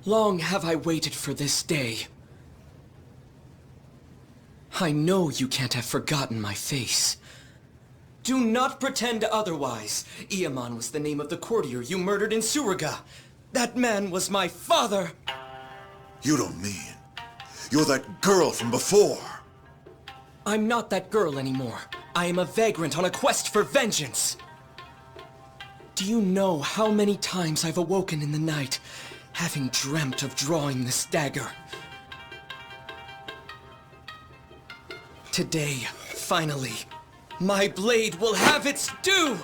Long have I waited for this day. I know you can't have forgotten my face. Do not pretend otherwise. Ieman was the name of the courtier you murdered in Suriga. That man was my father! You don't mean... You're that girl from before! I'm not that girl anymore. I am a vagrant on a quest for vengeance! Do you know how many times I've awoken in the night, having dreamt of drawing this dagger? Today, finally, my blade will have its due!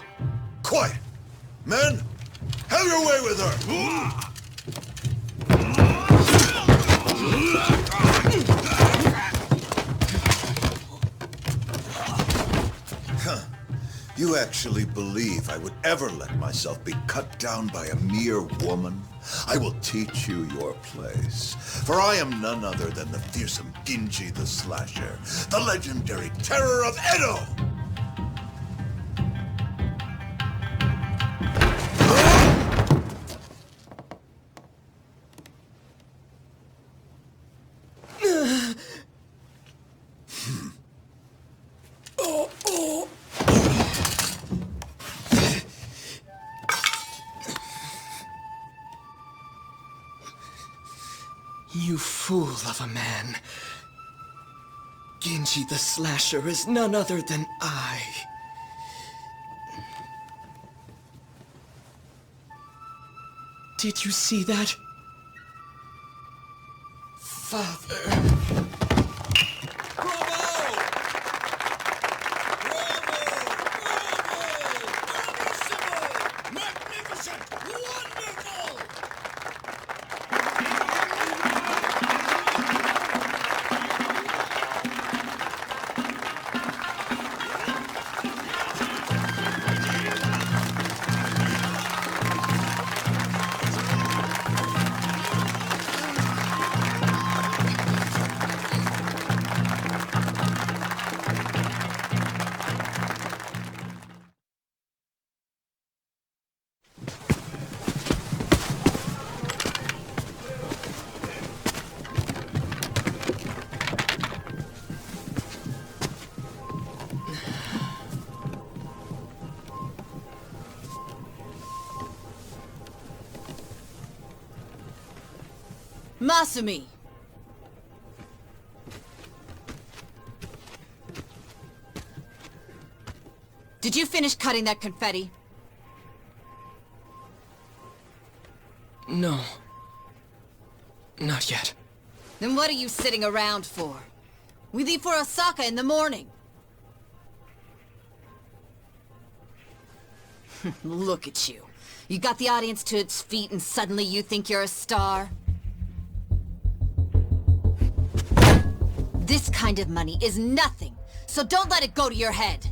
Quiet! Men, have your way with her! You actually believe I would ever let myself be cut down by a mere woman? I will teach you your place. For I am none other than the fearsome Genji the Slasher, the legendary terror of Edo! You fool of a man. Genji the Slasher is none other than I. Did you see that? Father... Masumi! Did you finish cutting that confetti? No. Not yet. Then what are you sitting around for? We leave for Osaka in the morning. Look at you. You got the audience to its feet and suddenly you think you're a star? This kind of money is nothing, so don't let it go to your head.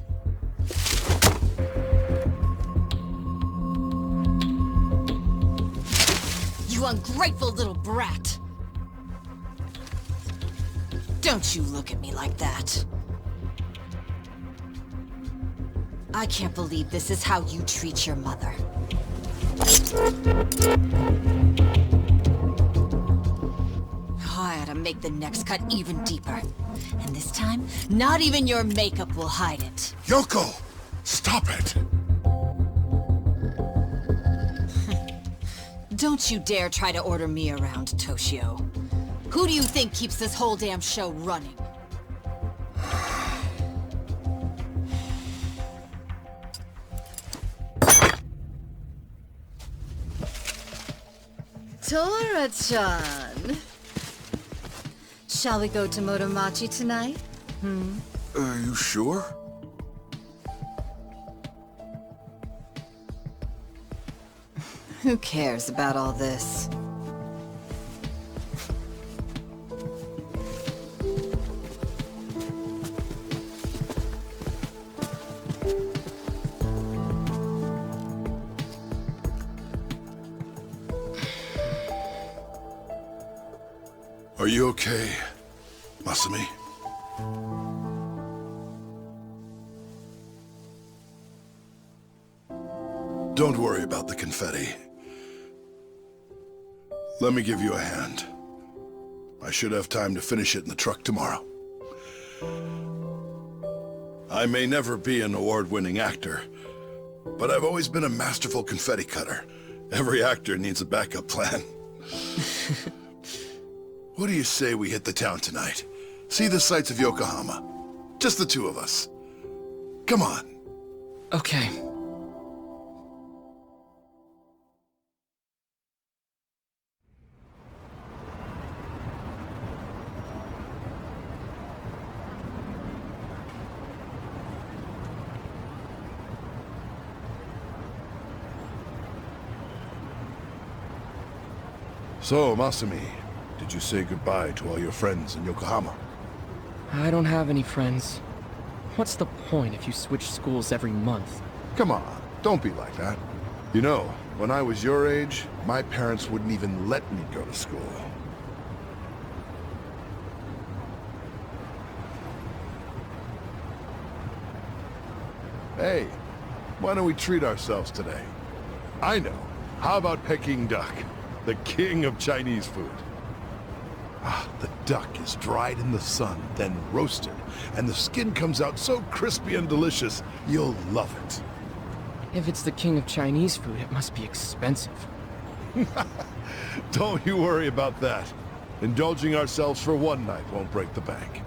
You ungrateful little brat. Don't you look at me like that. I can't believe this is how you treat your mother. I ought to make the next cut even deeper. And this time, not even your makeup will hide it. Yoko! Stop it! Don't you dare try to order me around, Toshio. Who do you think keeps this whole damn show running? Tora-chan. Shall we go to Motomachi tonight? Are you sure? Who cares about all this? Are you okay, Masumi? Don't worry about the confetti. Let me give you a hand. I should have time to finish it in the truck tomorrow. I may never be an award-winning actor, but I've always been a masterful confetti cutter. Every actor needs a backup plan. What do you say we hit the town tonight? See the sights of Yokohama. Just the two of us. Come on. Okay. So, Masumi, did you say goodbye to all your friends in Yokohama? I don't have any friends. What's the point if you switch schools every month? Come on, don't be like that. You know, when I was your age, my parents wouldn't even let me go to school. Hey, why don't we treat ourselves today? I know. How about Peking duck? The king of Chinese food. Ah, the duck is dried in the sun, then roasted, and the skin comes out so crispy and delicious, you'll love it. If it's the king of Chinese food, it must be expensive. Don't you worry about that. Indulging ourselves for one night won't break the bank.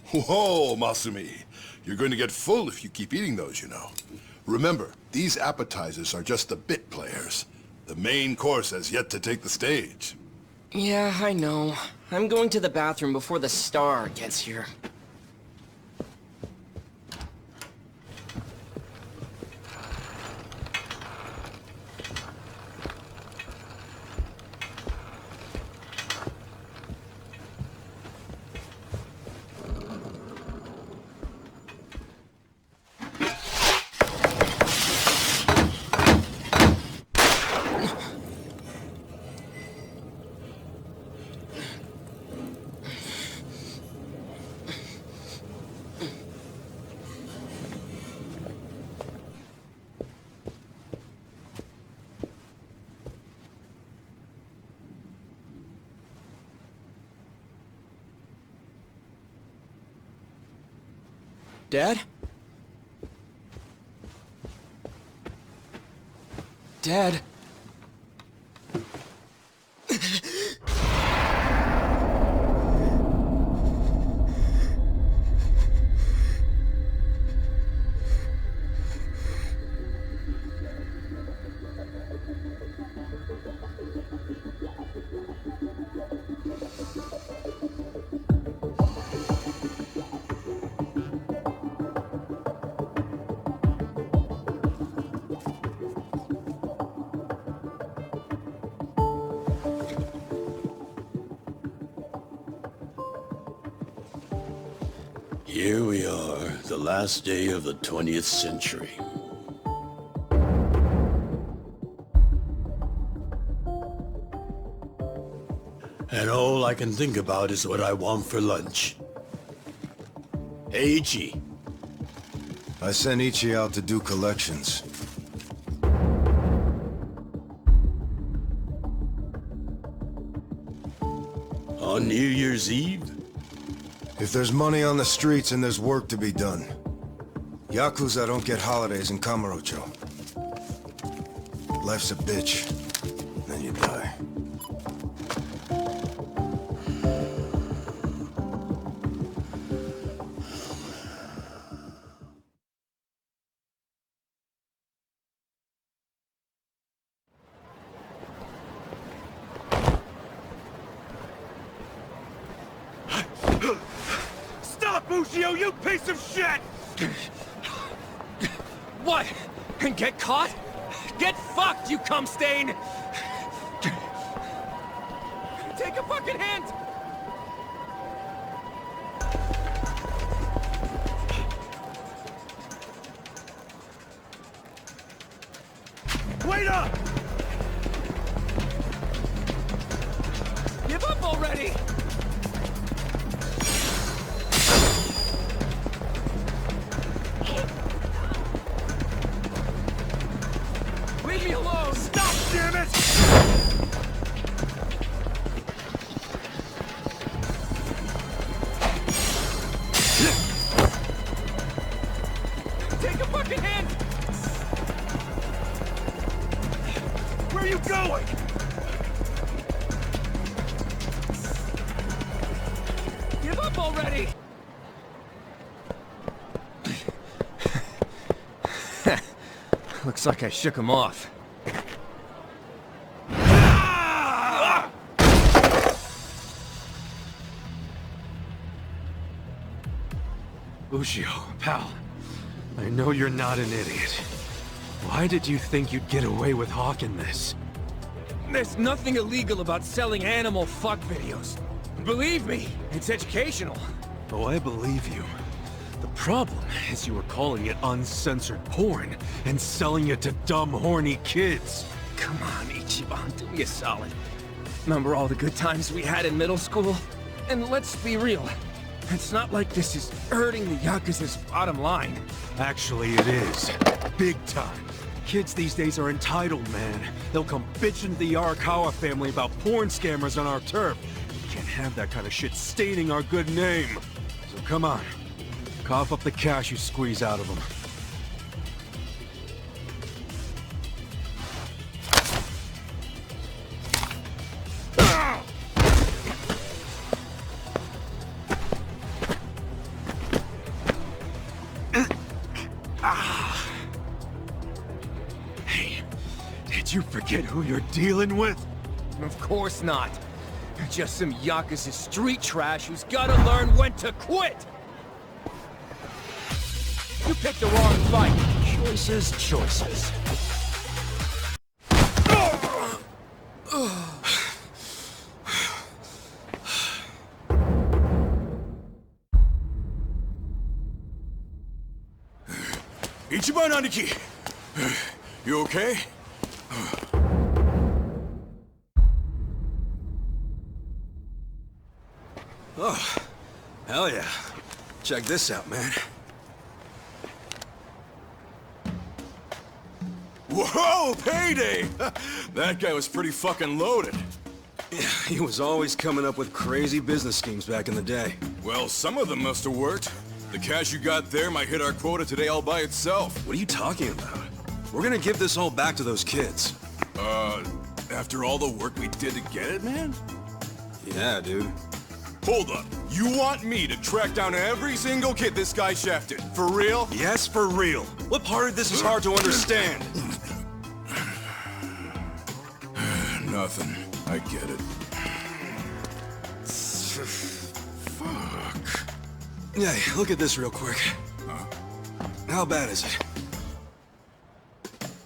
Whoa, Masumi. You're going to get full if you keep eating those, you know. Remember, these appetizers are just the bit players. The main course has yet to take the stage. Yeah, I know. I'm going to the bathroom before the star gets here. Dad? Dad? Here we are, the last day of the 20th century. And all I can think about is what I want for lunch. Hey, Ichi. I sent Ichi out to do collections. On New Year's Eve? If there's money on the streets and there's work to be done. Yakuza don't get holidays in Kamurocho. Life's a bitch. Then you die. Stop, Mushio, you piece of shit! What? Get caught? Get fucked, you cum stain! Take a fucking hint! Wait up! already! Leave me alone! Stop, damn it! Take a fucking hint! Where are you going? Give up already! Looks like I shook him off. Ushio, pal, I know you're not an idiot. Why did you think you'd get away with hawking this? There's nothing illegal about selling animal fuck videos. Believe me, it's educational. Oh, I believe you. The problem is you were calling it uncensored porn and selling it to dumb, horny kids. Come on, Ichiban, do me a solid. Remember all the good times we had in middle school? And let's be real, it's not like this is hurting the Yakuza's bottom line. Actually, it is. Big time. Kids these days are entitled, man. They'll come bitching to the Arakawa family about porn scammers on our turf. We can't have that kind of shit staining our good name. So come on. Cough up the cash you squeeze out of them. Hey, did you forget who you're dealing with? Of course not. You're just some Yakuza street trash who's gotta learn when to quit! You picked the wrong fight. Choices, choices. Ichiban Aniki! You okay? Oh, hell yeah. Check this out, man. Whoa, payday! That guy was pretty fucking loaded. Yeah, he was always coming up with crazy business schemes back in the day. Well, some of them must have worked. The cash you got there might hit our quota today all by itself. What are you talking about? We're gonna give this all back to those kids. After all the work we did to get it, man? Yeah, dude. Hold up. You want me to track down every single kid this guy shafted? For real? Yes, for real. What part of this is hard to understand? Nothing. I get it. Fuck. Yeah, look at this real quick. How bad is it?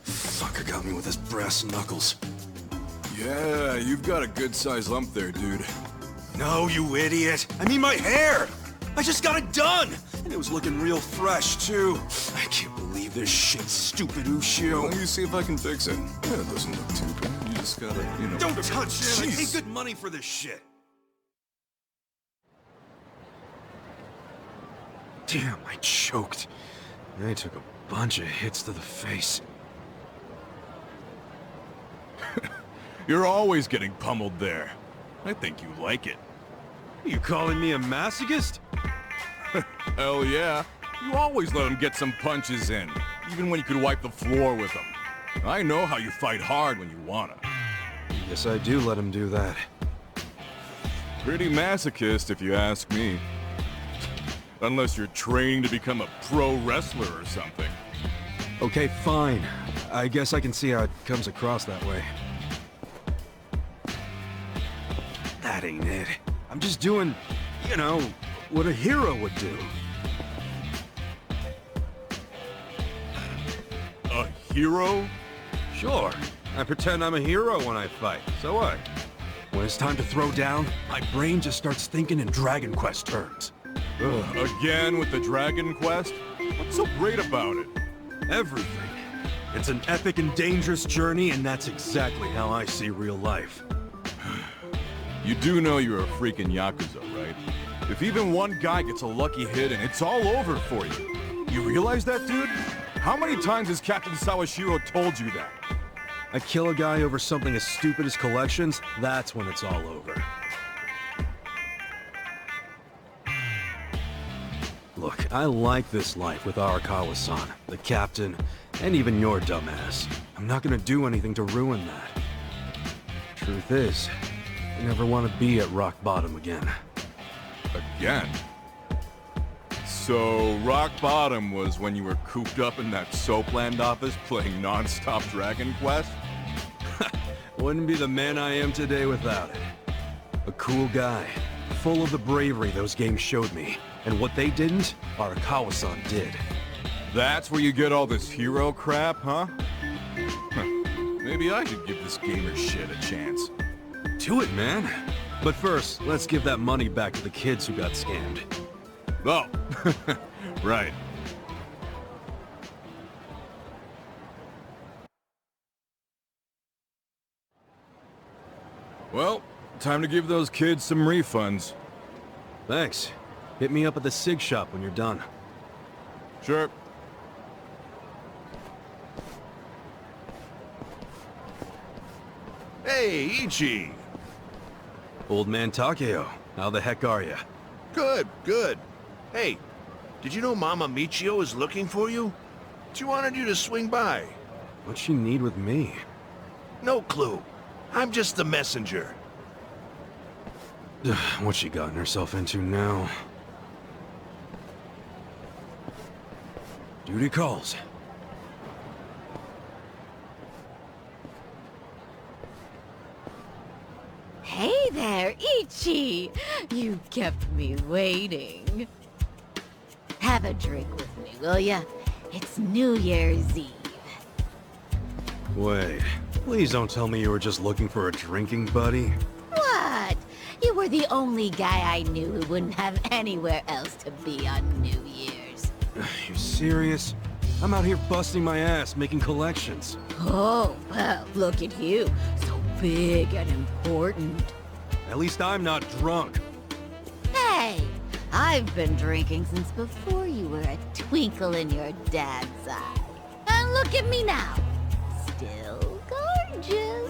Fucker got me with his brass knuckles. Yeah, you've got a good-sized lump there, dude. No, you idiot! I mean my hair! I just got it done! And it was looking real fresh, too. I can't believe this shit, stupid Ushio. Let me see if I can fix it. Yeah, it doesn't look too bad. You just gotta, you know... Don't touch it! I paid good money for this shit! Damn, I choked. I took a bunch of hits to the face. You're always getting pummeled there. I think you like it. You calling me a masochist? Hell yeah. You always let him get some punches in, even when you could wipe the floor with them. I know how you fight hard when you wanna. Yes, I do let him do that. Pretty masochist, if you ask me. Unless you're training to become a pro wrestler or something. Okay, fine. I guess I can see how it comes across that way. That ain't it. I'm just doing, you know, what a hero would do. A hero? Sure. I pretend I'm a hero when I fight. So what? When it's time to throw down, my brain just starts thinking in Dragon Quest terms. Ugh. Again with the Dragon Quest? What's so great about it? Everything. It's an epic and dangerous journey, and that's exactly how I see real life. You do know you're a freaking Yakuza, right? If even one guy gets a lucky hit and it's all over for you. You realize that, dude? How many times has Captain Sawashiro told you that? I kill a guy over something as stupid as collections, that's when it's all over. Look, I like this life with Arakawa-san, the captain, and even your dumbass. I'm not gonna do anything to ruin that. Truth is, I never want to be at rock bottom again. Again? So, rock bottom was when you were cooped up in that Soapland office playing non-stop Dragon Quest? Wouldn't be the man I am today without it. A cool guy, full of the bravery those games showed me. And what they didn't, Arakawa-san did. That's where you get all this hero crap, huh? Maybe I should give this gamer shit a chance. Do it, man. But first, let's give that money back to the kids who got scammed. Oh, right. Well, time to give those kids some refunds. Thanks. Hit me up at the SIG shop when you're done. Sure. Hey, Ichi! Old man Takeo, how the heck are ya? Good, good. Hey, did you know Mama Michio is looking for you? She wanted you to swing by. What's she need with me? No clue. I'm just the messenger. What's she gotten herself into now? Duty calls. Hey there, Ichi! You kept me waiting. Have a drink with me, will ya? It's New Year's Eve. Wait, please don't tell me you were just looking for a drinking buddy. What? You were the only guy I knew who wouldn't have anywhere else to be on New Year's. You serious? I'm out here busting my ass making collections. Oh, well, look at you. So big and important. At least I'm not drunk. Hey, I've been drinking since before you were a twinkle in your dad's eye. And look at me now. Still gorgeous.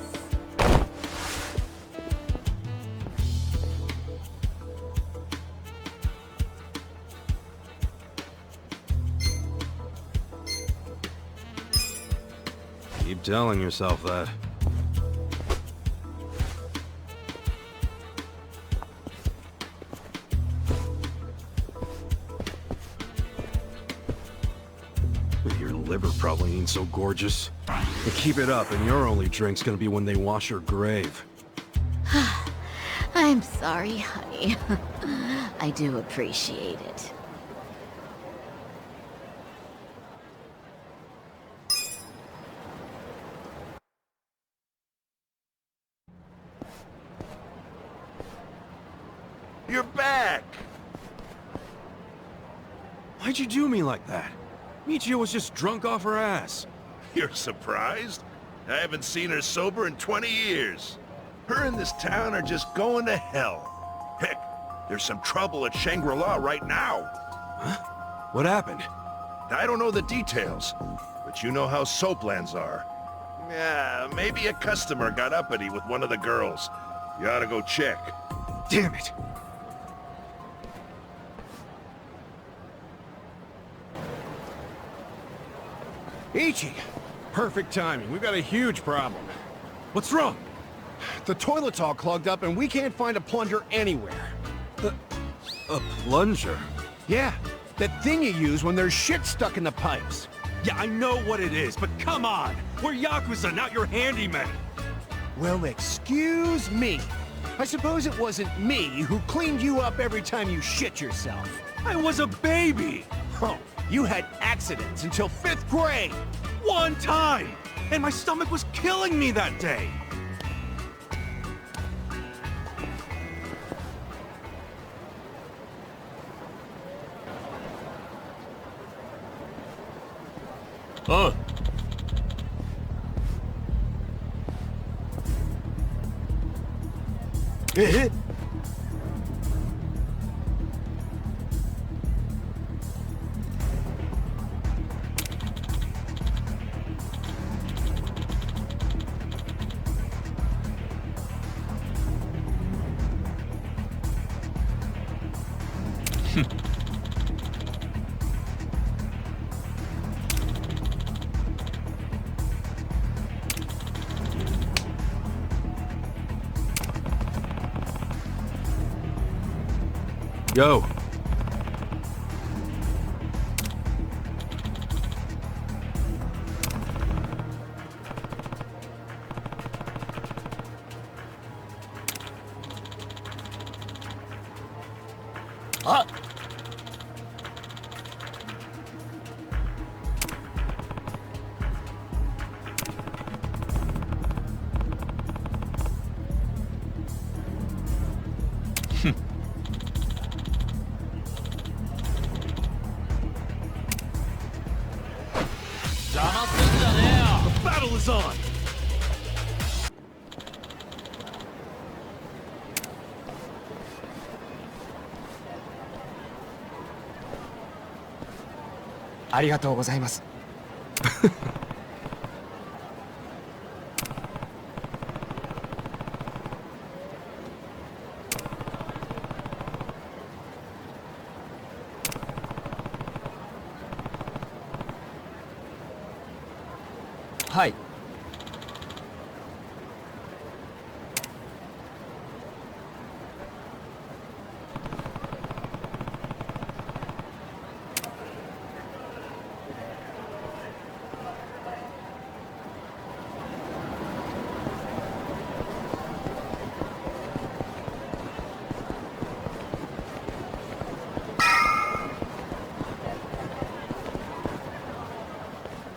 Keep telling yourself that. Your liver probably ain't so gorgeous. But keep it up, and your only drink's gonna be when they wash your grave. I'm sorry, honey. I do appreciate it. You're back! Why'd you do me like that? Michio was just drunk off her ass. You're surprised? I haven't seen her sober in 20 years. Her and this town are just going to hell. Heck, there's some trouble at Shangri-La right now. Huh? What happened? I don't know the details, but you know how soaplands are. Yeah, maybe a customer got uppity with one of the girls. You ought to go check. Damn it! Ichi! Perfect timing. We've got a huge problem. What's wrong? The toilet's all clogged up and we can't find a plunger anywhere. A plunger? Yeah, that thing you use when there's shit stuck in the pipes. Yeah, I know what it is, but come on! We're Yakuza, not your handyman! Well, excuse me. I suppose it wasn't me who cleaned you up every time you shit yourself. I was a baby! Oh, you had accidents until 5th grade! One time! And my stomach was killing me that day! Huh? Yo. Ah! The battle is on! Hi.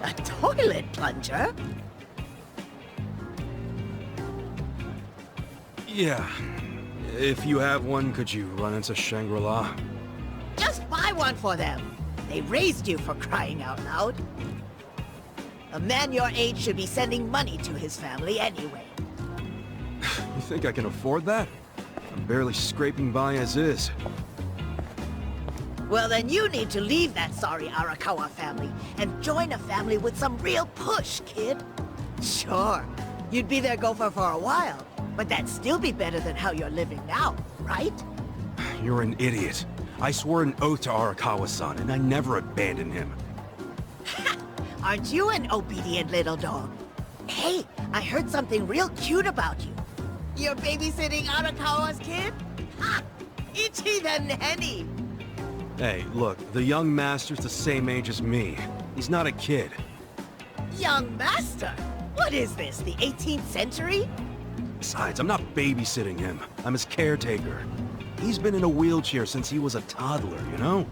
A toilet plunger? Yeah. If you have one, could you run into Shangri-La? Just buy one for them. They raised you for crying out loud. A man your age should be sending money to his family anyway. You think I can afford that? I'm barely scraping by as is. Well, then you need to leave that sorry Arakawa family and join a family with some real push, kid. Sure, you'd be their gopher for a while, but that'd still be better than how you're living now, right? You're an idiot. I swore an oath to Arakawa-san, and I never abandoned him. Aren't you an obedient little dog? Hey, I heard something real cute about you. You're babysitting Arakawa's kid? Ha! Ichi the nanny! Hey, look, the young master's the same age as me. He's not a kid. Young master? What is this, the 18th century? Besides, I'm not babysitting him. I'm his caretaker. He's been in a wheelchair since he was a toddler, you know?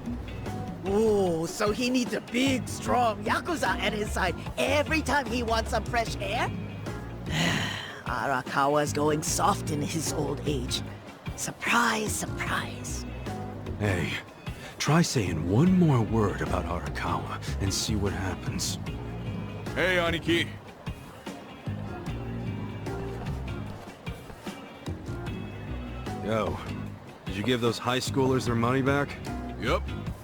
Ooh, so he needs a big, strong Yakuza at his side every time he wants some fresh air? Arakawa's going soft in his old age. Surprise, surprise. Hey, try saying one more word about Arakawa and see what happens. Hey, Aniki. Yo, did you give those high schoolers their money back? Yep.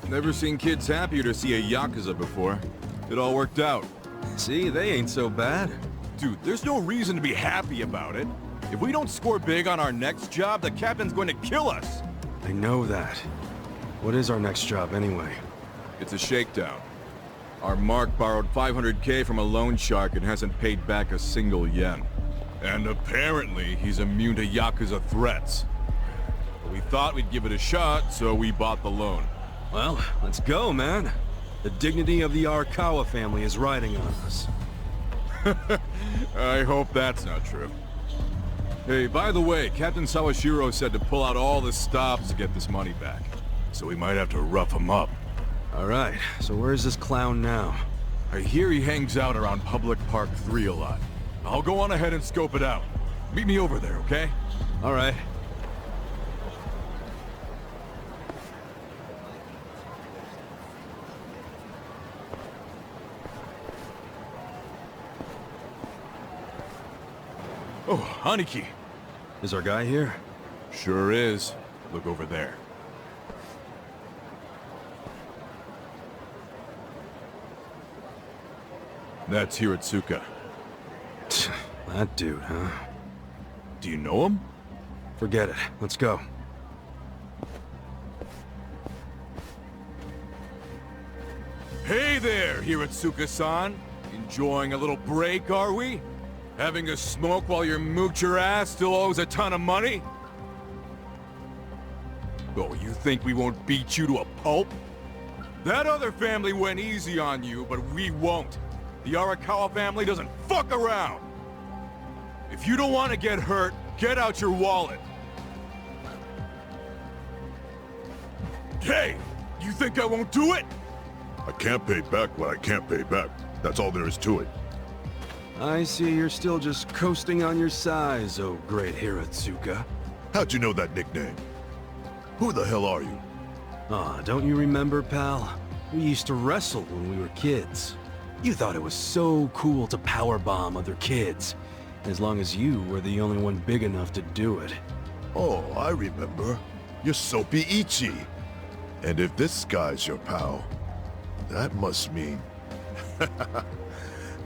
Never seen kids happier to see a Yakuza before. It all worked out. See, they ain't so bad. Dude, there's no reason to be happy about it. If we don't score big on our next job, the captain's going to kill us. I know that. What is our next job, anyway? It's a shakedown. Our Mark borrowed 500K from a loan shark and hasn't paid back a single yen. And apparently, he's immune to Yakuza threats. But we thought we'd give it a shot, so we bought the loan. Well, let's go, man. The dignity of the Arakawa family is riding on us. I hope that's not true. Hey, by the way, Captain Sawashiro said to pull out all the stops to get this money back. So we might have to rough him up. Alright, so where's this clown now? I hear he hangs out around Public Park 3 a lot. I'll go on ahead and scope it out. Meet me over there, okay? Alright. Oh, Aniki. Is our guy here? Sure is. Look over there. That's Hiratsuka. That dude, huh? Do you know him? Forget it. Let's go. Hey there, Hiratsuka-san. Enjoying a little break, are we? Having a smoke while your moocher ass still owes a ton of money? Oh, you think we won't beat you to a pulp? That other family went easy on you, but we won't. The Arakawa family doesn't fuck around. If you don't want to get hurt, get out your wallet. Hey, you think I won't do it? I can't pay back what I can't pay back. That's all there is to it. I see you're still just coasting on your size, oh great Hiratsuka. How'd you know that nickname? Who the hell are you? Ah, don't you remember, pal? We used to wrestle when we were kids. You thought it was so cool to powerbomb other kids, as long as you were the only one big enough to do it. Oh, I remember. You're Soapy Ichi. And if this guy's your pal, that must mean...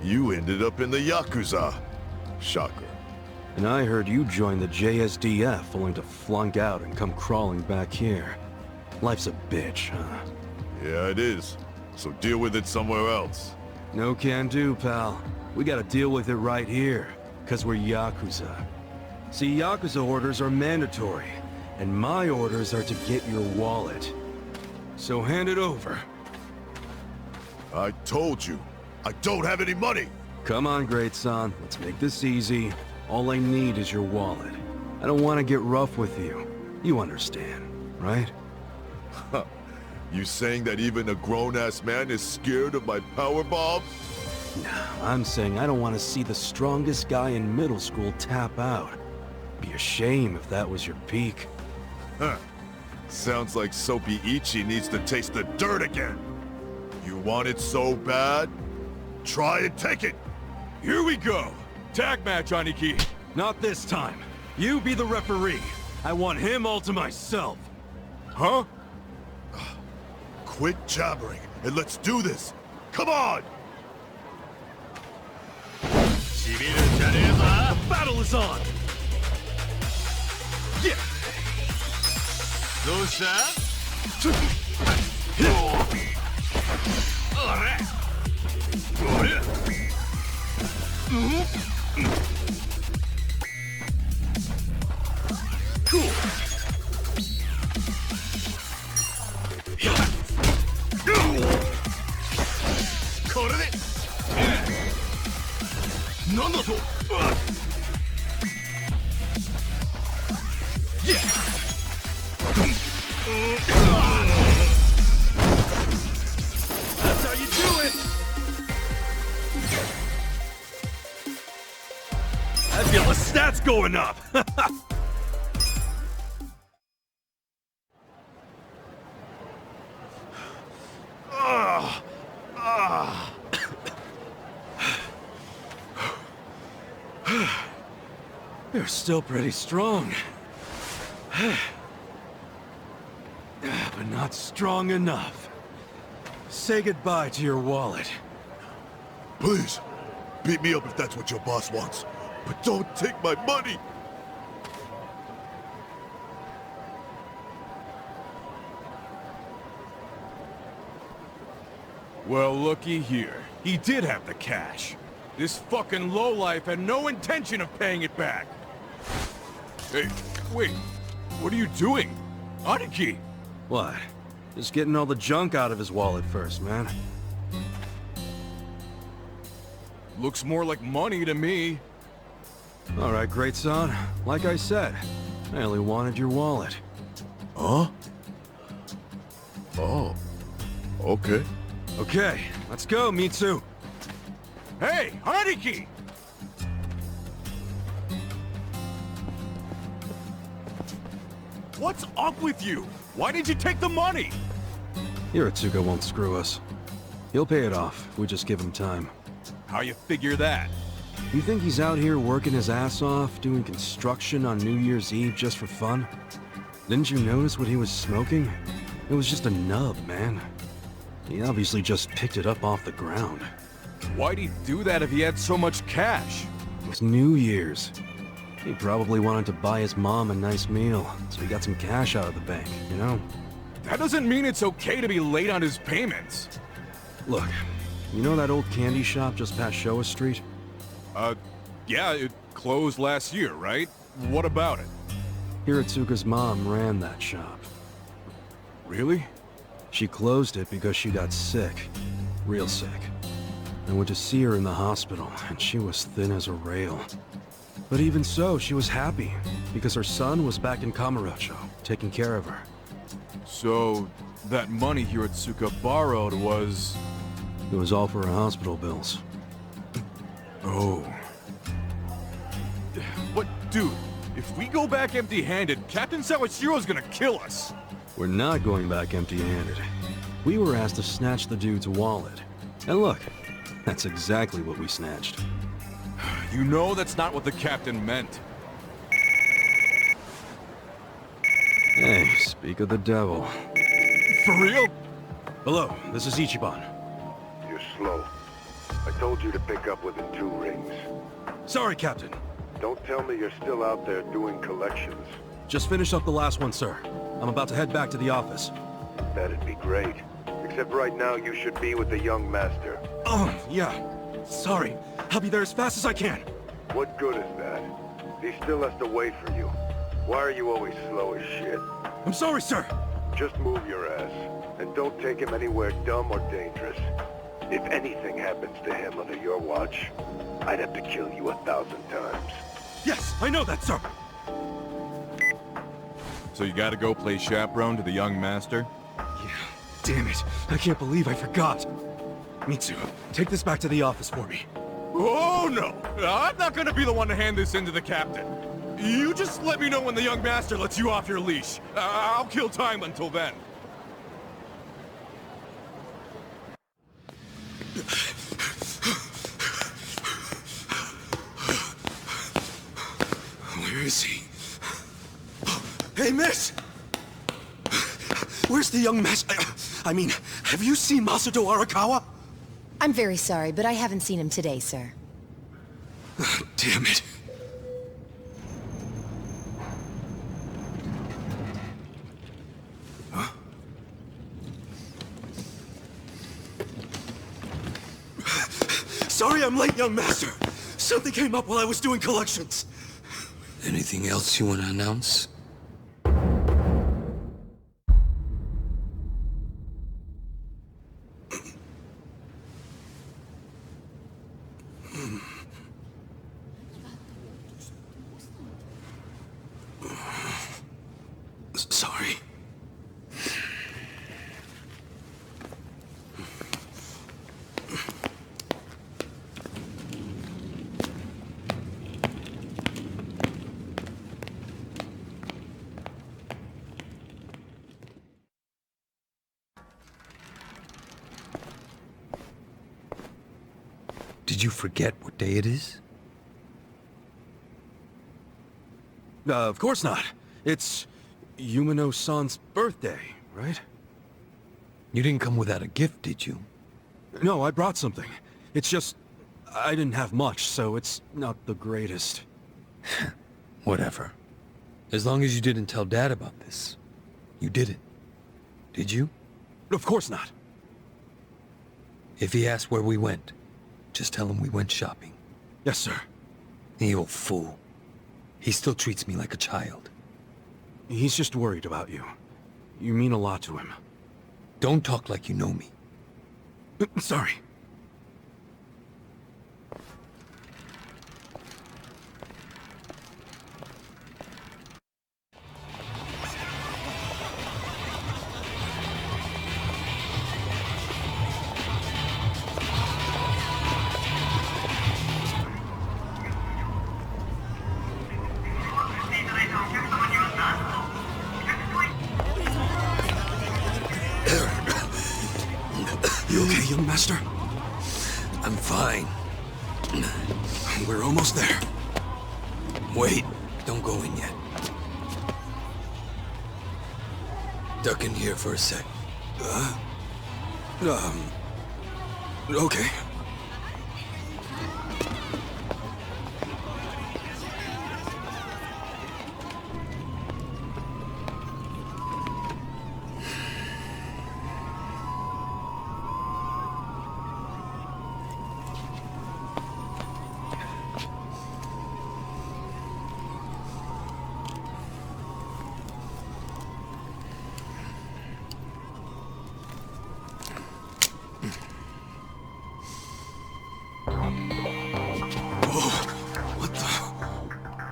you ended up in the Yakuza. Shocker. And I heard you joined the JSDF only to flunk out and come crawling back here. Life's a bitch, huh? Yeah, it is. So deal with it somewhere else. No can do, pal. We gotta deal with it right here, 'cause we're Yakuza. See, Yakuza orders are mandatory, and my orders are to get your wallet. So hand it over. I told you, I don't have any money! Come on, great son. Let's make this easy. All I need is your wallet. I don't want to get rough with you. You understand, right? You saying that even a grown-ass man is scared of my powerbomb? No, I'm saying I don't want to see the strongest guy in middle school tap out. Be a shame if that was your peak. Huh. Sounds like Soapy Ichi needs to taste the dirt again. You want it so bad? Try and take it! Here we go! Tag match, Aniki! Not this time. You be the referee. I want him all to myself. Huh? Quit jabbering and let's do this! Come on! The battle is on! Yeah! Cool! That's how you do it! I feel the stats going up! You're still pretty strong. But not strong enough. Say goodbye to your wallet. Please, beat me up if that's what your boss wants. But don't take my money! Well, looky here. He did have the cash. This fucking lowlife had no intention of paying it back. Hey, wait. What are you doing? Aniki! What? Just getting all the junk out of his wallet first, man. Looks more like money to me. Alright, great son. Like I said, I only wanted your wallet. Huh? Oh. Okay. Okay, let's go, Mitsu. Hey, Aniki! What's up with you? Why did you take the money? Hiratsuka won't screw us. He'll pay it off if we just give him time. How you figure that? You think he's out here working his ass off, doing construction on New Year's Eve just for fun? Didn't you notice what he was smoking? It was just a nub, man. He obviously just picked it up off the ground. Why'd he do that if he had so much cash? It was New Year's. He probably wanted to buy his mom a nice meal, so he got some cash out of the bank, you know? That doesn't mean it's okay to be late on his payments. Look, you know that old candy shop just past Showa Street? Yeah, it closed last year, right? What about it? Hiratsuka's mom ran that shop. Really? She closed it because she got sick. Real sick. I went to see her in the hospital, and she was thin as a rail. But even so, she was happy, because her son was back in Kamurocho, taking care of her. So, that money Hiratsuka borrowed was... It was all for her hospital bills. Oh. But dude, if we go back empty-handed, Captain Sawashiro's gonna kill us! We're not going back empty-handed. We were asked to snatch the dude's wallet. And look, that's exactly what we snatched. You know that's not what the captain meant. Hey, speak of the devil. For real? Hello, this is Ichiban. You're slow. I told you to pick up within 2 rings. Sorry, Captain. Don't tell me you're still out there doing collections. Just finished up the last one, sir. I'm about to head back to the office. That'd be great. Except right now you should be with the young master. Oh, yeah. Sorry. I'll be there as fast as I can. What good is that? He still has to wait for you. Why are you always slow as shit? I'm sorry, sir. Just move your ass. And don't take him anywhere dumb or dangerous. If anything happens to him under your watch, I'd have to kill you 1,000 times. Yes, I know that, sir. So you gotta go play chaperone to the young master? Yeah, damn it. I can't believe I forgot. Mitsu, take this back to the office for me. Oh no! I'm not gonna be the one to hand this in to the captain. You just let me know when the young master lets you off your leash. I'll kill time until then. Where is he? Hey, miss! Where's the young master? I mean, have you seen Masato Arakawa? I'm very sorry, but I haven't seen him today, sir. Damn it. Huh? Sorry I'm late, young master. Something came up while I was doing collections. Anything else you want to announce? Sorry. Did you forget what day it is? Of course not. It's Yumino-san's birthday, right? You didn't come without a gift, did you? No, I brought something. It's just... I didn't have much, so it's not the greatest. Whatever. As long as you didn't tell Dad about this. You didn't. Did you? Of course not. If he asks where we went, just tell him we went shopping. Yes, sir. The old fool. He still treats me like a child. He's just worried about you. You mean a lot to him. Don't talk like you know me. Sorry. You okay, young master? I'm fine. We're almost there. Wait, don't go in yet. Duck in here for a sec. Okay.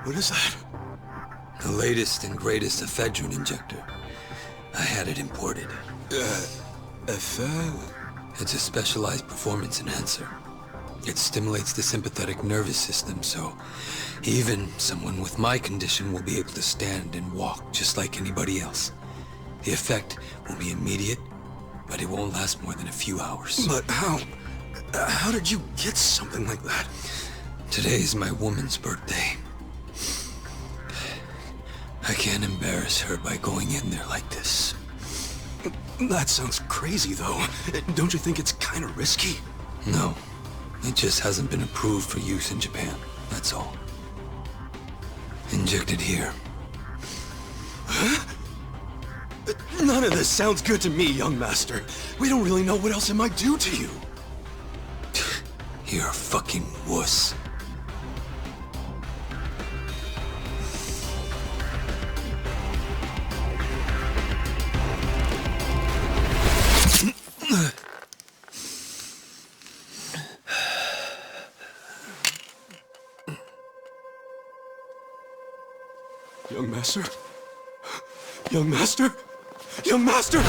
What is that? The latest and greatest ephedrine injector. I had it imported. It's a specialized performance enhancer. It stimulates the sympathetic nervous system, so even someone with my condition will be able to stand and walk just like anybody else. The effect will be immediate, but it won't last more than a few hours. But how did you get something like that? Today is my woman's birthday. I can't embarrass her by going in there like this. That sounds crazy, though. Don't you think it's kind of risky? No. It just hasn't been approved for use in Japan. That's all. Inject it here. Huh? None of this sounds good to me, young master. We don't really know what else it might do to you. You're a fucking wuss. Young master? Young master? Young master!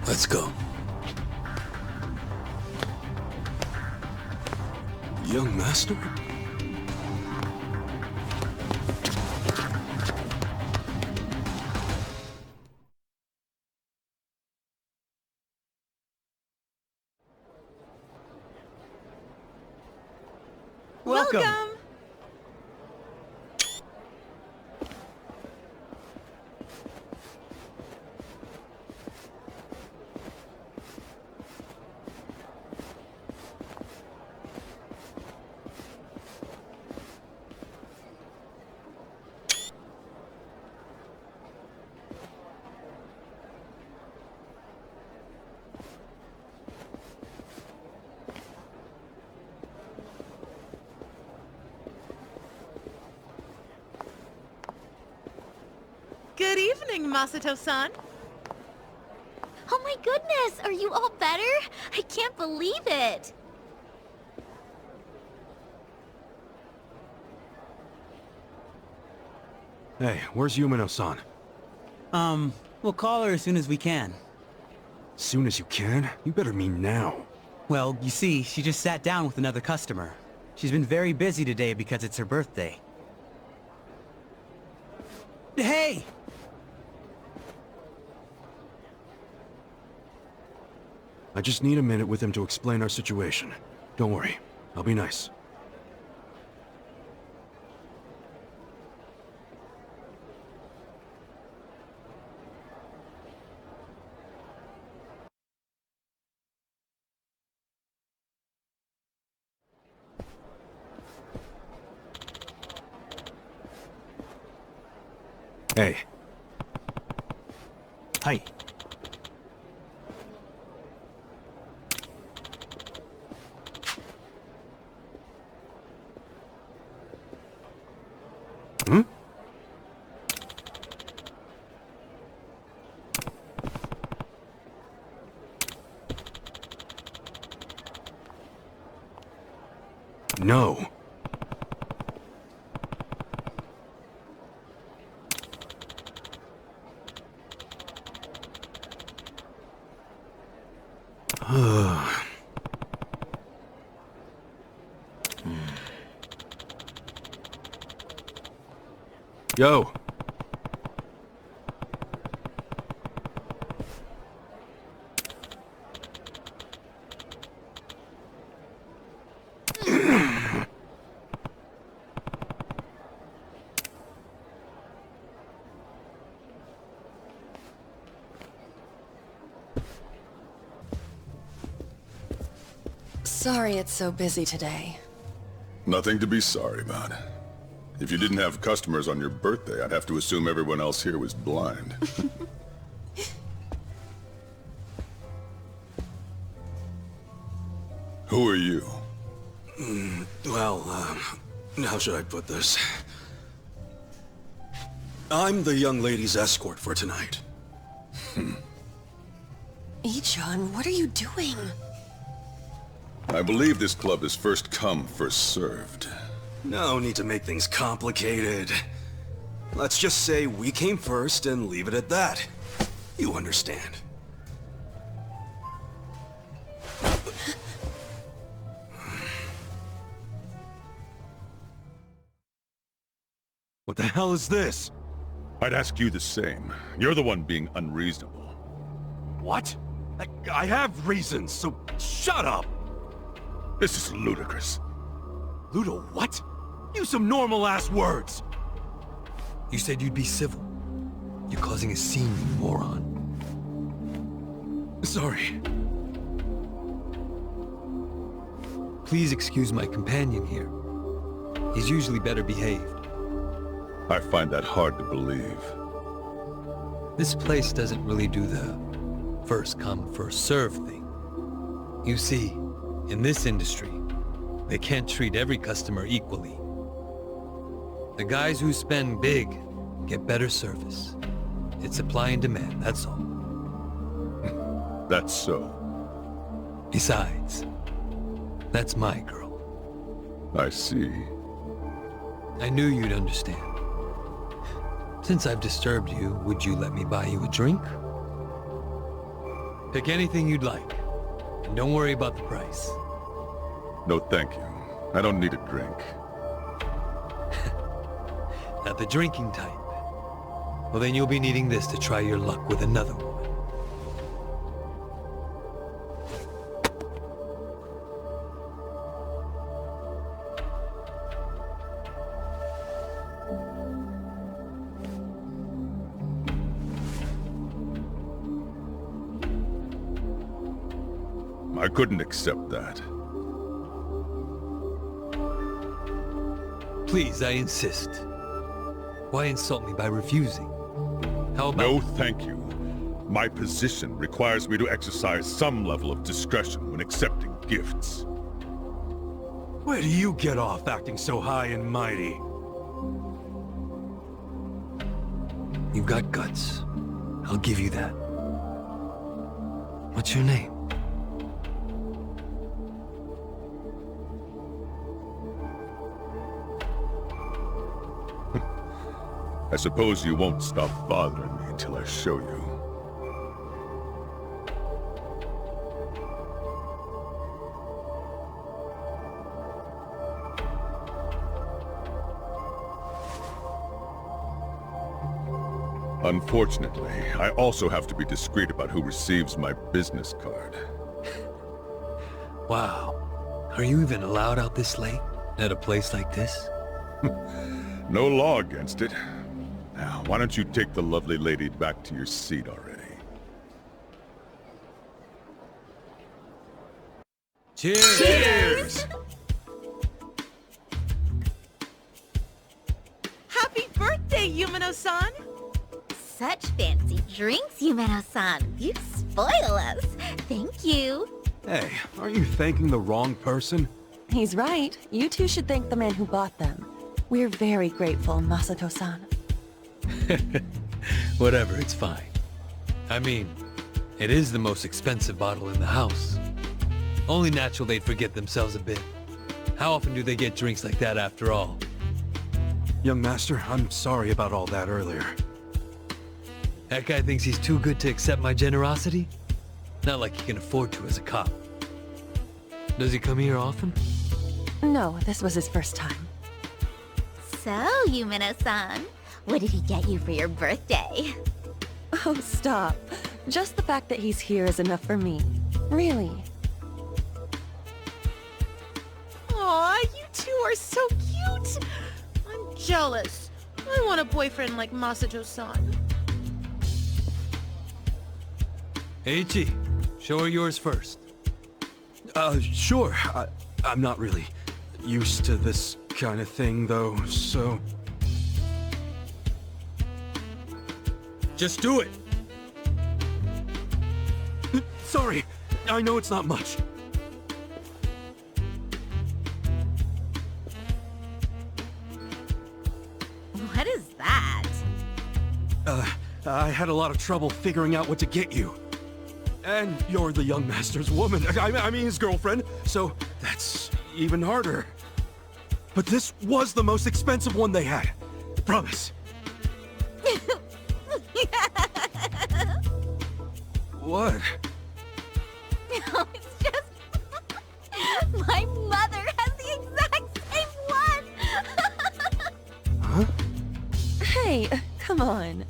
Let's go. Young master? Welcome. Good evening, Masato-san. Oh my goodness, are you all better? I can't believe it. Hey, where's Yumino-san? We'll call her as soon as we can. Soon as you can? You better mean now. Well, you see, she just sat down with another customer. She's been very busy today because it's her birthday. Hey! I just need a minute with him to explain our situation. Don't worry, I'll be nice. Hey. Hi. Hmm? No. Yo. Sorry it's so busy today. Nothing to be sorry about. If you didn't have customers on your birthday, I'd have to assume everyone else here was blind. Who are you? Well, how should I put this? I'm the young lady's escort for tonight. Ichon, what are you doing? I believe this club is first come, first served. No need to make things complicated. Let's just say we came first and leave it at that. You understand. What the hell is this? I'd ask you the same. You're the one being unreasonable. What? I have reasons, so shut up! This is ludicrous. Ludo, what? Use some normal-ass words! You said you'd be civil. You're causing a scene, you moron. Sorry. Please excuse my companion here. He's usually better behaved. I find that hard to believe. This place doesn't really do the first come, first serve thing. You see, in this industry, they can't treat every customer equally. The guys who spend big get better service. It's supply and demand, that's all. That's so. Besides, that's my girl. I see. I knew you'd understand. Since I've disturbed you, would you let me buy you a drink? Pick anything you'd like, and don't worry about the price. No, thank you. I don't need a drink. Not the drinking type. Well, then you'll be needing this to try your luck with another woman. I couldn't accept that. Please, I insist. Why insult me by refusing? How about... No, thank you. My position requires me to exercise some level of discretion when accepting gifts. Where do you get off acting so high and mighty? You've got guts. I'll give you that. What's your name? I suppose you won't stop bothering me until I show you. Unfortunately, I also have to be discreet about who receives my business card. Wow. Are you even allowed out this late? At a place like this? No law against it. Now, why don't you take the lovely lady back to your seat already? Cheers! Cheers! Happy birthday, Yumino-san! Such fancy drinks, Yumeno-san. You spoil us. Thank you. Hey, aren't you thanking the wrong person? He's right. You two should thank the man who bought them. We're very grateful, Masato-san. Whatever, it's fine. I mean, it is the most expensive bottle in the house. Only natural they'd forget themselves a bit. How often do they get drinks like that after all? Young master, I'm sorry about all that earlier. That guy thinks he's too good to accept my generosity? Not like he can afford to as a cop. Does he come here often? No, this was his first time. So, Yumino-san, what did he get you for your birthday? Oh, stop. Just the fact that he's here is enough for me. Really. Aw, you two are so cute! I'm jealous. I want a boyfriend like Masato-san. Eiichi, show her yours first. Sure. I'm not really used to this kind of thing, though, so... Just do it! Sorry, I know it's not much. What is that? I had a lot of trouble figuring out what to get you. And you're the young master's woman. I mean his girlfriend, so that's even harder. But this was the most expensive one they had. Promise. What? No, it's just... My mother has the exact same one! Huh? Hey, come on.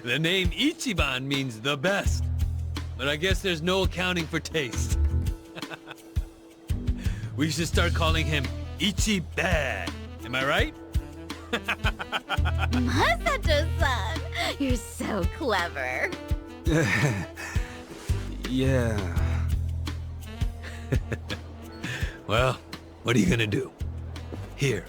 The name Ichiban means the best. But I guess there's no accounting for taste. We should start calling him Ichiban. Am I right? Masato-san! You're so clever. Yeah. Well, what are you gonna do? Here.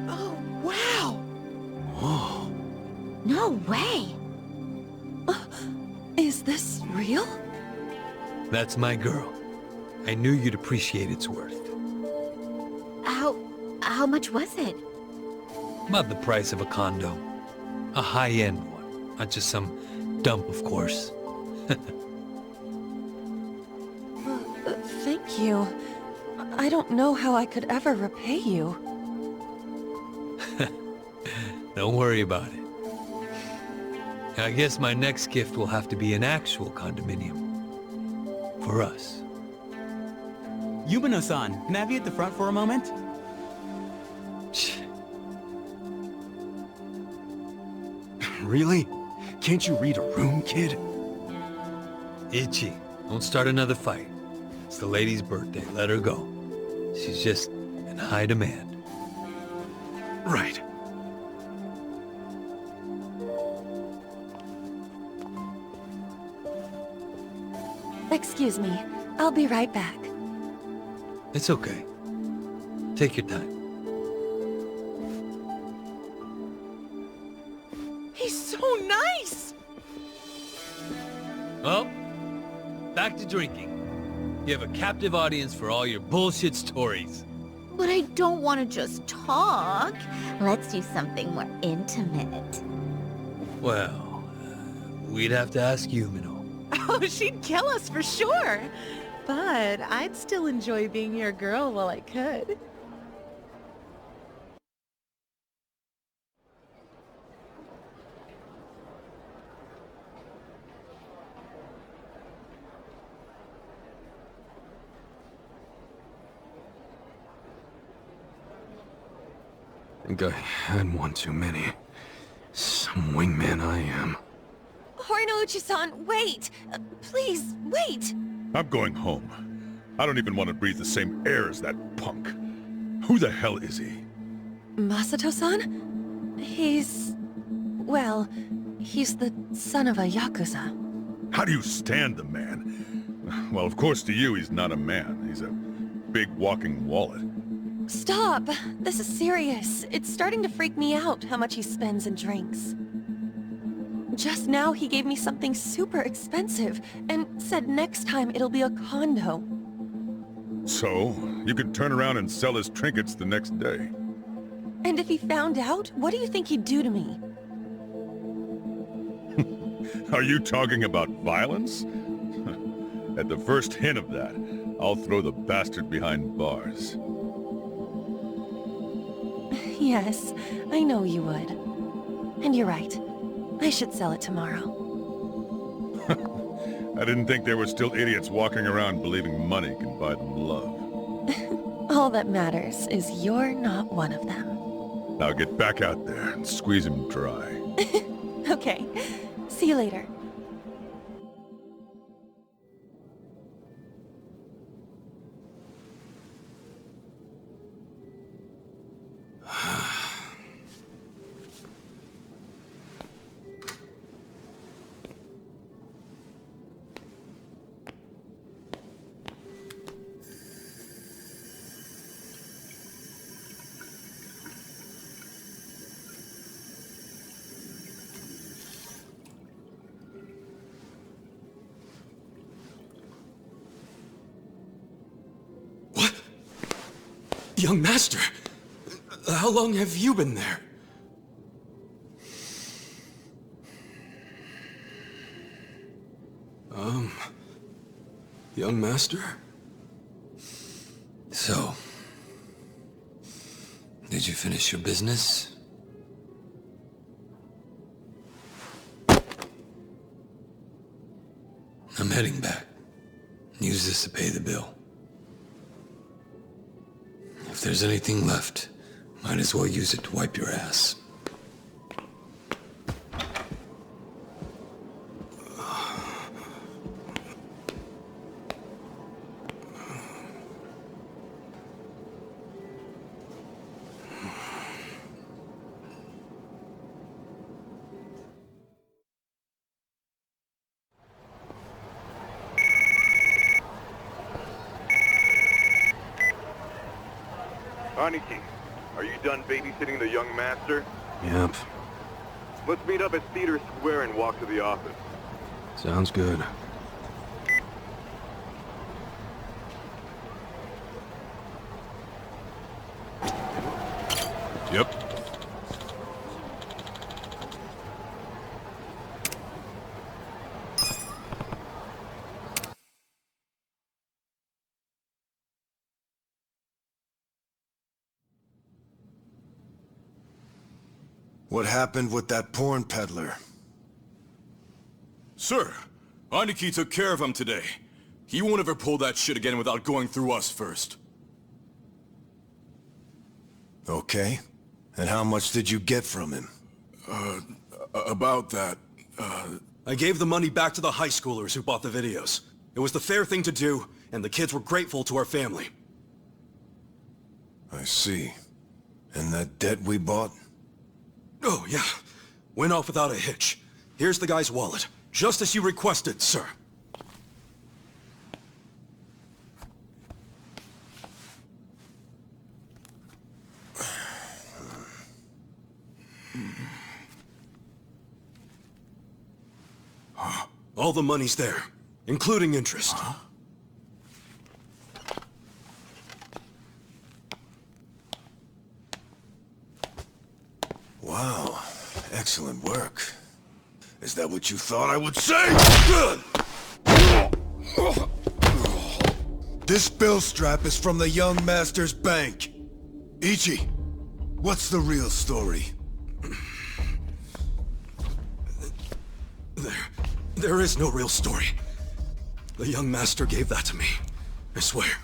Oh, wow! Whoa. No way! Is this real? That's my girl. I knew you'd appreciate its worth. How much was it? About the price of a condo. A high-end one. Not just some dump, of course. Thank you. I don't know how I could ever repay you. Don't worry about it. I guess my next gift will have to be an actual condominium. For us. Yumino-san, can I have you at the front for a moment? Really? Can't you read a room, kid? Ichi, don't start another fight. It's the lady's birthday. Let her go. She's just in high demand. Right. Excuse me. I'll be right back. It's okay. Take your time. He's so nice! Well, back to drinking. You have a captive audience for all your bullshit stories. But I don't want to just talk. Let's do something more intimate. Well, we'd have to ask Yumino. Oh, she'd kill us for sure! But I'd still enjoy being your girl while I could. Think I had one too many. Some wingman I am. Horinouchi-san, wait! Please, wait! I'm going home. I don't even want to breathe the same air as that punk. Who the hell is he? Masato-san? He's... well, he's the son of a Yakuza. How do you stand the man? Well, of course to you he's not a man. He's a big walking wallet. Stop! This is serious. It's starting to freak me out how much he spends and drinks. Just now he gave me something super expensive and said next time it'll be a condo. So, you could turn around and sell his trinkets the next day. And if he found out, what do you think he'd do to me? Are you talking about violence? At the first hint of that, I'll throw the bastard behind bars. Yes, I know you would. And you're right. I should sell it tomorrow. I didn't think there were still idiots walking around believing money can buy them love. All that matters is you're not one of them. Now get back out there and squeeze him dry. Okay. See you later. Young Master, how long have you been there? Young Master? So, did you finish your business? I'm heading back. Use this to pay the bill. If there's anything left, might as well use it to wipe your ass. Aniki, are you done babysitting the young master? Yep. Let's meet up at Cedar Square and walk to the office. Sounds good. Yep. What happened with that porn peddler? Sir, Aniki took care of him today. He won't ever pull that shit again without going through us first. Okay. And how much did you get from him? About that, I gave the money back to the high schoolers who bought the videos. It was the fair thing to do, and the kids were grateful to our family. I see. And that debt we bought? Oh, yeah. Went off without a hitch. Here's the guy's wallet. Just as you requested, sir. All the money's there, including interest. Wow. Excellent work. Is that what you thought I would say? This bill strap is from the young master's bank. Ichi, what's the real story? There is no real story. The young master gave that to me. I swear.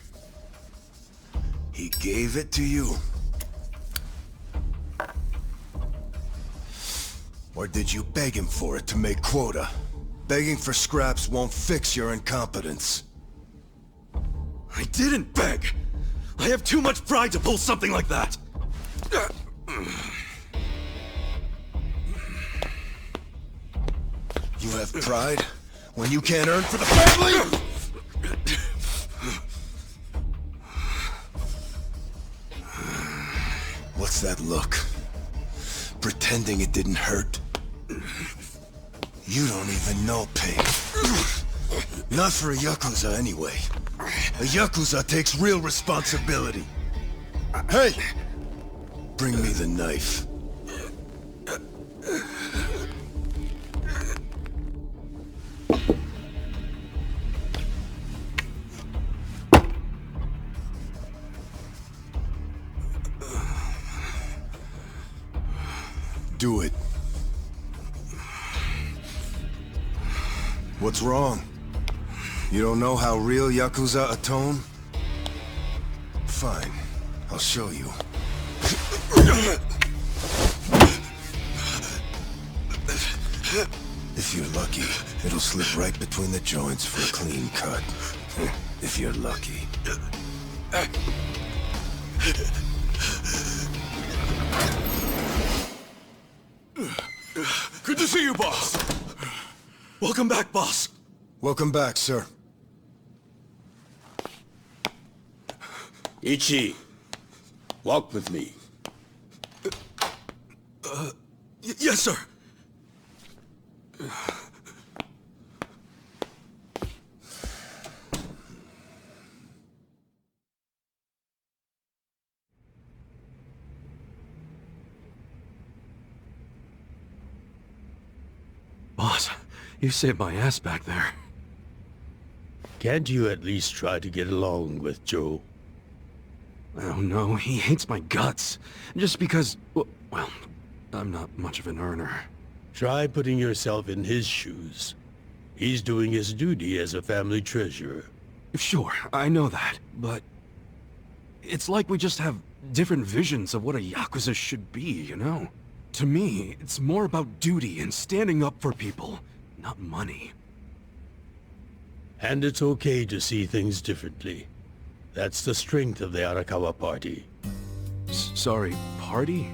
He gave it to you? Or did you beg him for it to make quota? Begging for scraps won't fix your incompetence. I didn't beg! I have too much pride to pull something like that! You have pride when you can't earn for the family? What's that look? Pretending it didn't hurt? You don't even know pain. Not for a Yakuza anyway. A Yakuza takes real responsibility. Hey! Bring me the knife. do it. What's wrong? You don't know how real Yakuza atone? Fine. I'll show you. If you're lucky, it'll slip right between the joints for a clean cut. If you're lucky. Good to see you, boss. Welcome back, boss. Welcome back, sir. Ichi, walk with me. Yes, sir. Boss, you saved my ass back there. Can't you at least try to get along with Joe? Oh no, he hates my guts. Just because, well, I'm not much of an earner. Try putting yourself in his shoes. He's doing his duty as a family treasurer. Sure, I know that, but it's like we just have different visions of what a Yakuza should be, you know? To me, it's more about duty and standing up for people, not money. And it's okay to see things differently. That's the strength of the Arakawa Party. Sorry, party?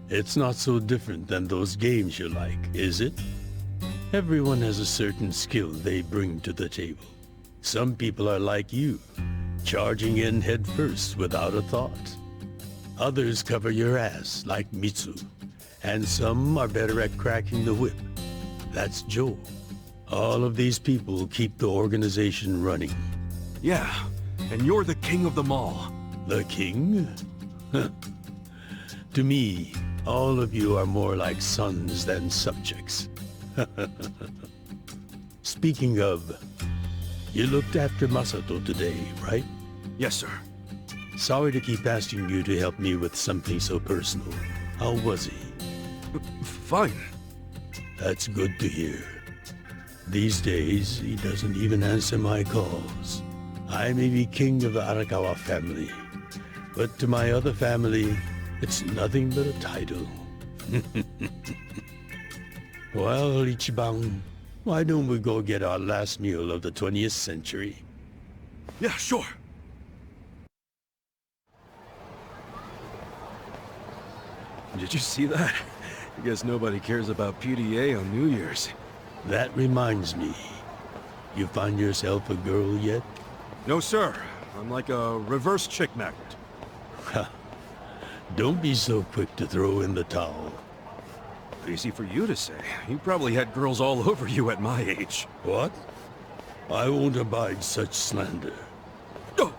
It's not so different than those games you like, is it? Everyone has a certain skill they bring to the table. Some people are like you, charging in head first without a thought. Others cover your ass, like Mitsu. And some are better at cracking the whip. That's Joe. All of these people keep the organization running. Yeah, and you're the king of them all. The king? To me, all of you are more like sons than subjects. Speaking of, you looked after Masato today, right? Yes, sir. Sorry to keep asking you to help me with something so personal. How was he? Fine. That's good to hear. These days, he doesn't even answer my calls. I may be king of the Arakawa family, but to my other family, it's nothing but a title. Well, Ichiban, why don't we go get our last meal of the 20th century? Yeah, sure. Did you see that? I guess nobody cares about PDA on New Year's. That reminds me. You find yourself a girl yet? No, sir. I'm like a reverse chick magnet. Don't be so quick to throw in the towel. Easy for you to say. You probably had girls all over you at my age. What? I won't abide such slander. Oh,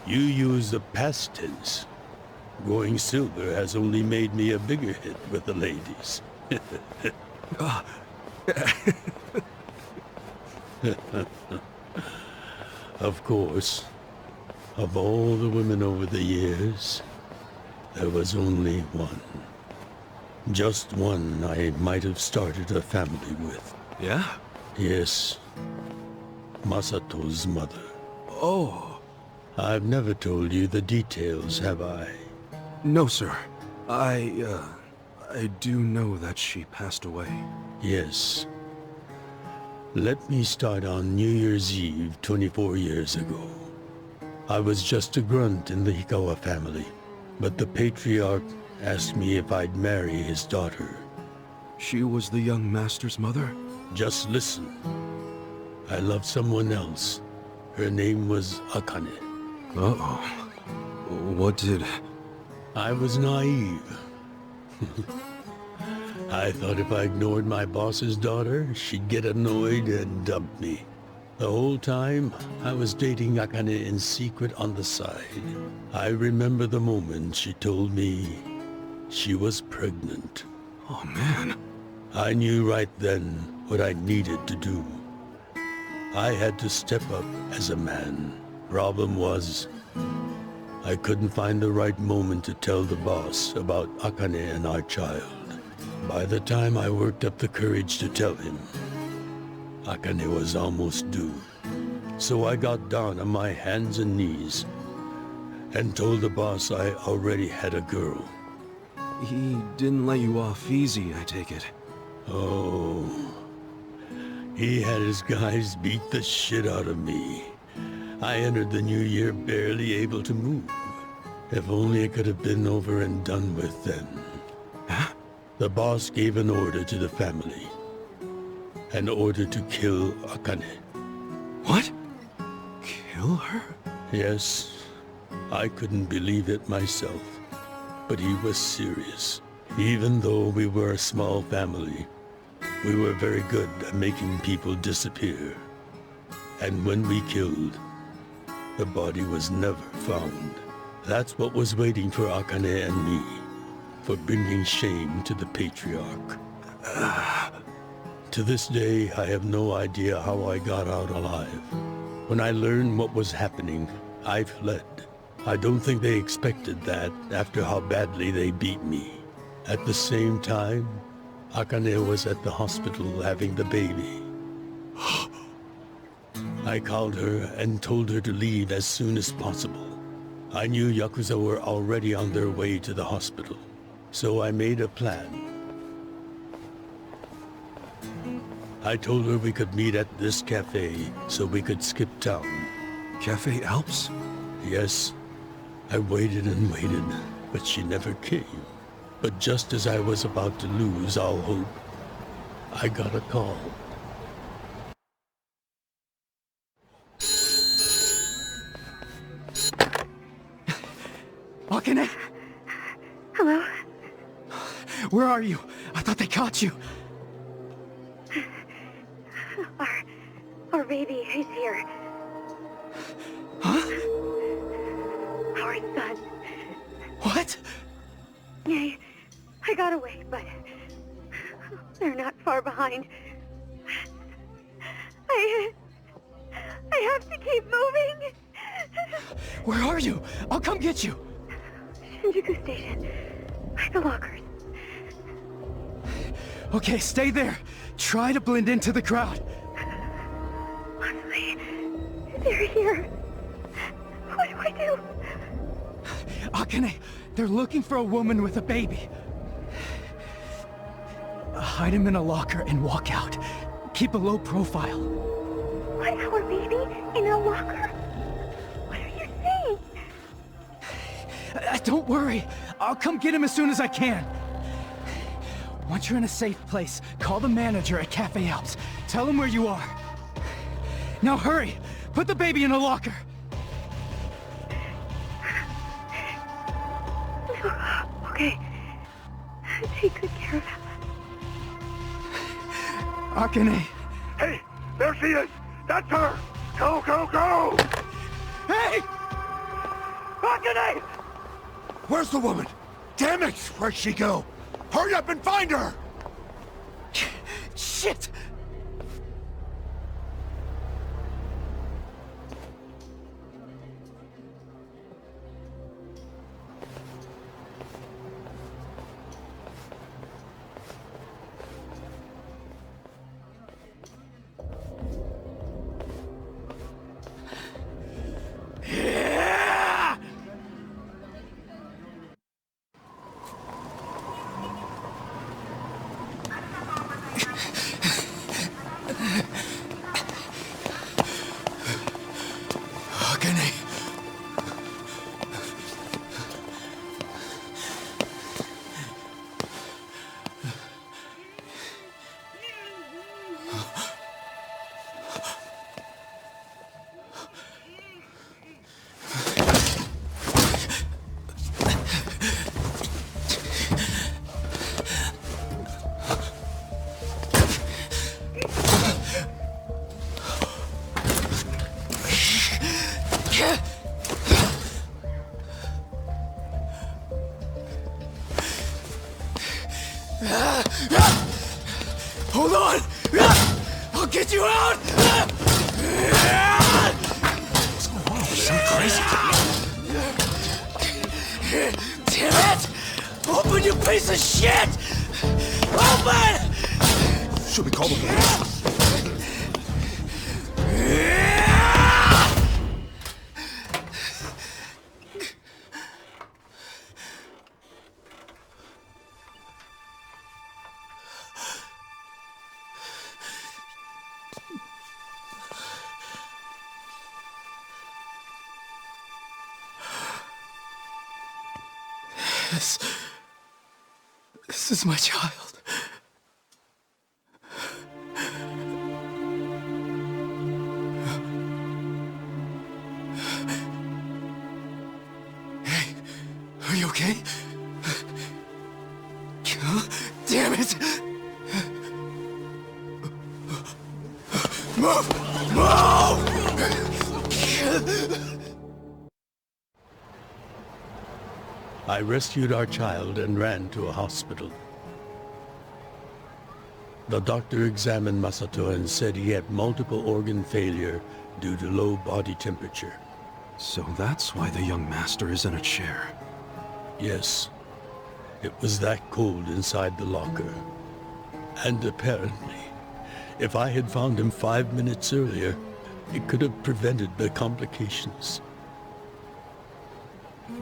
You use the past tense. Going silver has only made me a bigger hit with the ladies. Of course, of all the women over the years, there was only one. Just one I might have started a family with. Yeah? Yes. Masato's mother. Oh. I've never told you the details, have I? No, sir. I do know that she passed away. Yes. Let me start on New Year's Eve 24 years ago. I was just a grunt in the Hikawa family, but the patriarch asked me if I'd marry his daughter. She was the young master's mother? Just listen. I loved someone else. Her name was Akane. Uh-oh. What did... I was naive. I thought if I ignored my boss's daughter, she'd get annoyed and dump me. The whole time, I was dating Akane in secret on the side. I remember the moment she told me she was pregnant. Oh, man. I knew right then what I needed to do. I had to step up as a man. Problem was, I couldn't find the right moment to tell the boss about Akane and our child. By the time I worked up the courage to tell him, Akane was almost due. So I got down on my hands and knees and told the boss I already had a girl. He didn't let you off easy, I take it. Oh, he had his guys beat the shit out of me. I entered the new year barely able to move. If only it could have been over and done with then. Huh? The boss gave an order to the family. An order to kill Akane. What? Kill her? Yes. I couldn't believe it myself. But he was serious. Even though we were a small family, we were very good at making people disappear. And when we killed, the body was never found. That's what was waiting for Akane and me, for bringing shame to the patriarch. To this day, I have no idea how I got out alive. When I learned what was happening, I fled. I don't think they expected that after how badly they beat me. At the same time, Akane was at the hospital having the baby. I called her and told her to leave as soon as possible. I knew Yakuza were already on their way to the hospital, so I made a plan. I told her we could meet at this cafe so we could skip town. Cafe Alps? Yes. I waited and waited, but she never came. But just as I was about to lose all hope, I got a call. Akane? Hello? Where are you? I thought they caught you. Our baby is here. Huh? Our son. What? Yeah, I got away, but they're not far behind. I have to keep moving. Where are you? I'll come get you. Shinjuku Station. By the lockers. Okay, stay there. Try to blend into the crowd. Honestly, they're here. What do I do? Akane, they're looking for a woman with a baby. Hide him in a locker and walk out. Keep a low profile. What, our baby? In a locker? What are you saying? Don't worry. I'll come get him as soon as I can. Once you're in a safe place, call the manager at Cafe Alps. Tell him where you are. Now hurry! Put the baby in a locker! Okay. Take good care of him. Akane! Hey! There she is! That's her! Go, go, go! Hey! Akane! Where's the woman? Damn it! Where'd she go? Hurry up and find her! Shit! Hold on! I'll get you out! What's going on? Some crazy. Damn it! Open, you piece of shit! Open! Should we call the police? This is my child. Hey, are you okay? Damn it! Move! Move! I rescued our child and ran to a hospital. The doctor examined Masato and said he had multiple organ failure due to low body temperature. So that's why the young master is in a chair. Yes. It was that cold inside the locker. And apparently, if I had found him 5 minutes earlier, it could have prevented the complications.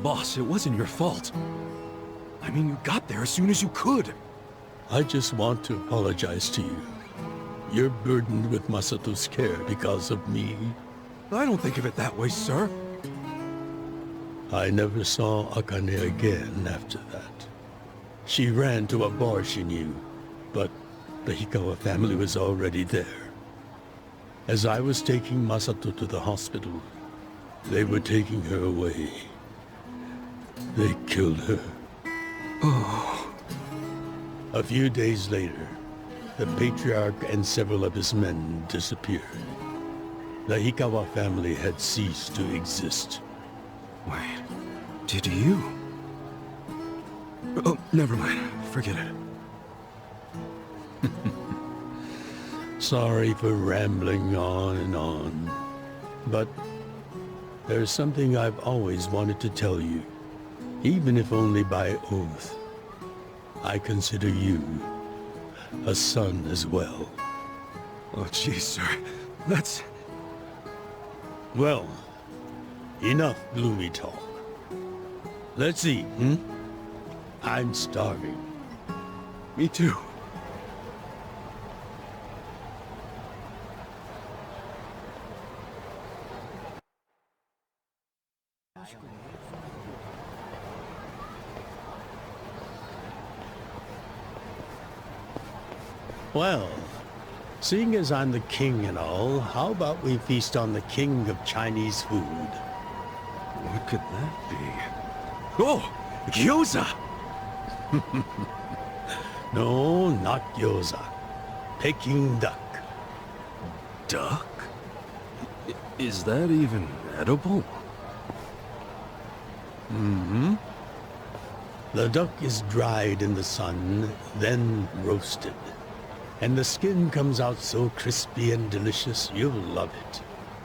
Boss, it wasn't your fault. I mean, you got there as soon as you could. I just want to apologize to you. You're burdened with Masato's care because of me. I don't think of it that way, sir. I never saw Akane again after that. She ran to a bar she knew, but the Hikawa family was already there. As I was taking Masato to the hospital, they were taking her away. They killed her. Oh. A few days later, the patriarch and several of his men disappeared. The Hikawa family had ceased to exist. Wait, did you? Oh, never mind. Forget it. Sorry for rambling on and on, but there's something I've always wanted to tell you, even if only by oath. I consider you a son as well. Oh, geez, sir. That's... Well, enough gloomy talk. Let's eat, hmm? I'm starving. Me too. Well, seeing as I'm the king and all, how about we feast on the king of Chinese food? What could that be? Oh! Yakuza! No, not gyoza. Peking duck. Duck? Is that even edible? Mm-hmm. The duck is dried in the sun, then roasted. And the skin comes out so crispy and delicious, you'll love it.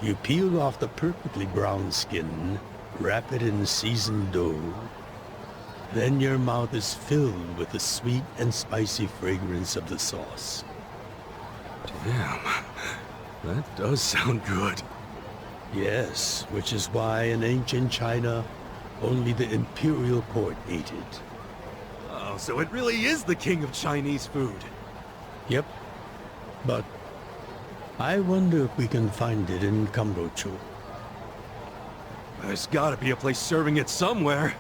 You peel off the perfectly brown skin, wrap it in seasoned dough. Then your mouth is filled with the sweet and spicy fragrance of the sauce. Damn, that does sound good. Yes, which is why in ancient China, only the imperial court ate it. Oh, so it really is the king of Chinese food. Yep, but I wonder if we can find it in Kamurocho. There's gotta be a place serving it somewhere.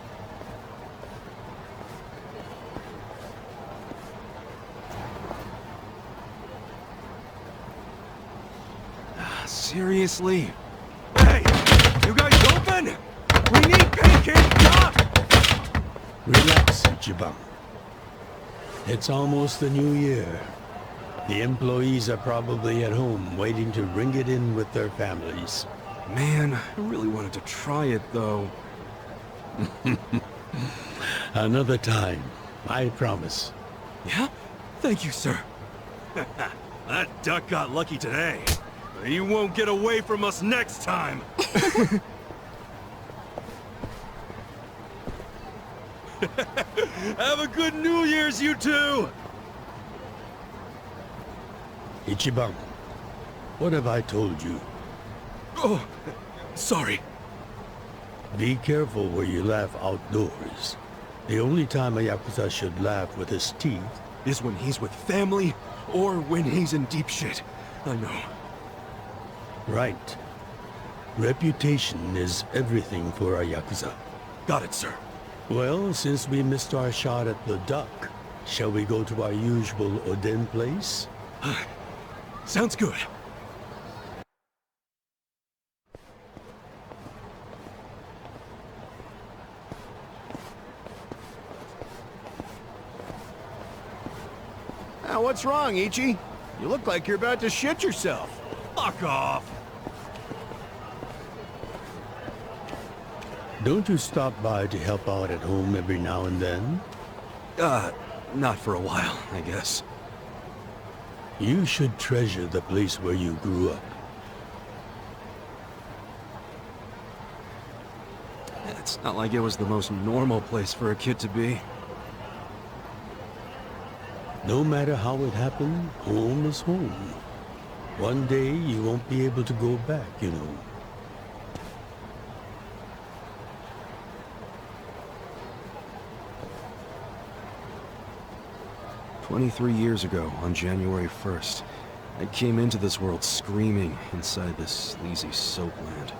Seriously? Hey! You guys open? We need pancake duck! Relax, Ichiban. It's almost the new year. The employees are probably at home waiting to ring it in with their families. Man, I really wanted to try it, though. Another time, I promise. Yeah? Thank you, sir. That duck got lucky today. He won't get away from us next time! Have a good New Year's, you two! Ichiban, what have I told you? Oh, sorry. Be careful where you laugh outdoors. The only time a Yakuza should laugh with his teeth is when he's with family or when he's in deep shit. I know. Right. Reputation is everything for a Yakuza. Got it, sir. Well, since we missed our shot at the duck, shall we go to our usual Oden place? Sounds good. Now, what's wrong, Ichi? You look like you're about to shit yourself. Fuck off! Don't you stop by to help out at home every now and then? Not for a while, I guess. You should treasure the place where you grew up. It's not like it was the most normal place for a kid to be. No matter how it happened, home is home. One day you won't be able to go back, you know. 23 years ago, on January 1st, I came into this world screaming inside this sleazy soap land.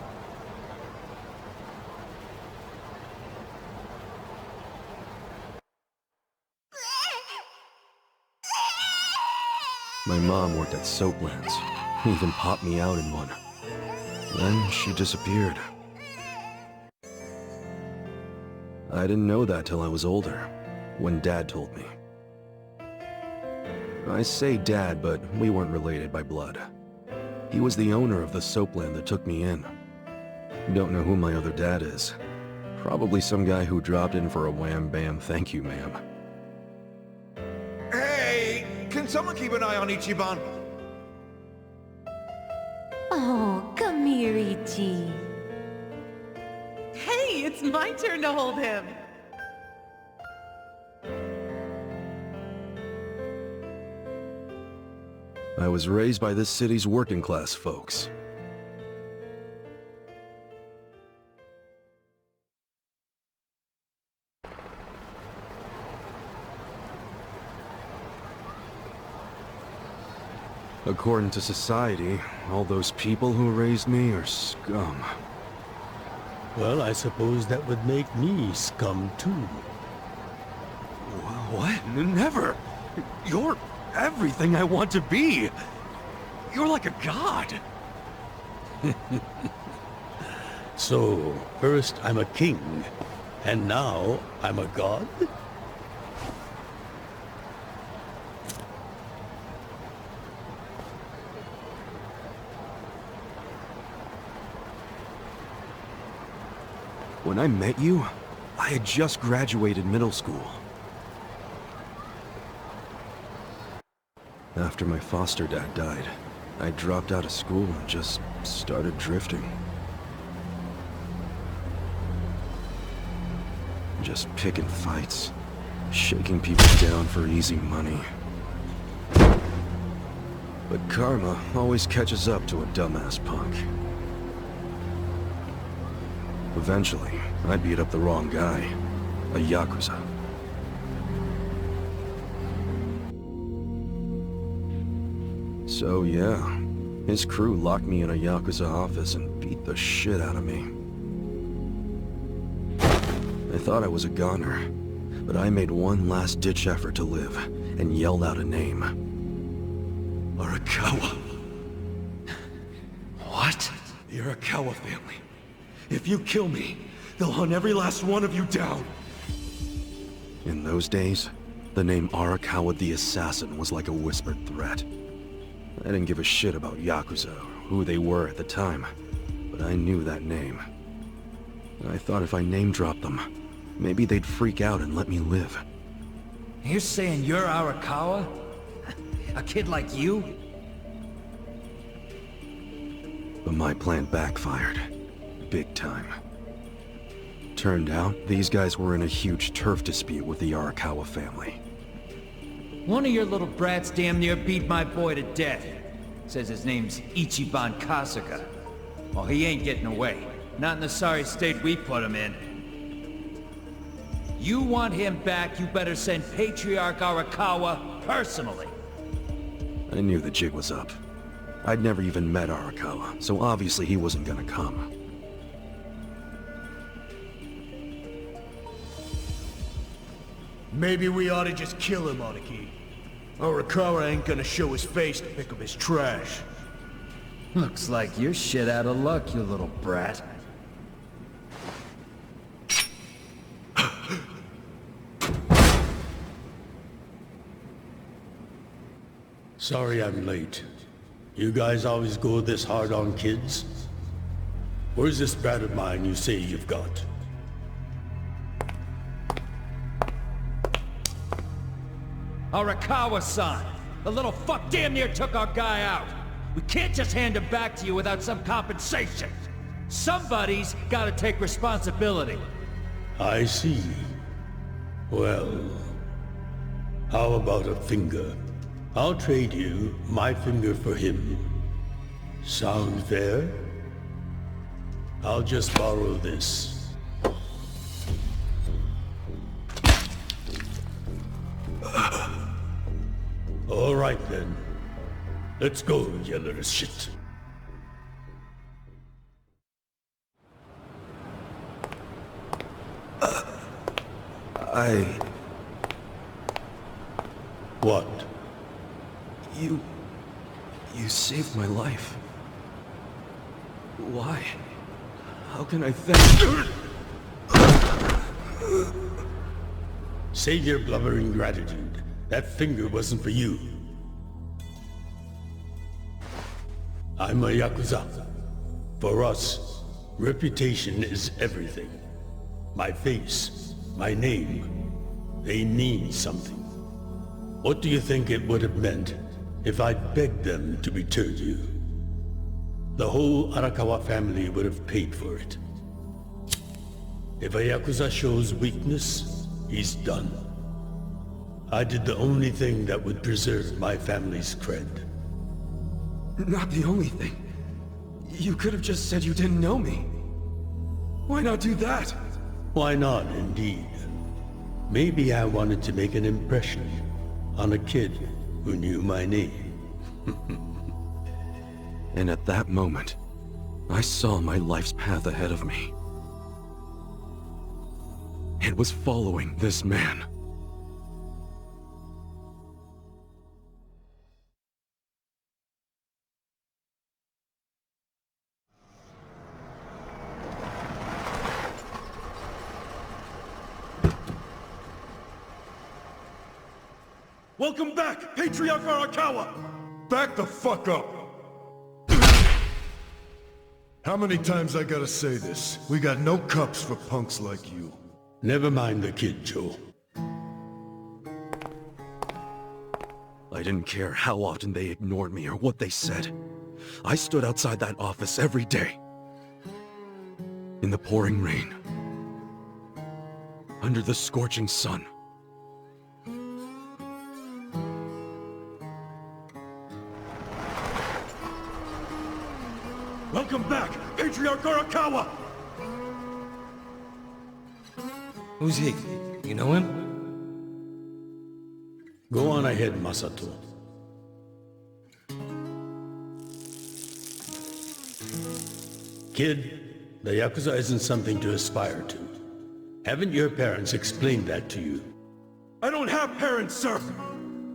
My mom worked at Soaplands. Even popped me out in one. Then she disappeared. I didn't know that till I was older, when Dad told me. I say Dad, but we weren't related by blood. He was the owner of the soapland that took me in. Don't know who my other dad is. Probably some guy who dropped in for a wham-bam thank you, ma'am. Hey! Can someone keep an eye on Ichiban? Oh, come here, Ichi. Hey, it's my turn to hold him. I was raised by this city's working class folks. According to society, all those people who raised me are scum. Well, I suppose that would make me scum too. What? Never! You're everything I want to be! You're like a god! So, first I'm a king, and now I'm a god? When I met you, I had just graduated middle school. After my foster dad died, I dropped out of school and just started drifting. Just picking fights, shaking people down for easy money. But karma always catches up to a dumbass punk. Eventually, I beat up the wrong guy, a Yakuza. So yeah, his crew locked me in a Yakuza office and beat the shit out of me. I thought I was a goner, but I made one last-ditch effort to live and yelled out a name. Arakawa. What? The Arakawa family. If you kill me, they'll hunt every last one of you down. In those days, the name Arakawa the Assassin was like a whispered threat. I didn't give a shit about Yakuza or who they were at the time, but I knew that name. I thought if I name-dropped them, maybe they'd freak out and let me live. You're saying you're Arakawa? A kid like you? But my plan backfired. Big time. Turned out, these guys were in a huge turf dispute with the Arakawa family. One of your little brats damn near beat my boy to death. Says his name's Ichiban Kasuga. Well, he ain't getting away. Not in the sorry state we put him in. You want him back, you better send Patriarch Arakawa personally. I knew the jig was up. I'd never even met Arakawa, so obviously he wasn't gonna come. Maybe we ought to just kill him, Araki. Arakawa ain't gonna show his face to pick up his trash. Looks like you're shit out of luck, you little brat. Sorry I'm late. You guys always go this hard on kids? Where's this brat of mine you say you've got? Arakawa-san! The little fuck damn near took our guy out! We can't just hand him back to you without some compensation! Somebody's gotta take responsibility! I see. Well, how about a finger? I'll trade you my finger for him. Sound fair? I'll just borrow this. All right then. Let's go, you little shit. What? You saved my life. Why? How can I thank... Save your blubbering gratitude. That finger wasn't for you. I'm a Yakuza. For us, reputation is everything. My face, my name, they mean something. What do you think it would have meant if I'd begged them to return you? The whole Arakawa family would have paid for it. If a Yakuza shows weakness, he's done. I did the only thing that would preserve my family's cred. Not the only thing. You could have just said you didn't know me. Why not do that? Why not, indeed? Maybe I wanted to make an impression on a kid who knew my name. And at that moment, I saw my life's path ahead of me. It was following this man. Welcome back, Patriarch Arakawa! Back the fuck up! How many times I gotta say this? We got no cups for punks like you. Never mind the kid, Joe. I didn't care how often they ignored me or what they said. I stood outside that office every day. In the pouring rain. Under the scorching sun. Welcome back, Patriarch Arakawa! Who's he? You know him? Go on ahead, Masato. Kid, the Yakuza isn't something to aspire to. Haven't your parents explained that to you? I don't have parents, sir!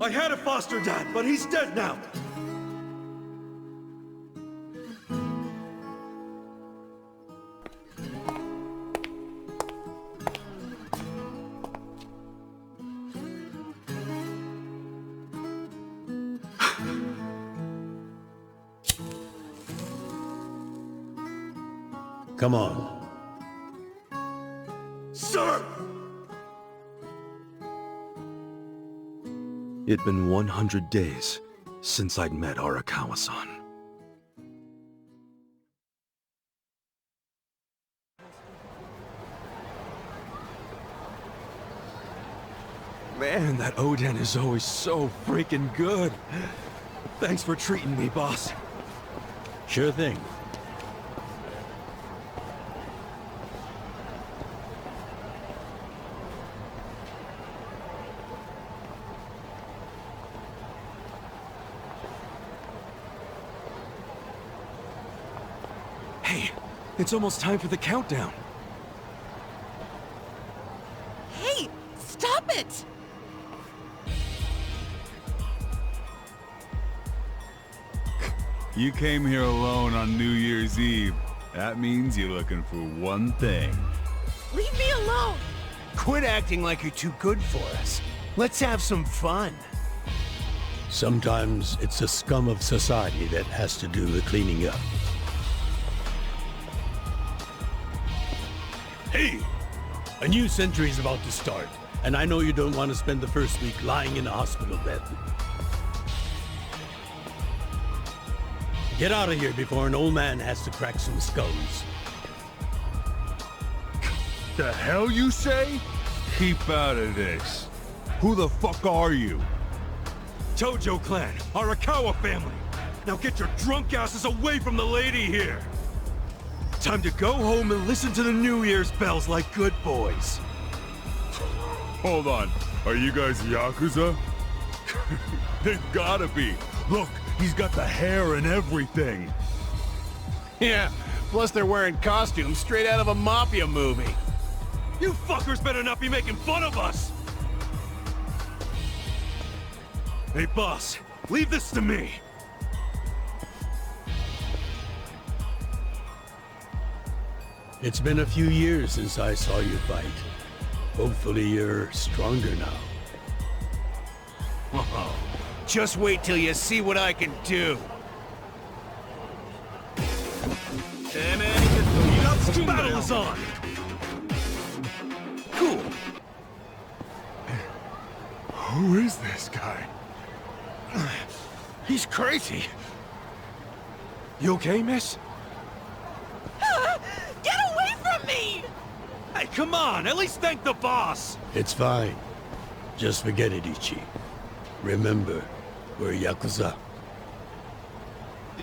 I had a foster dad, but he's dead now! Come on. Sir! It'd been 100 days since I'd met Arakawa-san. Man, that Oden is always so freaking good. Thanks for treating me, boss. Sure thing. Hey, it's almost time for the countdown. Hey, stop it! You came here alone on New Year's Eve. That means you're looking for one thing. Leave me alone! Quit acting like you're too good for us. Let's have some fun. Sometimes it's the scum of society that has to do the cleaning up. Hey! A new century is about to start, and I know you don't want to spend the first week lying in a hospital bed. Get out of here before an old man has to crack some skulls. The hell you say? Keep out of this. Who the fuck are you? Tojo clan, Arakawa family. Now get your drunk asses away from the lady here. Time to go home and listen to the New Year's bells like good boys. Hold on. Are you guys Yakuza? They've gotta be. Look, he's got the hair and everything. Yeah, plus they're wearing costumes straight out of a mafia movie. You fuckers better not be making fun of us! Hey, boss, leave this to me. It's been a few years since I saw you fight. Hopefully you're stronger now. Whoa. Just wait till you see what I can do. Battle is on! Cool. Who is this guy? He's crazy. You okay, miss? Get away from me! Hey, come on! At least thank the boss! It's fine. Just forget it, Ichi. Remember, we're Yakuza.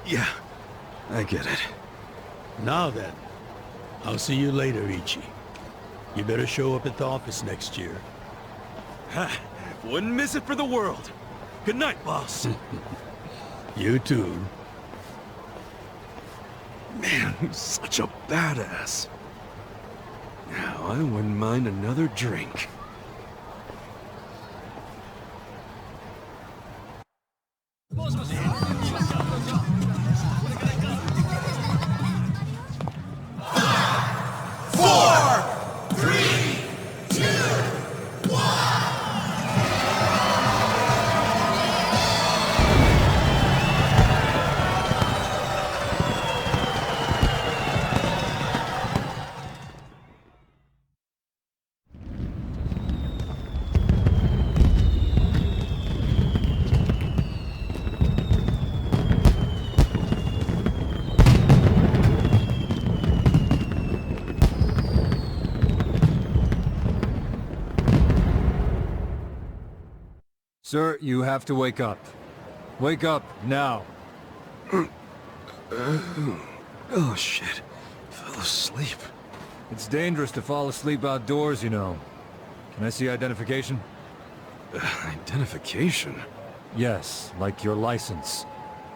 Yeah, I get it. Now then, I'll see you later, Ichi. You better show up at the office next year. Ha! Wouldn't miss it for the world. Good night, boss. You too. Man, he's such a badass. Now, I wouldn't mind another drink. Sir, you have to wake up. Wake up, now. Oh, shit. Fell asleep. It's dangerous to fall asleep outdoors, you know. Can I see identification? Identification? Yes, like your license.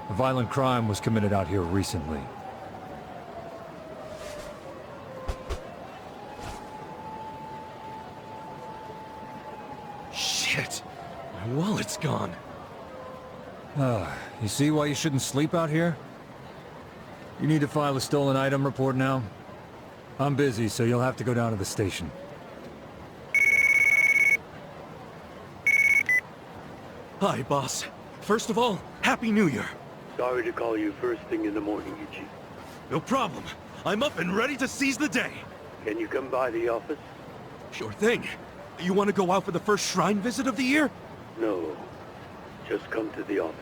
A violent crime was committed out here recently. Shit. My wallet's gone. You see why you shouldn't sleep out here? You need to file a stolen item report now? I'm busy, so you'll have to go down to the station. Hi, boss. First of all, Happy New Year. Sorry to call you first thing in the morning, Ichi. No problem. I'm up and ready to seize the day. Can you come by the office? Sure thing. You want to go out for the first shrine visit of the year? No. Just come to the office.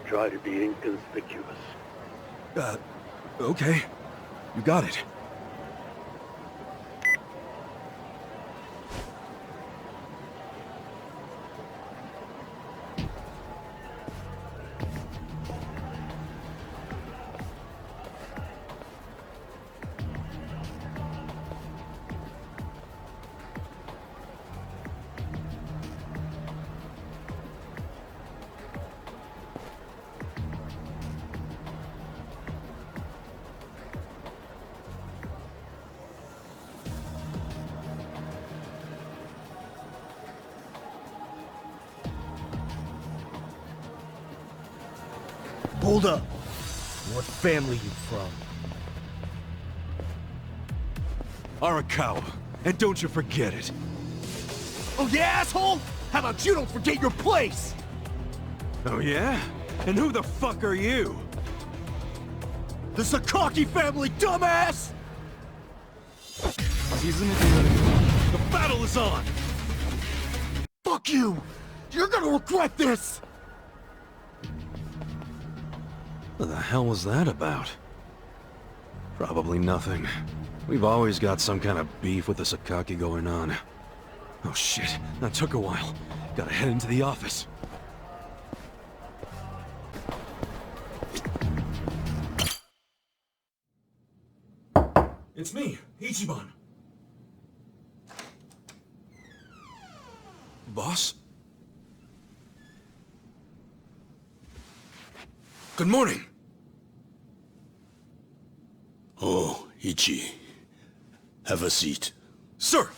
Try to be inconspicuous. Okay. You got it. Hold up. What family you from? Arakawa. And don't you forget it. Oh, yeah, asshole? How about you don't forget your place? Oh, yeah? And who the fuck are you? The Sakaki family, dumbass! The battle is on! Fuck you! You're gonna regret this! What the hell was that about? Probably nothing. We've always got some kind of beef with the Sakaki going on. Oh shit, that took a while. Gotta head into the office. It's me, Ichiban. Boss? Good morning. Oh, Ichi. Have a seat. Sir!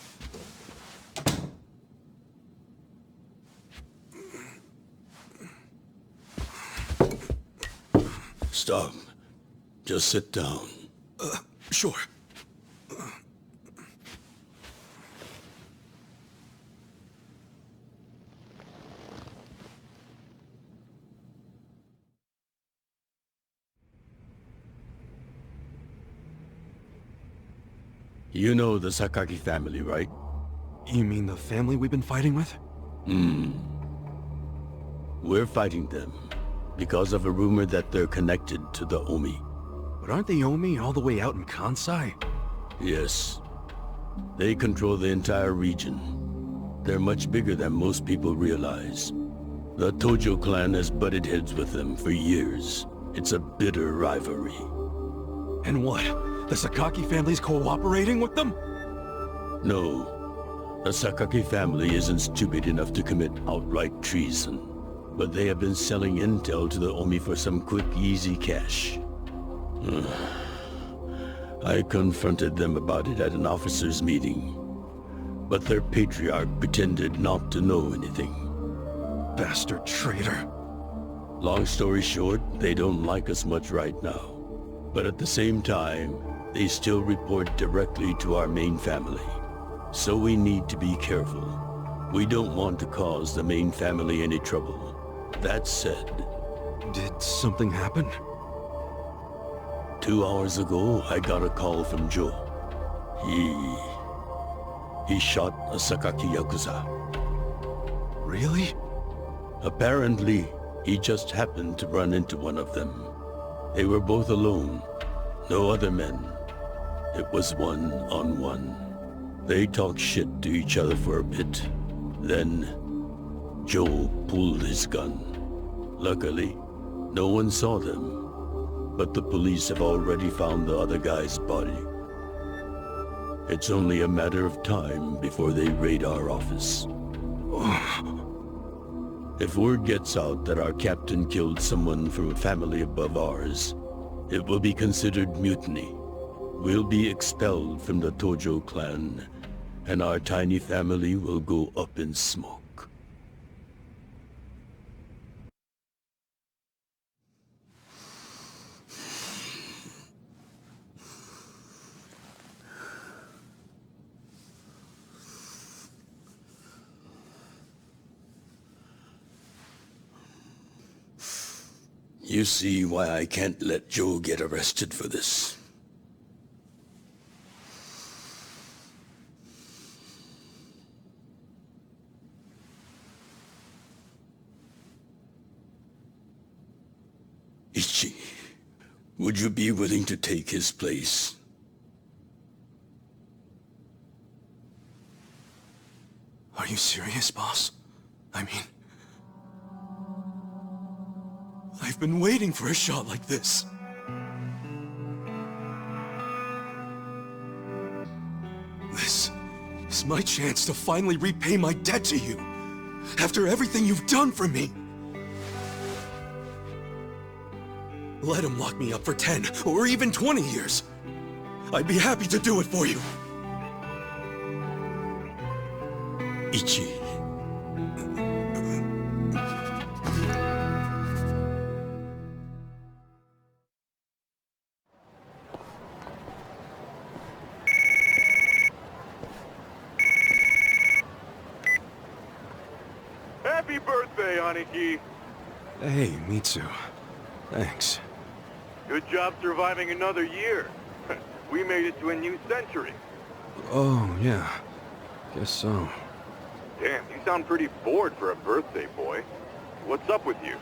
Stop. Just sit down. Sure. You know the Sakaki family, right? You mean the family we've been fighting with? We're fighting them because of a rumor that they're connected to the Omi. But aren't the Omi all the way out in Kansai? Yes. They control the entire region. They're much bigger than most people realize. The Tojo clan has butted heads with them for years. It's a bitter rivalry. And what? The Sakaki family's cooperating with them? No. The Sakaki family isn't stupid enough to commit outright treason. But they have been selling intel to the Omi for some quick, easy cash. I confronted them about it at an officers' meeting. But their patriarch pretended not to know anything. Bastard traitor. Long story short, they don't like us much right now. But at the same time, they still report directly to our main family. So we need to be careful. We don't want to cause the main family any trouble. That said... Did something happen? 2 hours ago, I got a call from Joe. He shot a Sakaki Yakuza. Really? Apparently, he just happened to run into one of them. They were both alone. No other men. It was one-on-one. They talked shit to each other for a bit. Then, Joe pulled his gun. Luckily, no one saw them. But the police have already found the other guy's body. It's only a matter of time before they raid our office. If word gets out that our captain killed someone from a family above ours, it will be considered mutiny. We'll be expelled from the Tojo clan, and our tiny family will go up in smoke. You see why I can't let Joe get arrested for this. Ichi, would you be willing to take his place? Are you serious, boss? I mean... I've been waiting for a shot like this. This is my chance to finally repay my debt to you. After everything you've done for me. Let him lock me up for 10 or even 20 years. I'd be happy to do it for you. Ichi. Happy birthday, Aniki. Hey, Mitsu. Thanks. Good job surviving another year. We made it to a new century. Oh, yeah. Guess so. Damn, you sound pretty bored for a birthday boy. What's up with you?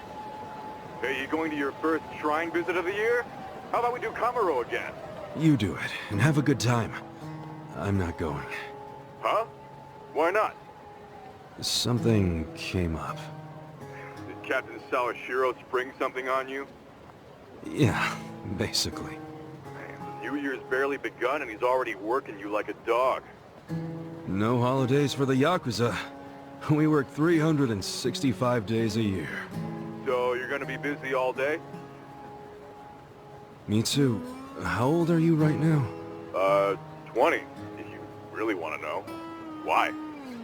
Hey, you going to your first shrine visit of the year? How about we do Kamuro again? You do it, and have a good time. I'm not going. Huh? Why not? Something came up. Did Captain Sawashiro spring something on you? Yeah, basically. Man, the New Year's barely begun and he's already working you like a dog. No holidays for the Yakuza. We work 365 days a year. So you're gonna be busy all day? Mitsu, how old are you right now? 20, if you really want to know. Why?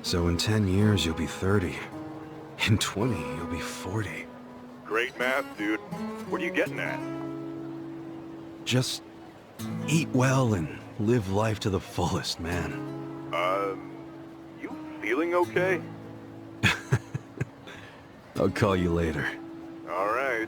So in 10 years, you'll be 30. In 20, you'll be 40. Great math, dude. What are you getting at? Just eat well and live life to the fullest, man. You feeling okay? I'll call you later. All right.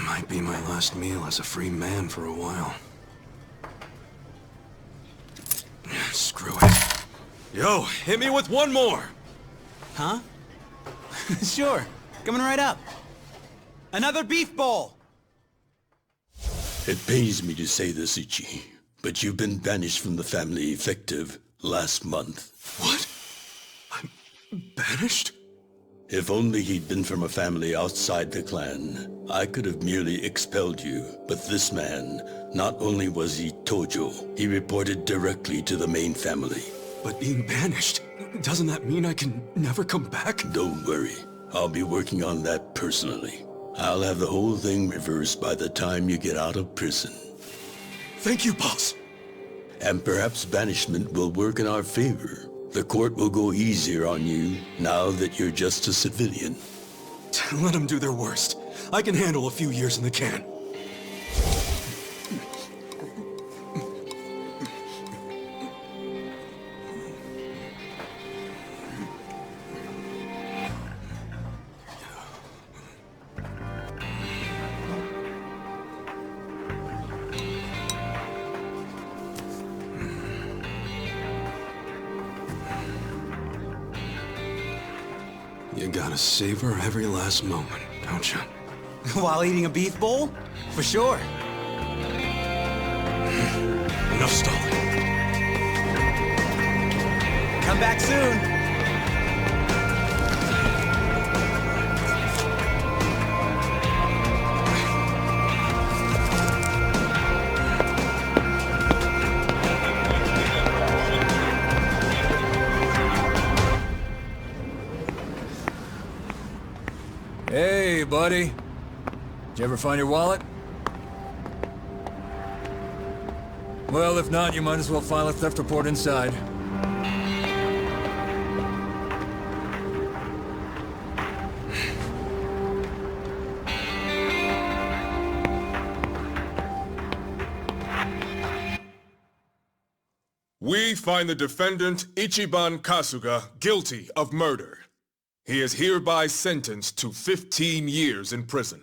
Might be my last meal as a free man for a while. Screw it. Yo, hit me with one more! Huh? Sure. Coming right up. Another beef bowl! It pains me to say this, Ichi, but you've been banished from the family effective last month. What? I'm banished? If only he'd been from a family outside the clan, I could have merely expelled you. But this man, not only was he Tojo, he reported directly to the main family. But being banished, doesn't that mean I can never come back? Don't worry. I'll be working on that personally. I'll have the whole thing reversed by the time you get out of prison. Thank you, boss. And perhaps banishment will work in our favor. The court will go easier on you now that you're just a civilian. Let them do their worst. I can handle a few years in the can. You gotta savor every last moment, don't you? While eating a beef bowl? For sure. Enough stalling. Come back soon. Hey, buddy. Did you ever find your wallet? Well, if not, you might as well file a theft report inside. We find the defendant, Ichiban Kasuga, guilty of murder. He is hereby sentenced to 15 years in prison.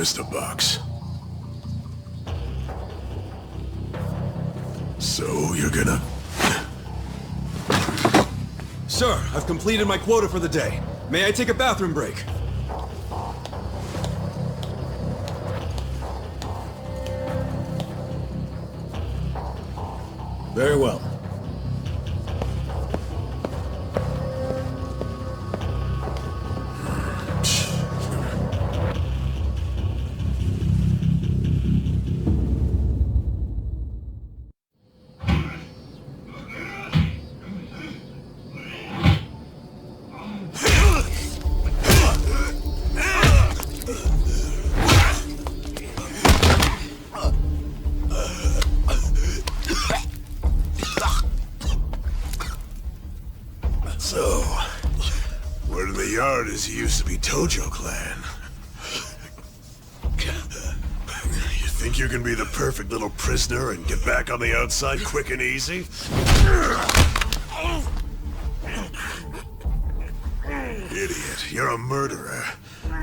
Where's the box? So, you're gonna... Sir, I've completed my quota for the day. May I take a bathroom break? Very well. So, word in the yard is you used to be Tojo Clan. You think you can be the perfect little prisoner and get back on the outside quick and easy? Idiot, you're a murderer.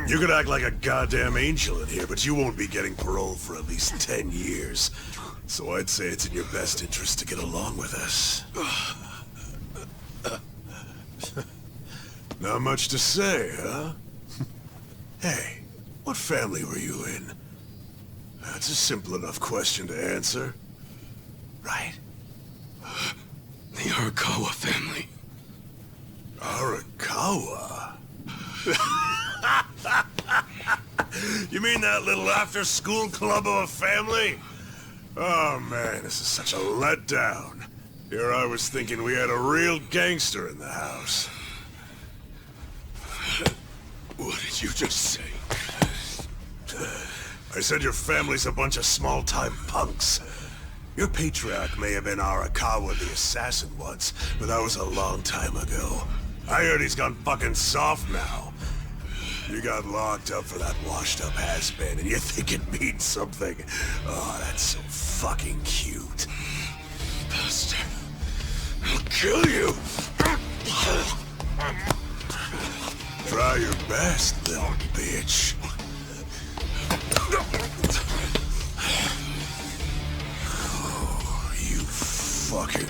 You could act like a goddamn angel in here, but you won't be getting parole for at least 10 years. So I'd say it's in your best interest to get along with us. Not much to say, huh? Hey, what family were you in? That's a simple enough question to answer. Right? The Arakawa family. Arakawa? You mean that little after-school club of a family? Oh man, this is such a letdown. Here I was thinking we had a real gangster in the house. What did you just say? I said your family's a bunch of small-time punks. Your patriarch may have been Arakawa the assassin once, but that was a long time ago. I heard he's gone fucking soft now. You got locked up for that washed-up has-been, and you think it means something. Oh, that's so fucking cute. Bastard. I'll kill you! Try your best, little bitch. Oh, you fucking...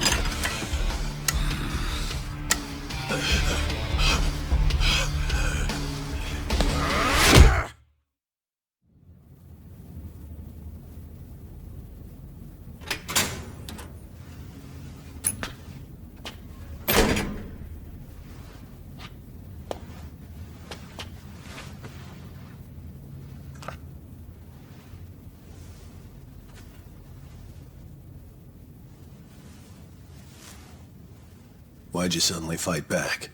Why'd you suddenly fight back?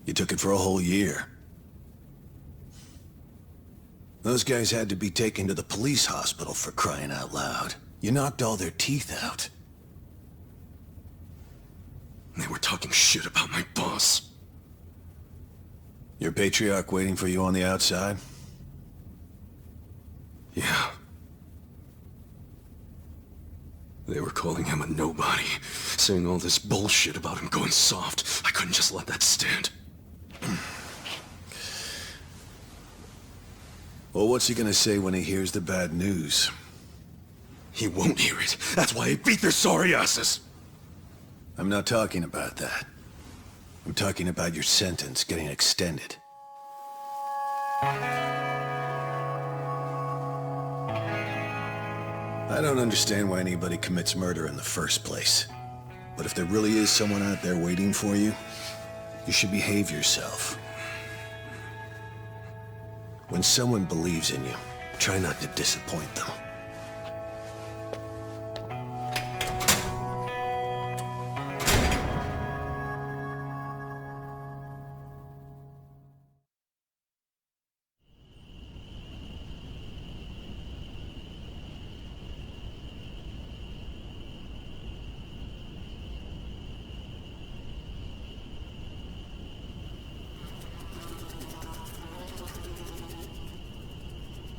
You took it for a whole year. Those guys had to be taken to the police hospital for crying out loud. You knocked all their teeth out. They were talking shit about my boss. Your patriarch waiting for you on the outside? Yeah. They were calling him a nobody, saying all this bullshit about him going soft. I couldn't just let that stand. Well, what's he gonna say when he hears the bad news? He won't hear it. That's why he beat their sorry asses. I'm not talking about that. I'm talking about your sentence getting extended. I don't understand why anybody commits murder in the first place. But if there really is someone out there waiting for you, you should behave yourself. When someone believes in you, try not to disappoint them.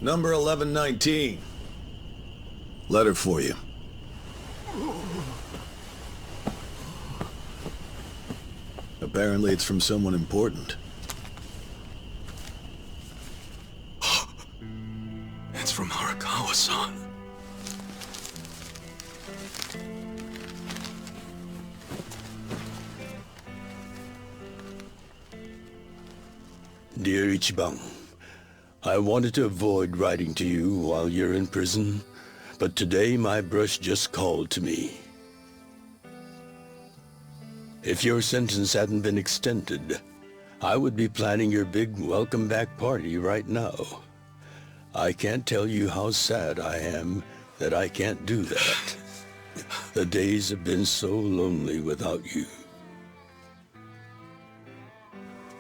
Number 1119. Letter for you. Apparently it's from someone important. Dear Ichiban, I wanted to avoid writing to you while you're in prison, but today my brush just called to me. If your sentence hadn't been extended, I would be planning your big welcome back party right now. I can't tell you how sad I am that I can't do that. The days have been so lonely without you.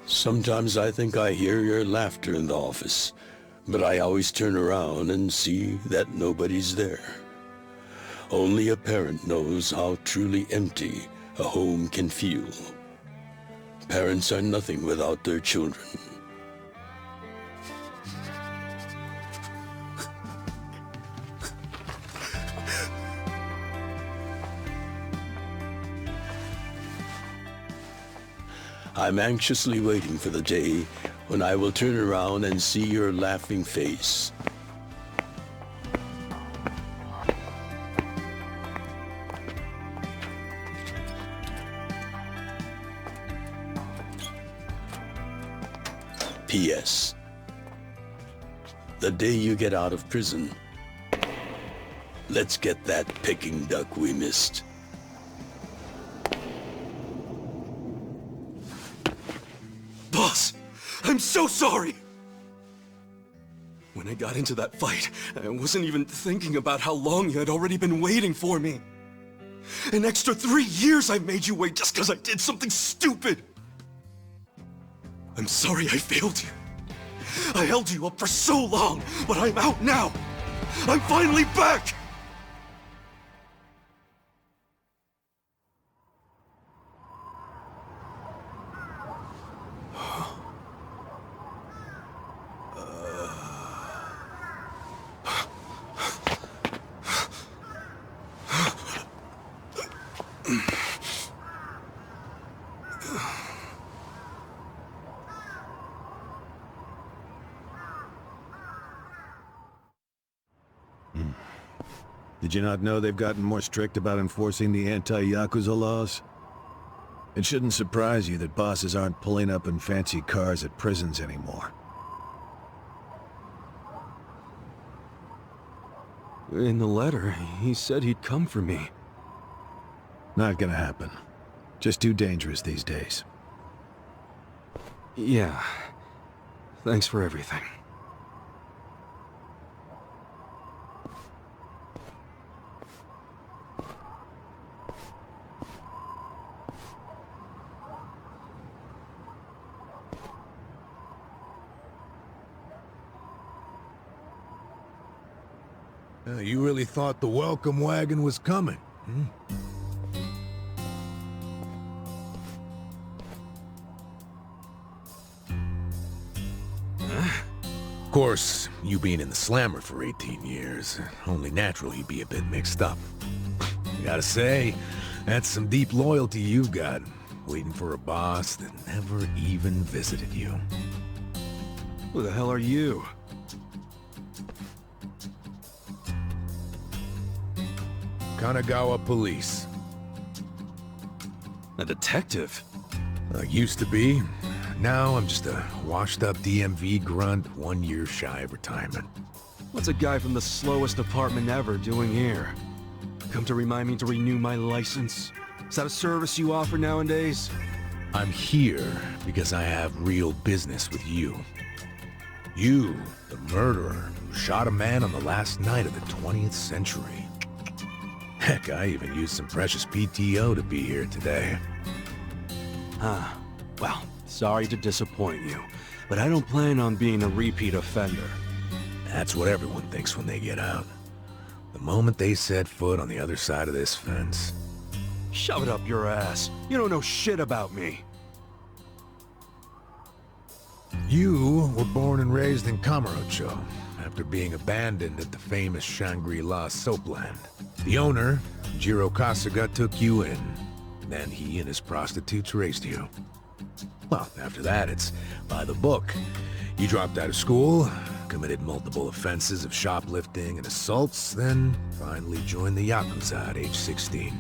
Sometimes I think I hear your laughter in the office, but I always turn around and see that nobody's there. Only a parent knows how truly empty a home can feel. Parents are nothing without their children. I'm anxiously waiting for the day when I will turn around and see your laughing face. P.S. The day you get out of prison, let's get that Peking duck we missed. Boss, I'm so sorry! When I got into that fight, I wasn't even thinking about how long you had already been waiting for me. An extra 3 years I made you wait just because I did something stupid! I'm sorry I failed you. I held you up for so long, but I'm out now! I'm finally back! Did you not know they've gotten more strict about enforcing the anti-Yakuza laws? It shouldn't surprise you that bosses aren't pulling up in fancy cars at prisons anymore. In the letter, he said he'd come for me. Not gonna happen. Just too dangerous these days. Yeah. Thanks for everything. You really thought the welcome wagon was coming, hmm? Of course, you being in the slammer for 18 years, only natural you'd be a bit mixed up. Gotta say, that's some deep loyalty you've got, waiting for a boss that never even visited you. Who the hell are you? Kanagawa Police. A detective? Used to be. Now I'm just a washed-up DMV grunt 1 year shy of retirement. What's a guy from the slowest department ever doing here? Come to remind me to renew my license? Is that a service you offer nowadays? I'm here because I have real business with you. You, the murderer, who shot a man on the last night of the 20th century. Heck, I even used some precious PTO to be here today. Well, sorry to disappoint you, but I don't plan on being a repeat offender. That's what everyone thinks when they get out. The moment they set foot on the other side of this fence. Shove it up your ass. You don't know shit about me. You were born and raised in Kamurocho, after being abandoned at the famous Shangri-La soapland. The owner, Jiro Kasuga, took you in. Then he and his prostitutes raised you. Well, after that, it's by the book. You dropped out of school, committed multiple offenses of shoplifting and assaults, then finally joined the Yakuza at age 16.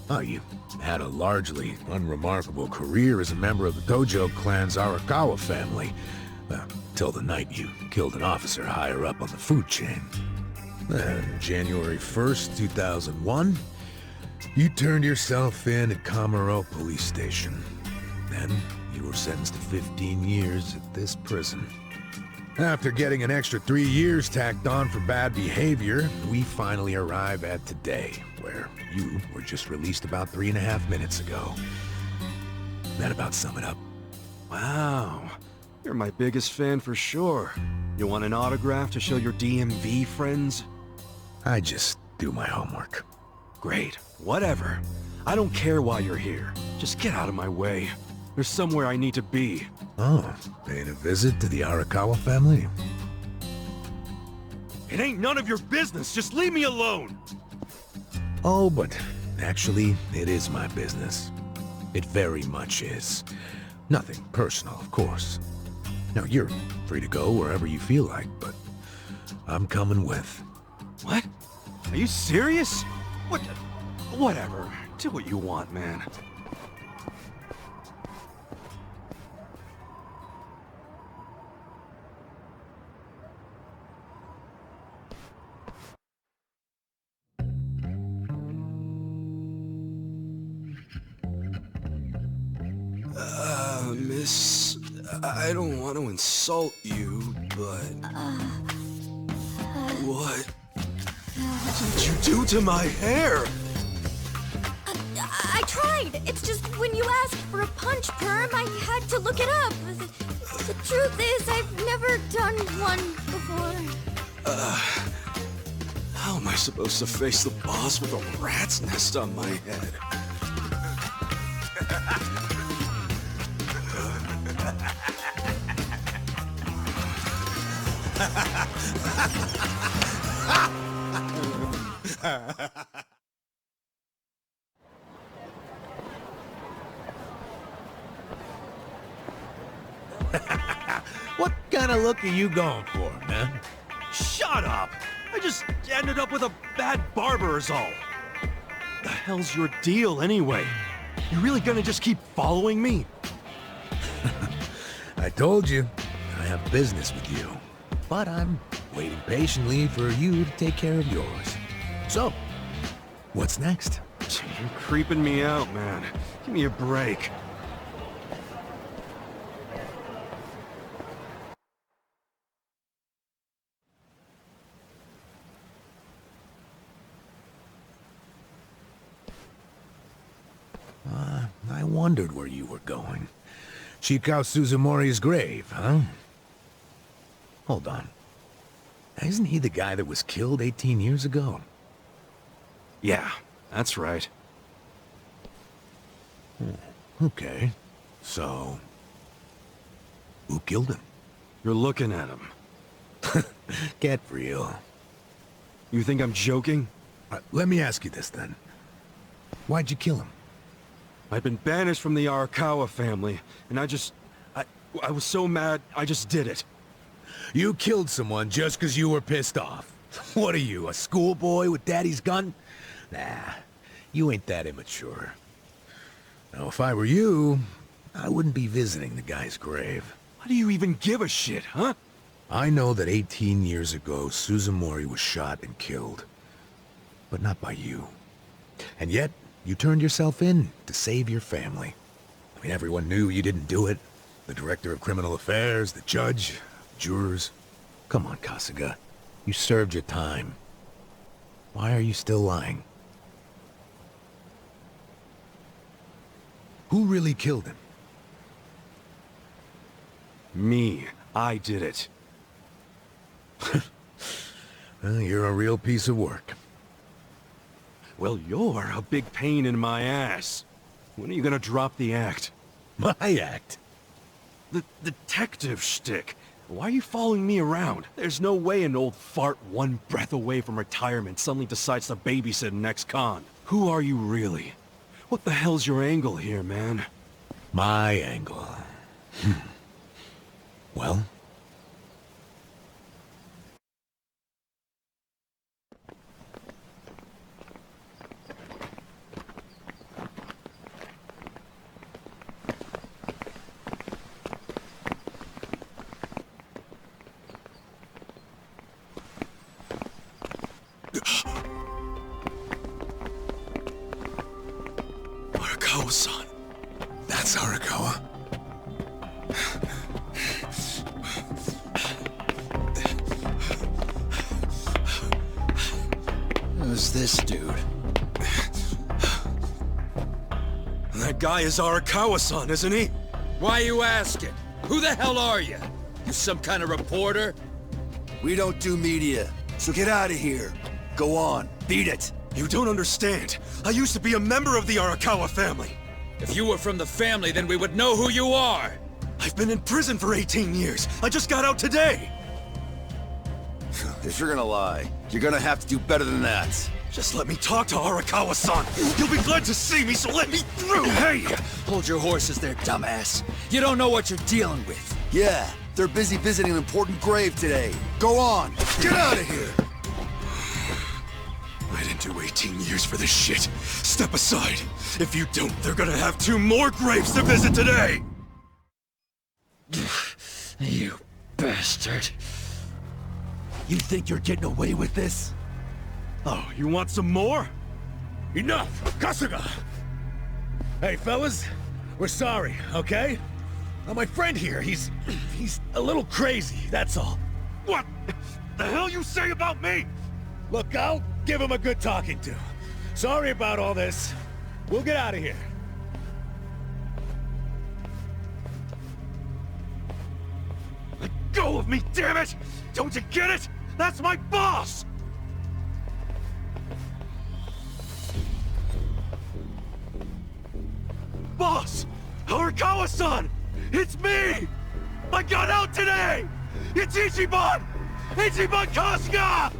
Oh, you had a largely unremarkable career as a member of the Tojo clan's Arakawa family, Till the night you killed an officer higher up on the food chain. Then, January 1st, 2001, you turned yourself in at Kamaro Police Station. Then, you were sentenced to 15 years at this prison. After getting an extra 3 years tacked on for bad behavior, we finally arrive at today, where you were just released about 3.5 minutes ago. That about sum it up. Wow. You're my biggest fan for sure. You want an autograph to show your DMV friends? I just do my homework. Great. Whatever. I don't care why you're here. Just get out of my way. There's somewhere I need to be. Oh, paying a visit to the Arakawa family? It ain't none of your business. Just leave me alone. Oh, but actually, it is my business. It very much is. Nothing personal, of course. Now, you're free to go wherever you feel like, but I'm coming with. What? Are you serious? What? Whatever. Do what you want, man. Miss, I don't want to insult you, but... What did you do to my hair? I tried. It's just when you asked for a punch perm, I had to look it up. The truth is, I've never done one before. How am I supposed to face the boss with a rat's nest on my head? What kind of look are you going for, man? Shut up! I just ended up with a bad barber is all. The hell's your deal anyway? You really gonna just keep following me? I told you, I have business with you. But I'm waiting patiently for you to take care of yours. So, what's next? You're creeping me out, man. Give me a break. I wondered where you were going. Shikao Suzumori's grave, huh? Hold on. Isn't he the guy that was killed 18 years ago? Yeah, that's right. Okay. So, who killed him? You're looking at him. Get real. You think I'm joking? Let me ask you this then. Why'd you kill him? I've been banished from the Arakawa family, and I was so mad, I just did it. You killed someone just because you were pissed off. What are you, a schoolboy with daddy's gun? Nah, you ain't that immature. Now, if I were you, I wouldn't be visiting the guy's grave. Why do you even give a shit, huh? I know that 18 years ago, Suzumori was shot and killed. But not by you. And yet, you turned yourself in to save your family. I mean, everyone knew you didn't do it. The director of criminal affairs, the judge, jurors. Come on, Kasuga. You served your time. Why are you still lying? Who really killed him? Me. I did it. Well, you're a real piece of work. Well, you're a big pain in my ass. When are you gonna drop the act? My act? The detective shtick. Why are you following me around? There's no way an old fart one breath away from retirement suddenly decides to babysit an ex-con. Who are you really? What the hell's your angle here, man? My angle? Well? Arakawa-san. That's Arakawa? Who's this dude? That guy is Arakawa-san, isn't he? Why you asking? Who the hell are you? You some kind of reporter? We don't do media, so get out of here. Go on, beat it. You don't understand. I used to be a member of the Arakawa family. If you were from the family, then we would know who you are. I've been in prison for 18 years. I just got out today. If you're gonna lie, you're gonna have to do better than that. Just let me talk to Arakawa-san. You'll be glad to see me, so let me through! Hey! Hold your horses there, dumbass. You don't know what you're dealing with. Yeah, they're busy visiting an important grave today. Go on, get out of here! I didn't do 18 years for this shit. Step aside. If you don't, they're gonna have 2 more graves to visit today! You bastard. You think you're getting away with this? Oh, you want some more? Enough! Kasuga! Hey, fellas, we're sorry, okay? My friend here, he's a little crazy, that's all. What the hell you say about me? Look, I'll give him a good talking to. Sorry about all this. We'll get out of here. Let go of me, damn it! Don't you get it? That's my boss! Boss! Arakawa-san! It's me! I got out today! It's Ichiban! Ichiban Kasuga!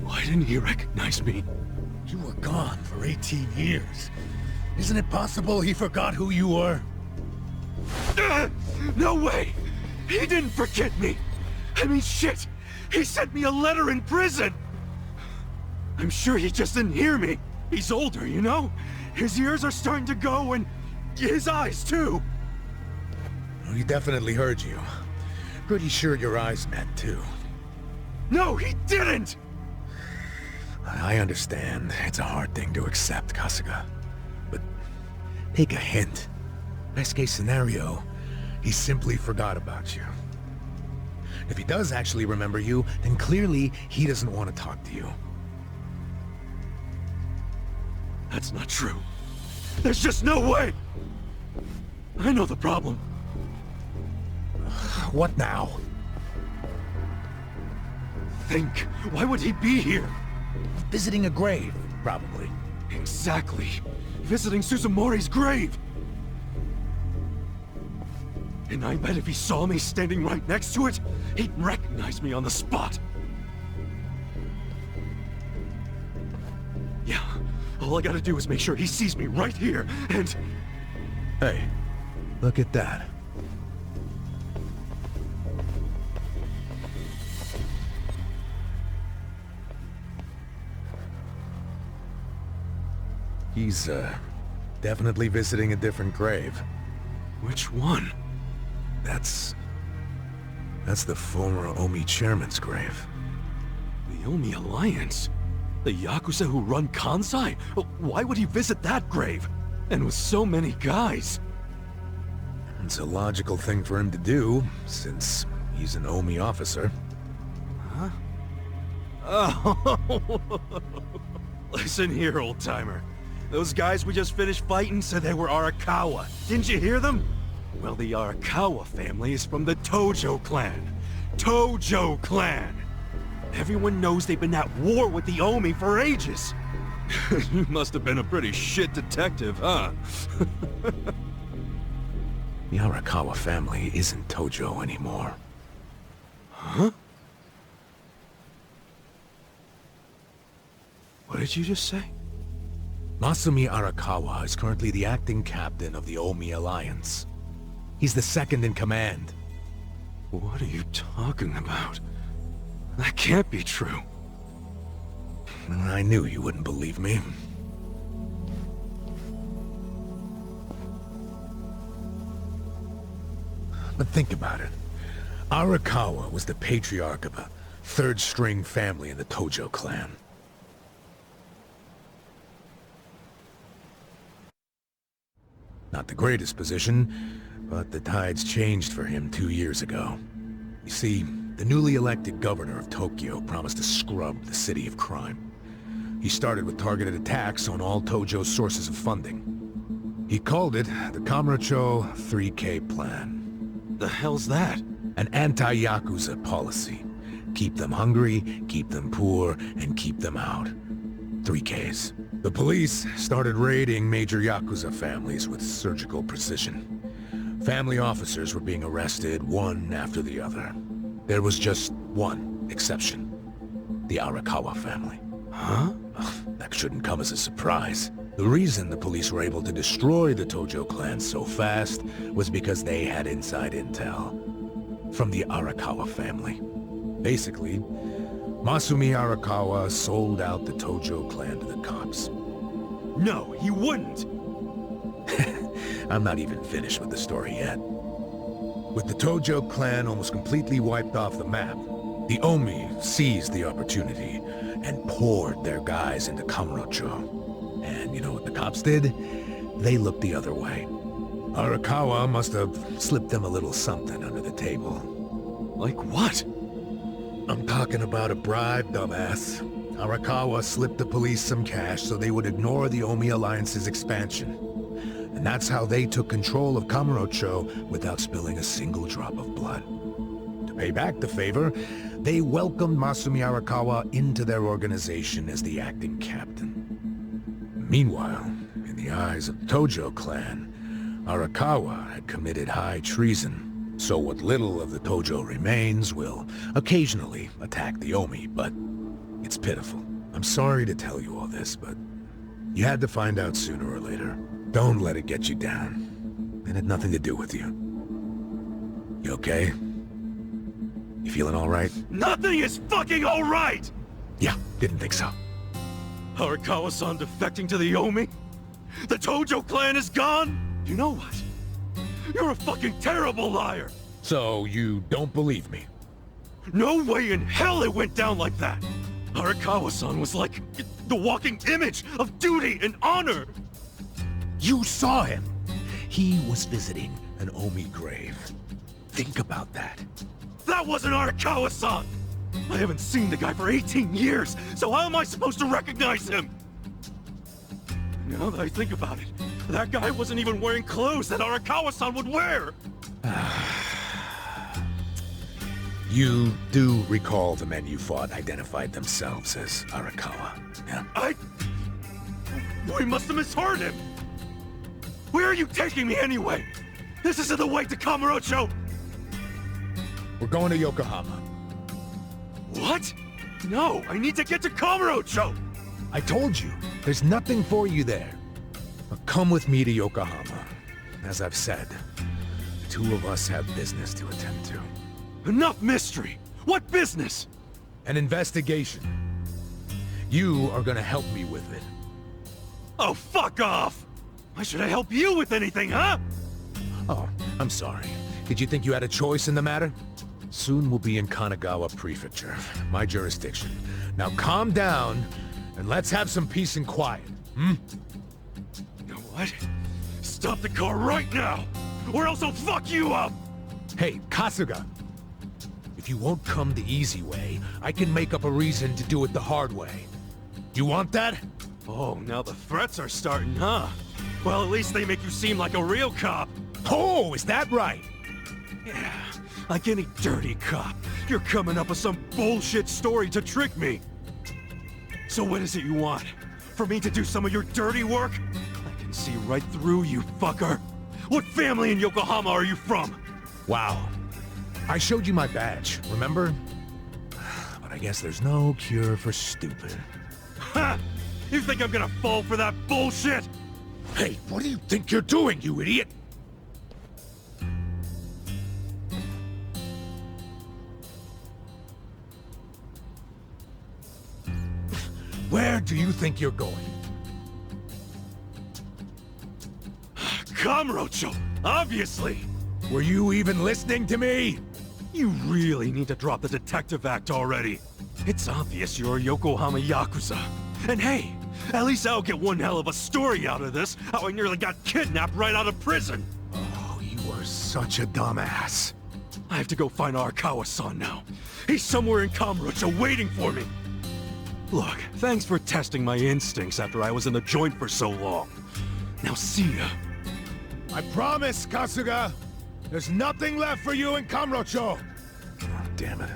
Why didn't he recognize me? You were gone for 18 years. Isn't it possible he forgot who you were? No way! He didn't forget me! I mean, shit! He sent me a letter in prison! I'm sure he just didn't hear me. He's older, you know? His ears are starting to go, and his eyes, too. Well, he definitely heard you. Pretty sure your eyes met, too. No, he didn't! I understand. It's a hard thing to accept, Kasuga. But take a hint. Best case scenario, he simply forgot about you. If he does actually remember you, then clearly he doesn't want to talk to you. That's not true. There's just no way! I know the problem. What now? Think. Why would he be here? Visiting a grave, probably. Exactly. Visiting Suzumori's grave. And I bet if he saw me standing right next to it, he'd recognize me on the spot. Yeah, all I gotta do is make sure he sees me right here, and... Hey, look at that. He's, definitely visiting a different grave. Which one? That's the former Omi chairman's grave. The Omi Alliance? The Yakuza who run Kansai? Why would he visit that grave? And with so many guys? It's a logical thing for him to do, since he's an Omi officer. Huh? Oh, listen here, old-timer. Those guys we just finished fighting said they were Arakawa. Didn't you hear them? Well, the Arakawa family is from the Tojo clan. Tojo clan! Everyone knows they've been at war with the Omi for ages. You must have been a pretty shit detective, huh? The Arakawa family isn't Tojo anymore. Huh? What did you just say? Masumi Arakawa is currently the acting captain of the Omi Alliance. He's the second in command. What are you talking about? That can't be true. I knew you wouldn't believe me. But think about it. Arakawa was the patriarch of a third-string family in the Tojo clan. Not the greatest position, but the tides changed for him 2 years ago. You see, the newly elected governor of Tokyo promised to scrub the city of crime. He started with targeted attacks on all Tojo's sources of funding. He called it the Kamurocho 3K Plan. The hell's that? An anti-Yakuza policy. Keep them hungry, keep them poor, and keep them out. 3Ks. The police started raiding major Yakuza families with surgical precision. Family officers were being arrested one after the other. There was just one exception. The Arakawa family. Huh? That shouldn't come as a surprise. The reason the police were able to destroy the Tojo clan so fast was because they had inside intel from the Arakawa family. Basically, Masumi Arakawa sold out the Tojo clan to the cops. No, he wouldn't! I'm not even finished with the story yet. With the Tojo clan almost completely wiped off the map, the Omi seized the opportunity and poured their guys into Kamurocho. And you know what the cops did? They looked the other way. Arakawa must have slipped them a little something under the table. Like what? I'm talking about a bribe, dumbass. Arakawa slipped the police some cash so they would ignore the Omi Alliance's expansion. And that's how they took control of Kamurocho without spilling a single drop of blood. To pay back the favor, they welcomed Masumi Arakawa into their organization as the acting captain. Meanwhile, in the eyes of the Tojo clan, Arakawa had committed high treason. So what little of the Tojo remains will occasionally attack the Omi, but it's pitiful. I'm sorry to tell you all this, but you had to find out sooner or later. Don't let it get you down. It had nothing to do with you. You okay? You feeling all right? Nothing is fucking all right! Yeah, didn't think so. Arakawa-san defecting to the Omi? The Tojo clan is gone? You know what? You're a fucking terrible liar! So, you don't believe me? No way in hell it went down like that! Arakawa-san was like the walking image of duty and honor! You saw him! He was visiting an Omi grave. Think about that. That wasn't Arakawa-san! I haven't seen the guy for 18 years, so how am I supposed to recognize him? Now that I think about it, that guy wasn't even wearing clothes that Arakawa-san would wear! You do recall the men you fought identified themselves as Arakawa, yeah? We must have misheard him! Where are you taking me anyway? This isn't the way to Kamurocho! We're going to Yokohama. What? No, I need to get to Kamurocho! I told you, there's nothing for you there. But come with me to Yokohama. As I've said, the two of us have business to attend to. Enough mystery! What business? An investigation. You are gonna help me with it. Oh, fuck off! Why should I help you with anything, huh? Oh, I'm sorry. Did you think you had a choice in the matter? Soon we'll be in Kanagawa Prefecture, my jurisdiction. Now calm down, and let's have some peace and quiet, hmm? You know what? Stop the car right now, or else I'll fuck you up! Hey, Kasuga! If you won't come the easy way, I can make up a reason to do it the hard way. You want that? Oh, now the threats are starting, huh? Well, at least they make you seem like a real cop. Oh, is that right? Yeah, like any dirty cop, you're coming up with some bullshit story to trick me. So what is it you want? For me to do some of your dirty work? I can see right through you, fucker. What family in Yokohama are you from? Wow. I showed you my badge, remember? But I guess there's no cure for stupid. Ha! You think I'm gonna fall for that bullshit? Hey, what do you think you're doing, you idiot? Where do you think you're going? Kamurocho, obviously! Were you even listening to me? You really need to drop the detective act already. It's obvious you're a Yokohama Yakuza. And hey, at least I'll get one hell of a story out of this, how I nearly got kidnapped right out of prison. Oh, you are such a dumbass. I have to go find Arakawa-san now. He's somewhere in Kamurocho waiting for me. Look, thanks for testing my instincts after I was in the joint for so long. Now see ya. I promise, Kasuga! There's nothing left for you in Kamurocho! God damn it.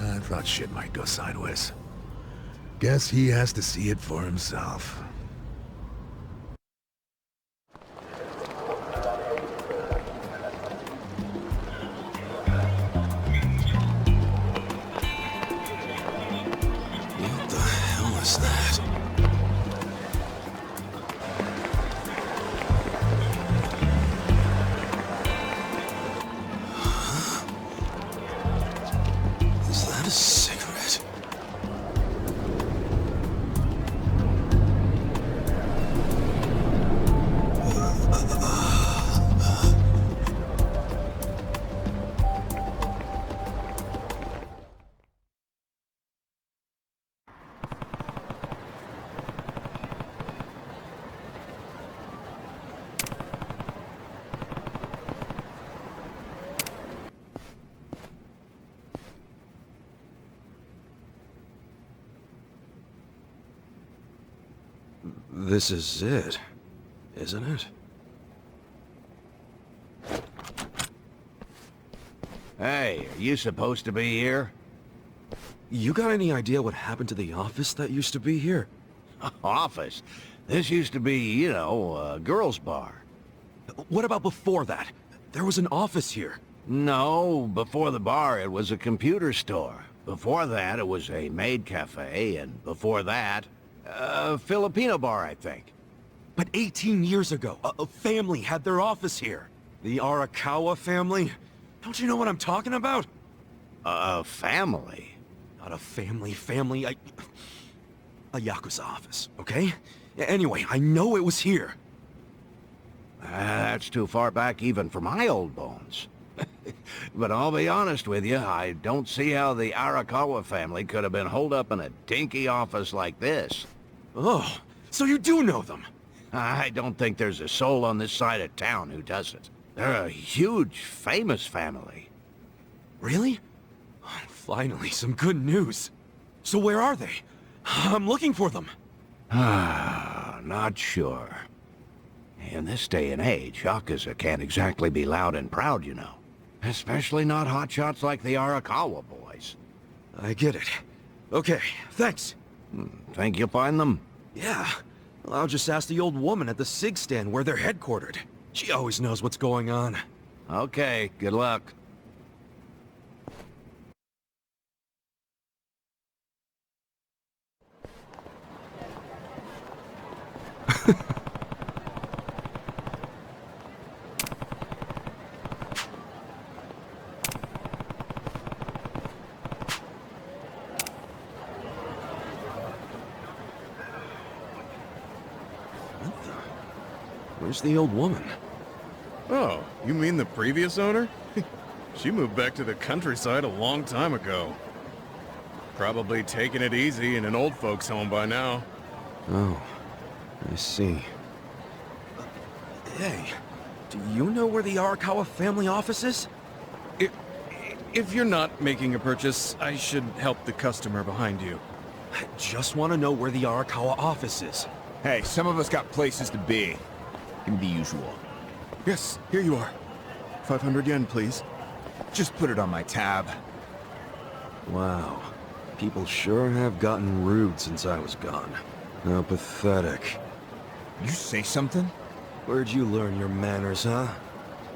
I thought shit might go sideways. Guess he has to see it for himself. What the hell is that? Is that a cigarette? This is it, isn't it? Hey, are you supposed to be here? You got any idea what happened to the office that used to be here? Office? This used to be, you know, a girls' bar. What about before that? There was an office here. No, before the bar it was a computer store. Before that it was a maid cafe, and before that, a Filipino bar, I think. But 18 years ago, a family had their office here. The Arakawa family? Don't you know what I'm talking about? A family? Not a family, a Yakuza office, okay? Anyway, I know it was here. That's too far back even for my old bones. But I'll be honest with you, I don't see how the Arakawa family could have been holed up in a dinky office like this. Oh, so you do know them? I don't think there's a soul on this side of town who doesn't. They're a huge, famous family. Really? Finally, some good news. So where are they? I'm looking for them. Not sure. In this day and age, Yakuza can't exactly be loud and proud, you know. Especially not hotshots like the Arakawa boys. I get it. Okay, thanks. Think you'll find them? Yeah. Well, I'll just ask the old woman at the SIG stand where they're headquartered. She always knows what's going on. Okay, good luck. Where's the old woman? Oh, you mean the previous owner? She moved back to the countryside a long time ago. Probably taking it easy in an old folks home by now. Oh, I see. Hey, do you know where the Arakawa family office is? If you're not making a purchase, I should help the customer behind you. I just want to know where the Arakawa office is. Hey, some of us got places to be. Give me the usual. Yes, here you are. 500 yen, please. Just put it on my tab. Wow. People sure have gotten rude since I was gone. How pathetic. You say something? Where'd you learn your manners, huh?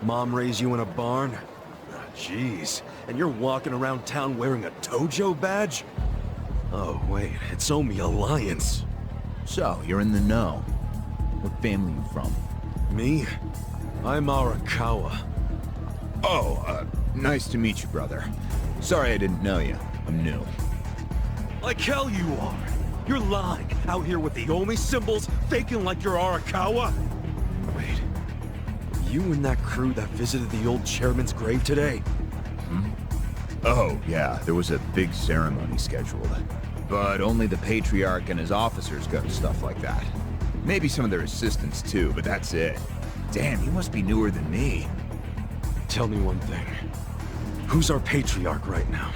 Mom raised you in a barn? Jeez. And you're walking around town wearing a Tojo badge? Oh, wait. It's Omi Alliance. So, you're in the know. What family you from? Me? I'm Arakawa. Oh, nice to meet you, brother. Sorry I didn't know you. I'm new. Like hell you are! You're lying, out here with the Omi symbols, faking like you're Arakawa? Wait, you in that crew that visited the old chairman's grave today? Oh, yeah, there was a big ceremony scheduled. But only the Patriarch and his officers go to stuff like that. Maybe some of their assistants too, but that's it. Damn, you must be newer than me. Tell me one thing. Who's our Patriarch right now?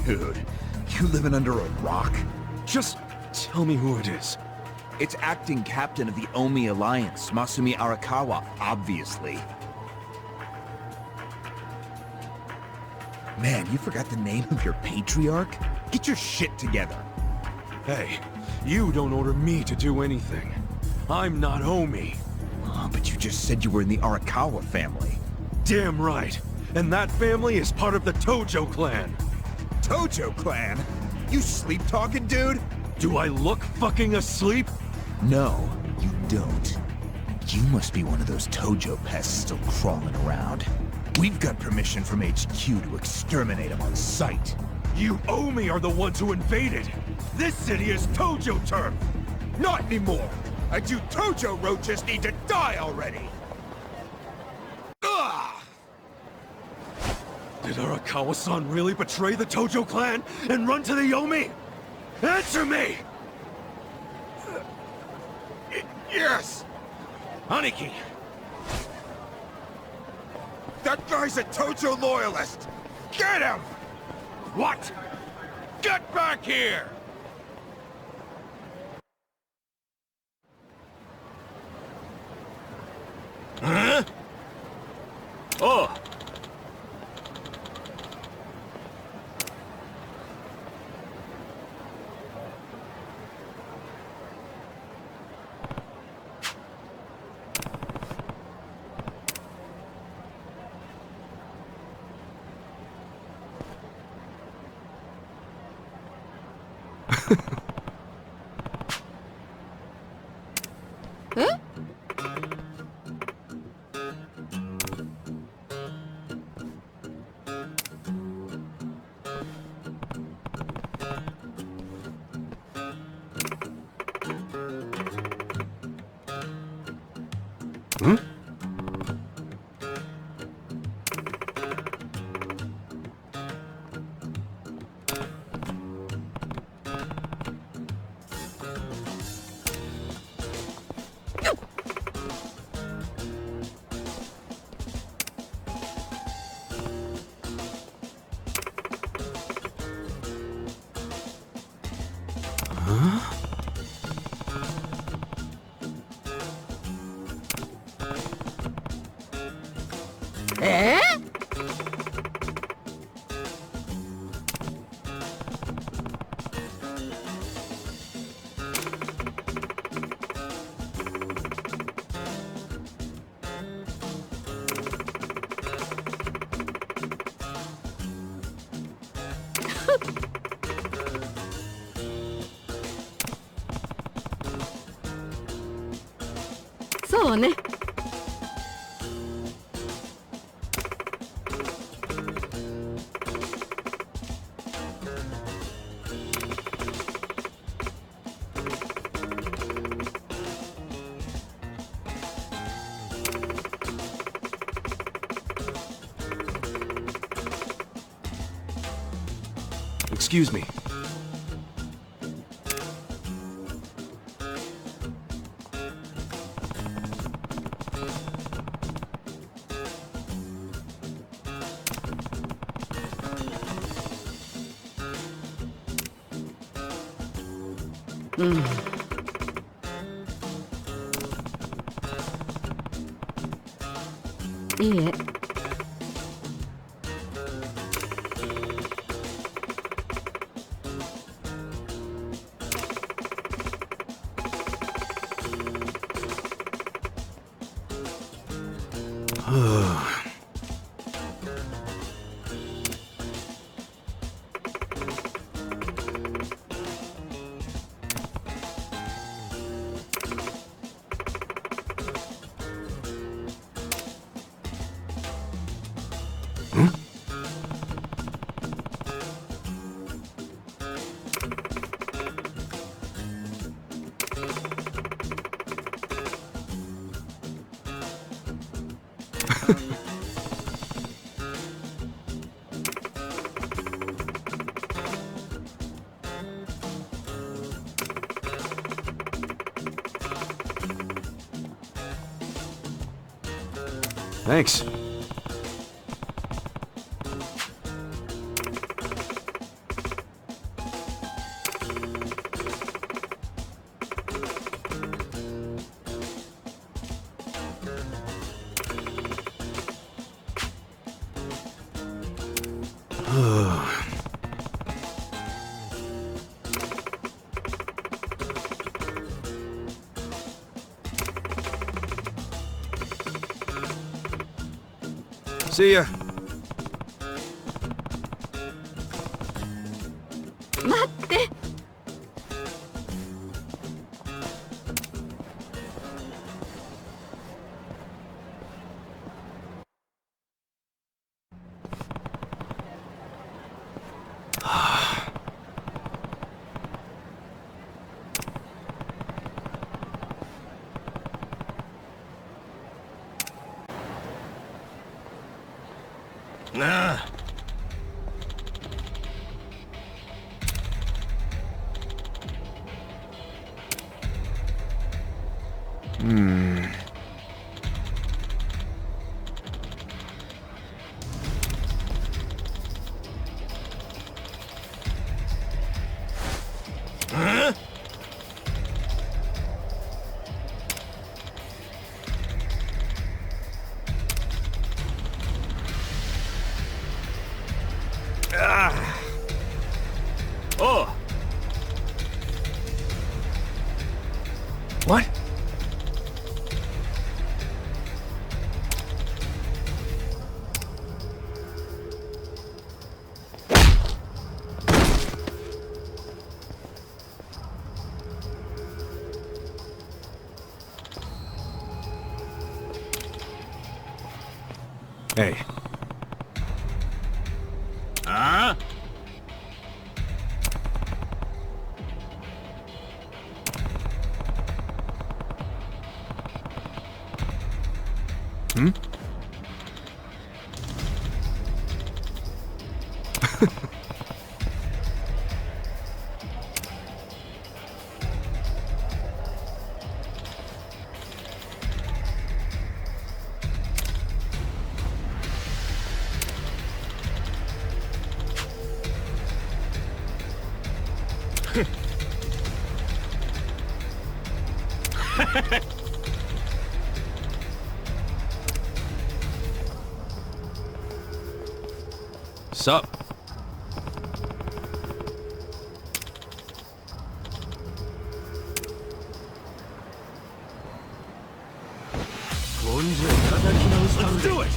Dude, you living under a rock? Just tell me who it is. It's acting captain of the Omi Alliance, Masumi Arakawa, obviously. Man, you forgot the name of your Patriarch? Get your shit together. Hey, you don't order me to do anything. I'm not Omi. Oh, but you just said you were in the Arakawa family. Damn right. And that family is part of the Tojo clan. Tojo clan? You sleep-talking, dude? Do I look fucking asleep? No, you don't. You must be one of those Tojo pests still crawling around. We've got permission from HQ to exterminate them on sight. You Omi are the ones who invaded. This city is Tojo turf. Not anymore. And you Tojo roaches need to die already. Ugh! Did Arakawa-san really betray the Tojo clan and run to the Omi? Answer me! Yes! Aniki! That guy's a Tojo loyalist! Get him! What? Get back here! Huh? Oh!そうね。Excuse me.いいえ。Thanks. See ya. 待って。Nah. Huh? Oh! What? Hey. Huh? Hmm? Sup? Let's do it!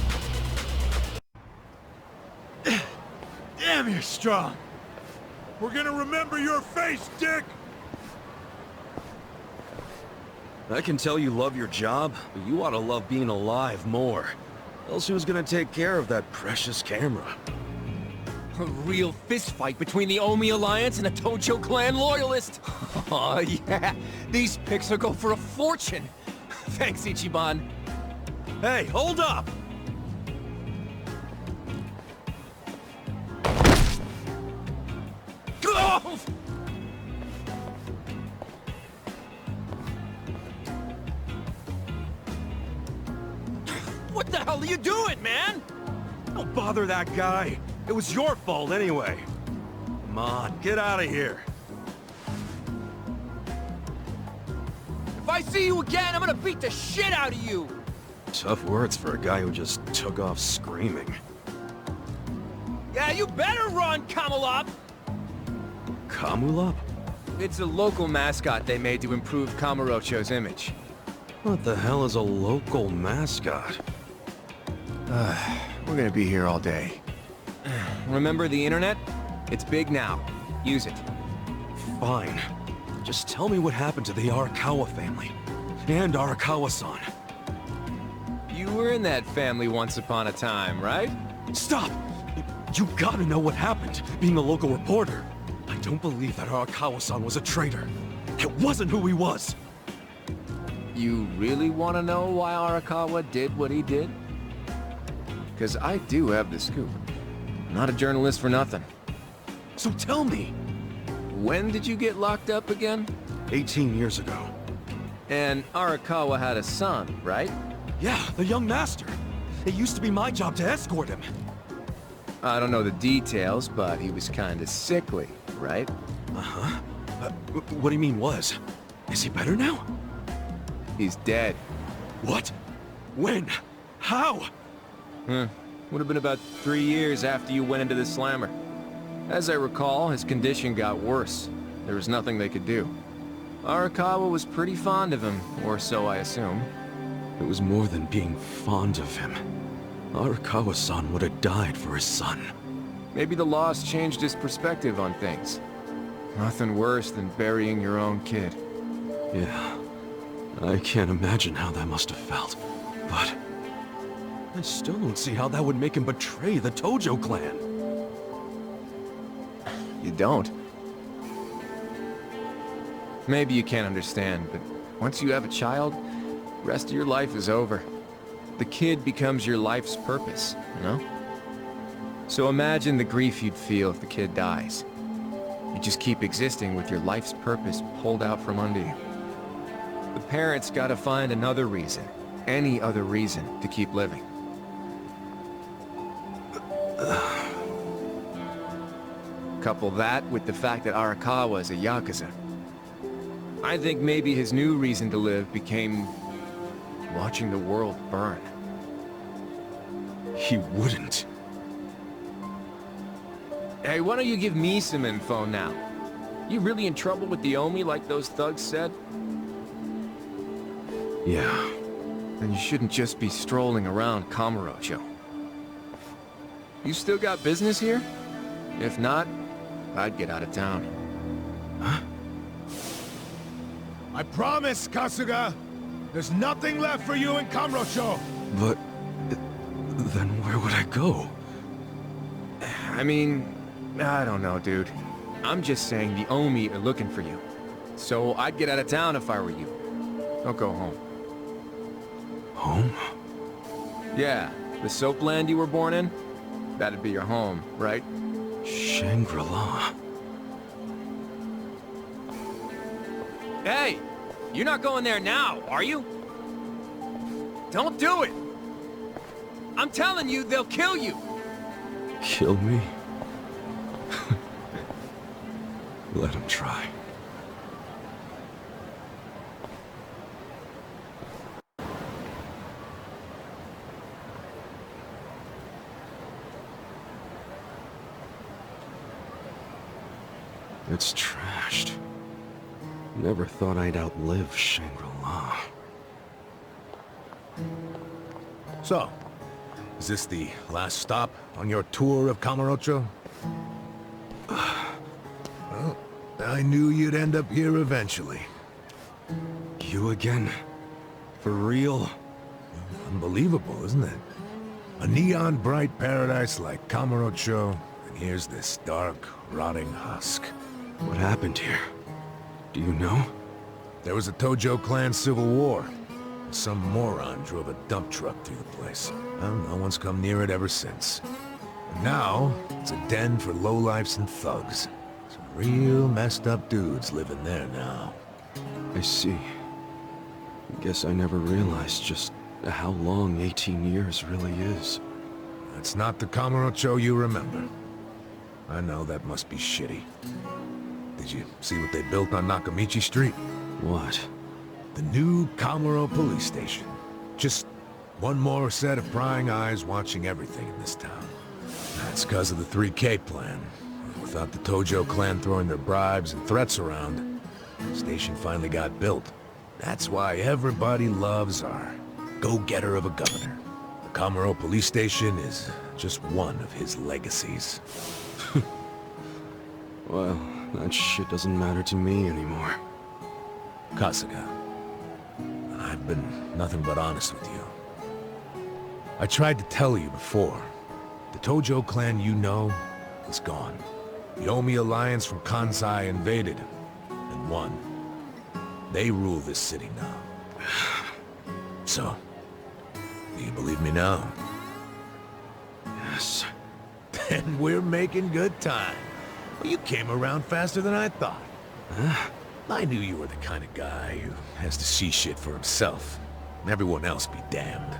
Damn, you're strong. We're gonna remember your face, Dick! I can tell you love your job, but you ought to love being alive more. Else who's gonna take care of that precious camera? A real fistfight between the Omi Alliance and a Tojo clan loyalist. Oh yeah, these pics will go for a fortune. Thanks, Ichiban. Hey, hold up! Oh! What the hell are you doing, man? Don't bother that guy. It was your fault anyway. Come on, get out of here. If I see you again, I'm gonna beat the shit out of you! Tough words for a guy who just took off screaming. Yeah, you better run, Kamalop! Kamulop? It's a local mascot they made to improve Kamurocho's image. What the hell is a local mascot? We're gonna be here all day. Remember the internet? It's big now. Use it. Fine. Just tell me what happened to the Arakawa family. And Arakawa-san. You were in that family once upon a time, right? Stop! You gotta know what happened, being a local reporter. I don't believe that Arakawa-san was a traitor. It wasn't who he was! You really want to know why Arakawa did what he did? Because I do have the scoop. I'm not a journalist for nothing. So tell me! When did you get locked up again? 18 years ago. And Arakawa had a son, right? Yeah, the young master. It used to be my job to escort him. I don't know the details, but he was kinda sickly, right? Uh-huh. What do you mean was? Is he better now? He's dead. What? When? How? Would have been about 3 years after you went into the slammer. As I recall, his condition got worse. There was nothing they could do. Arakawa was pretty fond of him, or so I assume. It was more than being fond of him. Arakawa-san would have died for his son. Maybe the loss changed his perspective on things. Nothing worse than burying your own kid. Yeah. I can't imagine how that must have felt. But I still don't see how that would make him betray the Tojo clan. You don't? Maybe you can't understand, but once you have a child, the rest of your life is over. The kid becomes your life's purpose, you know? So imagine the grief you'd feel if the kid dies. You just keep existing with your life's purpose pulled out from under you. The parents gotta find another reason, any other reason, to keep living. Couple that with the fact that Arakawa is a Yakuza. I think maybe his new reason to live became watching the world burn. He wouldn't. Hey, why don't you give me some info now? You really in trouble with the Omi like those thugs said? Yeah. Then you shouldn't just be strolling around Kamurocho. You still got business here? If not, I'd get out of town. Huh? I promise, Kasuga! There's nothing left for you in Kamurocho! But... then where would I go? I mean, I don't know, dude. I'm just saying the Omi are looking for you. So I'd get out of town if I were you. Don't go home. Home? Yeah, the soapland you were born in? That'd be your home, right? Shangri-La. Hey! You're not going there now, are you? Don't do it! I'm telling you, they'll kill you! Kill me? Let him try. It's trashed. Never thought I'd outlive Shangri-La. So, is this the last stop on your tour of Kamurocho? Well, I knew you'd end up here eventually. You again? For real? Unbelievable, isn't it? A neon-bright paradise like Kamurocho, and here's this dark, rotting husk. What happened here? Do you know? There was a Tojo clan civil war. Some moron drove a dump truck through the place. Well, no one's come near it ever since. And now, it's a den for lowlifes and thugs. Some real messed up dudes living there now. I see. Guess I never realized just how long 18 years really is. That's not the Kamurocho you remember. I know that must be shitty. Did you see what they built on Nakamichi Street? What? The new Kamuro police station. Just one more set of prying eyes watching everything in this town. That's because of the 3K plan. Without the Tojo clan throwing their bribes and threats around, the station finally got built. That's why everybody loves our go-getter of a governor. The Kamuro police station is just one of his legacies. Well, that shit doesn't matter to me anymore. Kasuga, I've been nothing but honest with you. I tried to tell you before. The Tojo clan you know is gone. The Omi alliance from Kansai invaded and won. They rule this city now. So, do you believe me now? Yes. Then we're making good time. Well, you came around faster than I thought. Huh? I knew you were the kind of guy who has to see shit for himself. And everyone else be damned.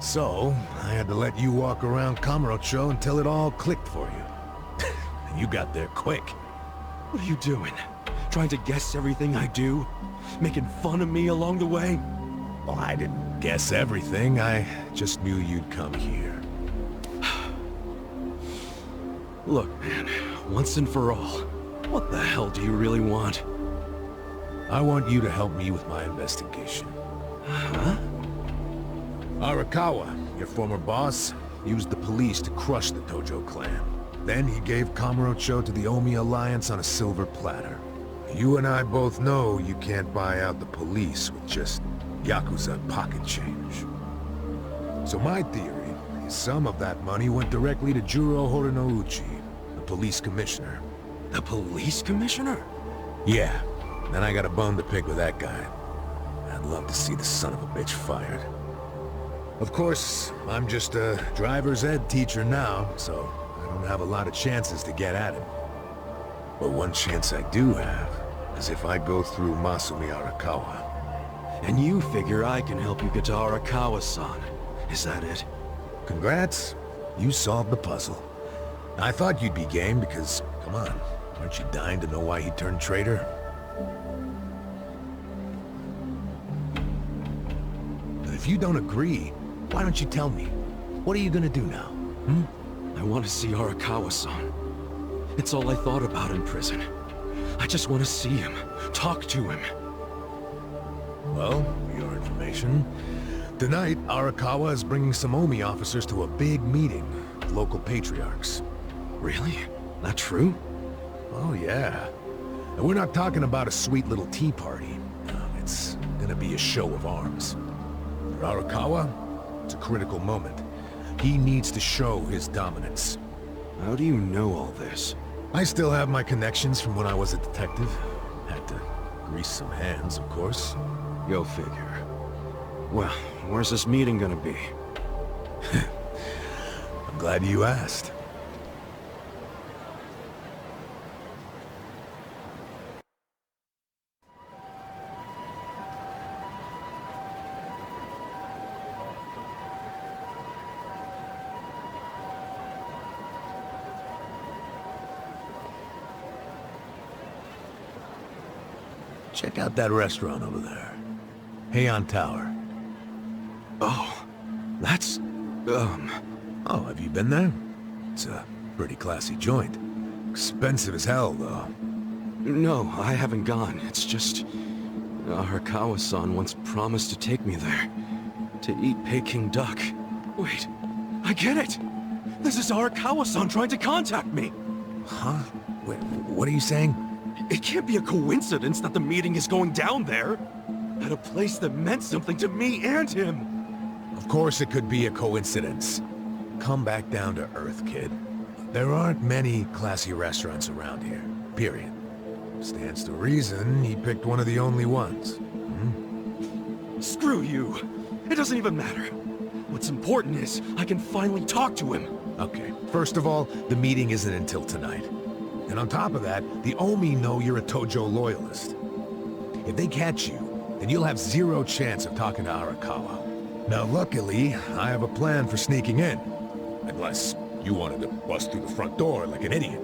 So, I had to let you walk around Kamurocho until it all clicked for you. And you got there quick. What are you doing? Trying to guess everything I do? Making fun of me along the way? Well, I didn't guess everything. I just knew you'd come here. Look, man, once and for all, what the hell do you really want? I want you to help me with my investigation. Huh? Arakawa, your former boss, used the police to crush the Tojo clan. Then he gave Kamurocho to the Omi Alliance on a silver platter. You and I both know you can't buy out the police with just Yakuza pocket change. So my theory is some of that money went directly to Juro Horinouchi, the police commissioner. The police commissioner? Yeah, then I got a bone to pick with that guy. I'd love to see the son of a bitch fired. Of course, I'm just a driver's ed teacher now, so I don't have a lot of chances to get at him. But one chance I do have is if I go through Masumi Arakawa. And you figure I can help you get to Arakawa-san. Is that it? Congrats. You solved the puzzle. I thought you'd be game because, come on, aren't you dying to know why he turned traitor? But if you don't agree, why don't you tell me? What are you gonna do now? I want to see Arakawa-san. It's all I thought about in prison. I just want to see him, talk to him. Well, for your information, tonight Arakawa is bringing some Omi officers to a big meeting with local patriarchs. Really? That true? Oh yeah. And we're not talking about a sweet little tea party. No, it's gonna be a show of arms. For Arakawa, it's a critical moment. He needs to show his dominance. How do you know all this? I still have my connections from when I was a detective. Had to grease some hands, of course. Go figure. Well, where's this meeting gonna be? I'm glad you asked. Check out that restaurant over there. Heian Tower. Oh, that's... Oh, have you been there? It's a pretty classy joint. Expensive as hell, though. No, I haven't gone. It's just... Arakawa-san once promised to take me there. To eat Peking duck. Wait, I get it! This is Arakawa-san trying to contact me! Huh? Wait, what are you saying? It can't be a coincidence that the meeting is going down there. At a place that meant something to me and him. Of course it could be a coincidence. Come back down to earth, kid. There aren't many classy restaurants around here, period. Stands to reason he picked one of the only ones. Screw you. It doesn't even matter. What's important is I can finally talk to him. Okay, first of all, the meeting isn't until tonight. And on top of that, the Omi know you're a Tojo loyalist. If they catch you, then you'll have zero chance of talking to Arakawa. Now luckily, I have a plan for sneaking in. Unless you wanted to bust through the front door like an idiot.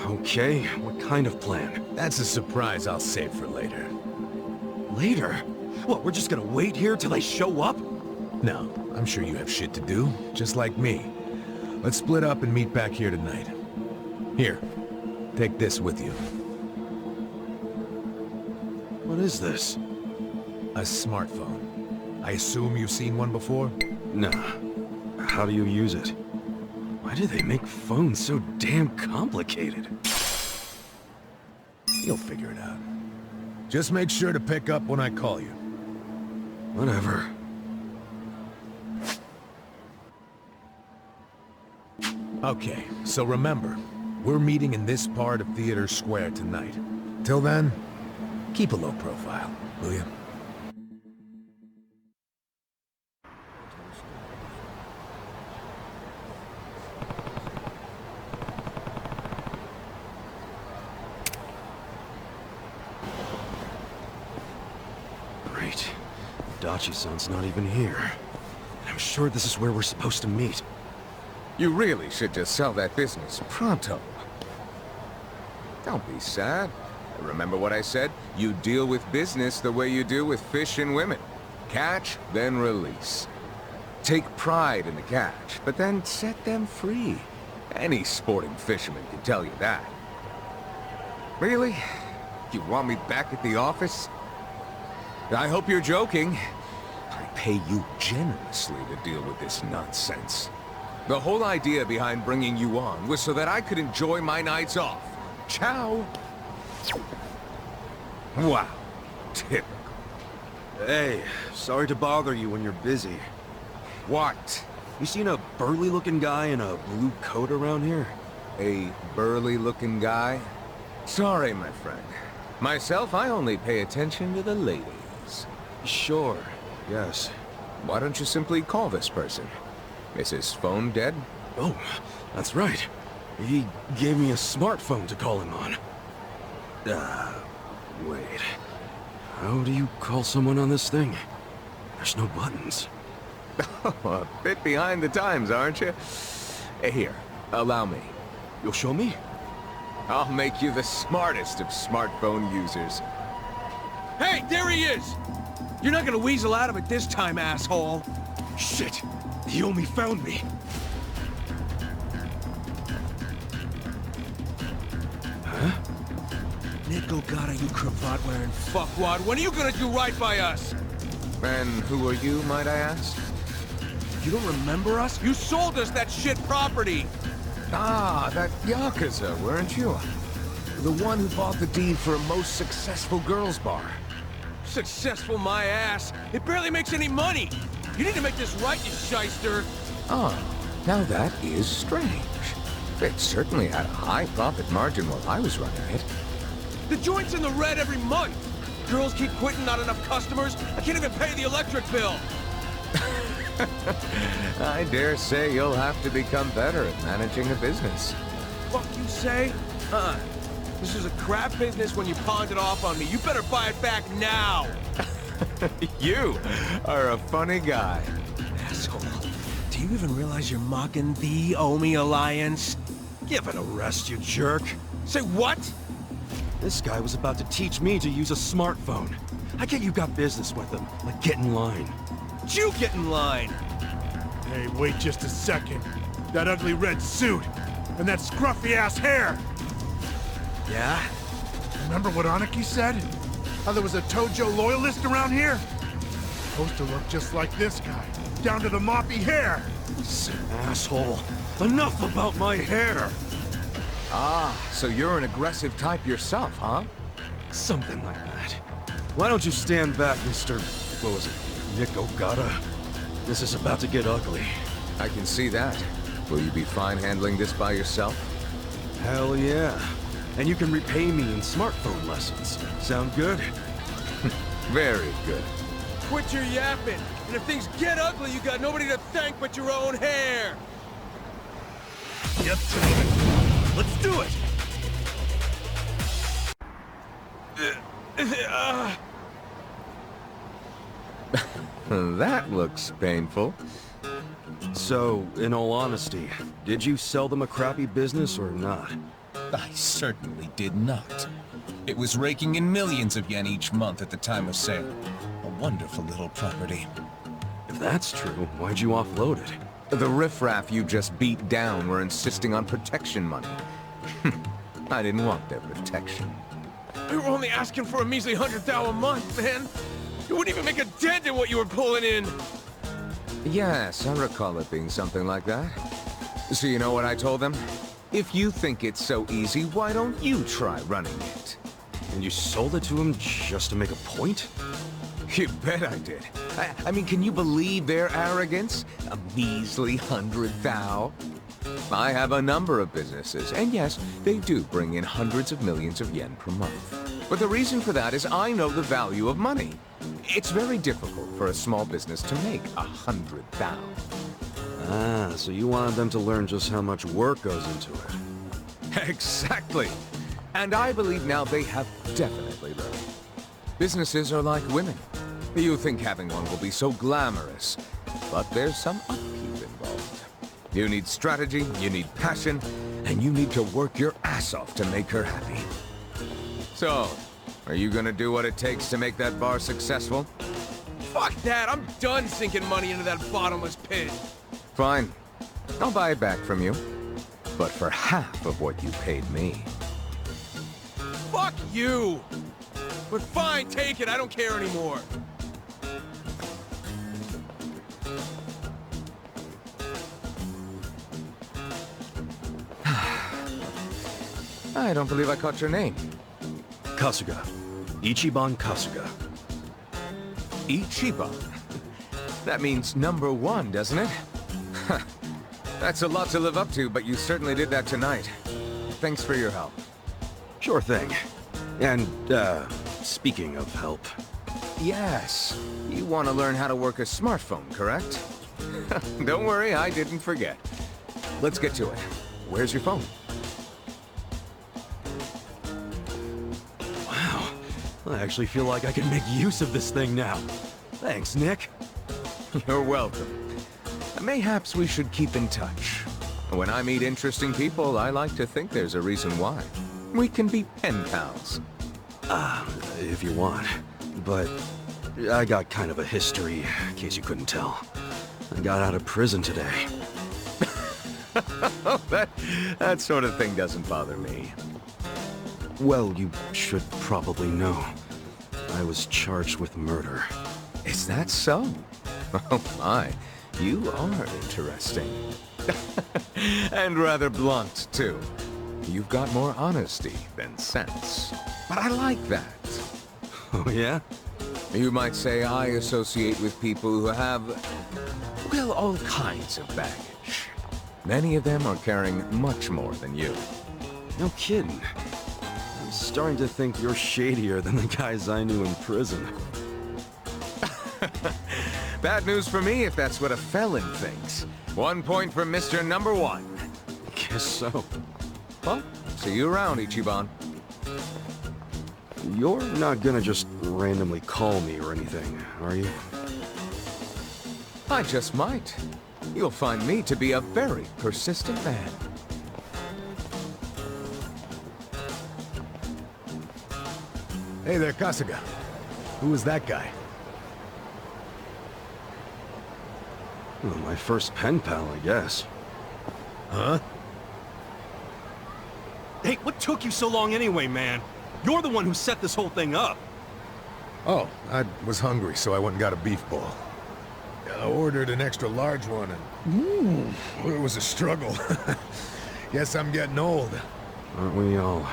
Okay, what kind of plan? That's a surprise I'll save for later. Later? What, we're just gonna wait here till they show up? No, I'm sure you have shit to do, just like me. Let's split up and meet back here tonight. Here, take this with you. What is this? A smartphone. I assume you've seen one before? Nah. How do you use it? Why do they make phones so damn complicated? You'll figure it out. Just make sure to pick up when I call you. Whatever. Okay, so remember, we're meeting in this part of Theater Square tonight. Till then, keep a low profile, will you? Great. Dachi-san's not even here. And I'm sure this is where we're supposed to meet. You really should just sell that business pronto. Don't be sad. Remember what I said? You deal with business the way you do with fish and women. Catch, then release. Take pride in the catch, but then set them free. Any sporting fisherman can tell you that. Really? You want me back at the office? I hope you're joking. I pay you generously to deal with this nonsense. The whole idea behind bringing you on was so that I could enjoy my nights off. Ciao. Wow. Typical. Hey, sorry to bother you when you're busy. What? You seen a burly-looking guy in a blue coat around here? A burly-looking guy? Sorry, my friend. Myself, I only pay attention to the ladies. Sure, yes. Why don't you simply call this person? Is his phone dead? Oh, that's right. He gave me a smartphone to call him on. Wait. How do you call someone on this thing? There's no buttons. A bit behind the times, aren't you? Here, allow me. You'll show me? I'll make you the smartest of smartphone users. Hey, there he is! You're not gonna weasel out of it this time, asshole! Shit! He only found me! Huh? Nico Gata, you cravat-wearing fuckwad, when are you gonna do right by us? And who are you, might I ask? You don't remember us? You sold us that shit property! Ah, that Yakuza, weren't you? The one who bought the deed for a most successful girls' bar. Successful my ass! It barely makes any money! You need to make this right, you shyster! Oh, now that is strange. It certainly had a high profit margin while I was running it. The joint's in the red every month! Girls keep quitting, not enough customers. I can't even pay the electric bill! I dare say you'll have to become better at managing a business. Fuck you say? This is a crap business when you pawned it off on me. You better buy it back now! You are a funny guy. Asshole. Do you even realize you're mocking the Omi Alliance? Give it a rest, you jerk. Say what? This guy was about to teach me to use a smartphone. I get you got business with him. Like, get in line. You get in line! Hey, wait just a second. That ugly red suit, and that scruffy-ass hair! Yeah? Remember what Aniki said? How there was a Tojo loyalist around here? Supposed to look just like this guy, down to the moppy hair! Asshole. Enough about my hair! Ah, so you're an aggressive type yourself, huh? Something like that. Why don't you stand back, Mr. What was it? Nico Gata? This is about to get ugly. I can see that. Will you be fine handling this by yourself? Hell yeah. And you can repay me in smartphone lessons. Sound good? Very good. Quit your yapping! And if things get ugly, you got nobody to thank but your own hair! Get to it! Let's do it! That looks painful. So, in all honesty, did you sell them a crappy business or not? I certainly did not. It was raking in millions of yen each month at the time of sale. A wonderful little property. If that's true, why'd you offload it? The riffraff you just beat down were insisting on protection money. I didn't want their protection. We were only asking for a measly 100,000 a month, man! You wouldn't even make a dent in what you were pulling in! Yes, I recall it being something like that. So you know what I told them? If you think it's so easy, why don't you try running it? And you sold it to him just to make a point? You bet I did. I mean, can you believe their arrogance? A measly 100,000? I have a number of businesses, and yes, they do bring in hundreds of millions of yen per month. But the reason for that is I know the value of money. It's very difficult for a small business to make 100,000. Ah, so you wanted them to learn just how much work goes into it. Exactly. And I believe now they have definitely learned. Businesses are like women. You think having one will be so glamorous. but there's some upkeep involved. You need strategy, you need passion, and you need to work your ass off to make her happy. So, are you gonna do what it takes to make that bar successful? Fuck that! I'm done sinking money into that bottomless pit! Fine. I'll buy it back from you. But for half of what you paid me. Fuck you! But fine, take it, I don't care anymore. I don't believe I caught your name. Kasuga. Ichiban Kasuga. Ichiban? That means number one, doesn't it? That's a lot to live up to, but you certainly did that tonight. Thanks for your help. Sure thing. And, speaking of help... Yes. You want to learn how to work a smartphone, correct? Don't worry, I didn't forget. Let's get to it. Where's your phone? Wow. I actually feel like I can make use of this thing now. Thanks, Nick. You're welcome. Mayhaps we should keep in touch. When I meet interesting people, I like to think there's a reason why. We can be pen pals. If you want. But I got kind of a history, in case you couldn't tell. I got out of prison today. that sort of thing doesn't bother me. Well, you should probably know. I was charged with murder. Is that so? Oh my, you are interesting. And rather blunt, too. You've got more honesty than sense. But I like that. Oh, yeah? You might say I associate with people who have, well, all kinds of baggage. Many of them are carrying much more than you. No kidding. I'm starting to think you're shadier than the guys I knew in prison. Bad news for me if that's what a felon thinks. 1 point for Mr. Number One. Guess so. Well, see you around, Ichiban. You're not gonna just randomly call me or anything, are you? I just might. You'll find me to be a very persistent man. Hey there, Kasuga. Who was that guy? Well, my first pen pal, I guess. Huh? Hey, what took you so long anyway, man? You're the one who set this whole thing up. Oh, I was hungry, so I went and got a beef ball. I ordered an extra large one, and it was a struggle. Guess I'm getting old. Aren't we all?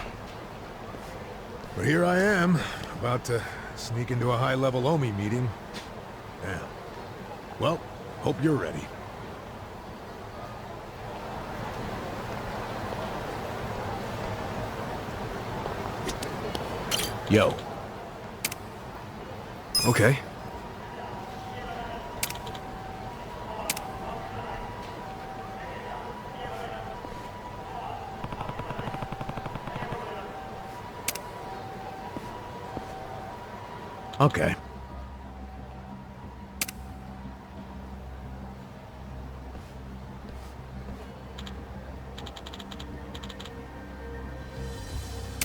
But here I am, about to sneak into a high-level OMI meeting. Yeah. Well, hope you're ready. Yo. Okay. Okay.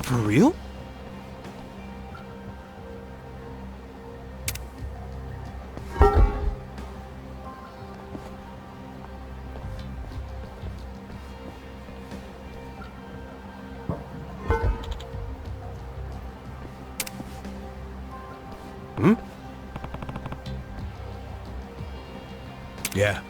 For real? Hmm? Yeah.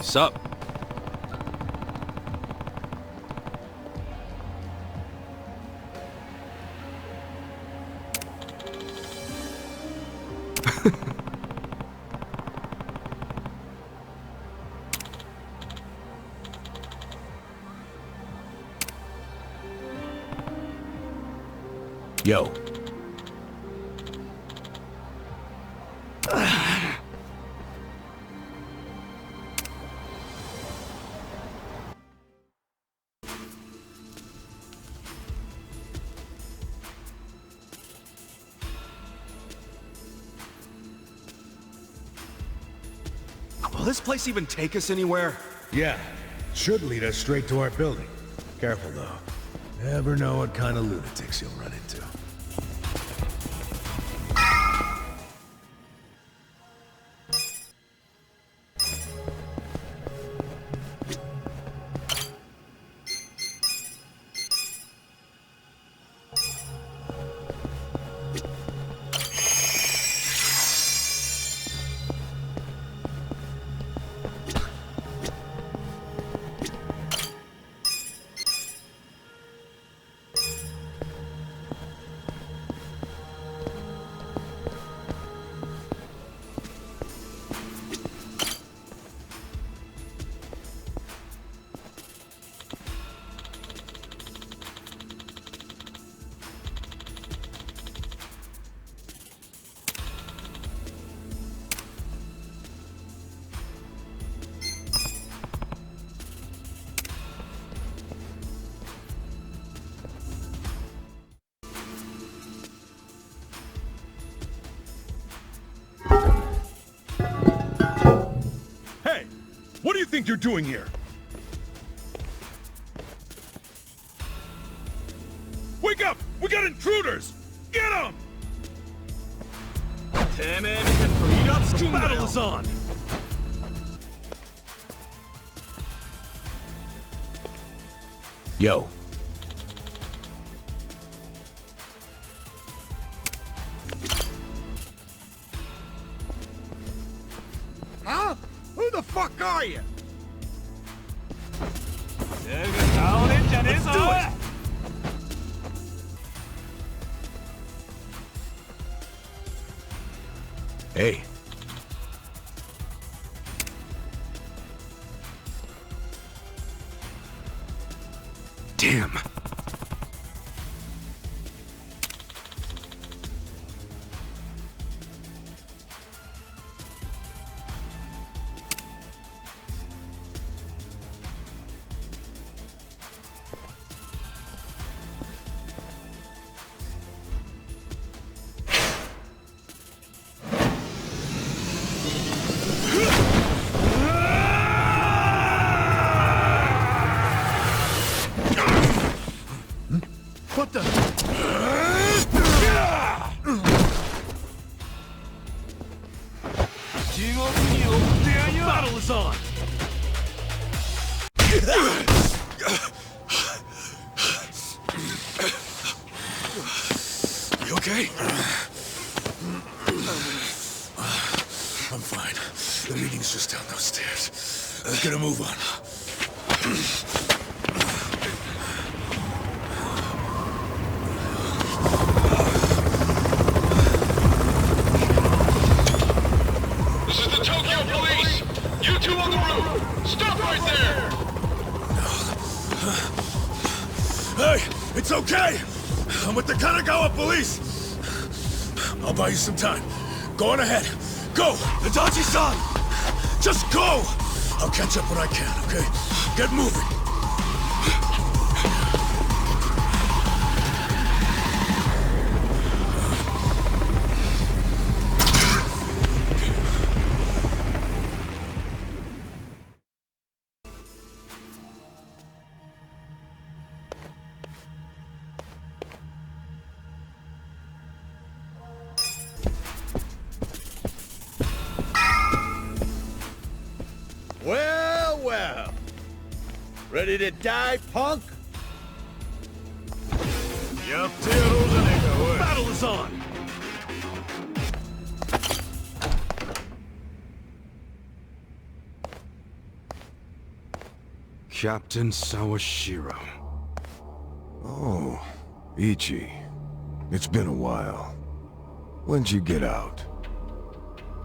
Sup? Yo. Will this place even take us anywhere? Yeah. Should lead us straight to our building. Careful, though. Never know what kind of lunatics you'll run into. What do you think you're doing here? Wake up! We got intruders! Get them! The battle is on! Yo. Huh? Who the fuck are you? Let's do it! Hey. Damn. What the? Battle is on! You okay? I'm fine. The meeting's just down those stairs. Let's get a move on. This is the Tokyo Police! You two on the roof! Stop right there! Hey, it's okay! I'm with the Kanagawa Police! I'll buy you some time. Go on ahead. Go! Itachi-san! Just go! I'll catch up when I can, okay? Get moving. Well, well. Ready to die, punk? Battle is on! Captain Sawashiro. Oh, Ichi. It's been a while. When'd you get out?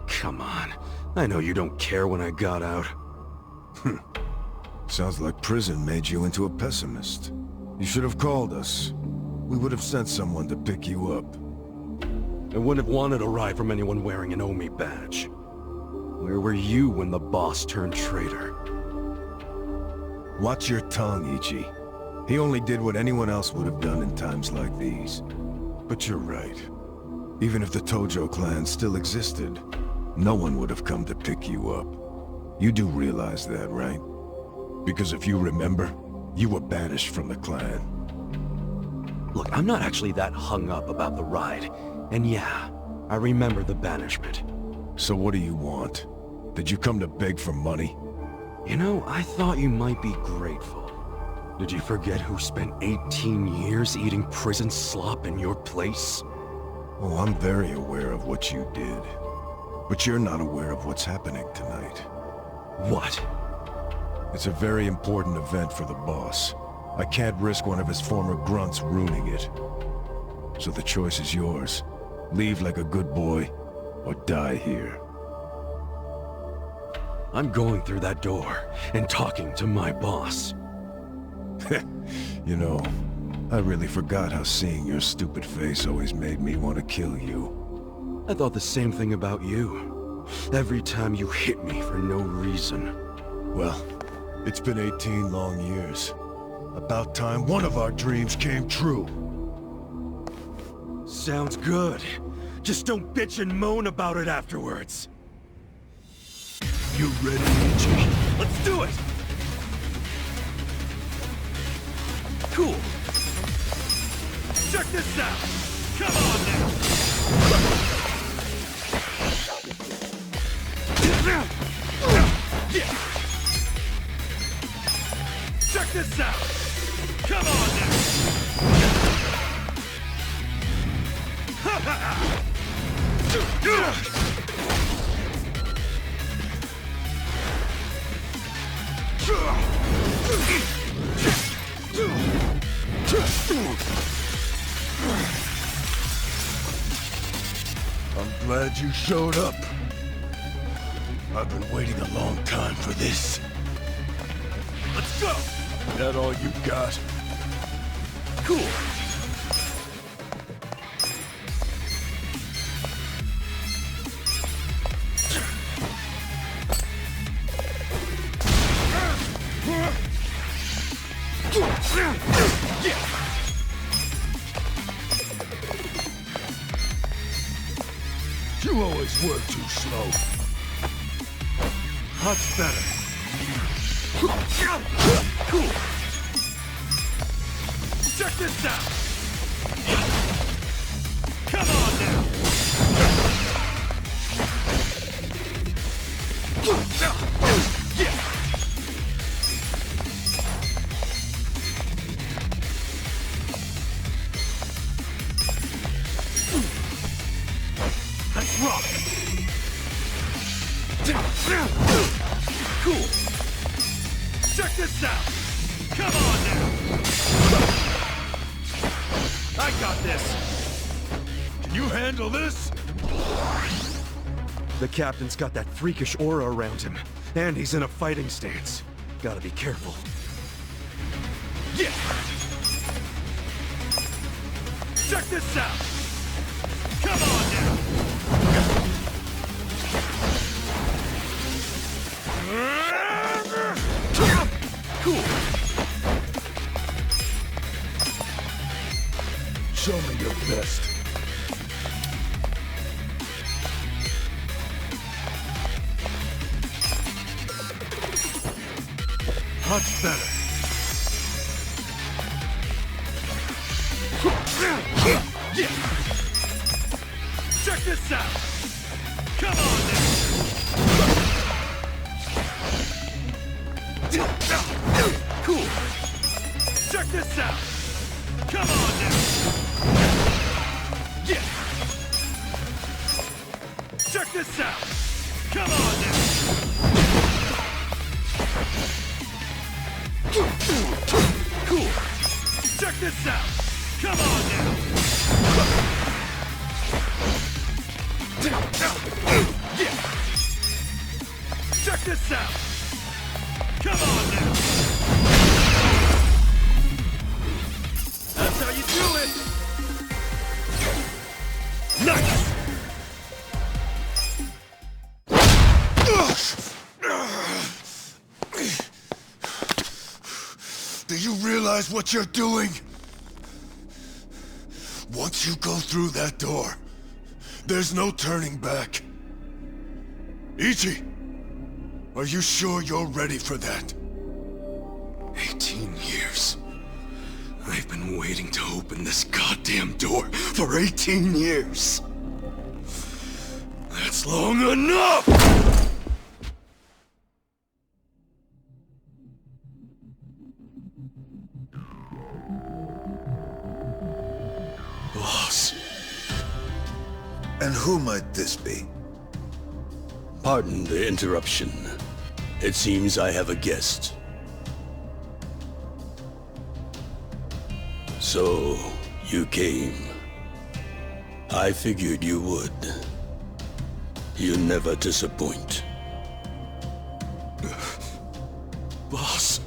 Come on. I know you don't care when I got out. Sounds like prison made you into a pessimist. You should have called us. We would have sent someone to pick you up. I wouldn't have wanted a ride from anyone wearing an Omi badge. Where were you when the boss turned traitor? Watch your tongue, Ichi. He only did what anyone else would have done in times like these. But you're right. Even if the Tojo clan still existed, no one would have come to pick you up. You do realize that, right? Because if you remember, you were banished from the clan. Look, I'm not actually that hung up about the ride. And yeah, I remember the banishment. So what do you want? Did you come to beg for money? You know, I thought you might be grateful. Did you forget who spent 18 years eating prison slop in your place? Oh, I'm very aware of what you did. But you're not aware of what's happening tonight. What? It's a very important event for the boss. I can't risk one of his former grunts ruining it. So the choice is yours. Leave like a good boy, or die here. I'm going through that door and talking to my boss. You know, I really forgot how seeing your stupid face always made me want to kill you. I thought the same thing about you. Every time you hit me for no reason. Well, it's been 18 long years. About time one of our dreams came true. Sounds good. Just don't bitch and moan about it afterwards. You ready, Ichi? Let's do it! Cool. Check this out! Come on now! Check this out! Come on now! I'm glad you showed up. I've been waiting a long time for this. Let's go! That all you got? Cool. You always were too slow. Much better. Cool. Check this out. Come on now. Let's rock. Cool. Check this out. Come on now. I got this. Can you handle this? The captain's got that freakish aura around him, and he's in a fighting stance. Gotta be careful. Yeah! Check this out! Come on now! Cool! Show me your best. Much better. Yeah. Check this out. Come on now. Cool. Check this out. Come on now. Yeah. Check this out. Come on now. Cool. Check this out. Come on now. Yeah. Check this out. Come on now. That's how you do it. Nice. Do you realize what you're doing? Once you go through that door, there's no turning back. Ichi, are you sure you're ready for that? 18 years. I've been waiting to open this goddamn door for 18 years. That's long enough! Boss. And who might this be? Pardon the interruption. It seems I have a guest. So, you came. I figured you would. You never disappoint. Boss,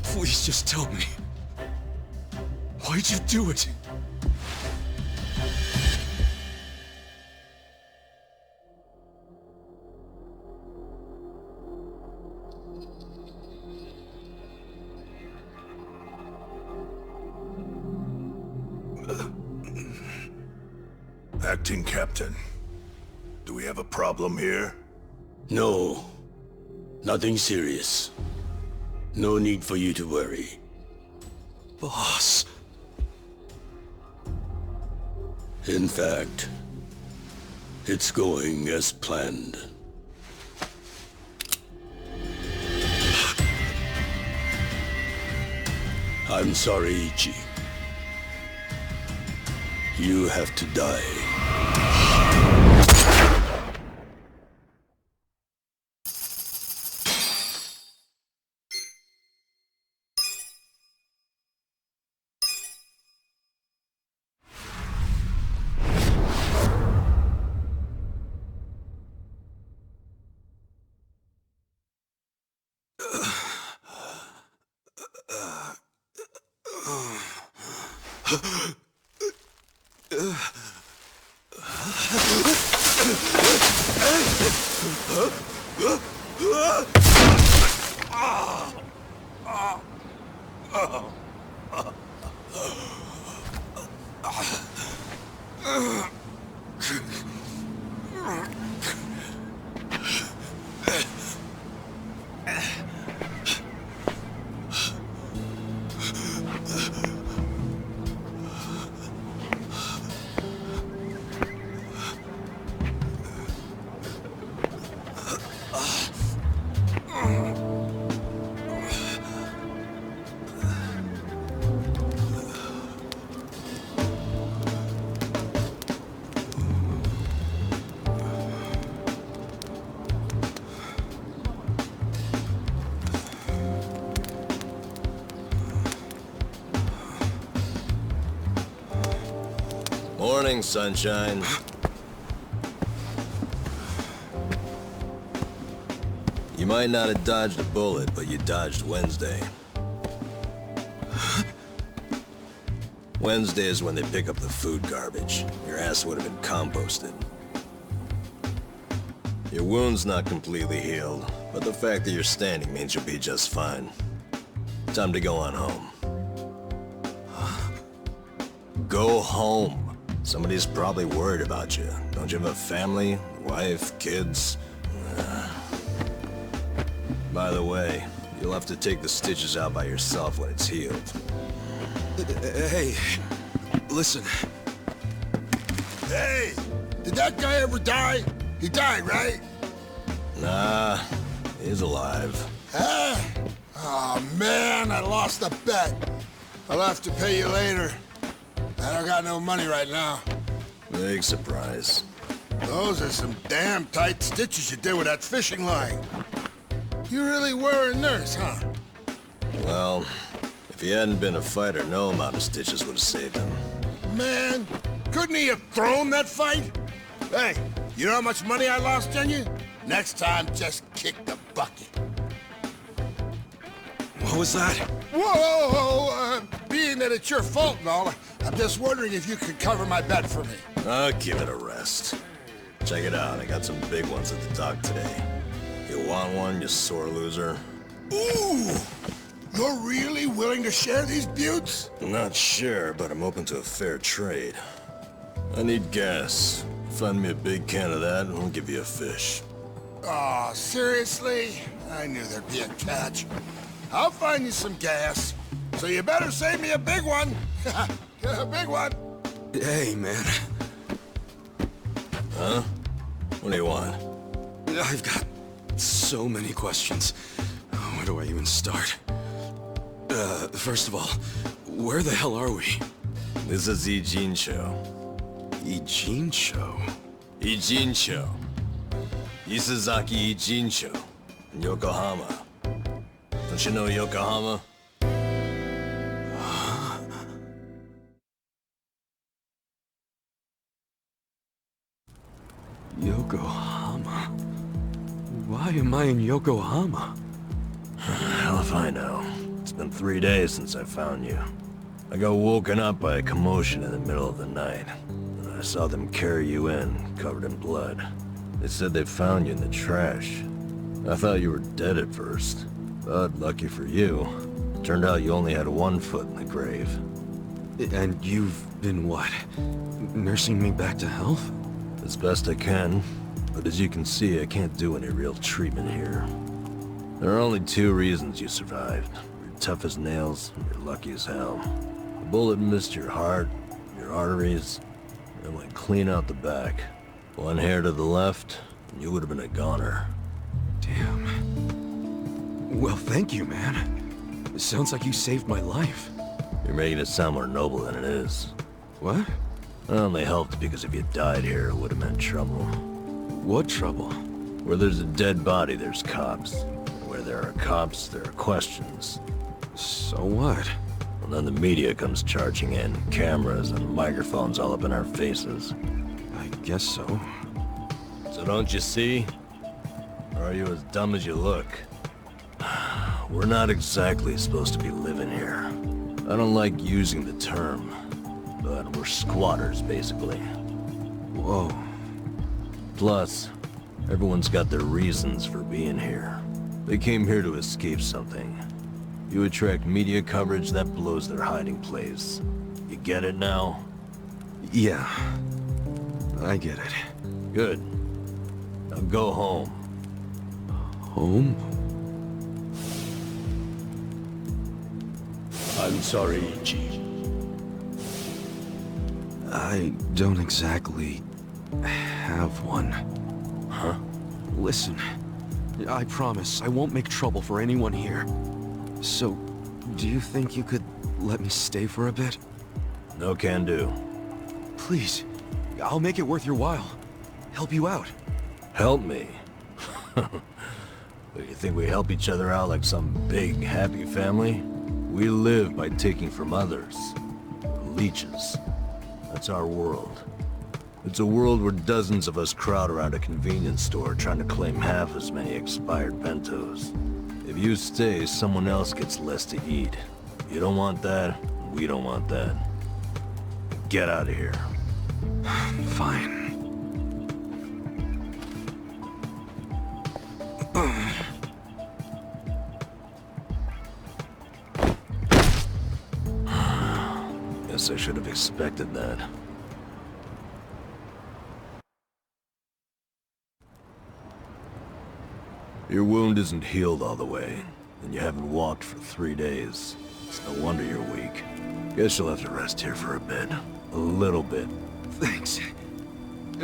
please just tell me. Why'd you do it? Acting Captain, do we have a problem here? No. Nothing serious. No need for you to worry. Boss. In fact, it's going as planned. I'm sorry, Ichi. You have to die. Morning, sunshine. You might not have dodged a bullet, but you dodged Wednesday. Wednesday is when they pick up the food garbage. Your ass would have been composted. Your wound's not completely healed, but the fact that you're standing means you'll be just fine. Time to go on home. Go home. Somebody's probably worried about you. Don't you have a family, wife, kids? By the way, you'll have to take the stitches out by yourself when it's healed. Hey, listen. Hey, did that guy ever die? He died, right? Nah, he's alive. Huh? Oh man, I lost a bet. I'll have to pay you later. I don't got no money right now. Big surprise. Those are some damn tight stitches you did with that fishing line. You really were a nurse, huh? Well, if he hadn't been a fighter, no amount of stitches would have saved him. Man, couldn't he have thrown that fight? Hey, you know how much money I lost on you? Next time, just kick the bucket. What was that? Whoa! Being that it's your fault and all, I'm just wondering if you could cover my bet for me. I'll give it a rest. Check it out, I got some big ones at the dock today. You want one, you sore loser? Ooh! You're really willing to share these buttes? I'm not sure, but I'm open to a fair trade. I need gas. Find me a big can of that, and I'll give you a fish. Aw, seriously? I knew there'd be a catch. I'll find you some gas. So you better save me a big one. A big one. Hey, man. Huh? What do you want? I've got so many questions. Where do I even start? First of all, where the hell are we? This is Ijincho. Ijincho? Ijincho. Isazaki Ijincho. In Yokohama. Don't you know Yokohama? Yokohama? Why am I in Yokohama? Hell if I know. It's been 3 days since I found you. I got woken up by a commotion in the middle of the night. And I saw them carry you in, covered in blood. They said they found you in the trash. I thought you were dead at first. But lucky for you, turned out you only had 1 foot in the grave. And you've been what? Nursing me back to health? As best I can, but as you can see, I can't do any real treatment here. There are only 2 reasons you survived. You're tough as nails, and you're lucky as hell. The bullet missed your heart, your arteries, and went clean out the back. 1 hair to the left, and you would have been a goner. Damn. Well, thank you, man. It sounds like you saved my life. You're making it sound more noble than it is. What? I only helped because if you died here, it would have meant trouble. What trouble? Where there's a dead body, there's cops. Where there are cops, there are questions. So what? Well, then the media comes charging in, cameras and microphones all up in our faces. I guess so. So don't you see? Or are you as dumb as you look? We're not exactly supposed to be living here. I don't like using the term, but we're squatters, basically. Whoa. Plus, everyone's got their reasons for being here. They came here to escape something. You attract media coverage, that blows their hiding place. You get it now? Yeah. I get it. Good. Now go home. Home? I'm sorry, Ichi. I don't exactly have one. Huh? Listen, I promise I won't make trouble for anyone here. So, do you think you could let me stay for a bit? No can do. Please, I'll make it worth your while. Help you out. Help me? You think we help each other out like some big, happy family? We live by taking from others. Leeches. That's our world. It's a world where dozens of us crowd around a convenience store trying to claim half as many expired bentos. If you stay, someone else gets less to eat. You don't want that, we don't want that. Get out of here. Fine. Guess I should have expected that. Your wound isn't healed all the way, and you haven't walked for 3 days. It's no wonder you're weak. Guess you'll have to rest here for a bit. A little bit. Thanks.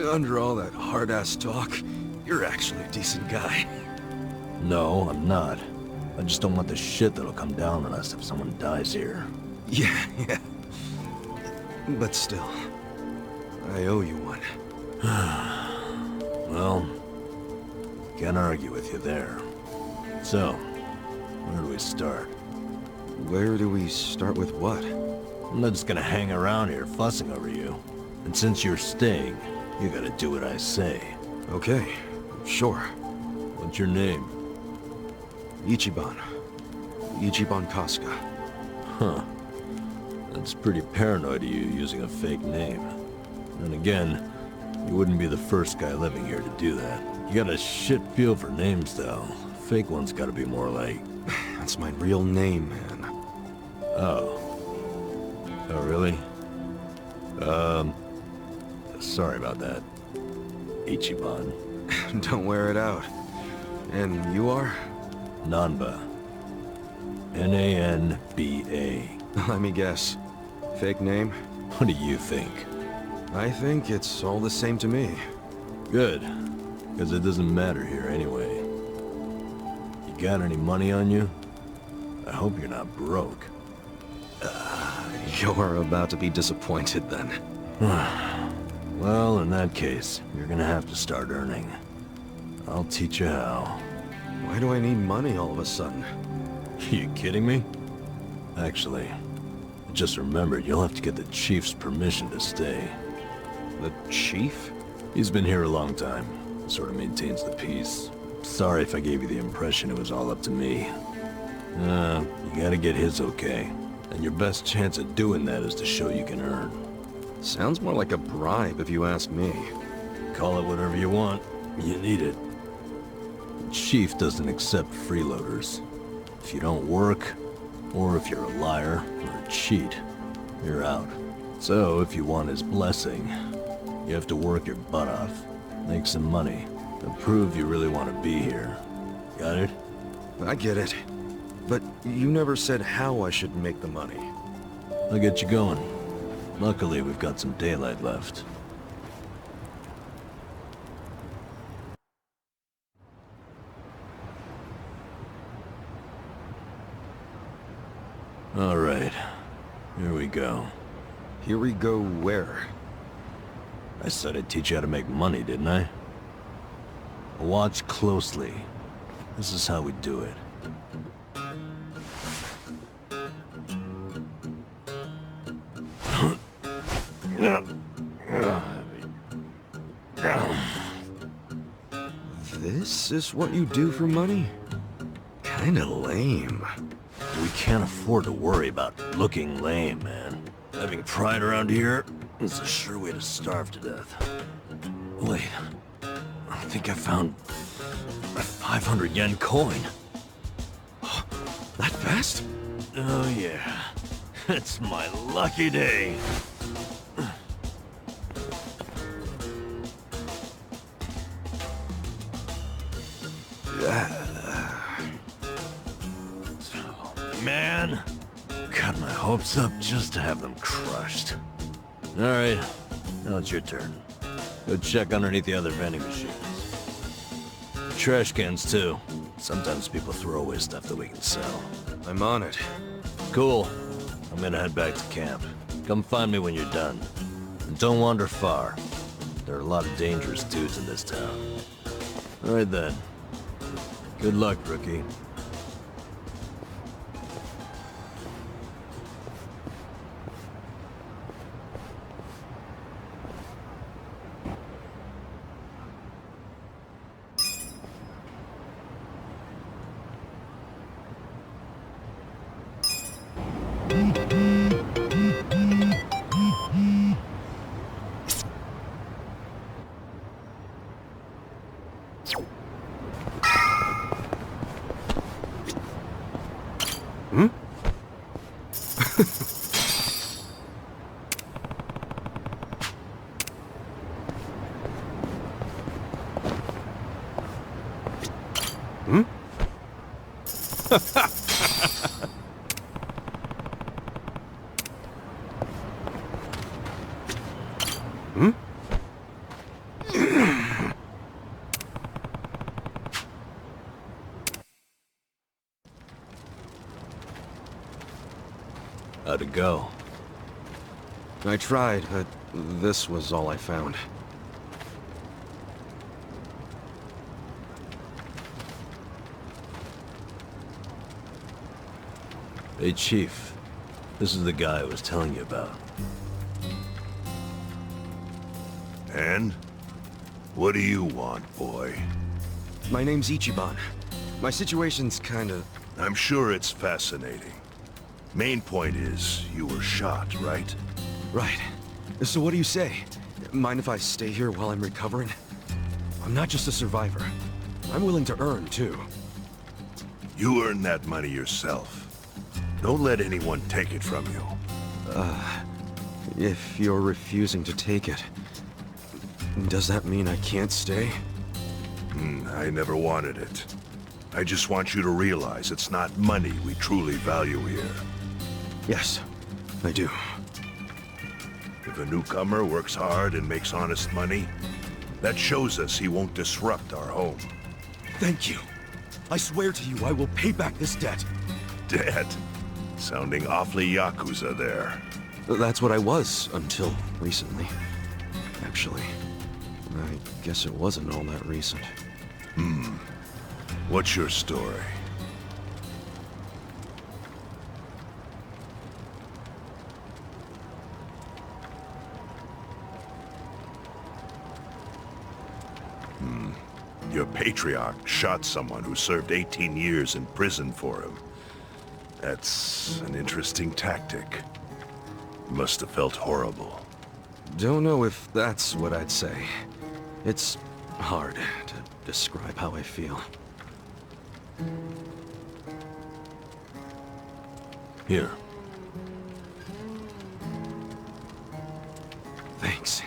Under all that hard-ass talk, you're actually a decent guy. No, I'm not. I just don't want the shit that'll come down on us if someone dies here. Yeah. But still, I owe you one. Well, can't argue with you there. So, where do we start? Where do we start with what? I'm not just gonna hang around here fussing over you. And since you're staying, you gotta do what I say. Okay, sure. What's your name? Ichiban. Ichiban Kasuga. Huh. That's pretty paranoid of you using a fake name. And again, you wouldn't be the first guy living here to do that. You got a shit feel for names, though. Fake ones gotta be more like... That's my real name, man. Oh. Oh, really? Sorry about that. Ichiban. Don't wear it out. And you are? Nanba. N-A-N-B-A. Let me guess. Fake name? What do you think? I think it's all the same to me. Good. Because it doesn't matter here anyway. You got any money on you? I hope you're not broke. You're about to be disappointed then. Well, in that case, you're gonna have to start earning. I'll teach you how. Why do I need money all of a sudden? You kidding me? Actually, I just remembered you'll have to get the chief's permission to stay. The chief? He's been here a long time. Sort of maintains the peace. Sorry if I gave you the impression it was all up to me. You gotta get his okay. And your best chance at doing that is to show you can earn. Sounds more like a bribe if you ask me. Call it whatever you want. You need it. The chief doesn't accept freeloaders. If you don't work, or if you're a liar or a cheat, you're out. So if you want his blessing, you have to work your butt off, make some money, and prove you really want to be here. Got it? I get it. But you never said how I should make the money. I'll get you going. Luckily, we've got some daylight left. All right. Here we go. Here we go where? I said I'd teach you how to make money, didn't I? Watch closely. This is how we do it. This is what you do for money? Kinda lame. We can't afford to worry about looking lame, man. Having pride around here is a sure way to starve to death. Wait, I think I found a 500 yen coin. That fast? Oh yeah, it's my lucky day. Man, got my hopes up just to have them crushed. All right, now it's your turn. Go check underneath the other vending machines. Trash cans too. Sometimes people throw away stuff that we can sell. I'm on it. Cool. I'm gonna head back to camp. Come find me when you're done. And don't wander far. There are a lot of dangerous dudes in this town. All right then. Good luck, rookie. How'd it go? I tried, but this was all I found. Hey, Chief. This is the guy I was telling you about. And? What do you want, boy? My name's Ichiban. My situation's kinda... I'm sure it's fascinating. Main point is, you were shot, right? Right. So what do you say? Mind if I stay here while I'm recovering? I'm not just a survivor. I'm willing to earn, too. You earn that money yourself. Don't let anyone take it from you. If you're refusing to take it, does that mean I can't stay? I never wanted it. I just want you to realize it's not money we truly value here. Yes, I do. If a newcomer works hard and makes honest money, that shows us he won't disrupt our home. Thank you. I swear to you I will pay back this debt. Debt? Sounding awfully Yakuza there. That's what I was, until recently. Actually, I guess it wasn't all that recent. What's your story? Your patriarch shot someone who served 18 years in prison for him. That's an interesting tactic. Must have felt horrible. Don't know if that's what I'd say. It's hard to describe how I feel. Here. Thanks.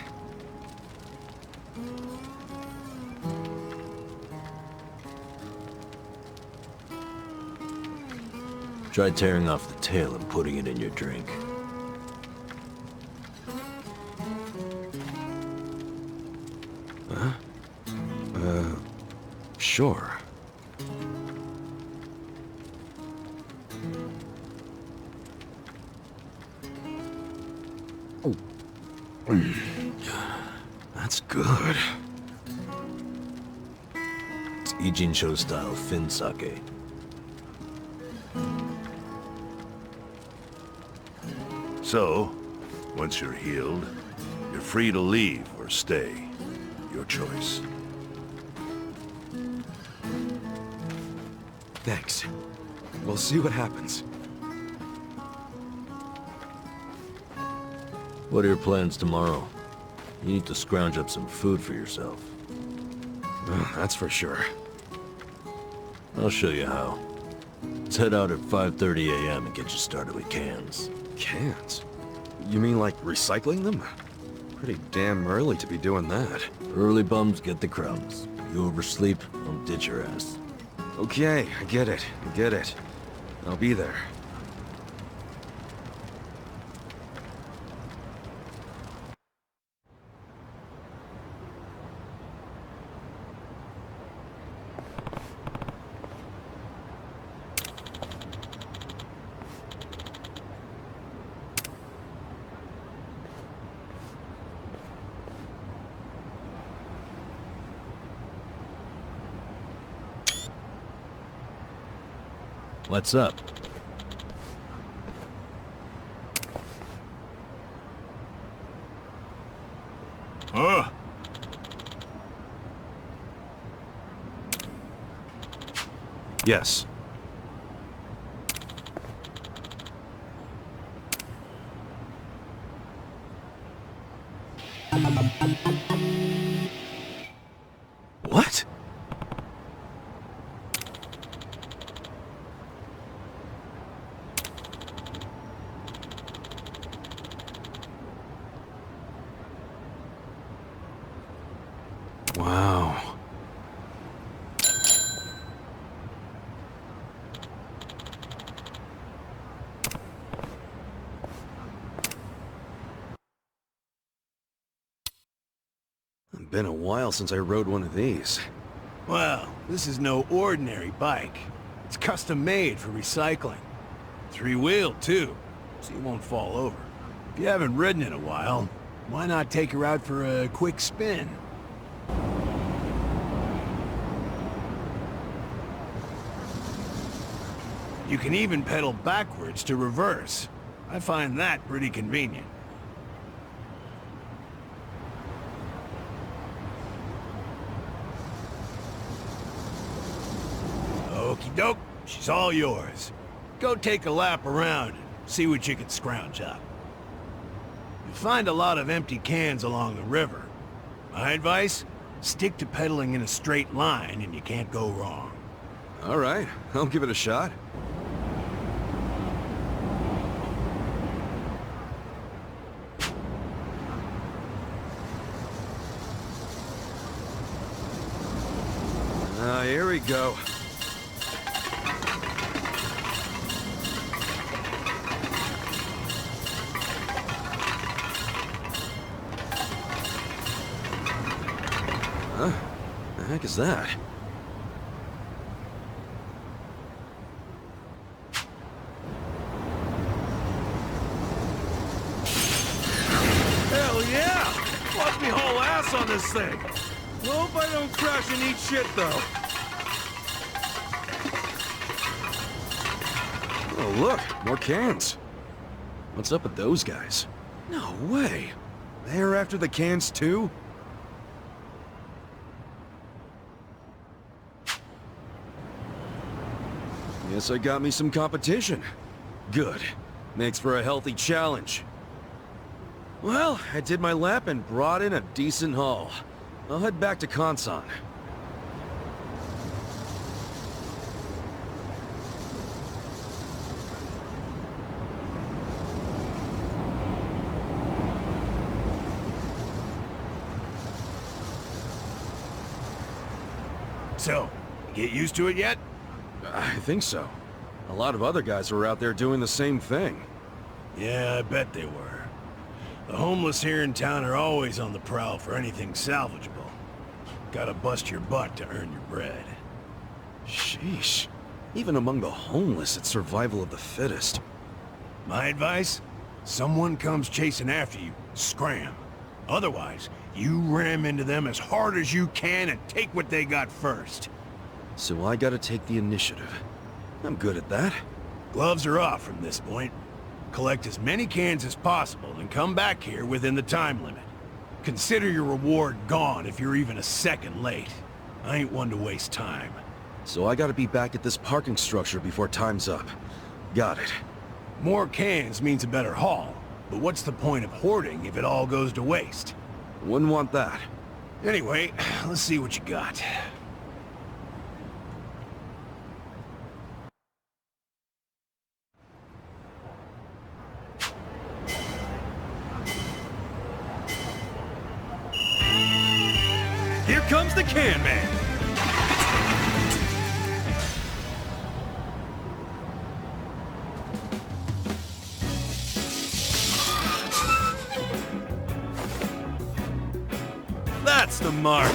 Try tearing off the tail and putting it in your drink. Huh? Sure. That's good. It's Ijincho style Fin sake. So, once you're healed, you're free to leave or stay. Your choice. Thanks. We'll see what happens. What are your plans tomorrow? You need to scrounge up some food for yourself. That's for sure. I'll show you how. Let's head out at 5:30 a.m. and get you started with cans. Cans? You mean like recycling them? Pretty damn early to be doing that. Early bums get the crumbs. You oversleep, I'll ditch your ass. Okay, I get it. I get it. I'll be there. What's up? Huh? Yes. What? Wow. It's been a while since I rode one of these. Well, this is no ordinary bike. It's custom made for recycling. Three-wheeled, too, so you won't fall over. If you haven't ridden in a while, why not take her out for a quick spin? You can even pedal backwards to reverse. I find that pretty convenient. Okie doke, she's all yours. Go take a lap around and see what you can scrounge up. You'll find a lot of empty cans along the river. My advice? Stick to pedaling in a straight line and you can't go wrong. All right, I'll give it a shot. Here we go. Huh? The heck is that? Hell yeah! Watch me haul ass on this thing! Hope I don't crash and eat shit, though. Oh, look, more cans. What's up with those guys? No way. They're after the cans, too? Guess I got me some competition. Good. Makes for a healthy challenge. Well, I did my lap and brought in a decent haul. I'll head back to Kansan. So, get used to it yet? I think so. A lot of other guys were out there doing the same thing. Yeah, I bet they were. The homeless here in town are always on the prowl for anything salvageable. Gotta bust your butt to earn your bread. Sheesh. Even among the homeless, it's survival of the fittest. My advice? Someone comes chasing after you, scram. Otherwise, you ram into them as hard as you can and take what they got first. So I gotta take the initiative. I'm good at that. Gloves are off from this point. Collect as many cans as possible and come back here within the time limit. Consider your reward gone if you're even a second late. I ain't one to waste time. So I gotta be back at this parking structure before time's up. Got it. More cans means a better haul, but what's the point of hoarding if it all goes to waste? Wouldn't want that. Anyway, let's see what you got. Here comes the can man! That's the mark!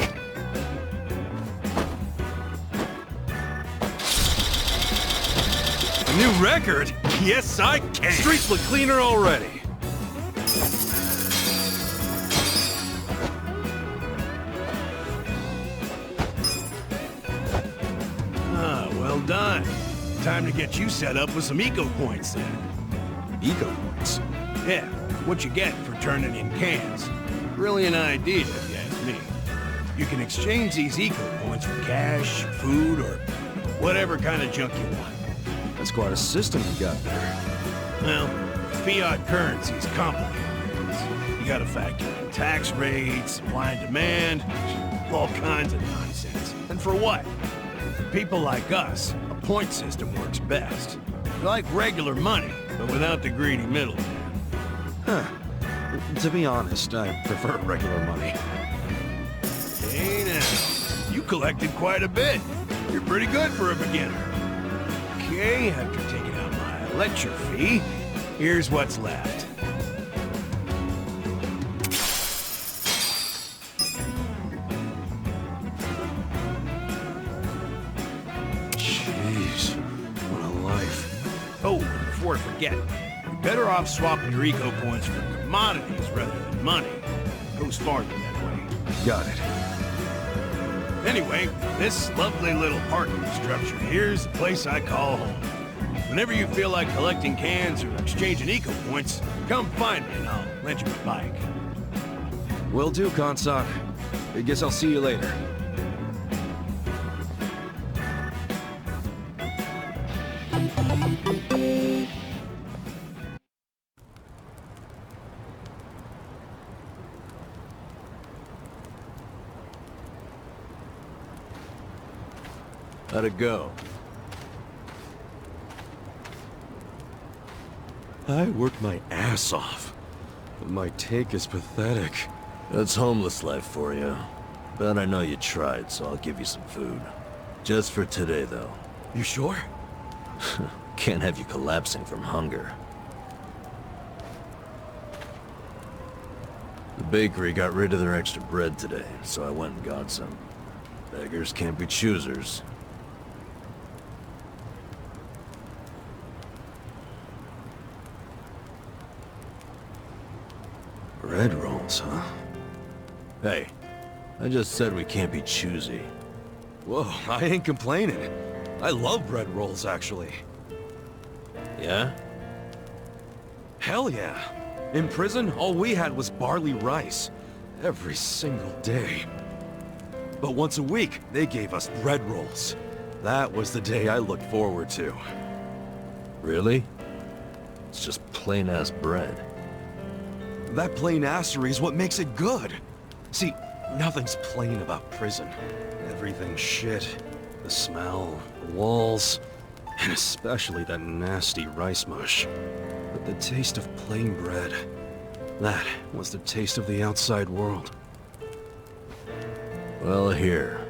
A new record? Yes, I can! Streets look cleaner already! Well done. Time to get you set up with some eco points then. Eco points? Yeah, what you get for turning in cans. Really an idea, if you ask me. You can exchange these eco points for cash, food, or whatever kind of junk you want. That's quite a system you got there. Well, fiat currency is complicated. You gotta factor in tax rates, supply and demand, all kinds of nonsense. And for what? For people like us, a point system works best. Like regular money, but without the greedy middleman. Huh. To be honest, I prefer regular money. Hey now, you collected quite a bit. You're pretty good for a beginner. Okay, after taking out my lecture fee, here's what's left. Jeez, what a life. Oh, and before I forget, you're better off swapping your eco points for commodities rather than money. It goes farther that way. Got it. Anyway, this lovely little parking structure here's the place I call home. Whenever you feel like collecting cans or exchanging eco points, come find me and I'll lend you my bike. Will do, Kansak. I guess I'll see you later. How'd it go? I worked my ass off. But my take is pathetic. That's homeless life for you. But I know you tried, so I'll give you some food. Just for today, though. You sure? Can't have you collapsing from hunger. The bakery got rid of their extra bread today, so I went and got some. Beggars can't be choosers. Bread rolls, huh? Hey, I just said we can't be choosy. Whoa, I ain't complaining. I love bread rolls, actually. Yeah? Hell yeah. In prison, all we had was barley rice. Every single day. But once a week, they gave us bread rolls. That was the day I looked forward to. Really? It's just plain-ass bread. That plain-assery is what makes it good. See, nothing's plain about prison. Everything's shit. The smell, the walls, and especially that nasty rice mush. But the taste of plain bread, that was the taste of the outside world. Well, here.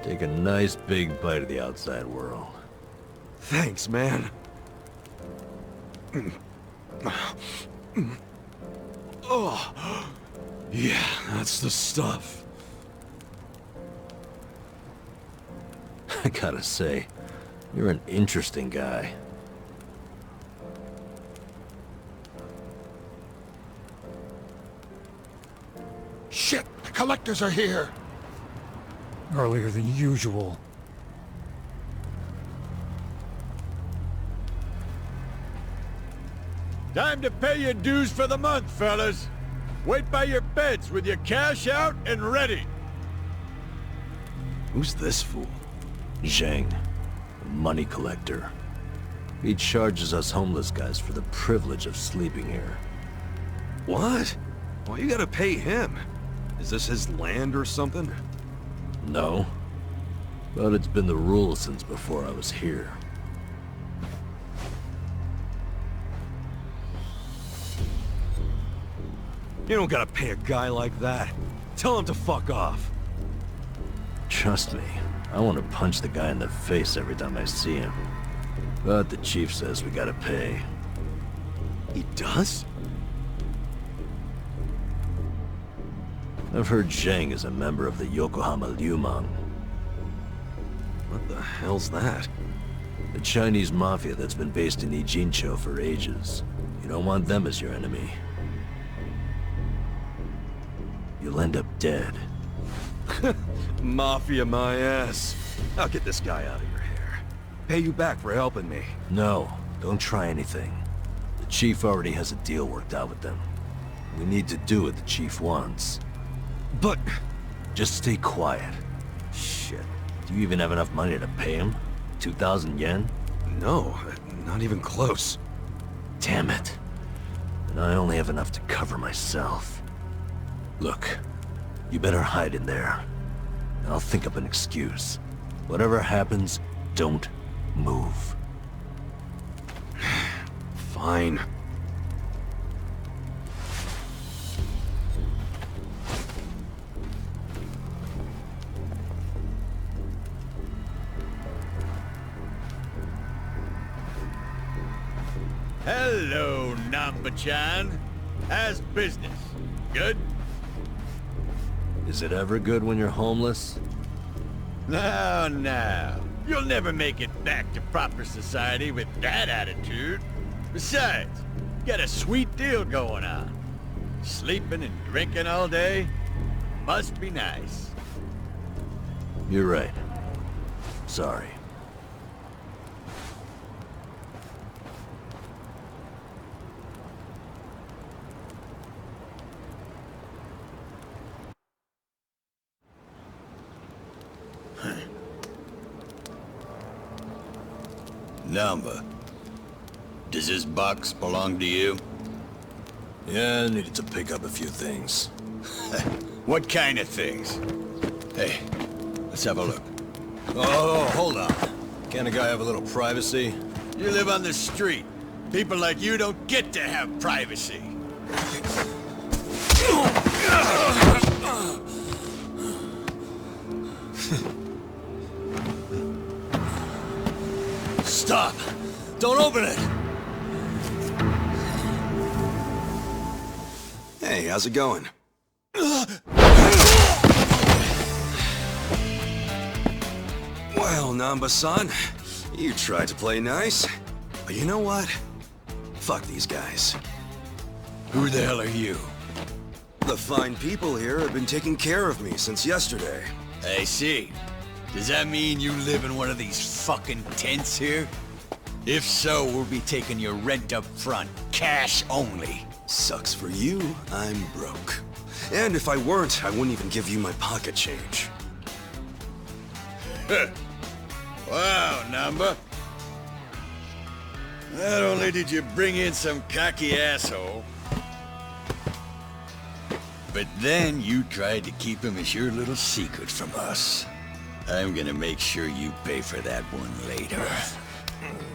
Take a nice big bite of the outside world. Thanks, man. Oh, yeah, that's the stuff. I gotta say, you're an interesting guy. Shit! The collectors are here! Earlier than usual. Time to pay your dues for the month, fellas. Wait by your beds with your cash out and ready. Who's this fool? Zhang, a money collector. He charges us homeless guys for the privilege of sleeping here. What? Why you gotta pay him? Is this his land or something? No. But it's been the rule since before I was here. You don't gotta pay a guy like that. Tell him to fuck off. Trust me, I want to punch the guy in the face every time I see him. But the chief says we gotta pay. He does? I've heard Zhang is a member of the Yokohama Liumang. What the hell's that? The Chinese mafia that's been based in Ijincho for ages. You don't want them as your enemy. You'll end up dead. Mafia my ass. I'll get this guy out of your hair. Pay you back for helping me. No, don't try anything. The chief already has a deal worked out with them. We need to do what the chief wants. But... just stay quiet. Shit. Do you even have enough money to pay him? 2,000 yen? No, not even close. Damn it. And I only have enough to cover myself. Look, you better hide in there. I'll think up an excuse. Whatever happens, don't move. Fine. Hello, Namba-chan. How's business? Good? Is it ever good when you're homeless? No, no. You'll never make it back to proper society with that attitude. Besides, you got a sweet deal going on. Sleeping and drinking all day? Must be nice. You're right. Sorry. Number. Does this box belong to you? Yeah, I needed to pick up a few things. What kind of things? Hey, let's have a look. Oh, hold on. Can't a guy have a little privacy? You live on the street. People like you don't get to have privacy. Stop! Don't open it! Hey, how's it going? Well, Namba-san, you tried to play nice. But you know what? Fuck these guys. Who the hell are you? The fine people here have been taking care of me since yesterday. I see. Does that mean you live in one of these fucking tents here? If so, we'll be taking your rent up front, cash only. Sucks for you, I'm broke. And if I weren't, I wouldn't even give you my pocket change. Wow, Namba. Not only did you bring in some cocky asshole, but then you tried to keep him as your little secret from us. I'm gonna make sure you pay for that one later.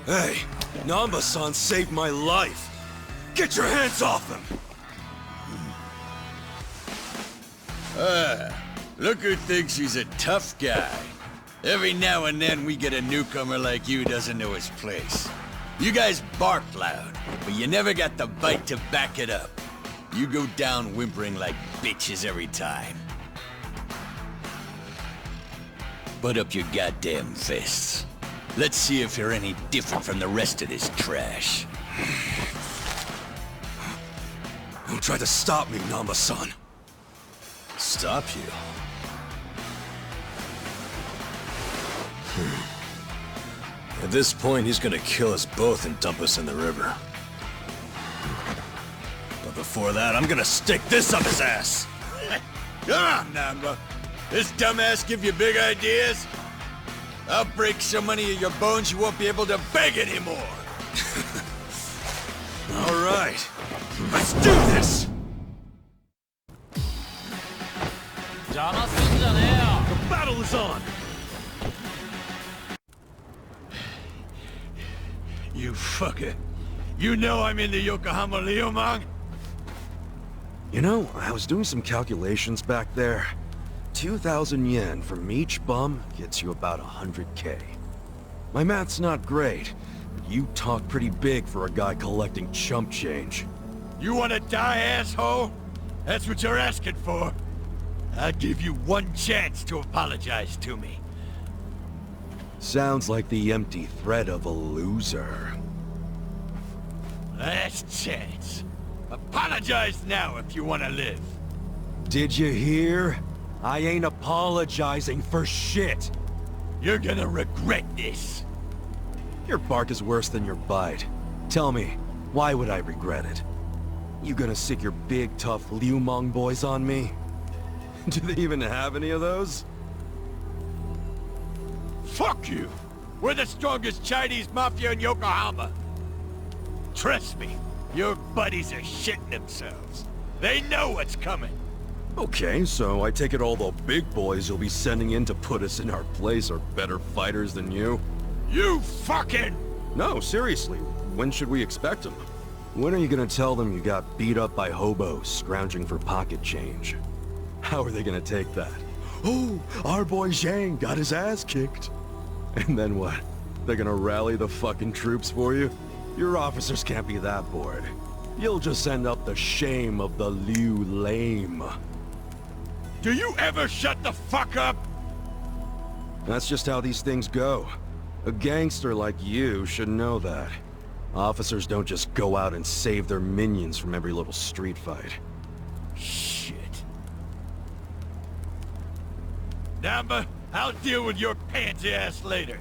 Hey, Namba-san saved my life. Get your hands off him! Look who thinks he's a tough guy. Every now and then we get a newcomer like you who doesn't know his place. You guys bark loud, but you never got the bite to back it up. You go down whimpering like bitches every time. Put up your goddamn fists. Let's see if you're any different from the rest of this trash. Don't try to stop me, Namba-san. Stop you? At this point, he's gonna kill us both and dump us in the river. But before that, I'm gonna stick this up his ass! Come on, Namba. This dumbass give you big ideas? I'll break so many of your bones you won't be able to beg anymore. All right, let's do this! The battle is on! You fucker. You know I'm in the Yokohama Liumang? You know, I was doing some calculations back there. 2,000 yen from each bum gets you about 100K. My math's not great, but you talk pretty big for a guy collecting chump change. You wanna die, asshole? That's what you're asking for. I'll give you one chance to apologize to me. Sounds like the empty threat of a loser. Last chance. Apologize now if you wanna live. Did you hear? I ain't apologizing for shit. You're gonna regret this. Your bark is worse than your bite. Tell me, why would I regret it? You gonna sick your big, tough Liumang boys on me? Do they even have any of those? Fuck you! We're the strongest Chinese mafia in Yokohama. Trust me, your buddies are shitting themselves. They know what's coming. Okay, so I take it all the big boys you'll be sending in to put us in our place are better fighters than you? You fucking... No, seriously, when should we expect them? When are you gonna tell them you got beat up by hobos scrounging for pocket change? How are they gonna take that? Oh, our boy Zhang got his ass kicked. And then what? They're gonna rally the fucking troops for you? Your officers can't be that bored. You'll just send up the shame of the Liu lame. Do you ever shut the fuck up? That's just how these things go. A gangster like you should know that. Officers don't just go out and save their minions from every little street fight. Shit. Namba, I'll deal with your pansy ass later.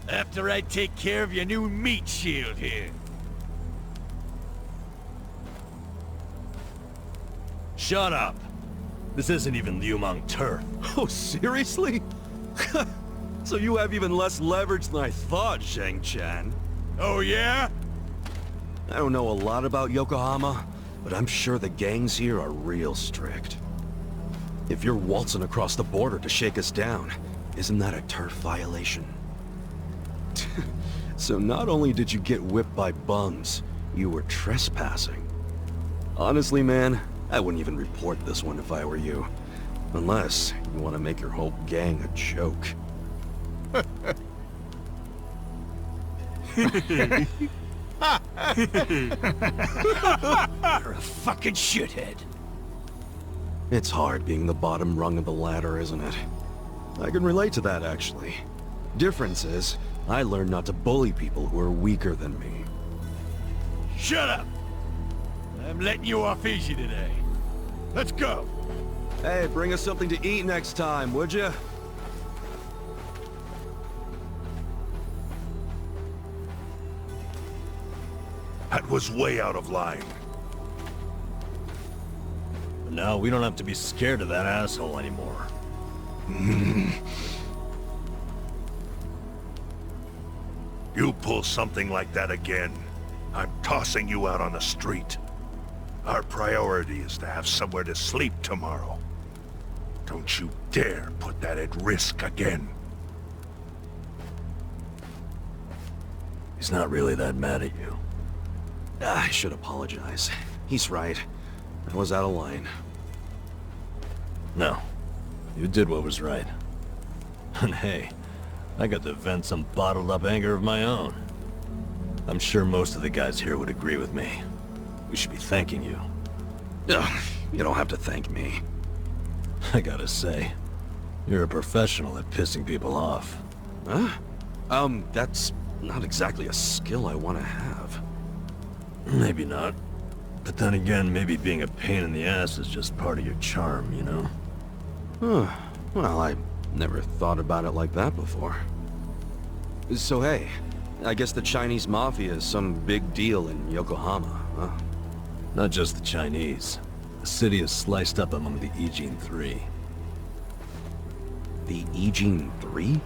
After I take care of your new meat shield here. Shut up. This isn't even Liumang turf. Oh, seriously? So you have even less leverage than I thought, Zhang-Chan. Oh yeah? I don't know a lot about Yokohama, but I'm sure the gangs here are real strict. If you're waltzing across the border to shake us down, isn't that a turf violation? So not only did you get whipped by bums, you were trespassing. Honestly, man, I wouldn't even report this one if I were you. Unless you want to make your whole gang a joke. You're a fucking shithead. It's hard being the bottom rung of the ladder, isn't it? I can relate to that, actually. Difference is, I learned not to bully people who are weaker than me. Shut up! I'm letting you off easy today. Let's go! Hey, bring us something to eat next time, would you? That was way out of line. But now we don't have to be scared of that asshole anymore. You pull something like that again, I'm tossing you out on the street. Our priority is to have somewhere to sleep tomorrow. Don't you dare put that at risk again. He's not really that mad at you. I should apologize. He's right. I was out of line. No. You did what was right. And hey, I got to vent some bottled up anger of my own. I'm sure most of the guys here would agree with me. We should be thanking you. Ugh, you don't have to thank me. I gotta say, you're a professional at pissing people off. Huh? That's not exactly a skill I want to have. Maybe not. But then again, maybe being a pain in the ass is just part of your charm, you know? Huh. Well, I never thought about it like that before. So hey, I guess the Chinese Mafia is some big deal in Yokohama, huh? Not just the Chinese. The city is sliced up among the Ijin Three. The Ijin Three?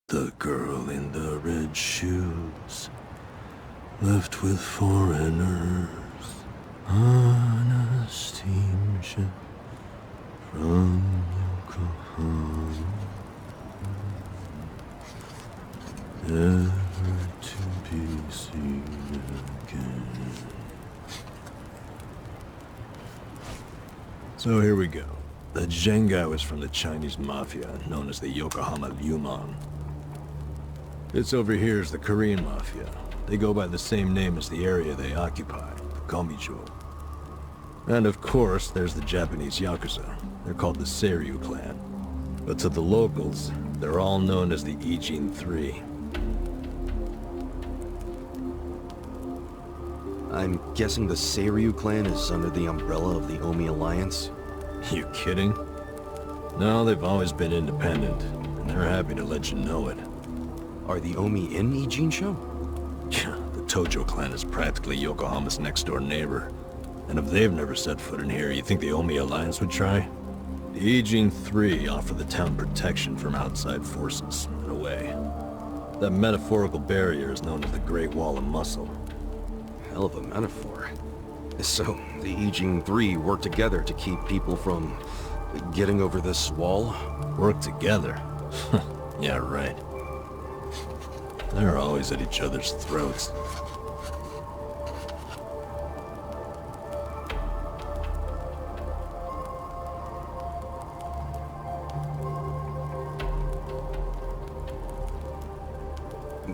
The girl in the red shoes, left with foreigners, on a steamship from Yokohama, never to be seen again. So here we go. The Zheng guy was from the Chinese Mafia, known as the Yokohama Liumang. This over here is the Korean Mafia. They go by the same name as the area they occupy, Komijo. And of course, there's the Japanese Yakuza. They're called the Seiryu clan. But to the locals, they're all known as the Ijin Three. I'm guessing the Seiryu clan is under the umbrella of the Omi Alliance? You kidding? No, they've always been independent, and they're happy to let you know it. Are the Omi in Ijincho? The Tojo clan is practically Yokohama's next-door neighbor. And if they've never set foot in here, you think the Omi Alliance would try? The Ijin Three offer the town protection from outside forces, in a way. That metaphorical barrier is known as the Great Wall of Muscle. Hell of a metaphor. So, the Ijin Three work together to keep people from getting over this wall? Work together? Yeah, right. They're always at each other's throats.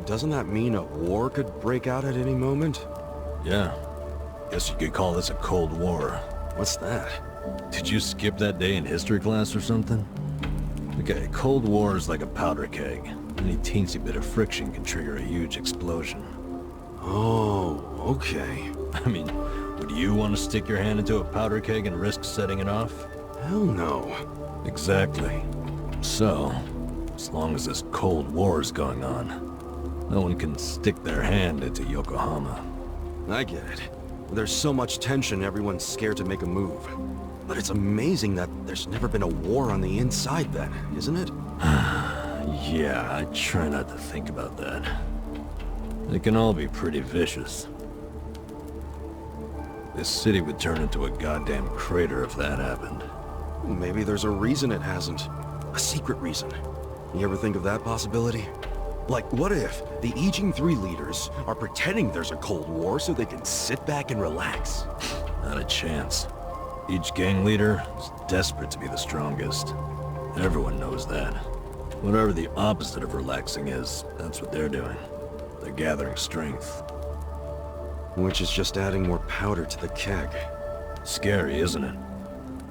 Doesn't that mean a war could break out at any moment? Yeah. Guess you could call this a Cold War. What's that? Did you skip that day in history class or something? Okay, Cold War is like a powder keg. Any teensy bit of friction can trigger a huge explosion. Oh, okay. I mean, would you want to stick your hand into a powder keg and risk setting it off? Hell no. Exactly. So, as long as this Cold War is going on, no one can stick their hand into Yokohama. I get it. There's so much tension, everyone's scared to make a move. But it's amazing that there's never been a war on the inside then, isn't it? Yeah, I try not to think about that. They can all be pretty vicious. This city would turn into a goddamn crater if that happened. Maybe there's a reason it hasn't. A secret reason. You ever think of that possibility? Like, what if the Yijing 3 leaders are pretending there's a Cold War so they can sit back and relax? Not a chance. Each gang leader is desperate to be the strongest. Everyone knows that. Whatever the opposite of relaxing is, that's what they're doing. They're gathering strength. Which is just adding more powder to the keg. Scary, isn't it?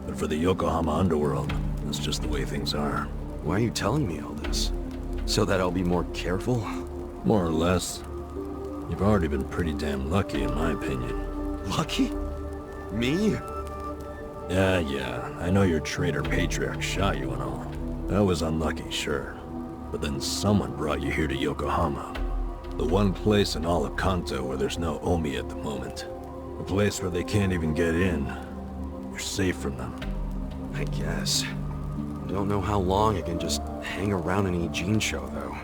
But for the Yokohama underworld, that's just the way things are. Why are you telling me all this? So that I'll be more careful? More or less. You've already been pretty damn lucky, in my opinion. Lucky? Me? Yeah, I know your traitor patriarch shot you and all. That was unlucky, sure. But then someone brought you here to Yokohama. The one place in all of Kanto where there's no Omi at the moment. A place where they can't even get in. You're safe from them. I guess. Don't know how long I can just hang around an Yijing show, though.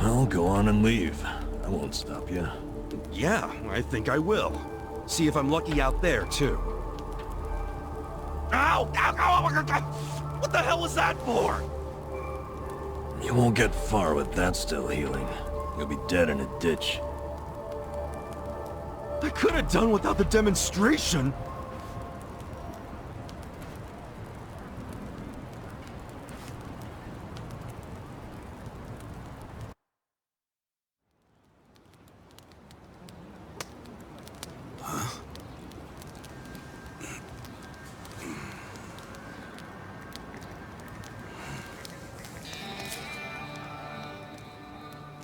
Well, go on and leave. I won't stop you. Yeah, I think I will. See if I'm lucky out there, too. Ow! Ow! Ow! What the hell was that for? You won't get far with that still healing. You'll be dead in a ditch. I could have done without the demonstration.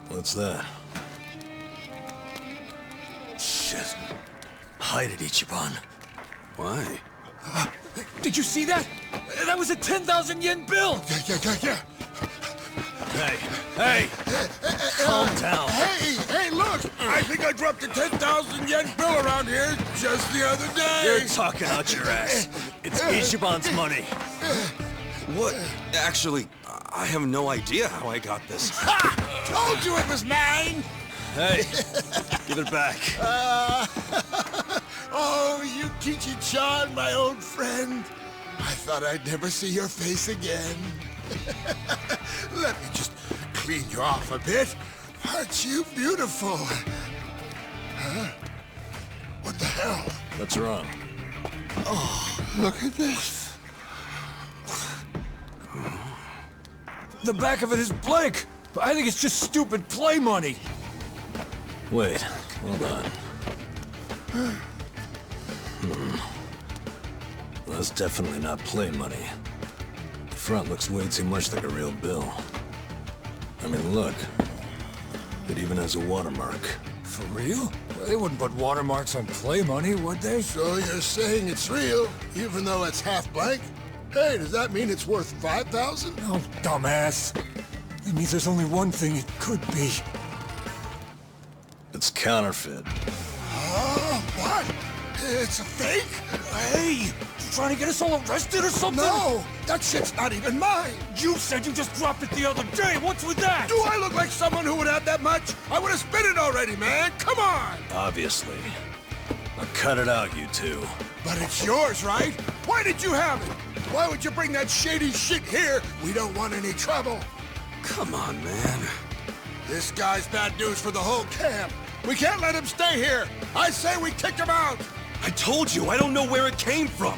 What's that? Shit. Hide it, Ichiban. Why? Did you see that? That was a 10,000 yen bill! Yeah. Hey! Calm down. Hey, look! I think I dropped a 10,000 yen bill around here just the other day! You're talking out your ass. It's Ichiban's money. What? Actually, I have no idea how I got this. Ha! Told you it was mine! Hey, give it back. Oh, Yukichi-chan, my old friend. I thought I'd never see your face again. Let me just clean you off a bit. Aren't you beautiful? Huh? What the hell? What's wrong? Oh, look at this. The back of it is blank. I think it's just stupid play money. Wait, hold on. Well, that's definitely not play money. The front looks way too much like a real bill. I mean, look. It even has a watermark. For real? Well, they wouldn't put watermarks on play money, would they? So you're saying it's real, even though it's half blank? Hey, does that mean it's worth 5,000? Oh, dumbass. It means there's only one thing it could be. It's counterfeit. What? It's a fake? Hey! You trying to get us all arrested or something? No! That shit's not even mine! You said you just dropped it the other day! What's with that? Do I look like someone who would have that much? I would have spent it already, man! Come on! Obviously. Now cut it out, you two. But it's yours, right? Why did you have it? Why would you bring that shady shit here? We don't want any trouble. Come on, man. This guy's bad news for the whole camp. We can't let him stay here. I say we kick him out. I told you, I don't know where it came from.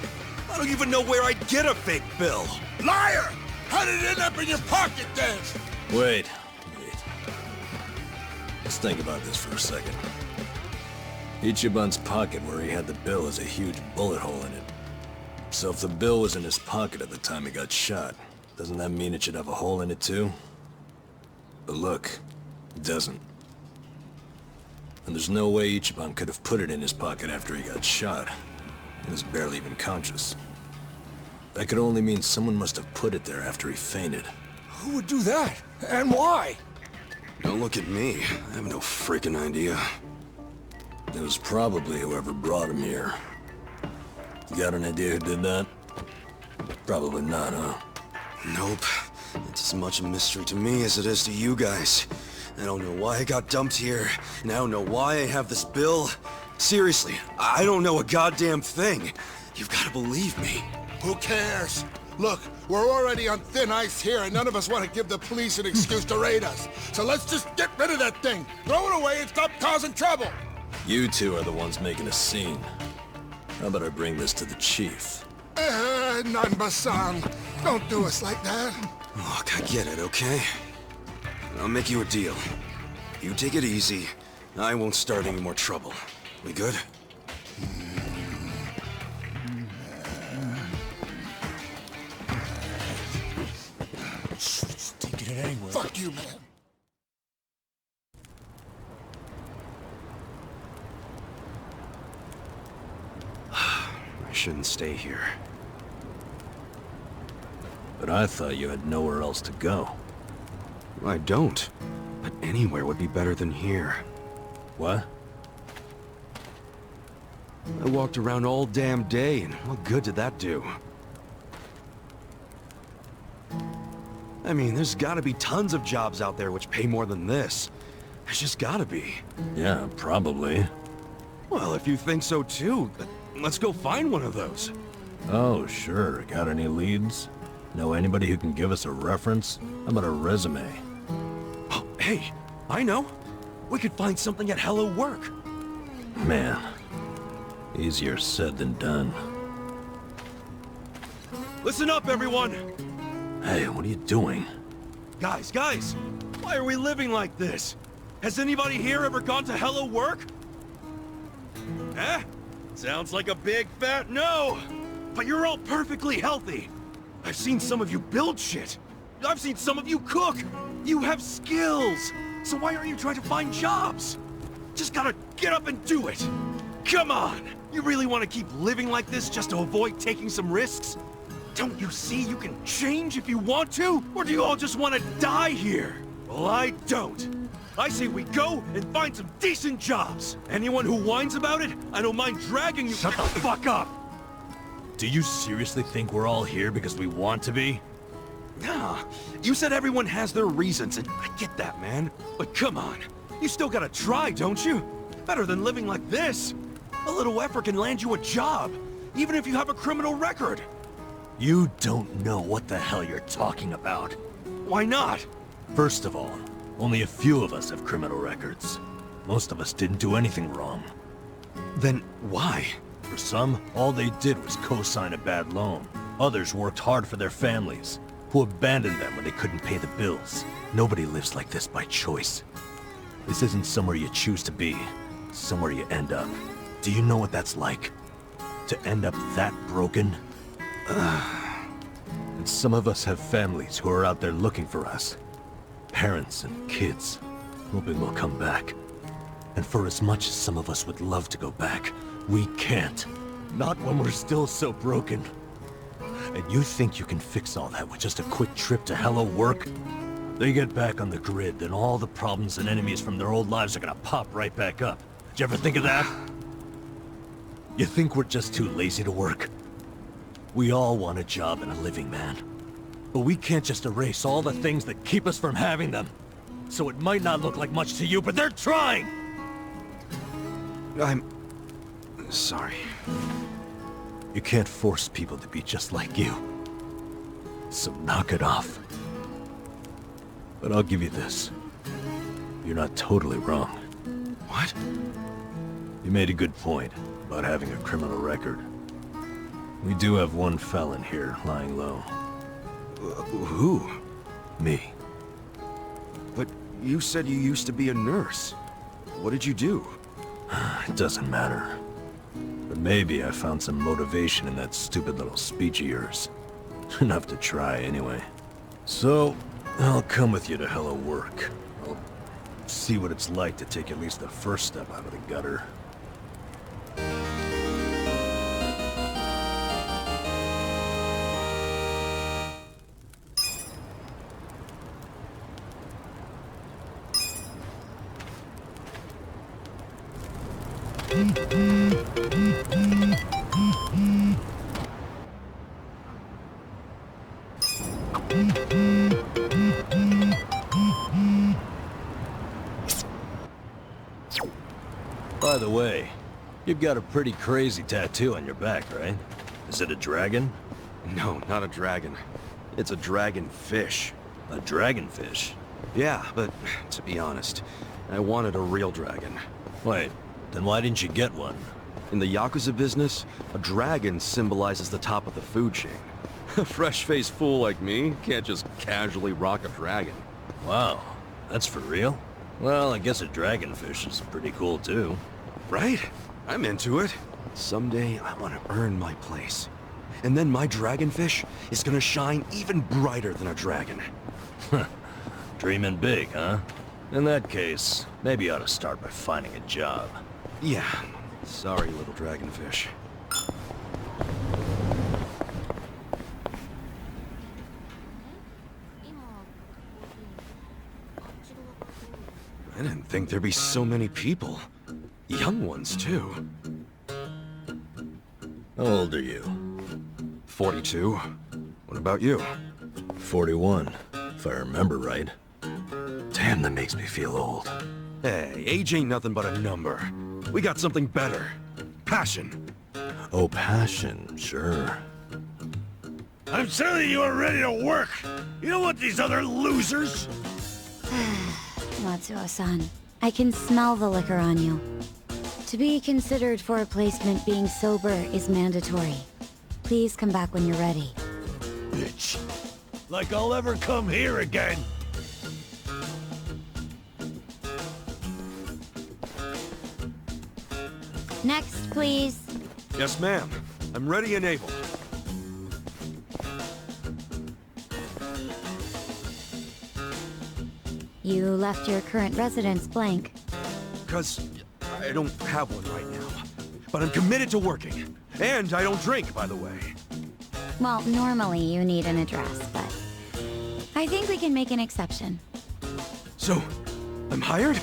I don't even know where I'd get a fake bill. Liar! How did it end up in your pocket then? Wait. Let's think about this for a second. Ichiban's pocket where he had the bill has a huge bullet hole in it. So if the bill was in his pocket at the time he got shot, doesn't that mean it should have a hole in it too? But look, it doesn't. And there's no way Ichiban could have put it in his pocket after he got shot. He was barely even conscious. That could only mean someone must have put it there after he fainted. Who would do that? And why? Don't look at me. I have no freaking idea. It was probably whoever brought him here. You got an idea who did that? Probably not, huh? Nope. It's as much a mystery to me as it is to you guys. I don't know why I got dumped here, and I don't know why I have this bill. Seriously, I don't know a goddamn thing. You've got to believe me. Who cares? Look, we're already on thin ice here, and none of us want to give the police an excuse to raid us. So let's just get rid of that thing, throw it away, and stop causing trouble. You two are the ones making a scene. How about I bring this to the chief? Nanba-san, don't do us like that. Look, I get it, okay? I'll make you a deal. You take it easy, I won't start any more trouble. We good? Taking it anyway. Fuck you, man. I shouldn't stay here. But I thought you had nowhere else to go. I don't. But anywhere would be better than here. What? I walked around all damn day, and what good did that do? I mean, there's gotta be tons of jobs out there which pay more than this. There's just gotta be. Yeah, probably. Well, if you think so too, let's go find one of those. Oh, sure. Got any leads? Know anybody who can give us a reference? How about a resume? Oh, hey, I know. We could find something at Hello Work. Man, easier said than done. Listen up, everyone! Hey, what are you doing? Guys, why are we living like this? Has anybody here ever gone to Hello Work? Eh? Sounds like a big fat no! But you're all perfectly healthy! I've seen some of you build shit! I've seen some of you cook! You have skills! So why aren't you trying to find jobs? Just gotta get up and do it! Come on! You really want to keep living like this just to avoid taking some risks? Don't you see you can change if you want to? Or do you all just want to die here? Well, I don't. I say we go and find some decent jobs. Anyone who whines about it, I don't mind dragging you— Shut the fuck up! Do you seriously think we're all here because we want to be? Nah, you said everyone has their reasons, and I get that, man. But come on, you still gotta try, don't you? Better than living like this. A little effort can land you a job, even if you have a criminal record. You don't know what the hell you're talking about. Why not? First of all, only a few of us have criminal records. Most of us didn't do anything wrong. Then why? For some, all they did was co-sign a bad loan. Others worked hard for their families, who abandoned them when they couldn't pay the bills. Nobody lives like this by choice. This isn't somewhere you choose to be. It's somewhere you end up. Do you know what that's like? To end up that broken? And some of us have families who are out there looking for us. Parents and kids, hoping we'll come back. And for as much as some of us would love to go back, we can't. Not when we're still so broken. And you think you can fix all that with just a quick trip to Hello Work? They get back on the grid, then all the problems and enemies from their old lives are gonna pop right back up. Did you ever think of that? You think we're just too lazy to work? We all want a job and a living, man. But we can't just erase all the things that keep us from having them. So it might not look like much to you, but they're trying! I'm sorry. You can't force people to be just like you. So knock it off. But I'll give you this. You're not totally wrong. What? You made a good point about having a criminal record. We do have one felon here lying low. Who? Me. But you said you used to be a nurse. What did you do? It doesn't matter. But maybe I found some motivation in that stupid little speech of yours. Enough to try, anyway. So, I'll come with you to Hello Work. I'll see what it's like to take at least the first step out of the gutter. By the way, you've got a pretty crazy tattoo on your back, right? Is it a dragon? No, not a dragon. It's a dragonfish. A dragonfish? Yeah, but to be honest, I wanted a real dragon. Wait, then why didn't you get one? In the Yakuza business, a dragon symbolizes the top of the food chain. A fresh-faced fool like me can't just casually rock a dragon. Wow, that's for real? Well, I guess a dragonfish is pretty cool too. Right? I'm into it. Someday I want to earn my place. And then my dragonfish is gonna shine even brighter than a dragon. Dreaming big, huh? In that case, maybe you ought to start by finding a job. Yeah. Sorry, little dragonfish. I didn't think there'd be so many people. Young ones, too. How old are you? 42. What about you? 41, if I remember right. Damn, that makes me feel old. Hey, age ain't nothing but a number. We got something better. Passion. Oh, passion, sure. I'm telling you, are ready to work. You don't want these other losers. Matsuo-san, I can smell the liquor on you. To be considered for a placement, being sober is mandatory. Please come back when you're ready. Bitch. Like I'll ever come here again. Next, please. Yes, ma'am. I'm ready and able. You left your current residence blank. 'Cause I don't have one right now. But I'm committed to working. And I don't drink, by the way. Well, normally you need an address, but I think we can make an exception. So, I'm hired?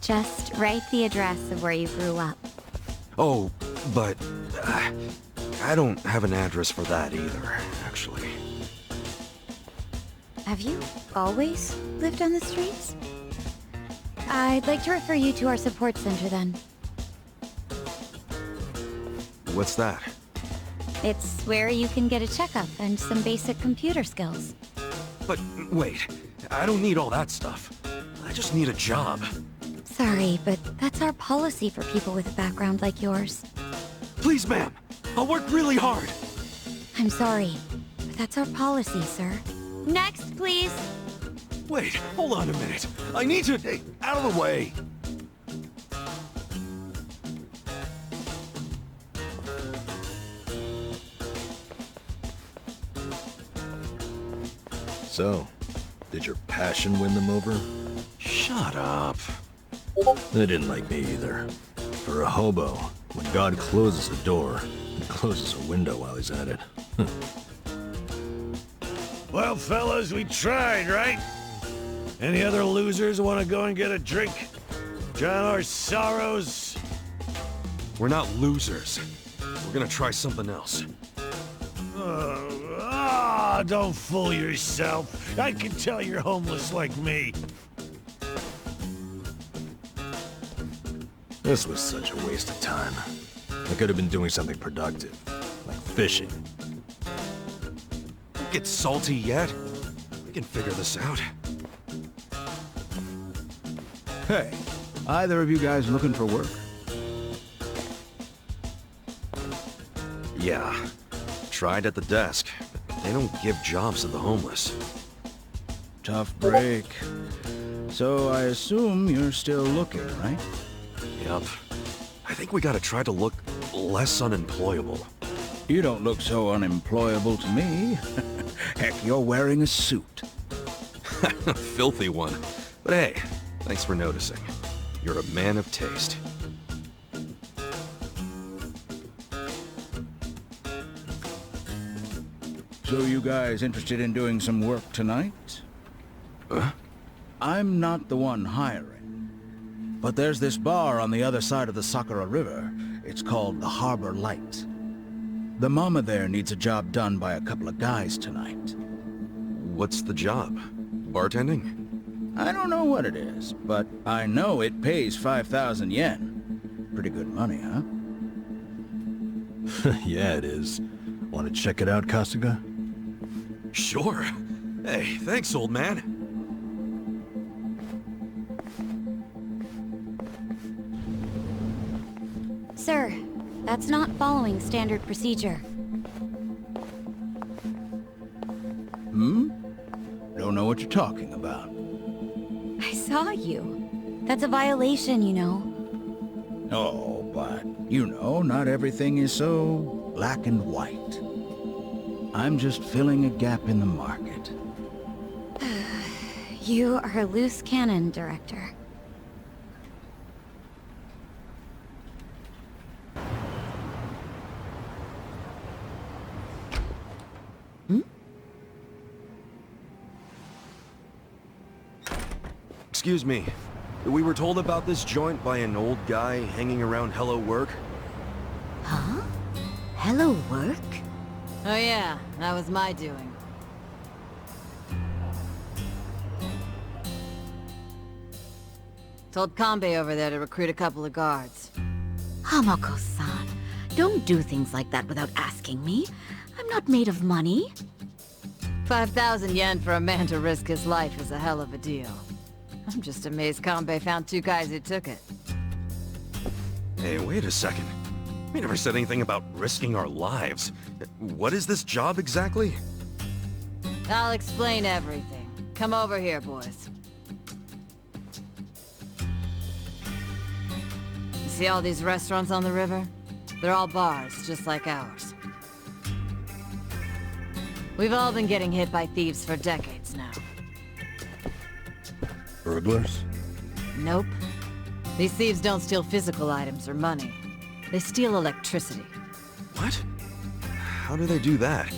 Just write the address of where you grew up. Oh, but I don't have an address for that either, actually. Have you always lived on the streets? I'd like to refer you to our support center then. What's that? It's where you can get a checkup and some basic computer skills. But wait, I don't need all that stuff. I just need a job. Sorry, but that's our policy for people with a background like yours. Please, ma'am. I'll work really hard. I'm sorry, but that's our policy, sir. Next, please. Wait, hold on a minute. I need to... Hey, out of the way. So, did your passion win them over? Shut up. They didn't like me either. For a hobo, when God closes a door, he closes a window while he's at it. Well, fellas, we tried, right? Any other losers want to go and get a drink? Drown our sorrows? We're not losers. We're gonna try something else. Don't fool yourself. I can tell you're homeless like me. This was such a waste of time. I could have been doing something productive, like fishing. Don't get salty yet. We can figure this out. Hey, either of you guys looking for work? Yeah. Tried at the desk, but they don't give jobs to the homeless. Tough break. So I assume you're still looking, right? Yep. I think we gotta try to look less unemployable. You don't look so unemployable to me. Heck, you're wearing a suit. A filthy one. But hey, thanks for noticing. You're a man of taste. So you guys interested in doing some work tonight? I'm not the one hiring. But there's this bar on the other side of the Sakura River. It's called the Harbor Light. The mama there needs a job done by a couple of guys tonight. what's the job? Bartending? I don't know what it is, but I know it pays 5,000 yen. Pretty good money, huh? Yeah, it is. Want to check it out, Kasuga? Sure. Hey, thanks, old man. Sir, that's not following standard procedure. Don't know what you're talking about. I saw you. That's a violation, you know. Oh, but, you know, not everything is so black and white. I'm just filling a gap in the market. You are a loose cannon, Director. Excuse me. We were told about this joint by an old guy hanging around Hello Work. Huh? Hello Work? Oh yeah, that was my doing. Told Kanbei over there to recruit a couple of guards. Hamako-san, don't do things like that without asking me. I'm not made of money. 5,000 yen for a man to risk his life is a hell of a deal. I'm just amazed Kanbei found 2 guys who took it. Hey, wait a second. We never said anything about risking our lives. What is this job exactly? I'll explain everything. Come over here, boys. You see all these restaurants on the river? They're all bars, just like ours. We've all been getting hit by thieves for decades now. Burglars? Nope. These thieves don't steal physical items or money. They steal electricity. What? How do they do that?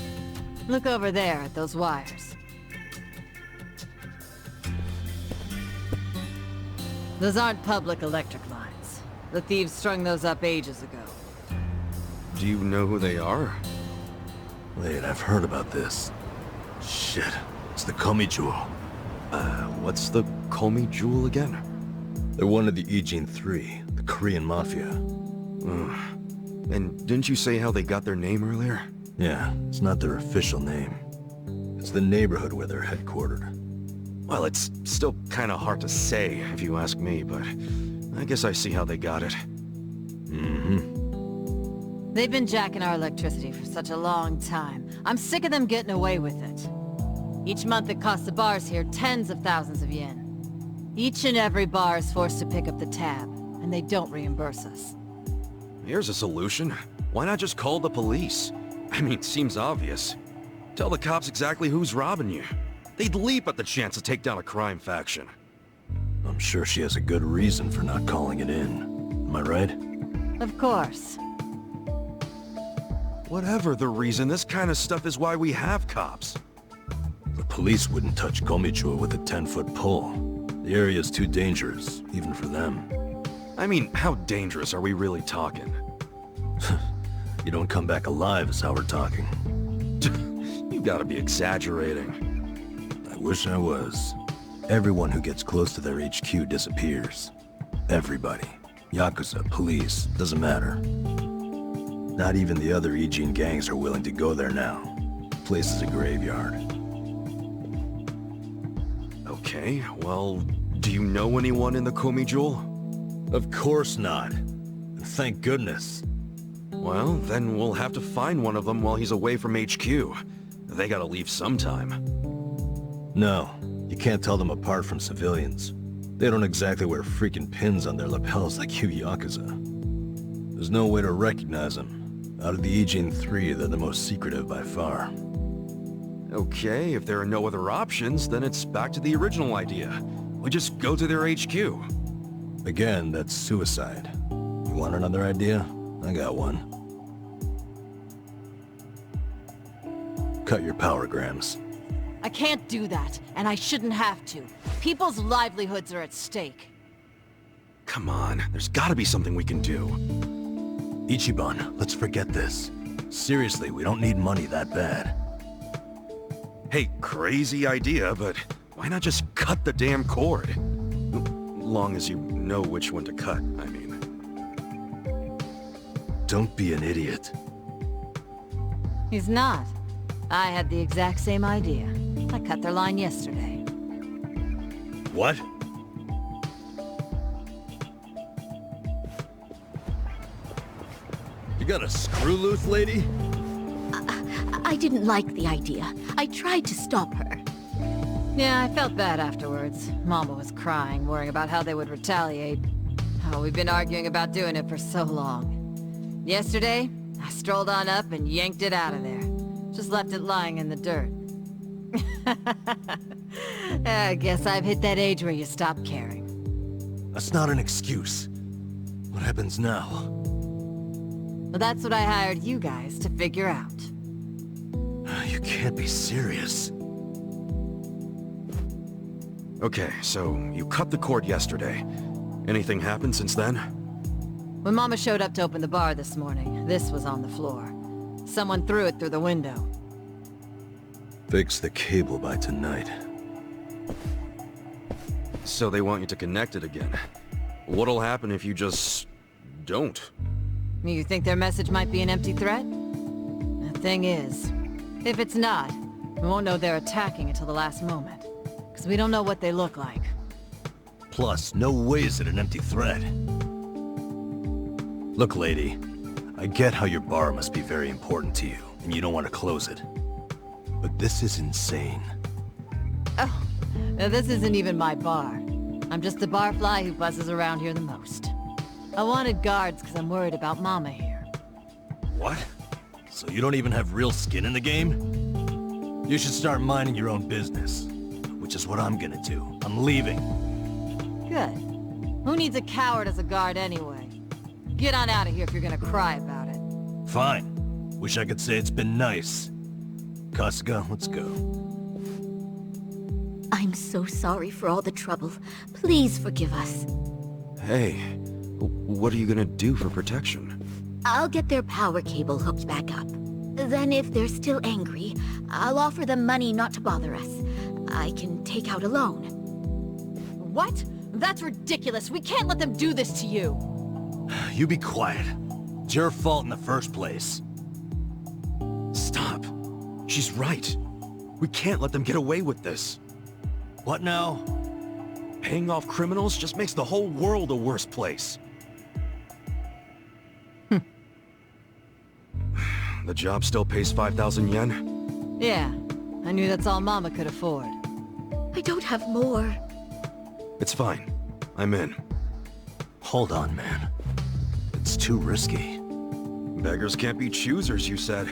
Look over there at those wires. Those aren't public electric lines. The thieves strung those up ages ago. Do you know who they are? Wait, I've heard about this. Shit, it's the Komi Jewel. What's the Komi Jewel again? They're one of the Ijin 3, the Korean Mafia. And didn't you say how they got their name earlier? Yeah, it's not their official name. It's the neighborhood where they're headquartered. Well, it's still kinda hard to say, if you ask me, but I guess I see how they got it. They've been jacking our electricity for such a long time. I'm sick of them getting away with it. Each month it costs the bars here tens of thousands of yen. Each and every bar is forced to pick up the tab, and they don't reimburse us. Here's a solution. Why not just call the police? I mean, it seems obvious. Tell the cops exactly who's robbing you. They'd leap at the chance to take down a crime faction. I'm sure she has a good reason for not calling it in. Am I right? Of course. Whatever the reason, this kind of stuff is why we have cops. The police wouldn't touch Komichua with a 10-foot pole. The area's too dangerous, even for them. I mean, how dangerous are we really talking? You don't come back alive is how we're talking. You gotta be exaggerating. I wish I was. Everyone who gets close to their HQ disappears. Everybody. Yakuza, police, doesn't matter. Not even the other Ijin gangs are willing to go there now. The place is a graveyard. Okay, well, do you know anyone in the Komi Jewel? Of course not. Thank goodness. Well, then we'll have to find one of them while he's away from HQ. They gotta leave sometime. No, you can't tell them apart from civilians. They don't exactly wear freaking pins on their lapels like you Yakuza. There's no way to recognize them. Out of the Ijin 3, they're the most secretive by far. Okay, if there are no other options, then it's back to the original idea. We just go to their HQ. Again, that's suicide. You want another idea? I got one. Cut your powergrams. I can't do that, and I shouldn't have to. People's livelihoods are at stake. Come on, there's gotta be something we can do. Ichiban, let's forget this. Seriously, we don't need money that bad. Hey, crazy idea, but why not just cut the damn cord? Long as you know which one to cut, I mean. Don't be an idiot. He's not. I had the exact same idea. I cut their line yesterday. What? You got a screw loose, lady? I didn't like the idea. I tried to stop her. Yeah, I felt bad afterwards. Mama was crying, worrying about how they would retaliate. Oh, we've been arguing about doing it for so long. Yesterday, I strolled on up and yanked it out of there. Just left it lying in the dirt. I guess I've hit that age where you stop caring. That's not an excuse. What happens now? Well, that's what I hired you guys to figure out. You can't be serious. Okay, so you cut the cord yesterday. Anything happened since then? When Mama showed up to open the bar this morning, this was on the floor. Someone threw it through the window. Fix the cable by tonight. So they want you to connect it again. What'll happen if you just... don't? You think their message might be an empty threat? The thing is, if it's not, we won't know they're attacking until the last moment. Because we don't know what they look like. Plus, no way is it an empty threat. Look, lady, I get how your bar must be very important to you, and you don't want to close it. But this is insane. Oh, now this isn't even my bar. I'm just the barfly who buzzes around here the most. I wanted guards because I'm worried about Mama here. What? So you don't even have real skin in the game? You should start minding your own business. Which is what I'm gonna do. I'm leaving. Good. Who needs a coward as a guard anyway? Get on out of here if you're gonna cry about it. Fine. Wish I could say it's been nice. Kasuga, let's go. I'm so sorry for all the trouble. Please forgive us. Hey, what are you gonna do for protection? I'll get their power cable hooked back up. Then if they're still angry, I'll offer them money not to bother us. I can take out a loan. What? That's ridiculous. We can't let them do this to you. You be quiet. It's your fault in the first place. Stop. She's right. We can't let them get away with this. What now? Paying off criminals just makes the whole world a worse place. The job still pays 5,000 yen? Yeah. I knew that's all Mama could afford. I don't have more. It's fine. I'm in. Hold on, man. It's too risky. Beggars can't be choosers, you said.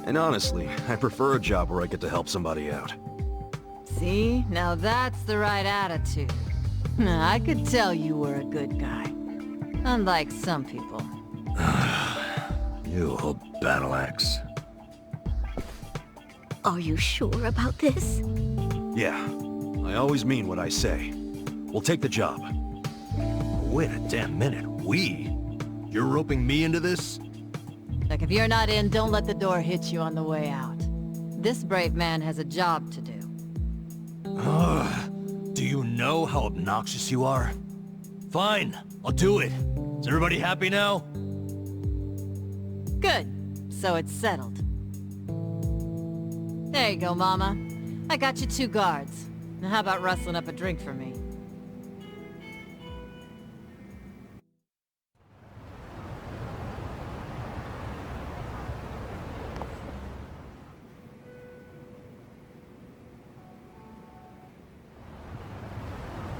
And honestly, I prefer a job where I get to help somebody out. See? Now that's the right attitude. I could tell you were a good guy. Unlike some people. You old battle axe. Are you sure about this? Yeah. I always mean what I say. We'll take the job. Wait a damn minute. We? You're roping me into this? Like, if you're not in, don't let the door hit you on the way out. This brave man has a job to do. Do you know how obnoxious you are? Fine, I'll do it. Is everybody happy now? Good. So it's settled. There you go, Mama. I got you 2 guards. Now how about rustling up a drink for me?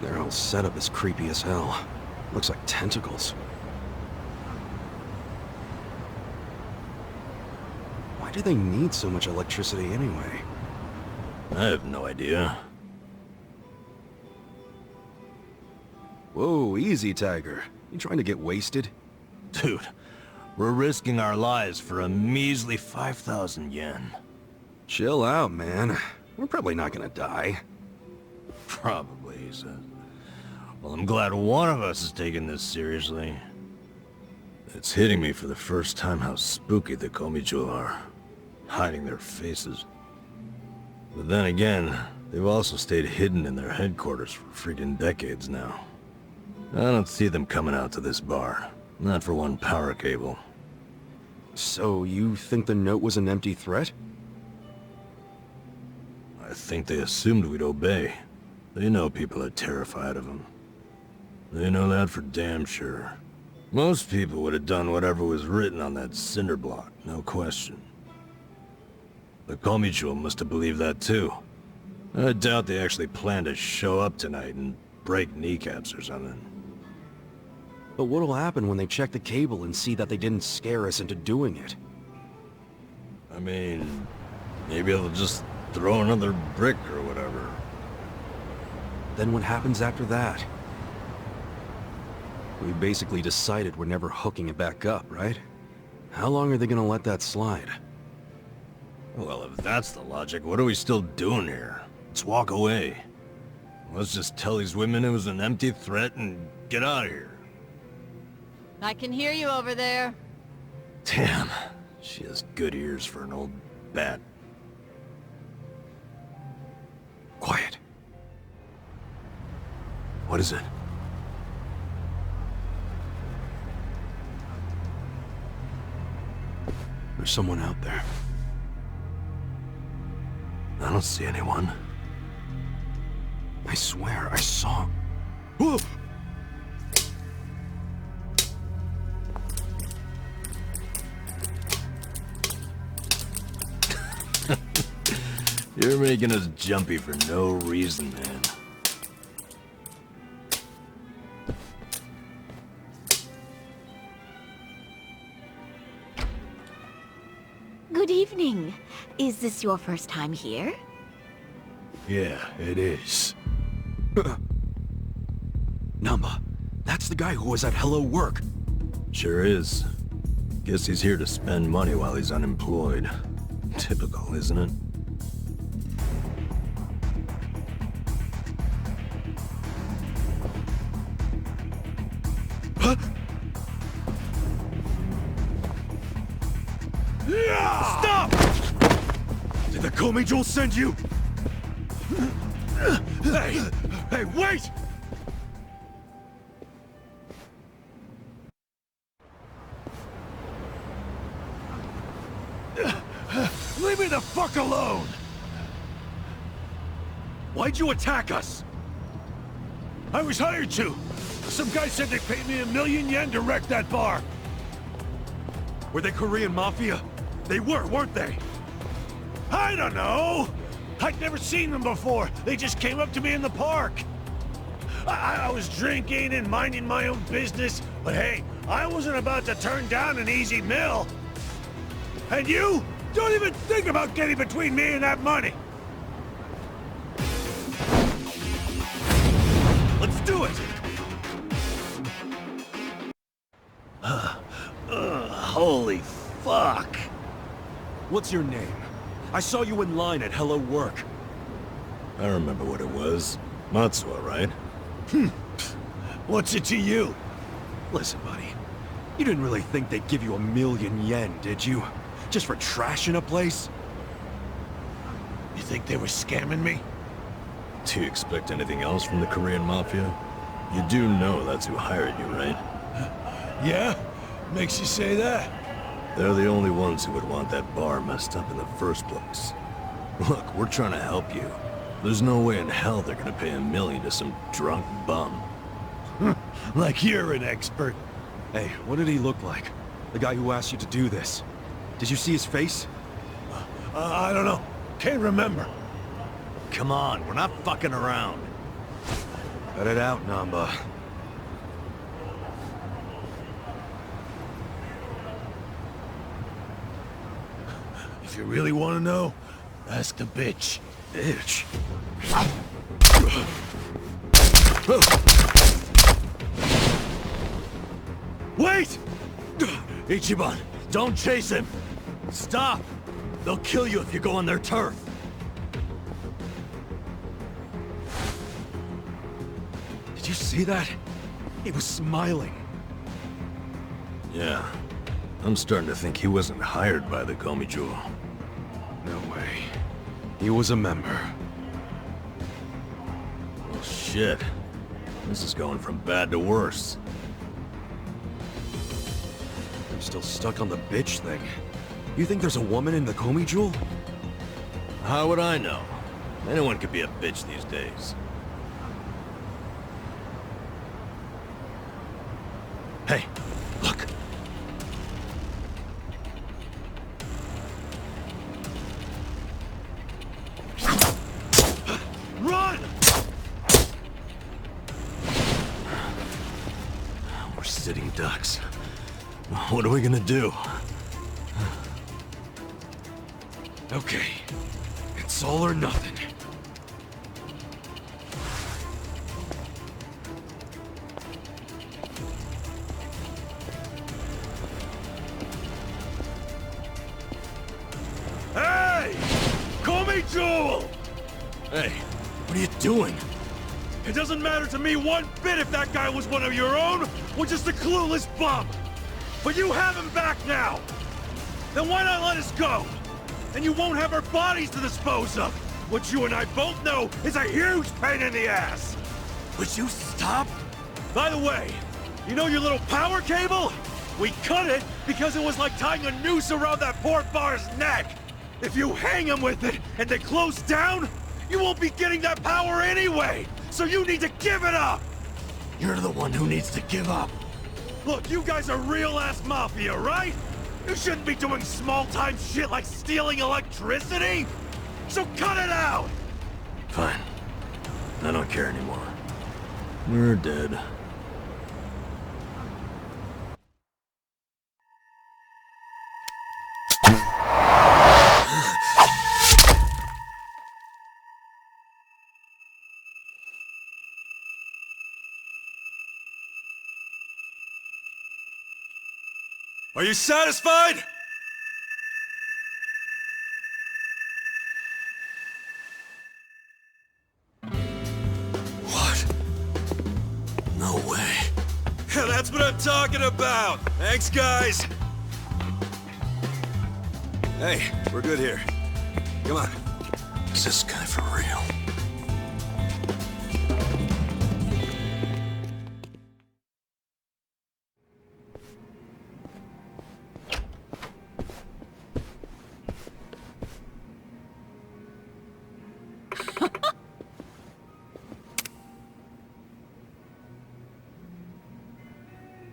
Their whole setup is creepy as hell. Looks like tentacles. Why do they need so much electricity anyway? I have no idea. Whoa, easy, Tiger. You trying to get wasted? Dude, we're risking our lives for a measly 5,000 yen. Chill out, man. We're probably not gonna die. Probably, he says. Well, I'm glad one of us is taking this seriously. It's hitting me for the first time how spooky the Komijo are. Hiding their faces. But then again, they've also stayed hidden in their headquarters for freaking decades now. I don't see them coming out to this bar. Not for one power cable. So you think the note was an empty threat? I think they assumed we'd obey. They know people are terrified of them. They know that for damn sure. Most people would have done whatever was written on that cinder block, no question. The Komicho must have believed that too. I doubt they actually planned to show up tonight and break kneecaps or something. But what'll happen when they check the cable and see that they didn't scare us into doing it? I mean, maybe they'll just throw another brick or whatever. Then what happens after that? We basically decided we're never hooking it back up, right? How long are they gonna let that slide? Well, if that's the logic, what are we still doing here? Let's walk away. Let's just tell these women it was an empty threat and get out of here. I can hear you over there. Damn, she has good ears for an old bat. Quiet. What is it? There's someone out there. I don't see anyone. I swear, I saw... Whoa! You're making us jumpy for no reason, man. Good evening. Is this your first time here? Yeah, it is. Namba, that's the guy who was at Hello Work. Sure is. Guess he's here to spend money while he's unemployed. Typical, isn't it? Huh? Stop! Did the Komijo send you? Hey, wait! Leave me the fuck alone! Why'd you attack us? I was hired to. Some guy said they paid me 1,000,000 yen to wreck that bar. Were they Korean Mafia? They were, weren't they? I don't know. I'd never seen them before. They just came up to me in the park. I was drinking and minding my own business, but hey, I wasn't about to turn down an easy meal. And you? Don't even think about getting between me and that money. Let's do it! Holy fuck! What's your name? I saw you in line at Hello Work. I remember what it was. Matsuo, right? What's it to you? Listen, buddy. You didn't really think they'd give you 1,000,000 yen, did you? Just for trashing a place? You think they were scamming me? Do you expect anything else from the Korean Mafia? You do know that's who hired you, right? Yeah? Makes you say that? They're the only ones who would want that bar messed up in the first place. Look, we're trying to help you. There's no way in hell they're gonna pay 1,000,000 to some drunk bum. Like you're an expert. Hey, what did he look like? The guy who asked you to do this? Did you see his face? I don't know. Can't remember. Come on, we're not fucking around. Cut it out, Namba. If you really want to know, ask the bitch. Bitch? Wait! Ichiban, don't chase him! Stop! They'll kill you if you go on their turf! Did you see that? He was smiling. Yeah. I'm starting to think he wasn't hired by the Komijo. No way. He was a member. Well, shit. This is going from bad to worse. I'm still stuck on the bitch thing. You think there's a woman in the Comey Jewel? How would I know? Anyone could be a bitch these days. Hey, look. Run! We're sitting ducks. What are we gonna do? Okay. It's all or nothing. Hey! Call me Joel! Hey, what are you doing? It doesn't matter to me one bit if that guy was one of your own or just a clueless bum. But you have him back now. Then why not let us go? And you won't have our bodies to dispose of. What you and I both know is a huge pain in the ass. Would you stop? By the way, you know your little power cable? We cut it because it was like tying a noose around that poor bar's neck. If you hang him with it and they close down, you won't be getting that power anyway. So you need to give it up. You're the one who needs to give up. Look, you guys are real-ass mafia, right? You shouldn't be doing small-time shit like stealing electricity! So cut it out! Fine. I don't care anymore. We're dead. Are you satisfied? What? No way. Yeah, that's what I'm talking about! Thanks, guys! Hey, we're good here. Come on. Is this guy for real?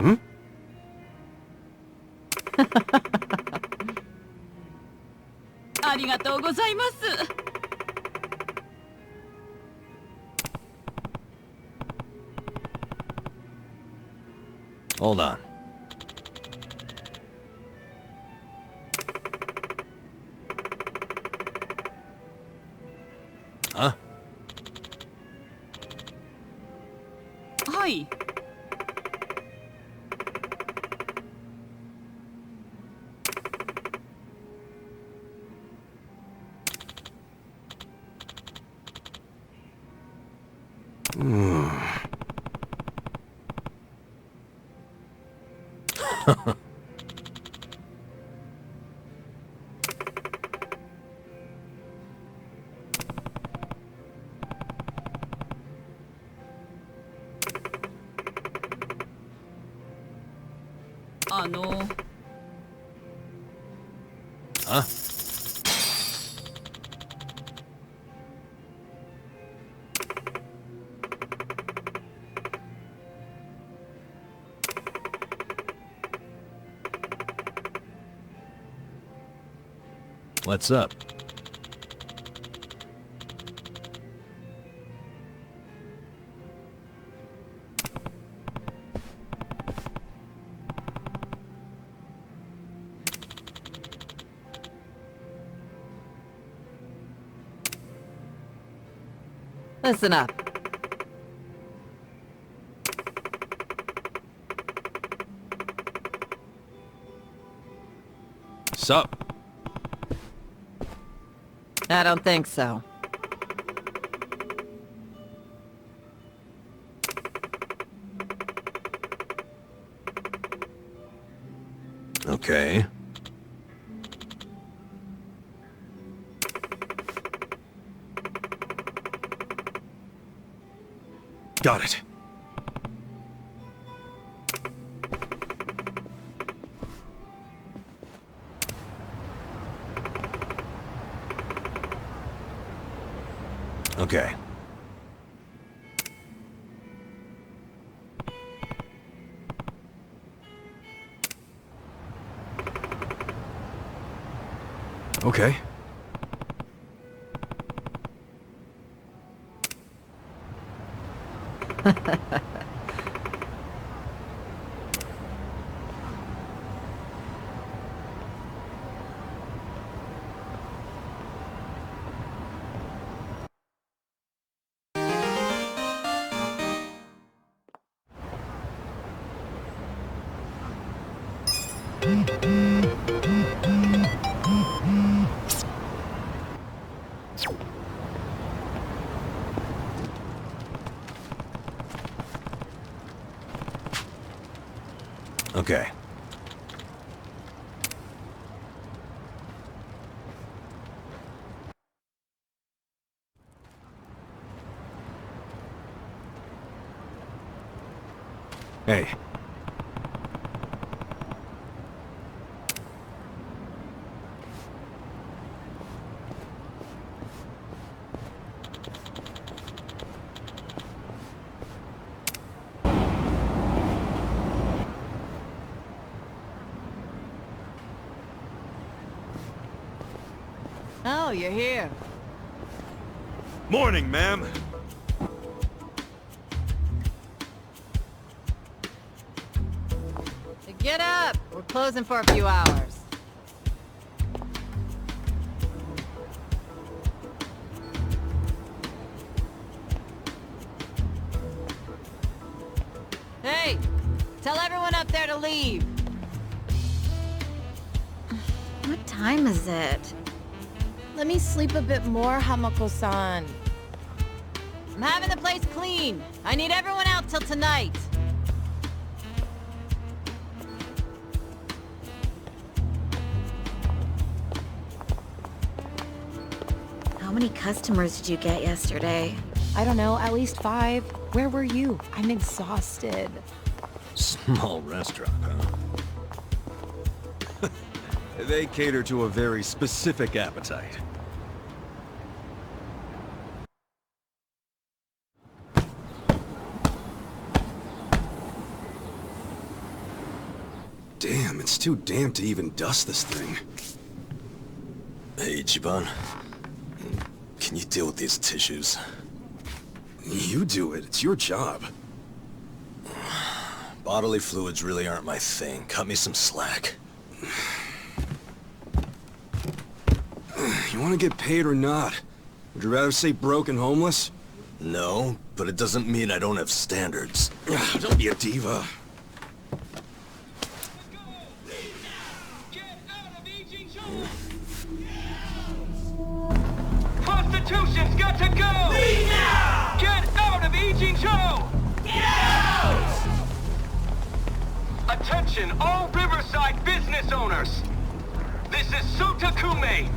Hmm? ありがとうございます。Hold on. Huh? はい。Huh? What's up? Listen up. Sup? I don't think so. Okay. Got it. Okay. Okay. Okay. Hey. Oh, you're here. Morning, ma'am. Get up! We're closing for a few hours. Hey! Tell everyone up there to leave. What time is it? Let me sleep a bit more, Hamako-san. I'm having the place clean. I need everyone out till tonight. How many customers did you get yesterday? I don't know, at least 5. Where were you? I'm exhausted. Small restaurant, huh? They cater to a very specific appetite. Damn, it's too damp to even dust this thing. Hey, Ichiban. Can you deal with these tissues? You do it. It's your job. Bodily fluids really aren't my thing. Cut me some slack. You want to get paid or not? Would you rather say broke and homeless? No, but it doesn't mean I don't have standards. Don't be a diva. Prostitution's got to go! Leave now! Get out of Ijincho! Get out! Attention, all Riverside business owners! This is Sotakume,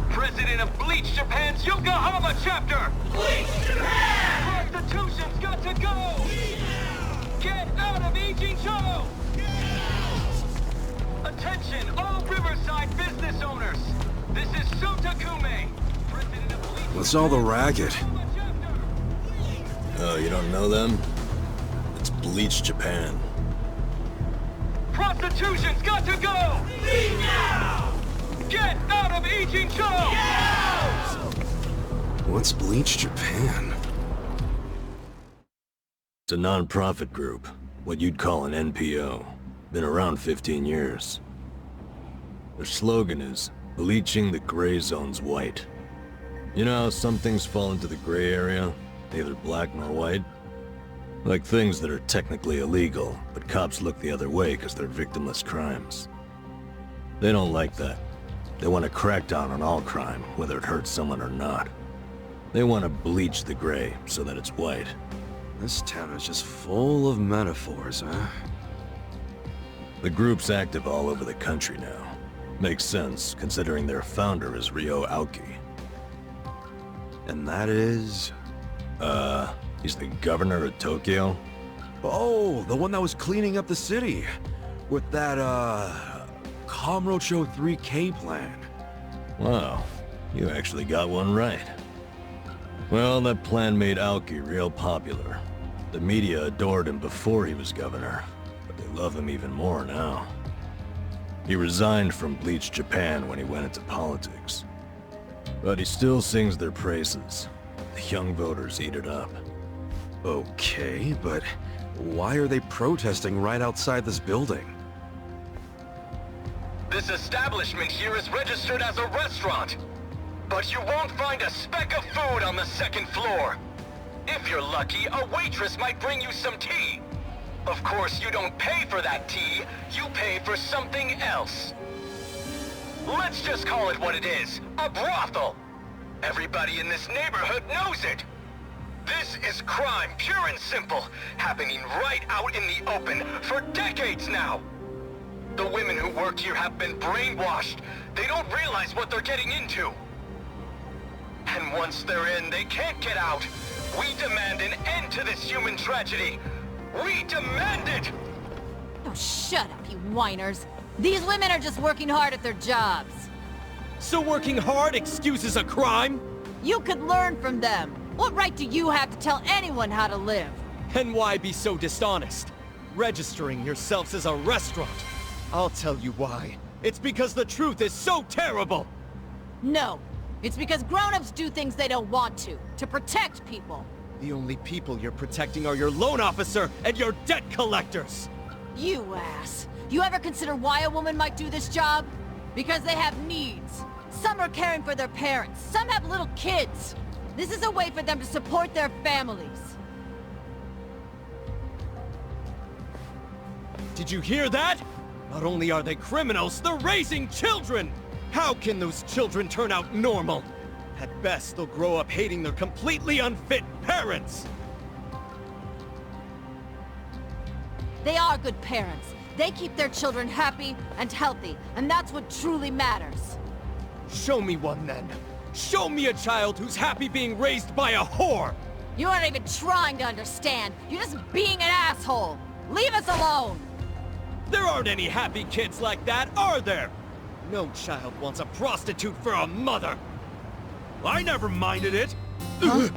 president of Bleach Japan's Yokohama chapter! Bleach Japan! Prostitution's got to go! Get out of Ijincho! Attention, all Riverside business owners! This is Sotakume, president of Bleach... What's all the racket? Oh, you don't know them? It's Bleach Japan. Prostitution's got to go! Leave now! Get out of Ijincho! Get out! What's Bleach Japan? It's a non-profit group. What you'd call an NPO. Been around 15 years. Their slogan is, bleaching the gray zones white. You know how some things fall into the gray area, neither black nor white? Like things that are technically illegal, but cops look the other way because they're victimless crimes. They don't like that. They want to crack down on all crime, whether it hurts someone or not. They want to bleach the gray so that it's white. This town is just full of metaphors, huh? The group's active all over the country now. Makes sense, considering their founder is Ryo Aoki. And that is... He's the governor of Tokyo? Oh, the one that was cleaning up the city. With that, Kamurocho 3K plan. Wow, you actually got one right. Well, that plan made Aoki real popular. The media adored him before he was governor, but they love him even more now. He resigned from Bleach Japan when he went into politics. But he still sings their praises. The young voters eat it up. Okay, but why are they protesting right outside this building? This establishment here is registered as a restaurant. But you won't find a speck of food on the second floor. If you're lucky, a waitress might bring you some tea. Of course, you don't pay for that tea, you pay for something else. Let's just call it what it is, a brothel. Everybody in this neighborhood knows it. This is crime, pure and simple, happening right out in the open for decades now. The women who work here have been brainwashed. They don't realize what they're getting into. And once they're in, they can't get out. We demand an end to this human tragedy. We demand it! Oh, shut up, you whiners. These women are just working hard at their jobs. So working hard excuses a crime? You could learn from them. What right do you have to tell anyone how to live? And why be so dishonest? Registering yourselves as a restaurant. I'll tell you why. It's because the truth is so terrible! No. It's because grown-ups do things they don't want to protect people. The only people you're protecting are your loan officer and your debt collectors! You ass. You ever consider why a woman might do this job? Because they have needs. Some are caring for their parents. Some have little kids. This is a way for them to support their families. Did you hear that? Not only are they criminals, they're raising children! How can those children turn out normal? At best, they'll grow up hating their completely unfit parents! They are good parents. They keep their children happy and healthy, and that's what truly matters. Show me one then. Show me a child who's happy being raised by a whore! You aren't even trying to understand. You're just being an asshole. Leave us alone! There aren't any happy kids like that, are there? No child wants a prostitute for a mother! I never minded it! Huh?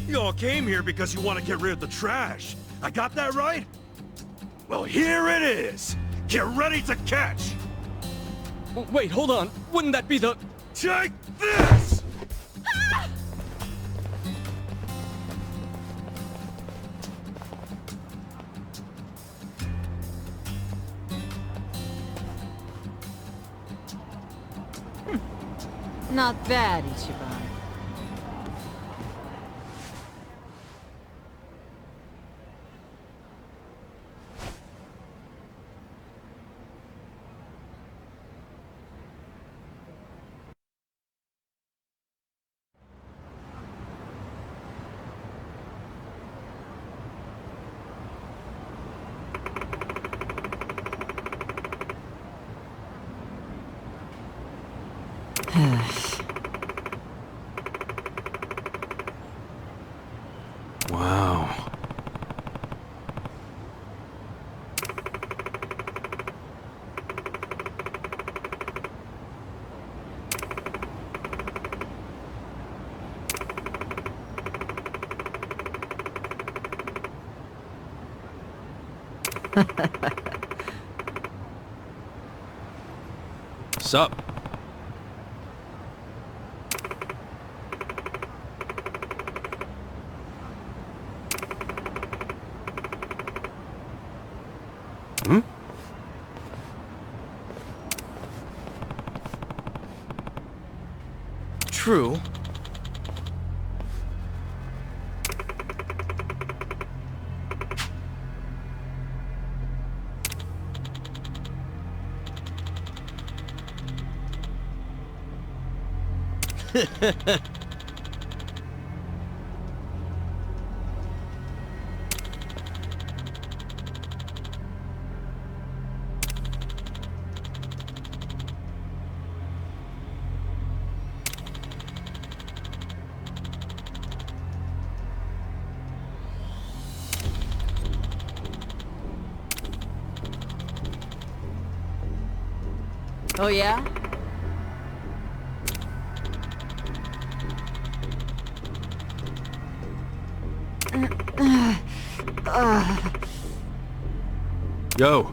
You all came here because you want to get rid of the trash. I got that right? Well, here it is! Get ready to catch! Wait, hold on. Wouldn't that be the... Take this! Ah! Not bad, Ichiban. Wow. Sup? Hmm? True. Oh yeah? Yo.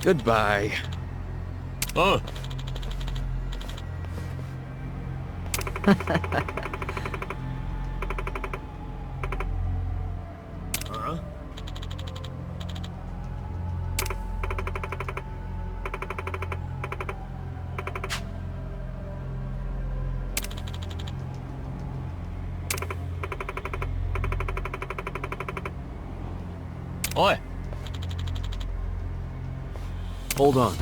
Goodbye. Oh. Huh? Oi. Hold on.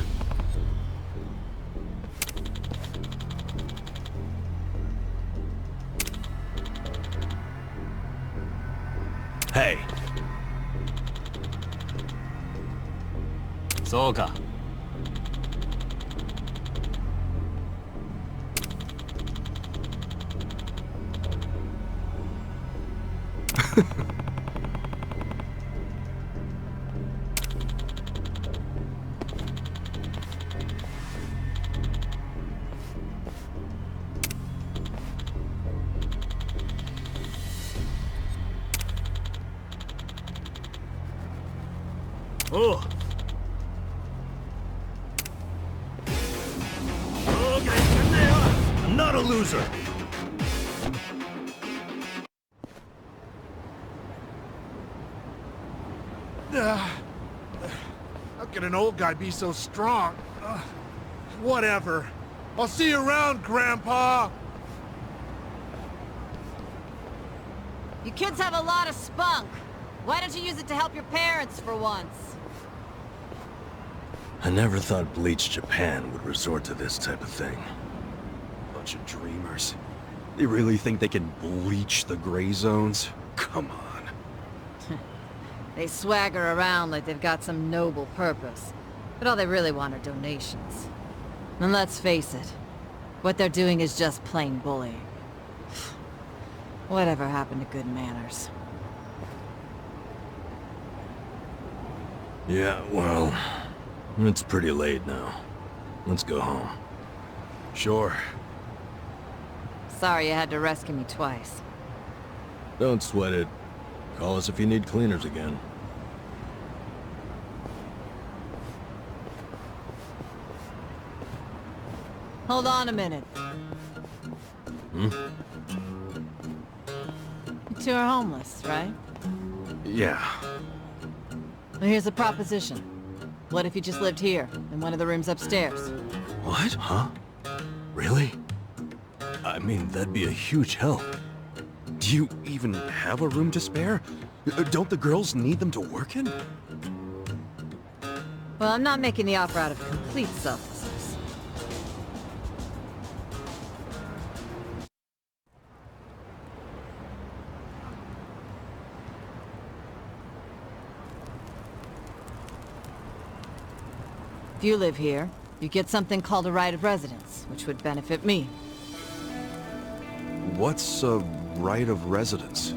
Hey. そうか。Oh. I'm not a loser. How can an old guy be so strong? Whatever. I'll see you around, Grandpa! You kids have a lot of spunk. Why don't you use it to help your parents for once? I never thought Bleach Japan would resort to this type of thing. Bunch of dreamers. They really think they can bleach the gray zones? Come on. They swagger around like they've got some noble purpose. But all they really want are donations. And let's face it, what they're doing is just plain bullying. Whatever happened to good manners? Yeah, well, it's pretty late now. Let's go home. Sure. Sorry you had to rescue me twice. Don't sweat it. Call us if you need cleaners again. Hold on a minute. Hmm? You two are homeless, right? Yeah. Well, here's a proposition. What if you just lived here, in one of the rooms upstairs? What? Huh? Really? I mean, that'd be a huge help. Do you even have a room to spare? Don't the girls need them to work in? Well, I'm not making the offer out of complete selflessness. If you live here, you get something called a right of residence, which would benefit me. What's a right of residence?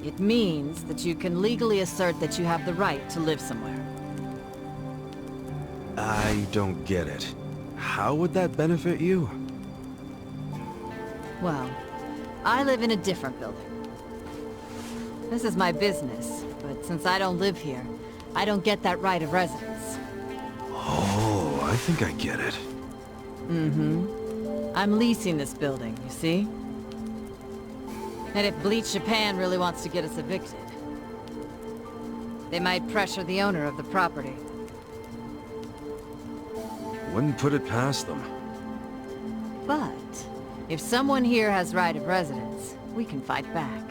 It means that you can legally assert that you have the right to live somewhere. I don't get it. How would that benefit you? Well, I live in a different building. This is my business, but since I don't live here, I don't get that right of residence. Oh, I think I get it. Mm-hmm. I'm leasing this building, you see? And if Bleach Japan really wants to get us evicted, they might pressure the owner of the property. Wouldn't put it past them. But if someone here has right of residence, we can fight back.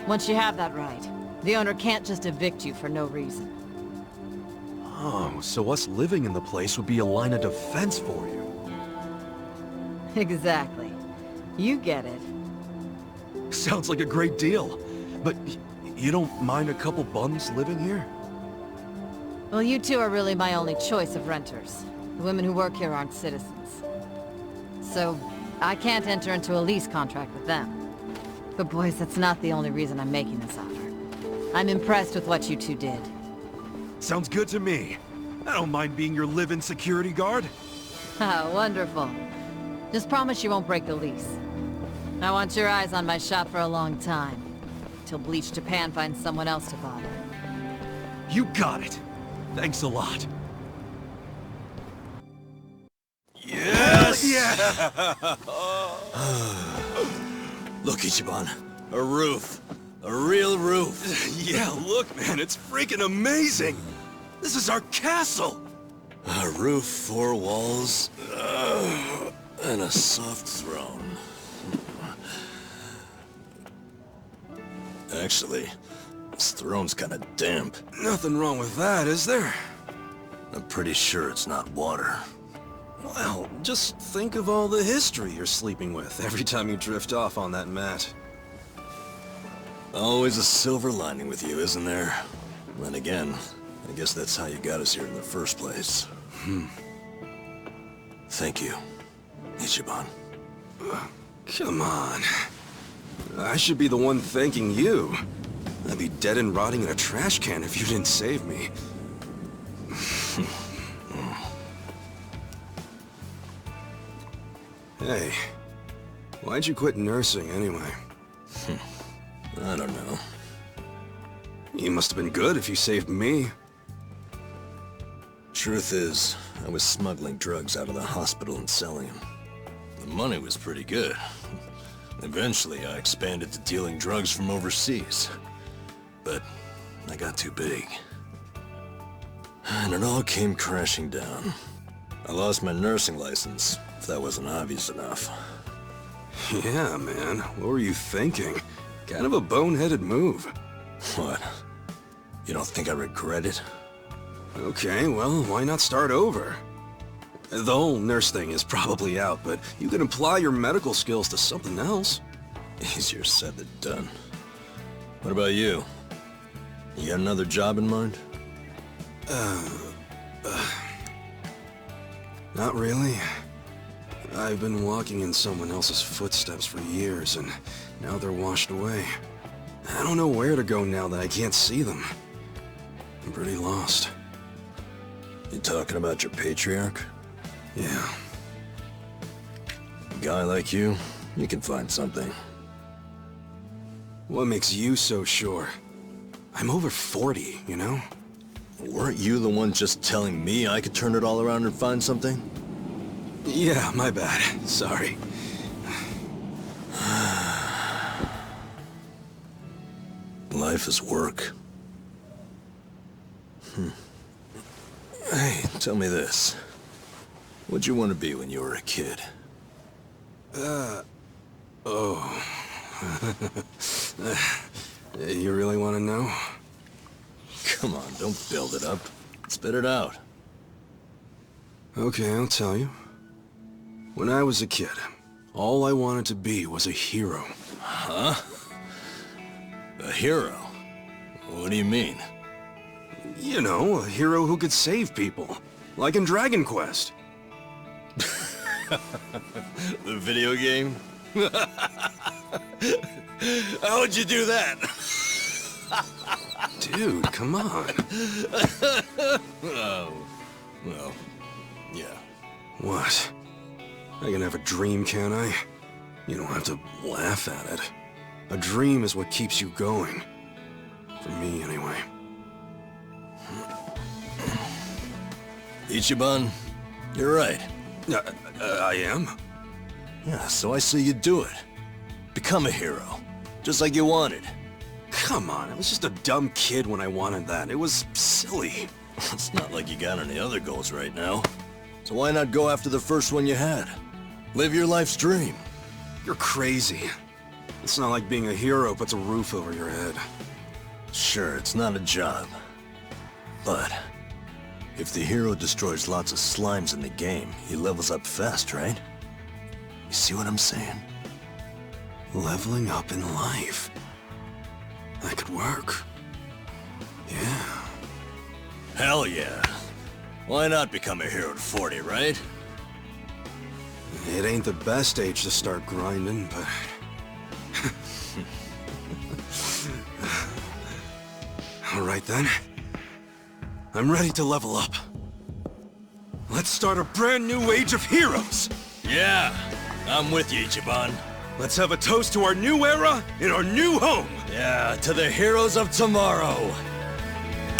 Once you have that right, the owner can't just evict you for no reason. Oh, so us living in the place would be a line of defense for you. Exactly. You get it. Sounds like a great deal. But you don't mind a couple bums living here? Well, you two are really my only choice of renters. The women who work here aren't citizens. So, I can't enter into a lease contract with them. But boys, that's not the only reason I'm making this offer. I'm impressed with what you two did. Sounds good to me. I don't mind being your live-in security guard. Ah, wonderful. Just promise you won't break the lease. I want your eyes on my shop for a long time. Till Bleach Japan finds someone else to bother. You got it. Thanks a lot. Yes! Yeah! Look, Ichiban. A roof. A real roof. Yeah, look, man, it's freaking amazing! This is our castle! A roof, 4 walls, and a soft throne. Actually, this throne's kinda damp. Nothing wrong with that, is there? I'm pretty sure it's not water. Well, just think of all the history you're sleeping with every time you drift off on that mat. Always a silver lining with you, isn't there? Then again, I guess that's how you got us here in the first place. Thank you, Ichiban. Come on. I should be the one thanking you. I'd be dead and rotting in a trash can if you didn't save me. Hey, why'd you quit nursing anyway? I don't know. You must have been good if you saved me. Truth is, I was smuggling drugs out of the hospital and selling them. The money was pretty good. Eventually, I expanded to dealing drugs from overseas. But I got too big. And it all came crashing down. I lost my nursing license, if that wasn't obvious enough. Yeah, man. What were you thinking? Kind of a boneheaded move. What? You don't think I regret it? Okay, well, why not start over? The whole nurse thing is probably out, but you can apply your medical skills to something else. Easier said than done. What about you? You got another job in mind? Not really. I've been walking in someone else's footsteps for years, and now they're washed away. I don't know where to go now that I can't see them. I'm pretty lost. You talking about your patriarch? Yeah. A guy like you can find something. What makes you so sure? I'm over 40, you know? Weren't you the one just telling me I could turn it all around and find something? Yeah, my bad. Sorry. Life is work. Hey, tell me this. What'd you want to be when you were a kid? You really want to know? Come on, don't build it up. Spit it out. Okay, I'll tell you. When I was a kid, all I wanted to be was a hero. Huh? A hero? What do you mean? You know, a hero who could save people. Like in Dragon Quest. The video game? How'd you do that? Dude, come on. Oh, well, yeah. What? I can have a dream, can't I? You don't have to laugh at it. A dream is what keeps you going. For me, anyway. Ichiban, you're right. I am? Yeah, so I say you do it. Become a hero. Just like you wanted. Come on, I was just a dumb kid when I wanted that. It was silly. It's not like you got any other goals right now. So why not go after the first one you had? Live your life's dream. You're crazy. It's not like being a hero puts a roof over your head. Sure, it's not a job. But If the hero destroys lots of slimes in the game, he levels up fast, right? You see what I'm saying? Leveling up in life. That could work. Yeah. Hell yeah. Why not become a hero at 40, right? It ain't the best age to start grinding, but... Alright then. I'm ready to level up. Let's start a brand new age of heroes! Yeah, I'm with you, Ichiban. Let's have a toast to our new era in our new home! Yeah, to the heroes of tomorrow!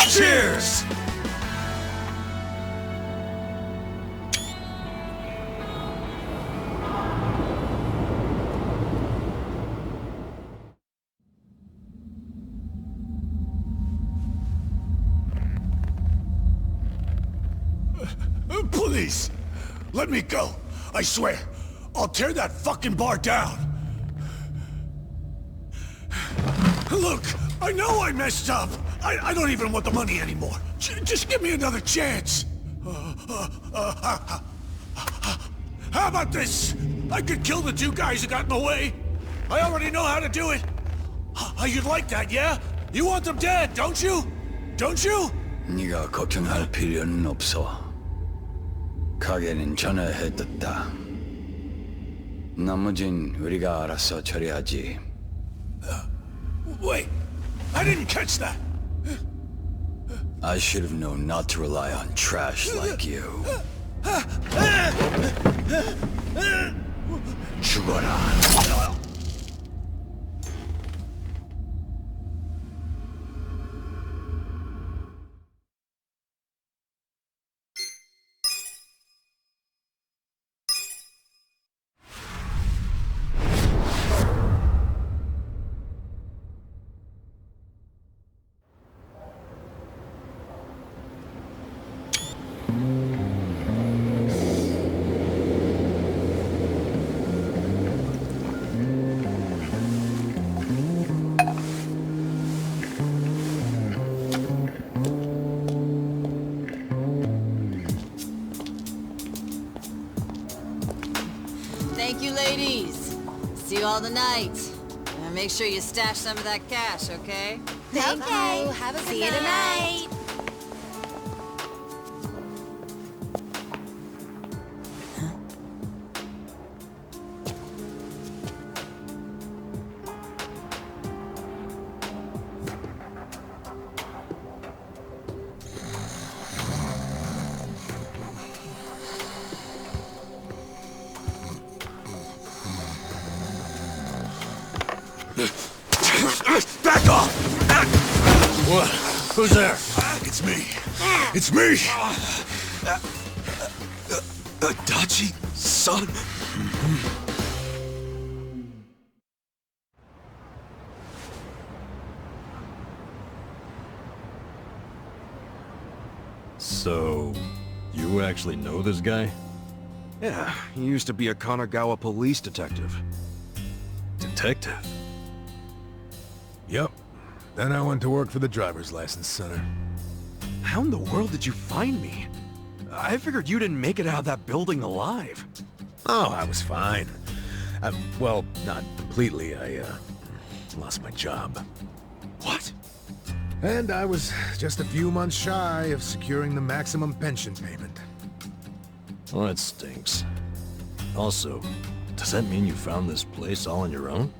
Cheers! Please, let me go. I swear, I'll tear that fucking bar down. Look, I know I messed up. I don't even want the money anymore. Just give me another chance. How about this? I could kill the two guys who got in the way. I already know how to do it. You'd like that, yeah? You want them dead, don't you? Don't you? 네가 걱정할 필요는 없어. 가게는 전화해뒀다. 나머진 우리가 알아서 처리하지. Wait, I didn't catch that. I should have known not to rely on trash like you. 죽어라. Thank you, ladies. See you all tonight. And make sure you stash some of that cash, okay? Thank you. Have a good See you tonight. Back off! What? Who's there? It's me. It's me! Adachi, son? So, you actually know this guy? Yeah, he used to be a Kanagawa police detective. Detective? Yep. Then I went to work for the driver's license center. How in the world did you find me? I figured you didn't make it out of that building alive. Oh, I was fine. Well, not completely. I lost my job. What? And I was just a few months shy of securing the maximum pension payment. Well, that stinks. Also, does that mean you found this place all on your own?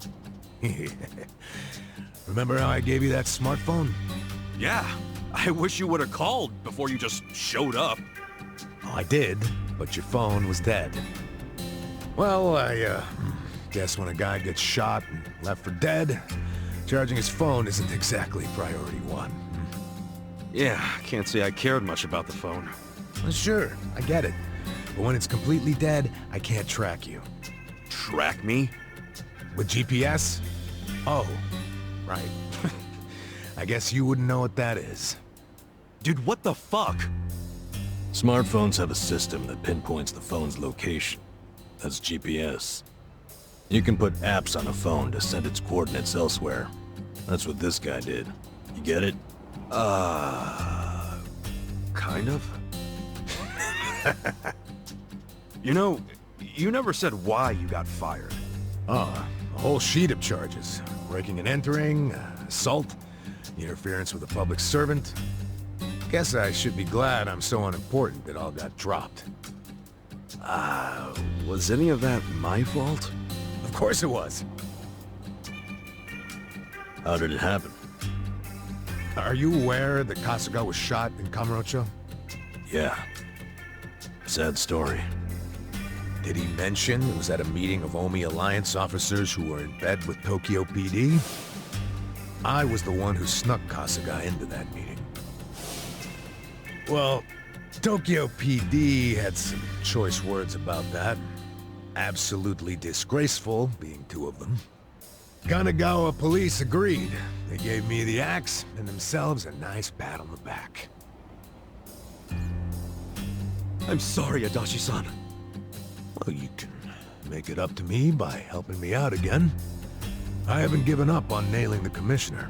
Remember how I gave you that smartphone? Yeah. I wish you would have called before you just showed up. Oh, I did, but your phone was dead. Well, I guess when a guy gets shot and left for dead, charging his phone isn't exactly priority one. Yeah, can't say I cared much about the phone. Well, sure, I get it. But when it's completely dead, I can't track you. Track me? With GPS? Oh, right. I guess you wouldn't know what that is. Dude, what the fuck? Smartphones have a system that pinpoints the phone's location. That's GPS. You can put apps on a phone to send its coordinates elsewhere. That's what this guy did. You get it? Kind of? You know, you never said why you got fired. Oh, a whole sheet of charges. Breaking and entering, assault, interference with a public servant. Guess I should be glad I'm so unimportant that all got dropped. Was any of that my fault? Of course it was. How did it happen? Are you aware that Kasuga was shot in Kamurocho? Yeah. Sad story. Did he mention it was at a meeting of Omi Alliance officers who were in bed with Tokyo PD? I was the one who snuck Kasuga into that meeting. Well, Tokyo PD had some choice words about that. Absolutely disgraceful, being two of them. Kanagawa police agreed. They gave me the axe and themselves a nice pat on the back. I'm sorry, Adachi-san. Well, you can make it up to me by helping me out again. I haven't given up on nailing the commissioner.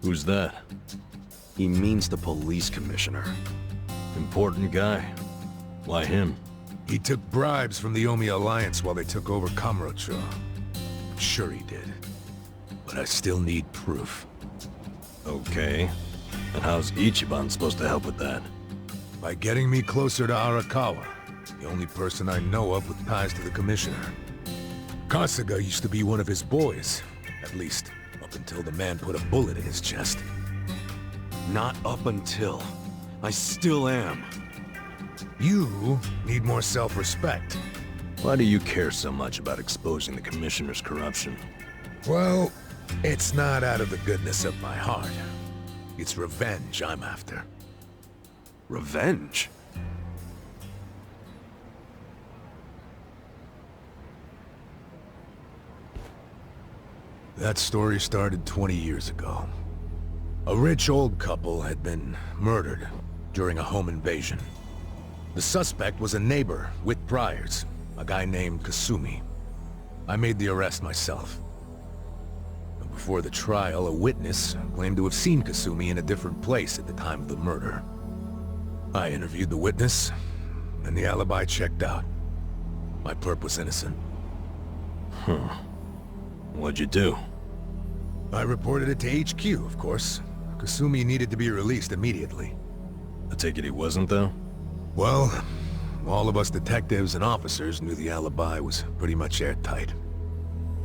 Who's that? He means the police commissioner. Important guy. Why him? He took bribes from the Omi Alliance while they took over Kamurocho. Sure he did. But I still need proof. Okay. And how's Ichiban supposed to help with that? By getting me closer to Arakawa, the only person I know of with ties to the commissioner. Kasuga used to be one of his boys, at least up until the man put a bullet in his chest. Not up until. I still am. You need more self-respect. Why do you care so much about exposing the commissioner's corruption? Well, it's not out of the goodness of my heart. It's revenge I'm after. Revenge? That story started 20 years ago. A rich old couple had been murdered during a home invasion. The suspect was a neighbor with priors, a guy named Kasumi. I made the arrest myself. Before the trial, a witness claimed to have seen Kasumi in a different place at the time of the murder. I interviewed the witness, and the alibi checked out. My perp was innocent. Huh. What'd you do? I reported it to HQ, of course. Kasumi needed to be released immediately. I take it he wasn't, though? Well, all of us detectives and officers knew the alibi was pretty much airtight.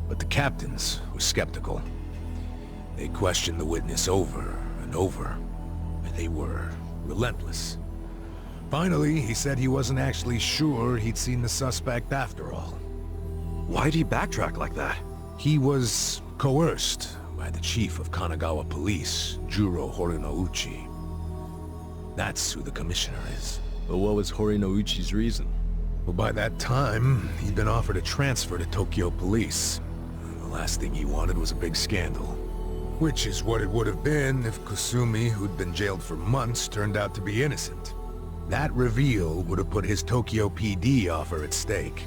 But the captains were skeptical. They questioned the witness over and over, and they were relentless. Finally, he said he wasn't actually sure he'd seen the suspect after all. Why'd he backtrack like that? He was coerced by the chief of Kanagawa Police, Juro Horinouchi. That's who the commissioner is. But what was Horinouchi's reason? Well, by that time, he'd been offered a transfer to Tokyo Police. The last thing he wanted was a big scandal. Which is what it would have been if Kasumi, who'd been jailed for months, turned out to be innocent. That reveal would have put his Tokyo PD offer at stake.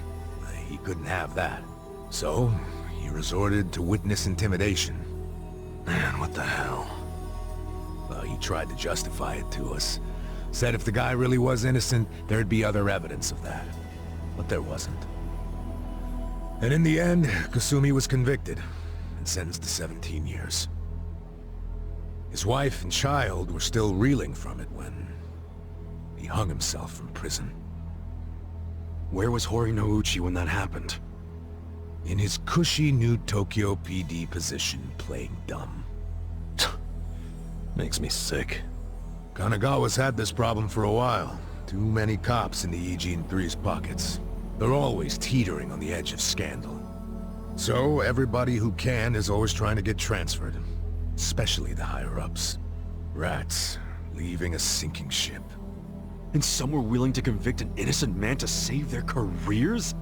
He couldn't have that. So, he resorted to witness intimidation. Man, what the hell? Well, he tried to justify it to us. Said if the guy really was innocent, there'd be other evidence of that. But there wasn't. And in the end, Kasumi was convicted and sentenced to 17 years. His wife and child were still reeling from it when he hung himself from prison. Where was Horinouchi when that happened? In his cushy new Tokyo PD position, playing dumb. Makes me sick. Kanagawa's had this problem for a while. Too many cops in the Eugene 3's pockets. They're always teetering on the edge of scandal. So everybody who can is always trying to get transferred. Especially the higher-ups. Rats, leaving a sinking ship. And some were willing to convict an innocent man to save their careers?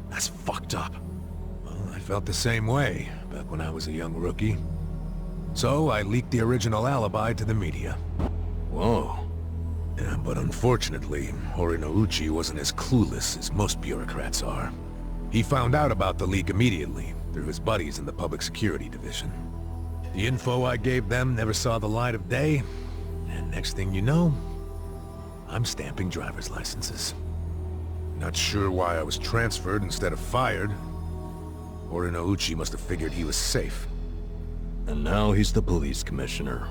That's fucked up. Well, I felt the same way back when I was a young rookie. So I leaked the original alibi to the media. Whoa. Yeah, but unfortunately, Horinouchi wasn't as clueless as most bureaucrats are. He found out about the leak immediately, through his buddies in the Public Security Division. The info I gave them never saw the light of day, and next thing you know, I'm stamping driver's licenses. Not sure why I was transferred instead of fired. Orinouchi must have figured he was safe. And now he's the police commissioner.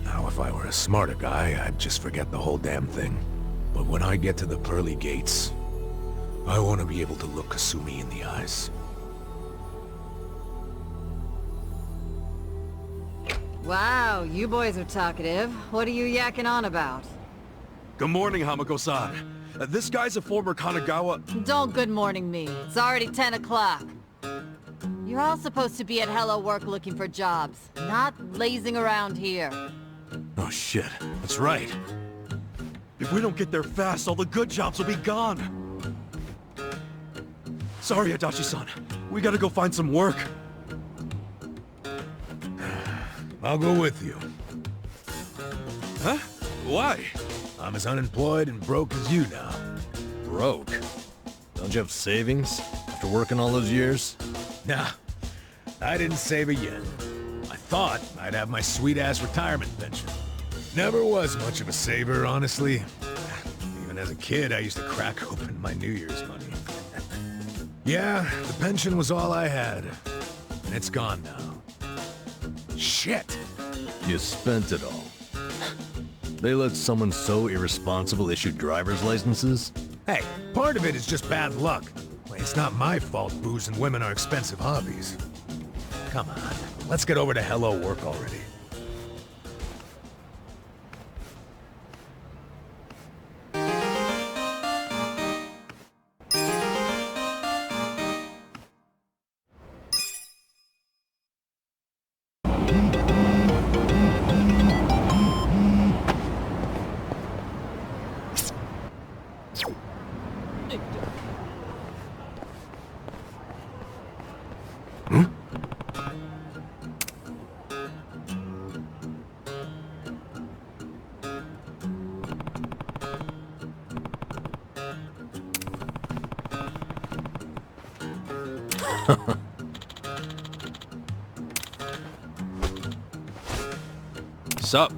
Now, if I were a smarter guy, I'd just forget the whole damn thing. But when I get to the pearly gates, I want to be able to look Kasumi in the eyes. Wow, you boys are talkative. What are you yakking on about? Good morning, Hamako-san. This guy's a former Kanagawa... Don't good morning me. It's already 10 o'clock. You're all supposed to be at Hello Work looking for jobs, not lazing around here. Oh shit, that's right. If we don't get there fast, all the good jobs will be gone. Sorry, Adachi-san. We gotta go find some work. I'll go with you. Huh? Why? I'm as unemployed and broke as you now. Broke? Don't you have savings after working all those years? Nah, I didn't save a yen. I thought I'd have my sweet-ass retirement pension. Never was much of a saver, honestly. Even as a kid, I used to crack open my New Year's money. Yeah, the pension was all I had. And it's gone now. Shit! You spent it all. They let someone so irresponsible issue driver's licenses? Hey, part of it is just bad luck. It's not my fault booze and women are expensive hobbies. Come on, let's get over to Hello Work already. Sup?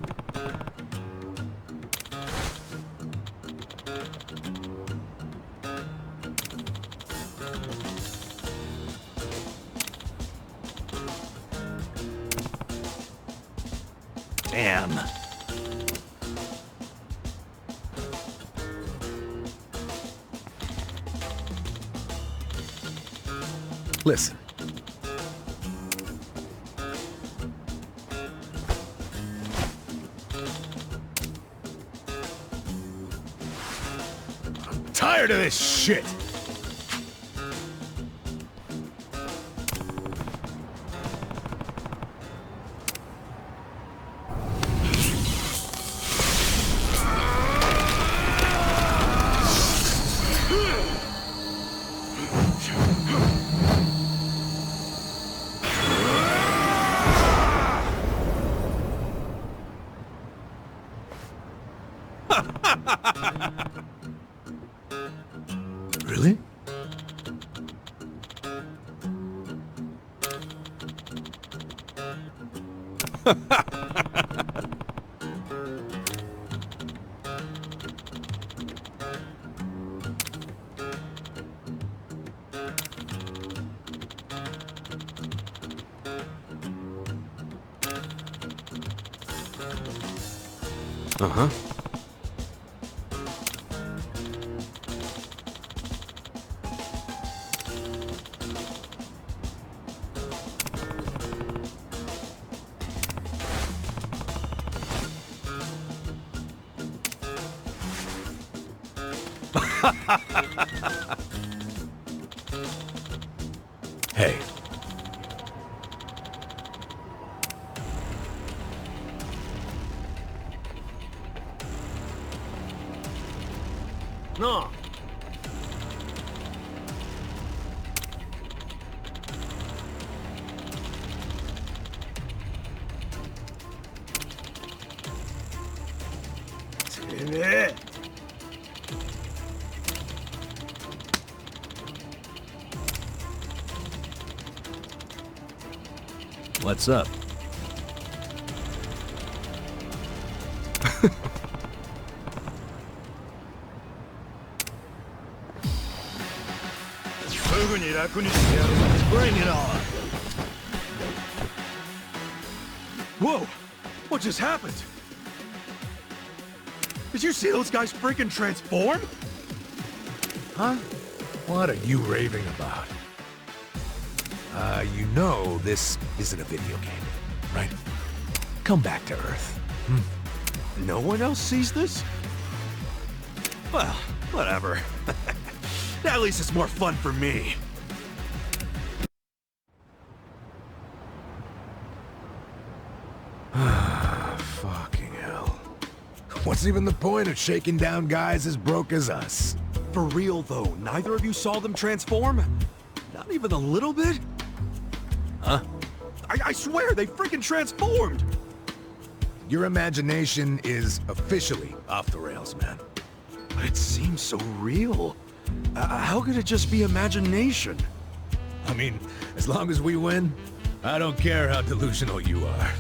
Damn. Listen. I'm tired of this shit! Really? Uh-huh. Hey. No. What's up? Bring it on. Whoa! What just happened? Did you see those guys freaking transform? Huh? What are you raving about? You know this isn't a video game, right? Come back to Earth. No one else sees this? Well, whatever. At least it's more fun for me. Fucking hell. What's even the point of shaking down guys as broke as us? For real though, neither of you saw them transform? Not even a little bit? Huh? I swear, they freaking transformed! Your imagination is officially off the rails, man. But it seems so real. How could it just be imagination? I mean, as long as we win, I don't care how delusional you are.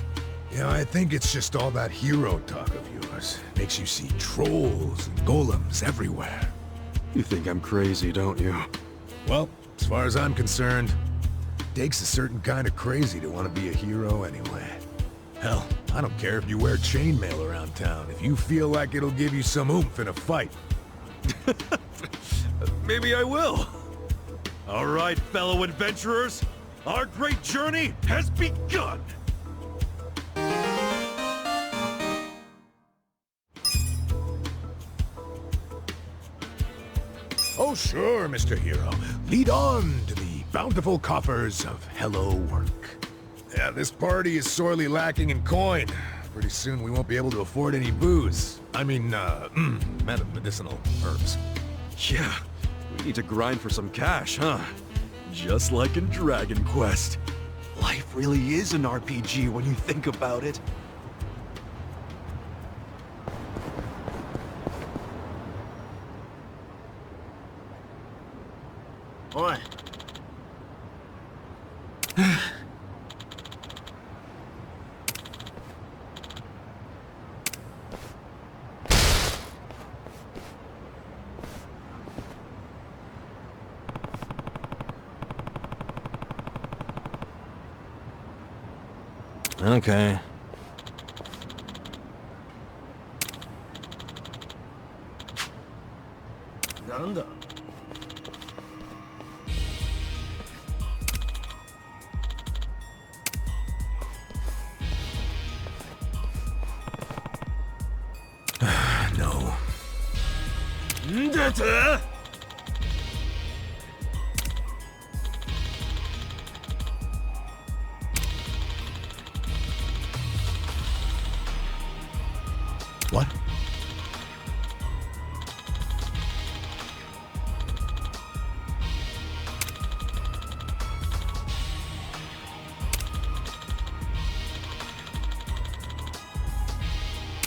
You know, I think it's just all that hero talk of yours. Makes you see trolls and golems everywhere. You think I'm crazy, don't you? Well, as far as I'm concerned, it takes a certain kind of crazy to want to be a hero anyway. Hell, I don't care if you wear chainmail around town, if you feel like it'll give you some oomph in a fight. Maybe I will. All right, fellow adventurers, our great journey has begun! Oh sure, Mr. Hero. Lead on to the bountiful coffers of Hello Work. Yeah, this party is sorely lacking in coin. Pretty soon we won't be able to afford any booze. I mean, medicinal herbs. Yeah, we need to grind for some cash, huh? Just like in Dragon Quest. Life really is an RPG when you think about it. Oi. Okay. Nanda. No. What?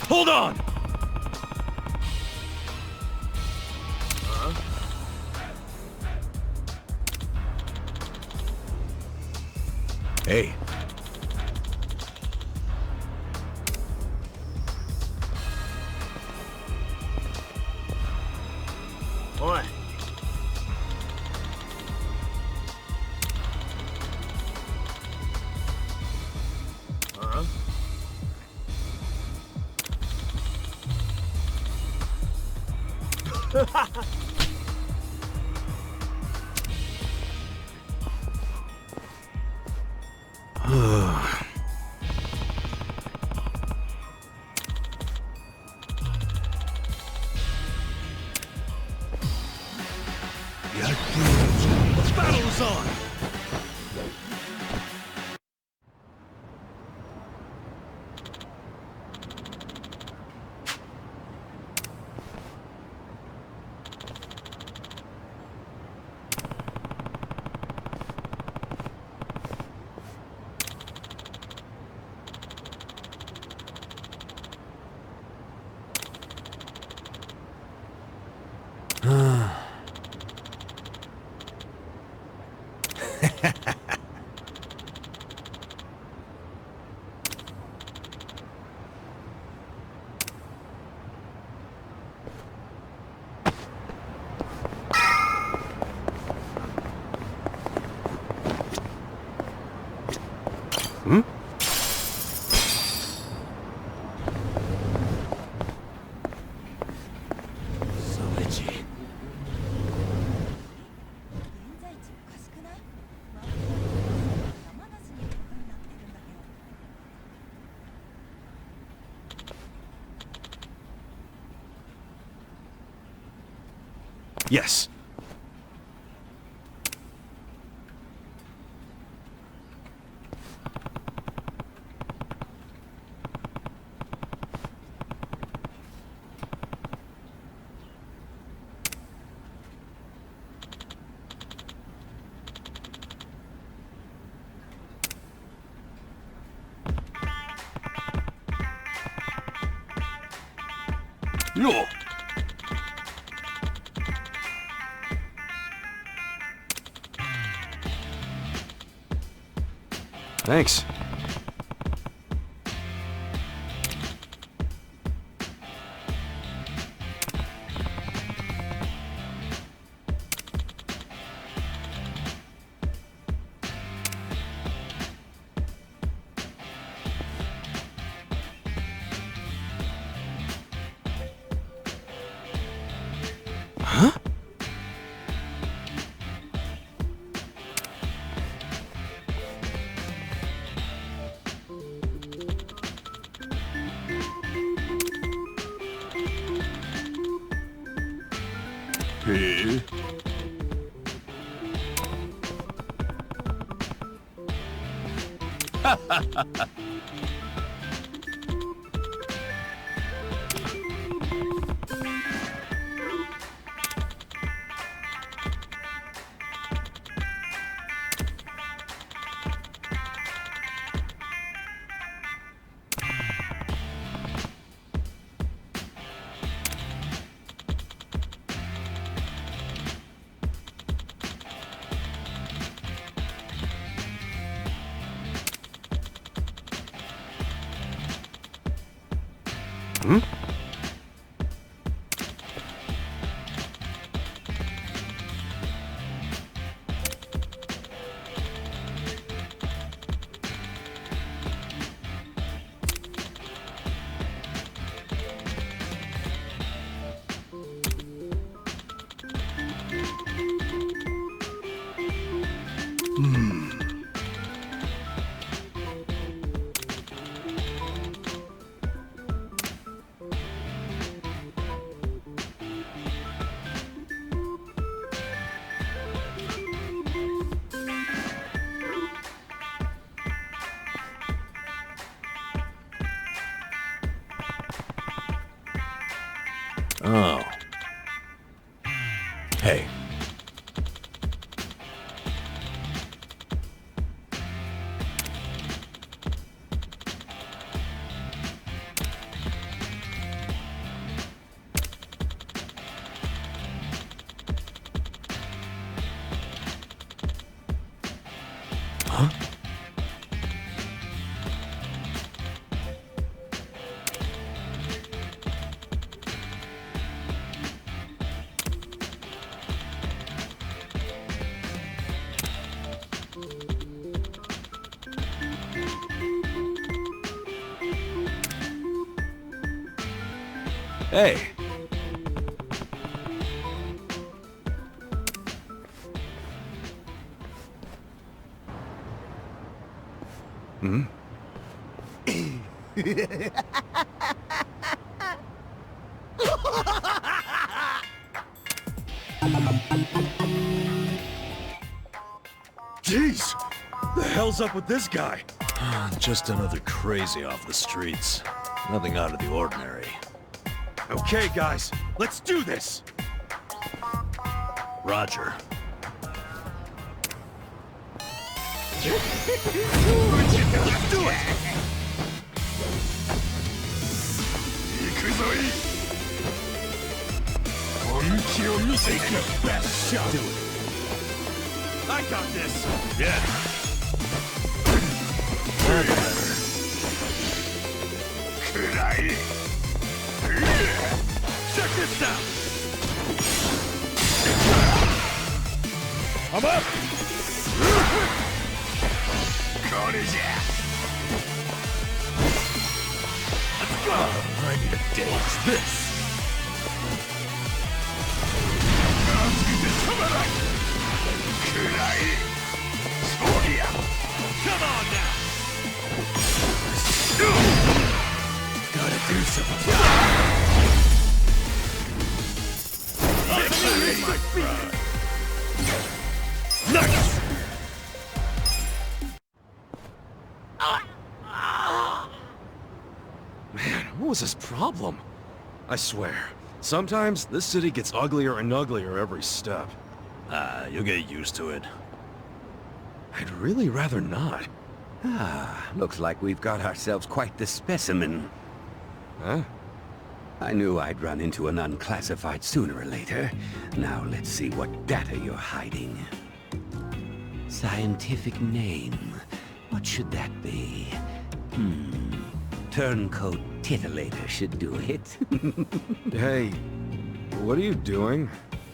Hold on! Hey. Oi. Let's battle is on! Yes. No. Thanks. Huh? Hey. Hmm? Oh. Hey. Huh? Hey. Hmm? Jeez! The hell's up with this guy? Just another crazy off the streets. Nothing out of the ordinary. Okay, guys, let's do this! Roger. Let's do it! Take your best shot! Do it. I got this! Yeah. That's better. Check this out! I'm up! Let's go! I need a day. What's this? Come on now! Gotta do something. my friend. Nice! Man, what was his problem? I swear, sometimes this city gets uglier and uglier every step. You'll get used to it. I'd really rather not. Looks like we've got ourselves quite the specimen. Huh? I knew I'd run into an unclassified sooner or later. Now let's see what data you're hiding. Scientific name. What should that be? Turncoat Titillator should do it. Hey, what are you doing?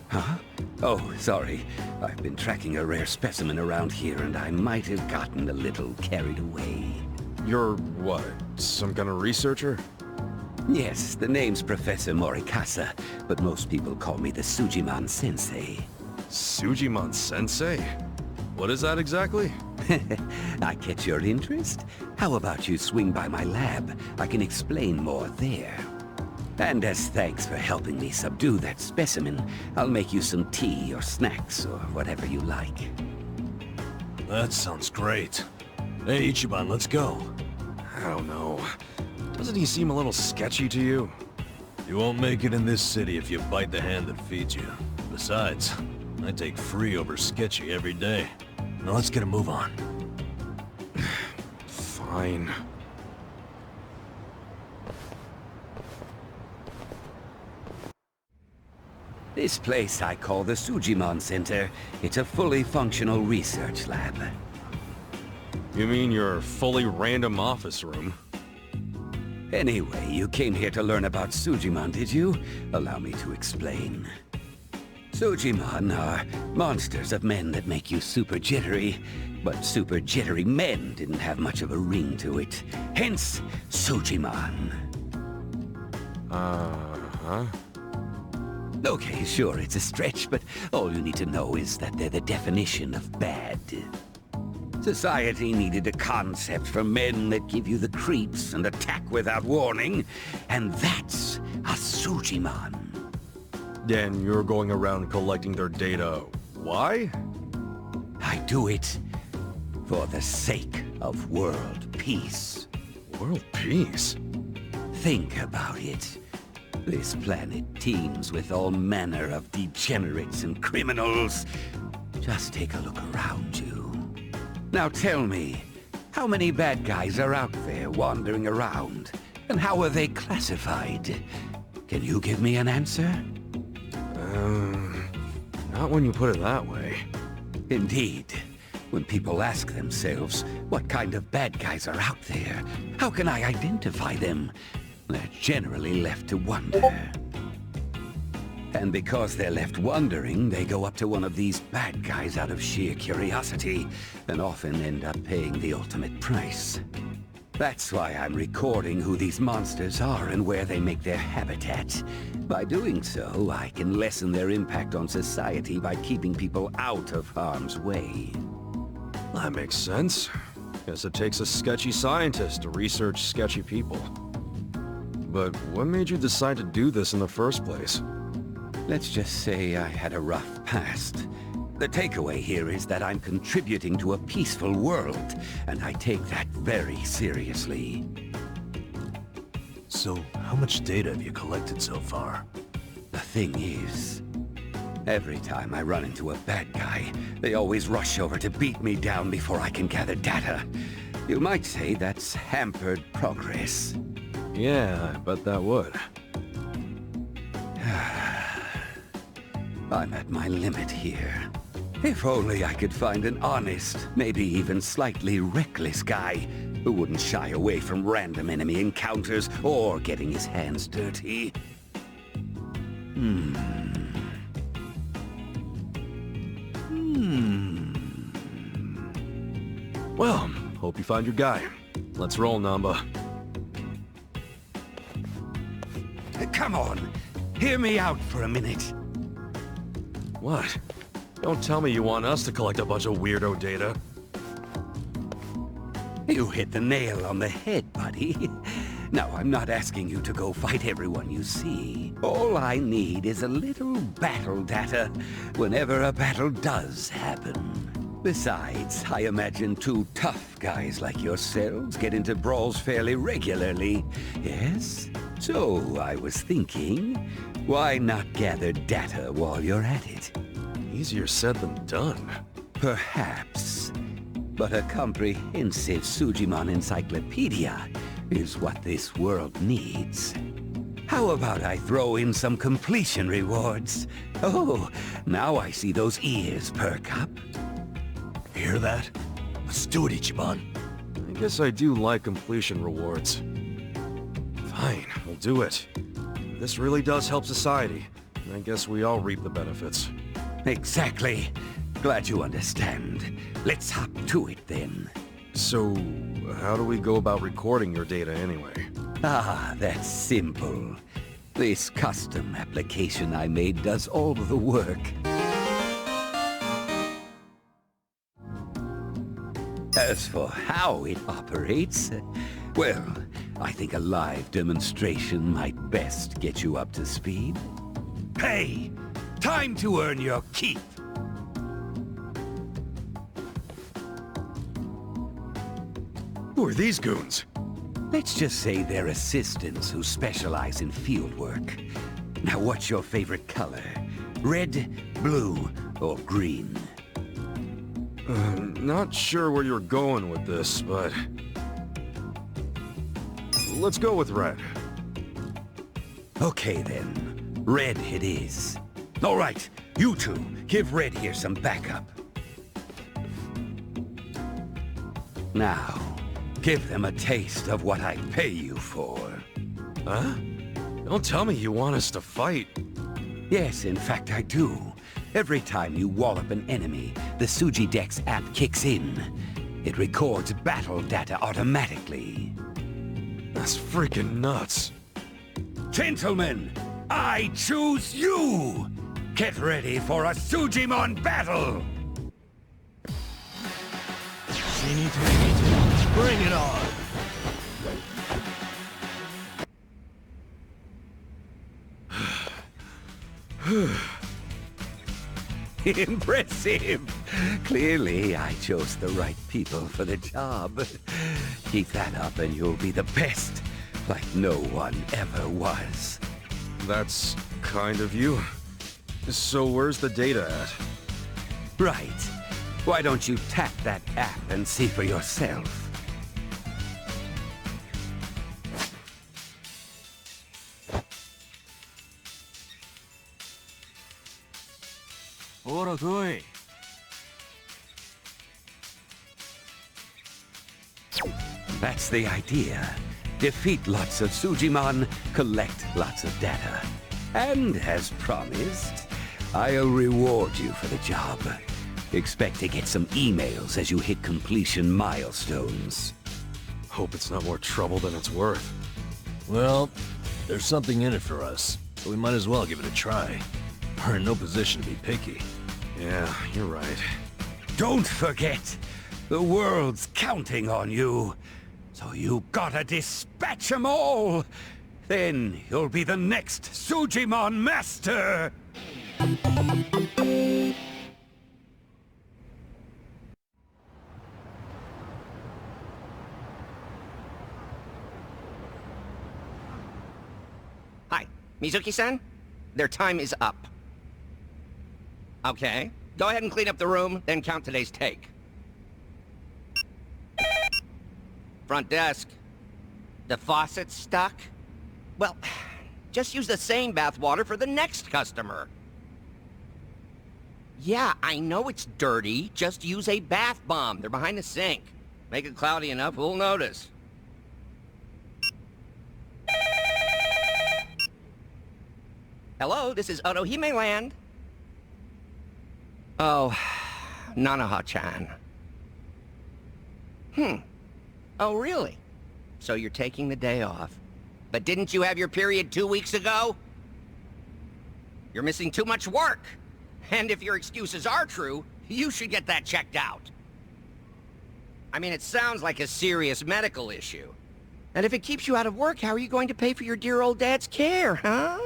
Huh? Oh, sorry. I've been tracking a rare specimen around here, and I might have gotten a little carried away. You're what, some kind of researcher? Yes, the name's Professor Morikasa, but most people call me the Sujiman Sensei. Sujiman Sensei? What is that exactly? I catch your interest? How about you swing by my lab? I can explain more there. And as thanks for helping me subdue that specimen, I'll make you some tea or snacks or whatever you like. That sounds great. Hey, Ichiban, let's go. I don't know. Doesn't he seem a little sketchy to you? You won't make it in this city if you bite the hand that feeds you. Besides, I take free over sketchy every day. Now let's get a move on. Fine. This place I call the Sujiman Center. It's a fully functional research lab. You mean your fully random office room? Anyway, you came here to learn about Sujiman, did you? Allow me to explain. Sujiman are monsters of men that make you super jittery, but super jittery men didn't have much of a ring to it. Hence, Sujiman. Uh-huh. Okay, sure, it's a stretch, but all you need to know is that they're the definition of bad. Society needed a concept for men that give you the creeps and attack without warning, and that's a Sujiman. Then you're going around collecting their data. Why? I do it for the sake of world peace. World peace? Think about it. This planet teems with all manner of degenerates and criminals. Just take a look around you. Now tell me, how many bad guys are out there wandering around? And how are they classified? Can you give me an answer? Not when you put it that way. Indeed. When people ask themselves, what kind of bad guys are out there? How can I identify them? They're generally left to wonder. And because they're left wondering, they go up to one of these bad guys out of sheer curiosity, and often end up paying the ultimate price. That's why I'm recording who these monsters are and where they make their habitat. By doing so, I can lessen their impact on society by keeping people out of harm's way. That makes sense. Guess it takes a sketchy scientist to research sketchy people. But what made you decide to do this in the first place? Let's just say I had a rough past. The takeaway here is that I'm contributing to a peaceful world, and I take that very seriously. So, how much data have you collected so far? The thing is, every time I run into a bad guy, they always rush over to beat me down before I can gather data. You might say that's hampered progress. Yeah, I bet that would. I'm at my limit here. If only I could find an honest, maybe even slightly reckless guy who wouldn't shy away from random enemy encounters or getting his hands dirty. Well, hope you find your guy. Let's roll, Namba. Come on, hear me out for a minute. What? Don't tell me you want us to collect a bunch of weirdo data. You hit the nail on the head, buddy. Now, I'm not asking you to go fight everyone you see. All I need is a little battle data whenever a battle does happen. Besides, I imagine two tough guys like yourselves get into brawls fairly regularly, yes? So, I was thinking, why not gather data while you're at it? Easier said than done. Perhaps. But a comprehensive Sujimon encyclopedia is what this world needs. How about I throw in some completion rewards? Oh, now I see those ears perk up. Hear that? Let's do it, Ichiban. I guess I do like completion rewards. Fine, we'll do it. This really does help society. I guess we all reap the benefits. Exactly. Glad you understand. Let's hop to it then. So, how do we go about recording your data anyway? Ah, that's simple. This custom application I made does all the work. As for how it operates, well, I think a live demonstration might best get you up to speed. Hey! Time to earn your keep! Who are these goons? Let's just say they're assistants who specialize in field work. Now, what's your favorite color? Red, blue, or green? Not sure where you're going with this, but... let's go with red. Okay then, red it is. All right, you two, give Red here some backup. Now, give them a taste of what I pay you for. Huh? Don't tell me you want us to fight. Yes, in fact I do. Every time you wallop an enemy, the Sujidex app kicks in. It records battle data automatically. That's freaking nuts. Gentlemen, I choose you! Get ready for a Sujimon battle! Bring it on! Impressive! Clearly, I chose the right people for the job. Keep that up and you'll be the best, like no one ever was. That's kind of you. So where's the data at? Right. Why don't you tap that app and see for yourself? That's the idea. Defeat lots of Sujimon, collect lots of data. And as promised, I'll reward you for the job. Expect to get some emails as you hit completion milestones. Hope it's not more trouble than it's worth. Well, there's something in it for us, so we might as well give it a try. We're in no position to be picky. Yeah, you're right. Don't forget, the world's counting on you. So you gotta dispatch 'em all! Then you'll be the next Sujimon Master! Hi, Mizuki-san? Their time is up. Okay, go ahead and clean up the room, then count today's take. Front desk. The faucet's stuck? Well, just use the same bath water for the next customer. Yeah, I know it's dirty. Just use a bath bomb. They're behind the sink. Make it cloudy enough, we'll notice. Hello, this is Otohime Land. Oh, Nanoha-chan. Oh, really? So you're taking the day off. But didn't you have your period 2 weeks ago? You're missing too much work. And if your excuses are true, you should get that checked out. I mean, it sounds like a serious medical issue. And if it keeps you out of work, how are you going to pay for your dear old dad's care, huh?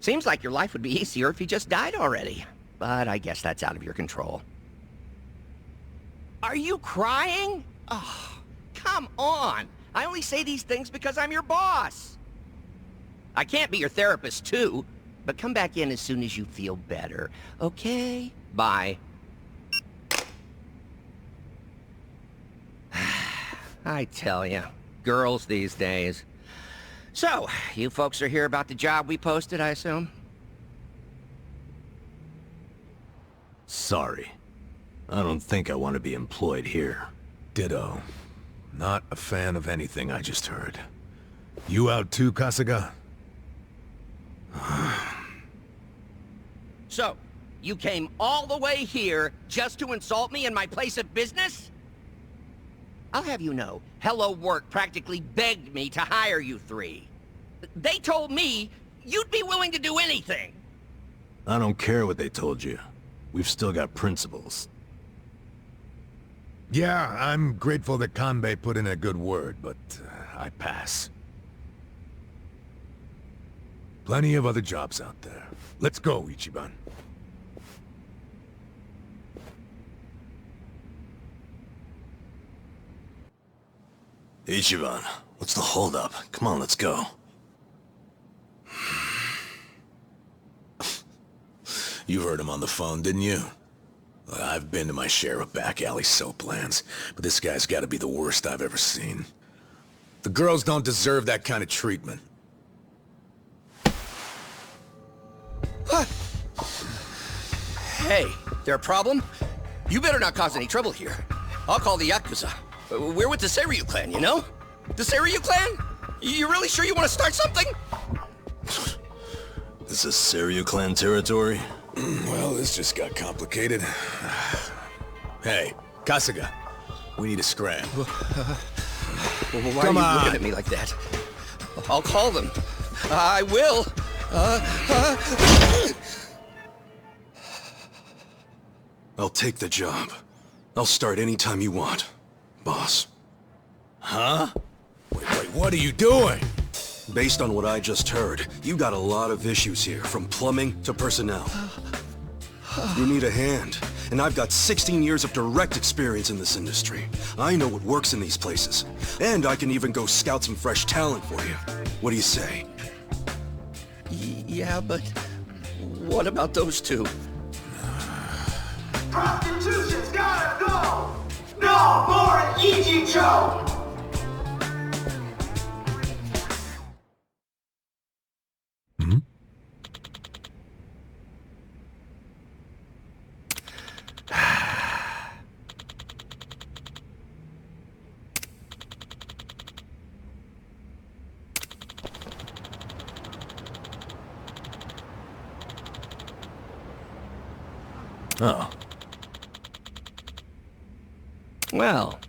Seems like your life would be easier if he just died already. But I guess that's out of your control. Are you crying? Oh, come on. I only say these things because I'm your boss. I can't be your therapist, too. But come back in as soon as you feel better, okay? Bye. I tell ya, girls these days. So, you folks are here about the job we posted, I assume? Sorry. I don't think I want to be employed here. Ditto. Not a fan of anything I just heard. You out too, Kasuga? So, you came all the way here just to insult me in my place of business? I'll have you know, Hello Work practically begged me to hire you three. They told me you'd be willing to do anything. I don't care what they told you. We've still got principles. Yeah, I'm grateful that Kanbei put in a good word, but I pass. Plenty of other jobs out there. Let's go, Ichiban. Ichiban, what's the holdup? Come on, let's go. You heard him on the phone, didn't you? I've been to my share of back alley soap lands, but this guy's gotta be the worst I've ever seen. The girls don't deserve that kind of treatment. Hey, there a problem? You better not cause any trouble here. I'll call the Yakuza. We're with the Seiryu clan, you know? The Seiryu clan? You really sure you want to start something? This is Seiryu clan territory? Well, this just got complicated. Hey, Kasuga, we need a scram. Why Come are you on. looking at me like that? I'll call them. I will. I'll take the job. I'll start anytime you want, boss. Huh? Wait, what are you doing? Based on what I just heard, you got a lot of issues here, from plumbing to personnel. You need a hand, and I've got 16 years of direct experience in this industry. I know what works in these places, and I can even go scout some fresh talent for you. What do you say? Yeah, but what about those two? Prostitution's gotta go! No more Ichicho! Oh. Well.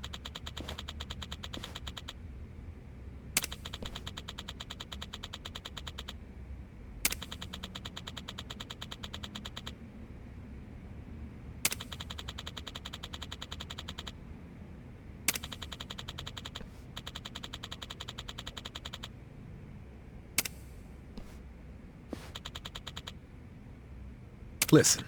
Listen.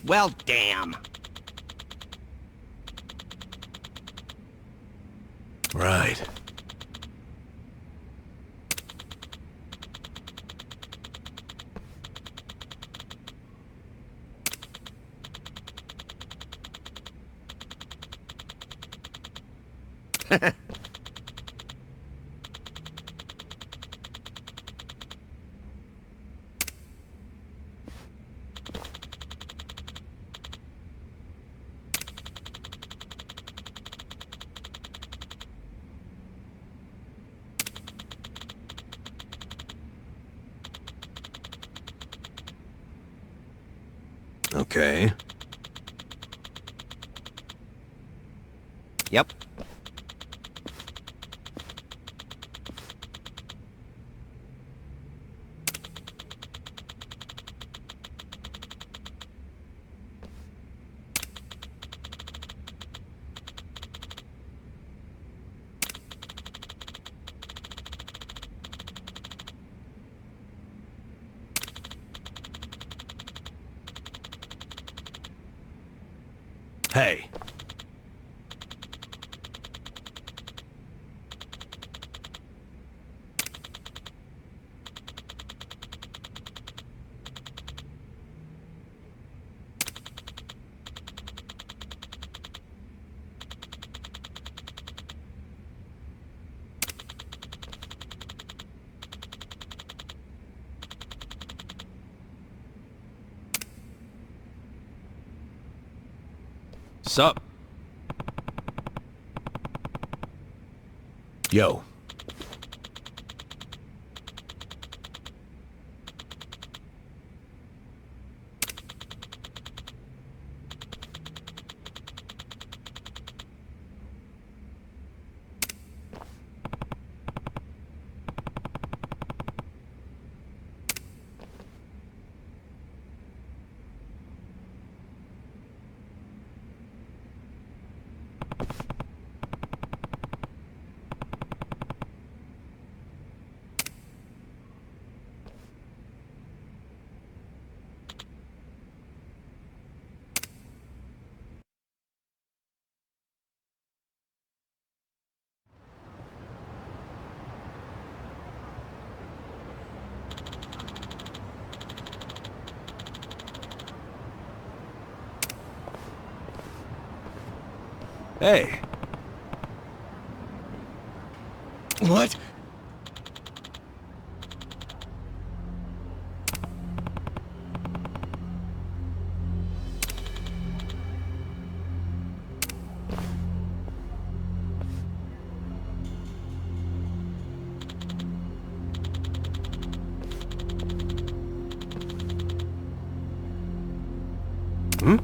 Well, damn. Right. Okay. Yep. Hey. Sup? Yo. Hey. What? Hmm?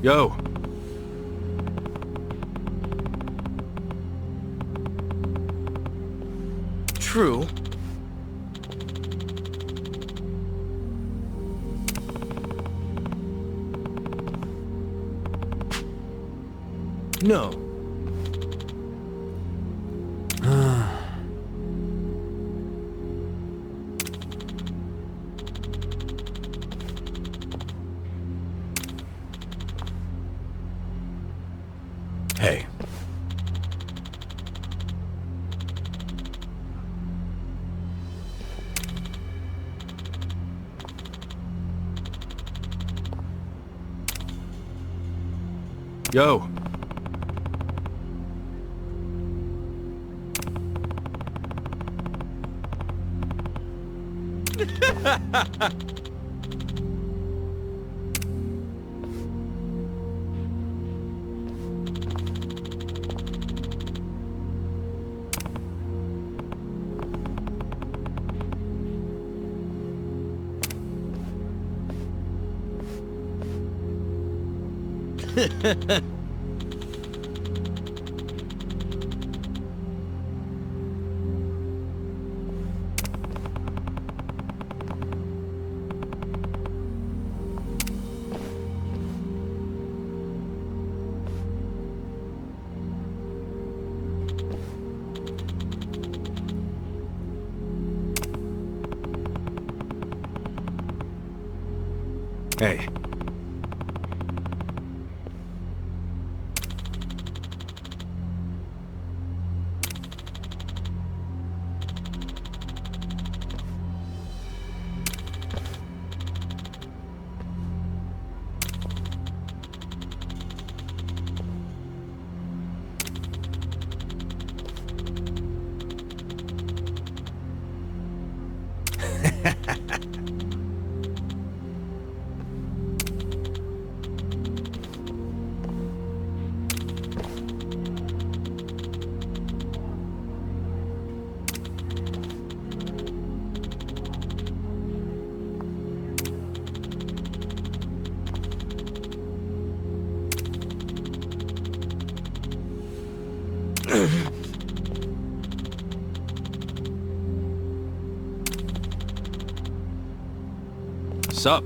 Yo. True. No. Hey. Yo. Hey. Sup?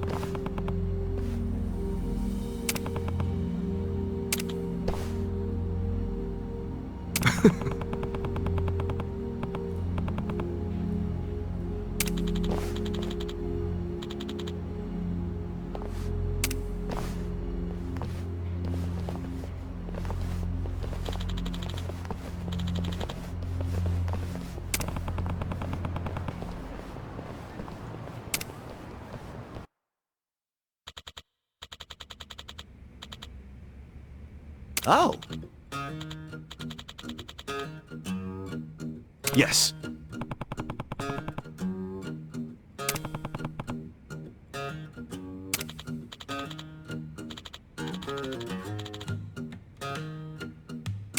Oh. Yes.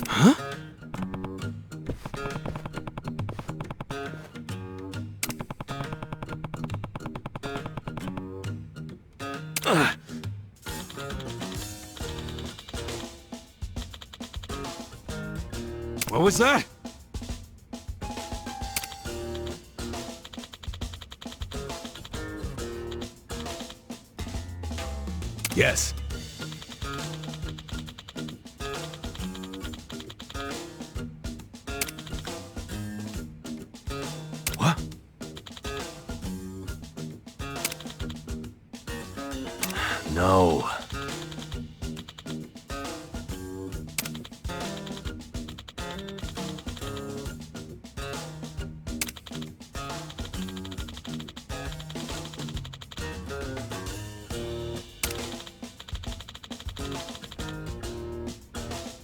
Huh? What was that? Yes. What? No.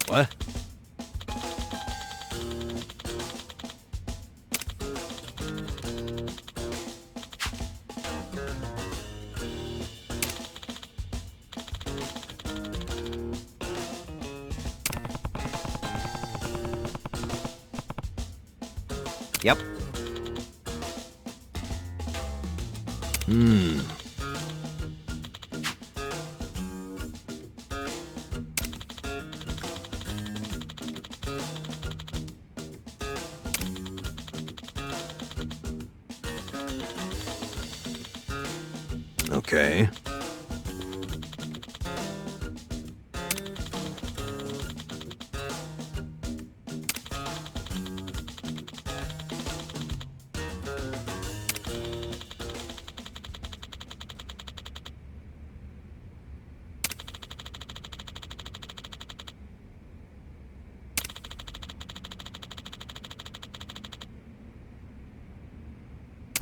What? Yep. Hmm. Okay.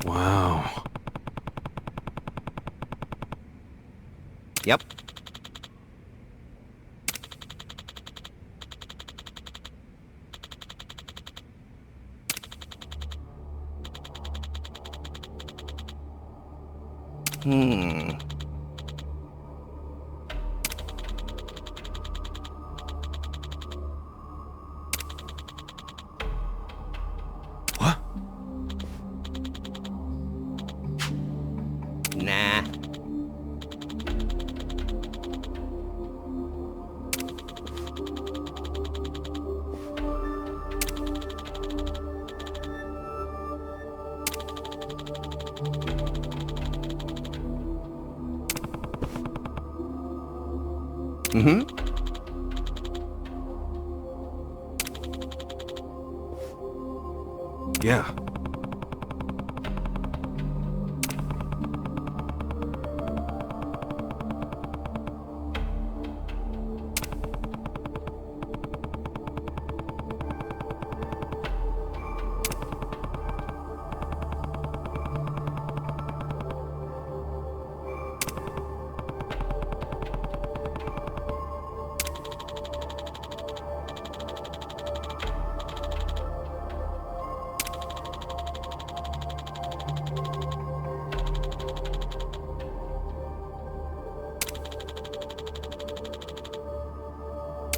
Wow. Yep. Hmm. What? Nah. Mm-hmm. Yeah.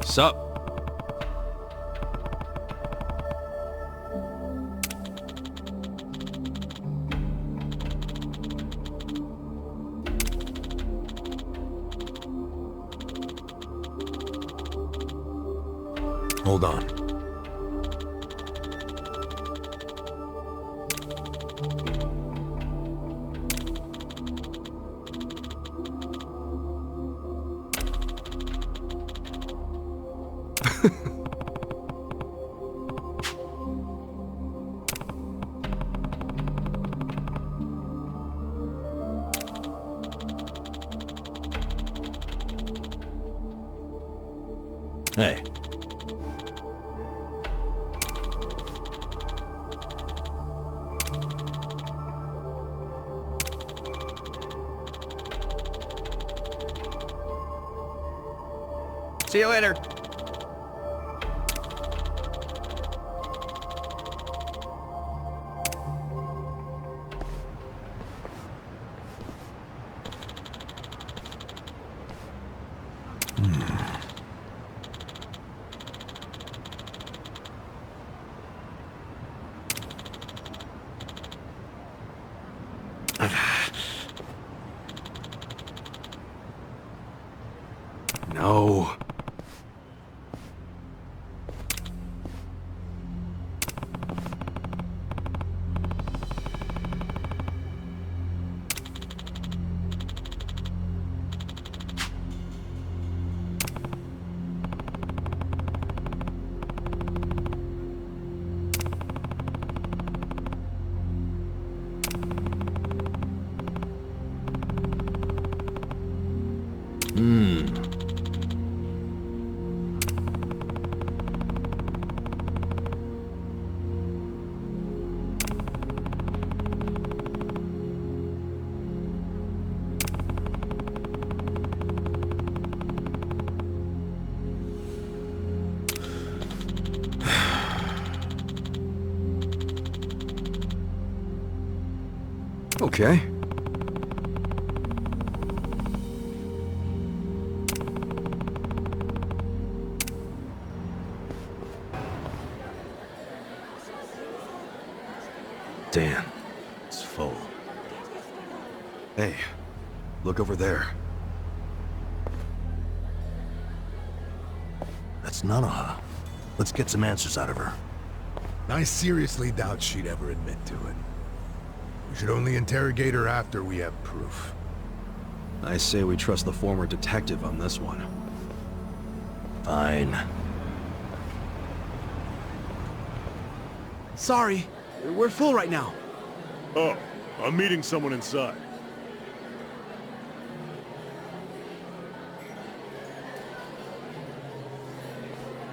Sup? Hold on. Hey. See you later. No. Okay. Damn, it's full. Hey, look over there. That's Nanoha. Let's get some answers out of her. I seriously doubt she'd ever admit to it. We should only interrogate her after we have proof. I say we trust the former detective on this one. Fine. Sorry, we're full right now. Oh, I'm meeting someone inside.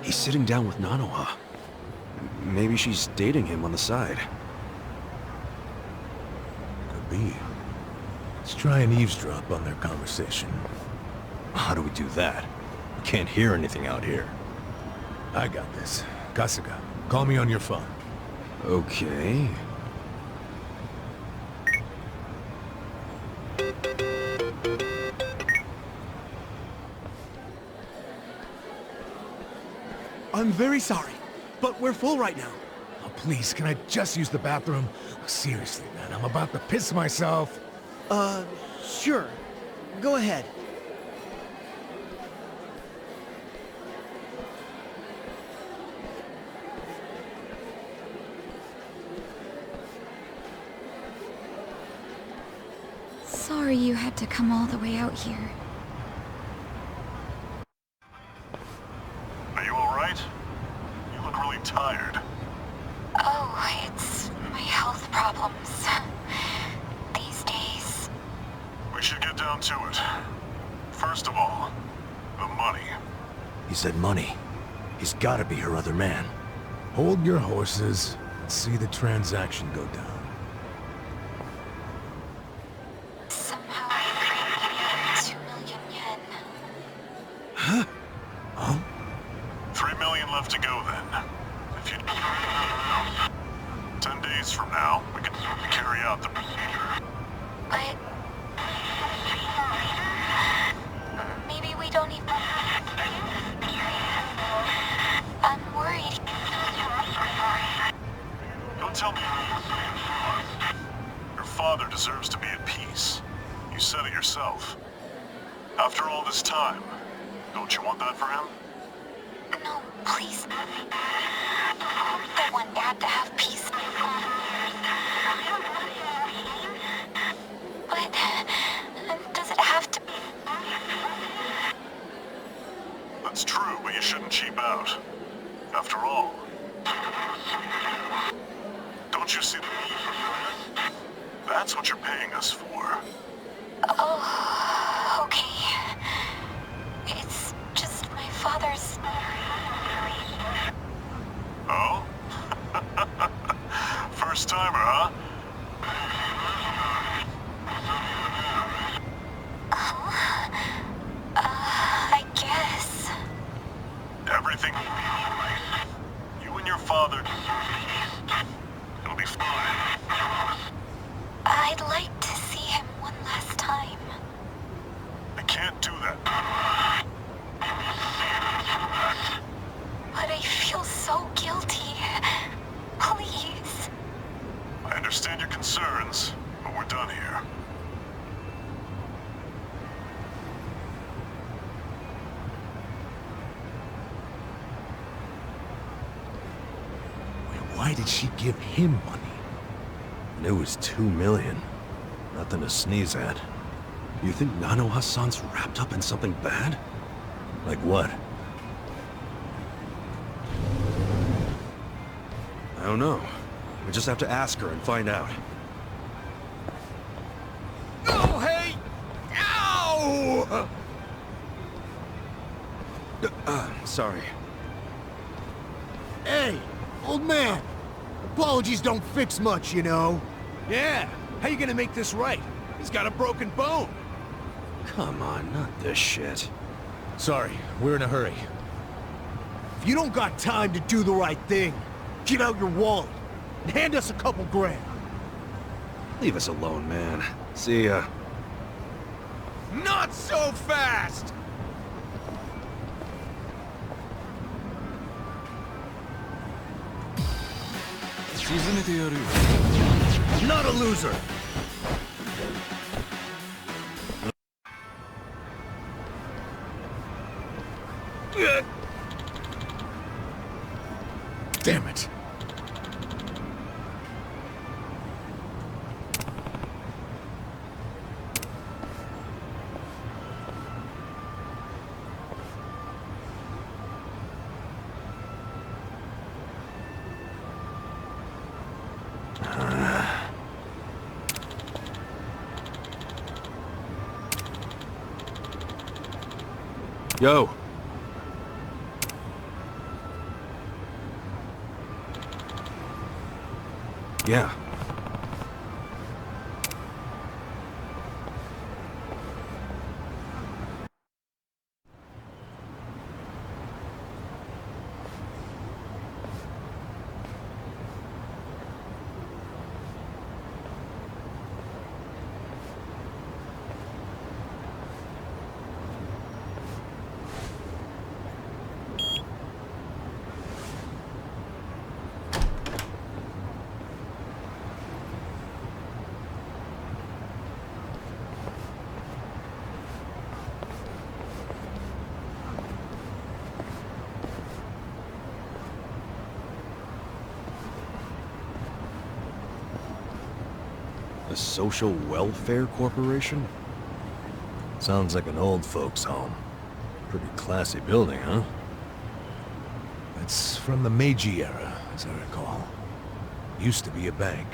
He's sitting down with Nanoha. Maybe she's dating him on the side. Could be. Let's try and eavesdrop on their conversation. How do we do that? We can't hear anything out here. I got this. Kasuga, call me on your phone. Okay. I'm very sorry, but we're full right now. Oh, please, can I just use the bathroom? Seriously, man, I'm about to piss myself. Sure. Go ahead. Sorry you had to come all the way out here. Are you alright? You look really tired. Oh, it's my health problems. These days. We should get down to it. First of all, the money. He said money. He's gotta be her other man. Hold your horses and see the transaction go down. Somehow I 2 million yen. Huh? Huh? 3 million left to go then. If you... 10 days from now, we can carry out the... But... maybe we don't even... I'm worried. Don't tell me... Your father deserves to be at peace. You said it yourself. After all this time, don't you want that for him? No, please. I want Dad to have peace. Don't you see that? That's what you're paying us for. Oh, okay. It's just my father's... Oh? First timer, huh? I guess. Everything... You and your father... It'll be fine. I'd like to see him one last time. I can't do that. But I feel so guilty. Please. I understand your concerns, but we're done here. Why did she give him money? And it was $2 million. Nothing to sneeze at. You think Nano Hassan's wrapped up in something bad? Like what? I don't know. We just have to ask her and find out. Oh, hey! Ow! Sorry. Hey, old man. Apologies don't fix much, you know. Yeah, how you gonna make this right? He's got a broken bone. Come on, not this shit. Sorry, we're in a hurry. If you don't got time to do the right thing, get out your wallet and hand us a couple grand. Leave us alone, man. See ya. Not so fast! Not a loser! Damn it. Yo. Yeah. A social welfare corporation? Sounds like an old folks' home. Pretty classy building, huh? It's from the Meiji era, as I recall. Used to be a bank.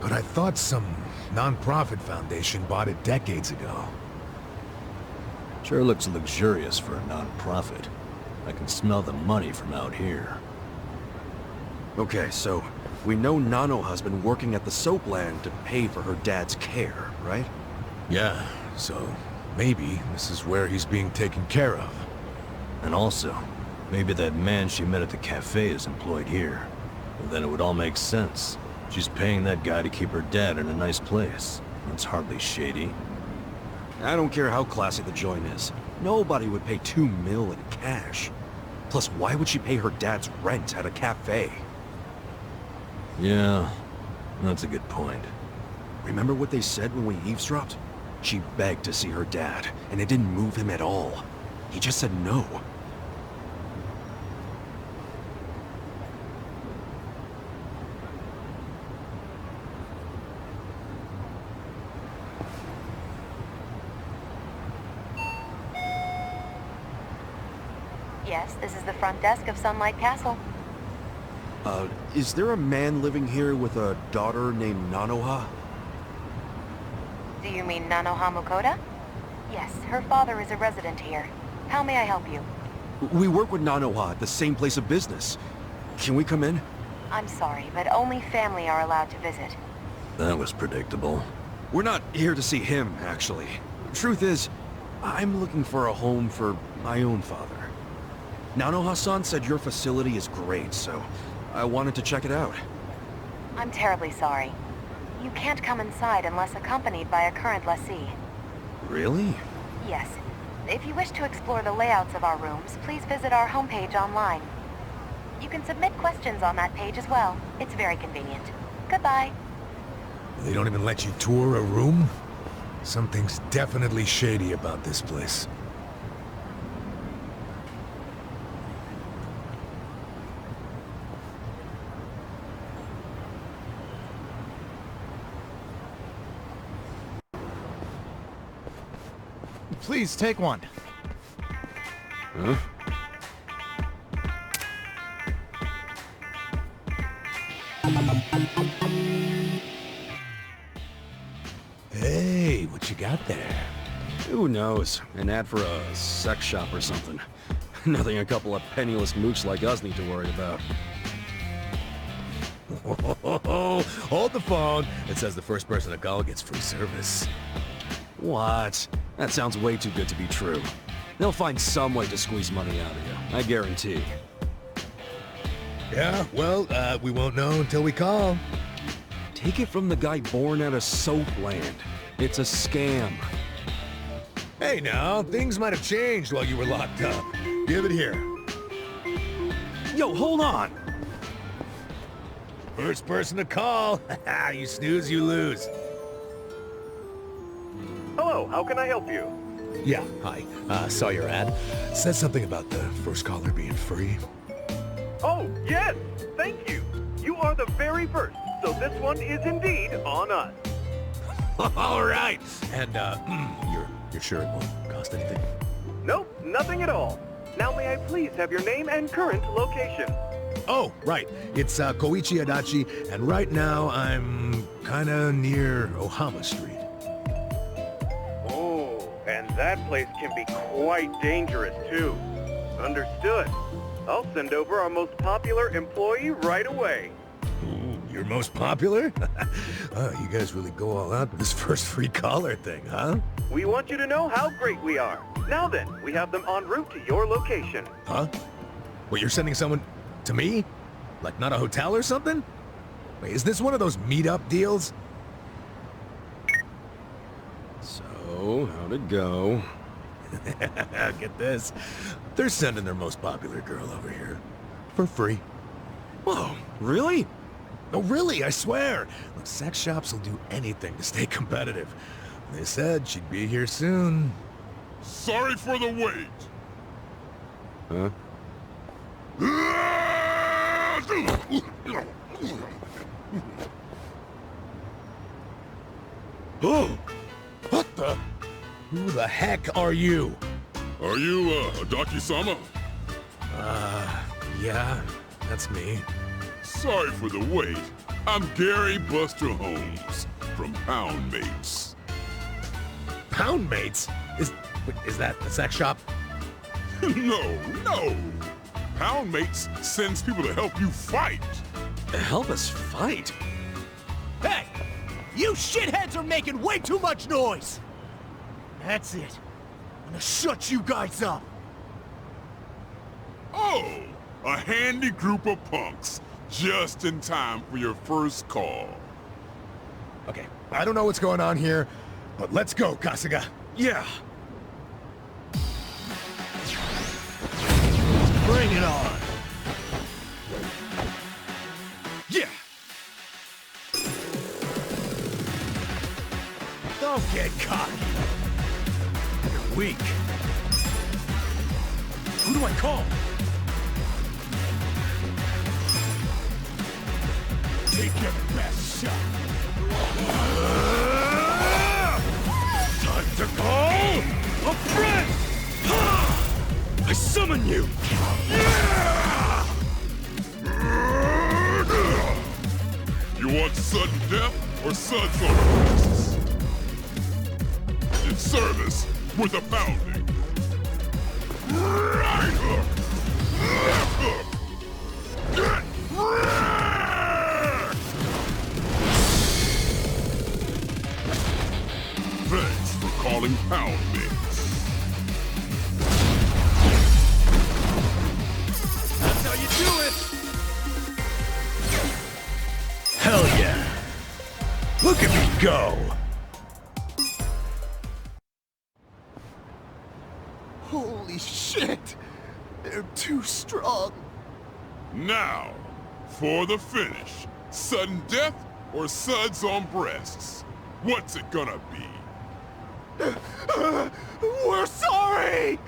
But I thought some non-profit foundation bought it decades ago. Sure looks luxurious for a non-profit. I can smell the money from out here. Okay, so we know Nanoha's been working at the soapland to pay for her dad's care, right? Yeah, so maybe this is where he's being taken care of. And also, maybe that man she met at the cafe is employed here. Well, then it would all make sense. She's paying that guy to keep her dad in a nice place. That's hardly shady. I don't care how classy the joint is. Nobody would pay $2 million in cash. Plus, why would she pay her dad's rent at a cafe? Yeah, that's a good point. Remember what they said when we eavesdropped? She begged to see her dad, and it didn't move him at all. He just said no. Yes, this is the front desk of Sunlight Castle. Is there a man living here with a daughter named Nanoha? Do you mean Nanoha Mukoda? Yes, her father is a resident here. How may I help you? We work with Nanoha at the same place of business. Can we come in? I'm sorry, but only family are allowed to visit. That was predictable. We're not here to see him, actually. Truth is, I'm looking for a home for my own father. Nanoha-san said your facility is great, so I wanted to check it out. I'm terribly sorry. You can't come inside unless accompanied by a current lessee. Really? Yes. If you wish to explore the layouts of our rooms, please visit our homepage online. You can submit questions on that page as well. It's very convenient. Goodbye. They don't even let you tour a room? Something's definitely shady about this place. Please, take one. Huh? Hey, what you got there? Who knows? An ad for a sex shop or something. Nothing a couple of penniless mooks like us need to worry about. Hold the phone. It says the first person to call gets free service. What? That sounds way too good to be true. They'll find some way to squeeze money out of you, I guarantee. Yeah, well, we won't know until we call. Take it from the guy born out of Soapland. It's a scam. Hey now, things might have changed while you were locked up. Give it here. Yo, hold on! First person to call. You snooze, you lose. Hello, how can I help you? Yeah, hi. Saw your ad. Says something about the first caller being free. Oh, yes! Thank you! You are the very first, so this one is indeed on us. All right. And, you're sure it won't cost anything? Nope, nothing at all. Now may I please have your name and current location? Oh, right. It's, Koichi Adachi, and right now I'm kinda near Ohama Street. Oh, and that place can be quite dangerous, too. Understood. I'll send over our most popular employee right away. Ooh, your most popular? Oh, you guys really go all out with this first free caller thing, huh? We want you to know how great we are. Now then, we have them en route to your location. Huh? Wait, you're sending someone to me? Like not a hotel or something? Wait, is this one of those meet-up deals? So, how'd it go? Get this. They're sending their most popular girl over here. For free. Whoa, really? Oh, really, I swear. Look, sex shops will do anything to stay competitive. They said she'd be here soon. Sorry for the wait. Huh? Oh! What the? Who the heck are you? Are you, Adachi-sama? Yeah, that's me. Sorry for the wait. I'm Gary Buster Holmes from Poundmates. Poundmates? Is that a sex shop? No. Poundmates sends people to help you fight. Help us fight? Hey! You shitheads are making way too much noise! That's it. I'm gonna shut you guys up. Oh, a handy group of punks. Just in time for your first call. Okay, I don't know what's going on here, but let's go, Kasuga. Yeah. Bring it on. Yeah. Don't get cocky. You're weak. Who do I call? Take your best shot. Time to call a friend! I summon you! want sudden death or suds on the wrists? In service with a pounding. Right hook! Left hook! Get wrecked! Thanks for calling Pound Mates. That's how you do it! Hell yeah! Look at me go! Holy shit! They're too strong. Now, for the finish. Sudden death or suds on breasts? What's it gonna be? We're sorry!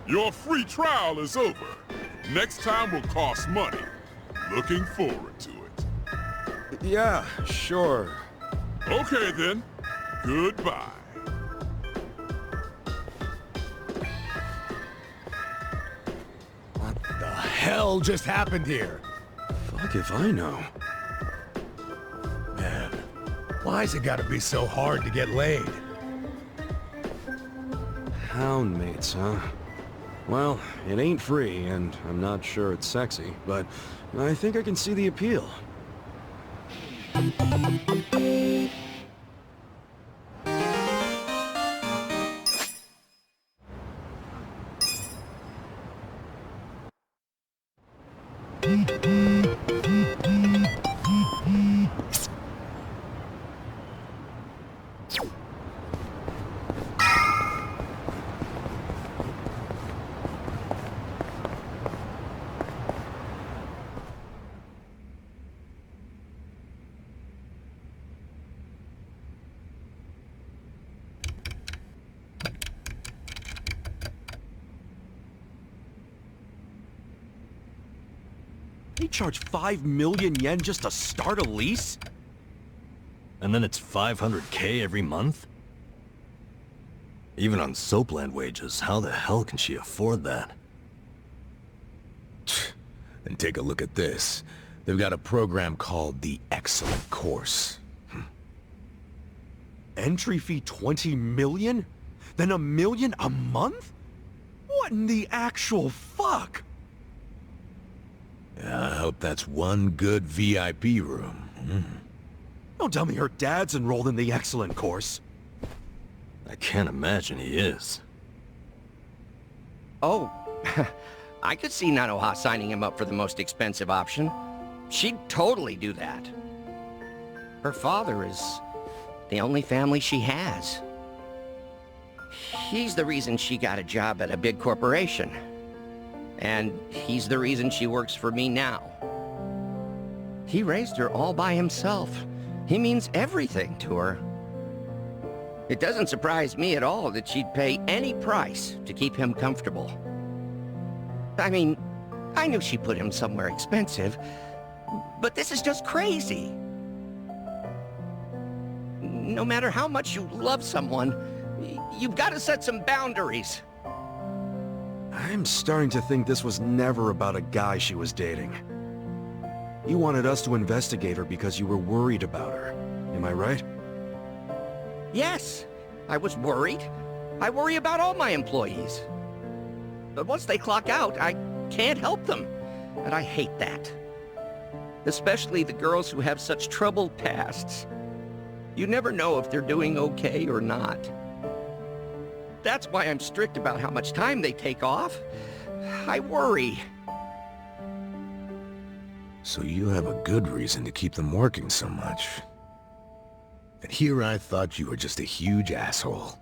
Your free trial is over. Next time will cost money. Looking forward to it. Yeah, sure. Okay then. Goodbye. What the hell just happened here? Fuck if I know. Man, why's it gotta be so hard to get laid? Hound mates, huh? Well, it ain't free, and I'm not sure it's sexy, but I think I can see the appeal. They charge 5 million yen just to start a lease? And then it's 500K every month? Even on Soapland wages, how the hell can she afford that? And take a look at this. They've got a program called the Excellent Course. Entry fee 20 million? Then $1 million a month? What in the actual fuck? Yeah, I hope that's one good VIP room. Don't tell me her dad's enrolled in the Excellent Course. I can't imagine he is. Oh, I could see Nanoha signing him up for the most expensive option. She'd totally do that. Her father is the only family she has. He's the reason she got a job at a big corporation. And he's the reason she works for me now. He raised her all by himself. He means everything to her. It doesn't surprise me at all that she'd pay any price to keep him comfortable. I mean, I knew she put him somewhere expensive, but this is just crazy. No matter how much you love someone, you've got to set some boundaries. I'm starting to think this was never about a guy she was dating. You wanted us to investigate her because you were worried about her. Am I right? Yes, I was worried. I worry about all my employees. But once they clock out, I can't help them. And I hate that. Especially the girls who have such troubled pasts. You never know if they're doing okay or not. That's why I'm strict about how much time they take off. I worry. So you have a good reason to keep them working so much. And here I thought you were just a huge asshole.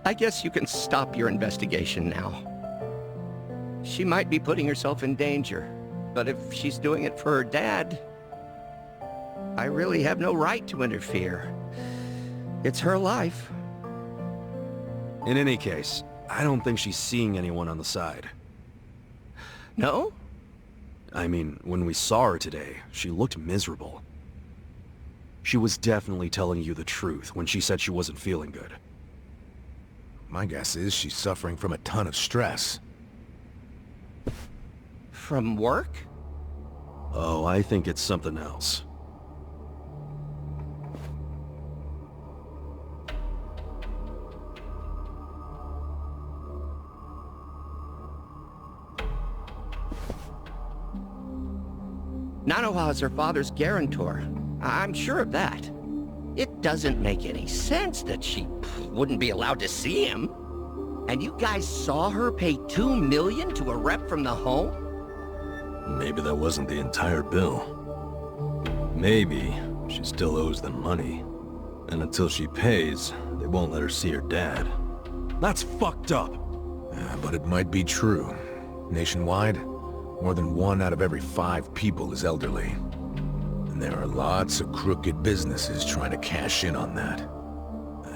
I guess you can stop your investigation now. She might be putting herself in danger, but if she's doing it for her dad, I really have no right to interfere. It's her life. In any case, I don't think she's seeing anyone on the side. No? I mean, when we saw her today, she looked miserable. She was definitely telling you the truth when she said she wasn't feeling good. My guess is she's suffering from a ton of stress. From work? Oh, I think it's something else. Nanoha's her father's guarantor. I'm sure of that. It doesn't make any sense that she wouldn't be allowed to see him. And you guys saw her pay $2 million to a rep from the home? Maybe that wasn't the entire bill. Maybe she still owes them money. And until she pays, they won't let her see her dad. That's fucked up. But it might be true. Nationwide, more than 1 out of every 5 people is elderly. And there are lots of crooked businesses trying to cash in on that.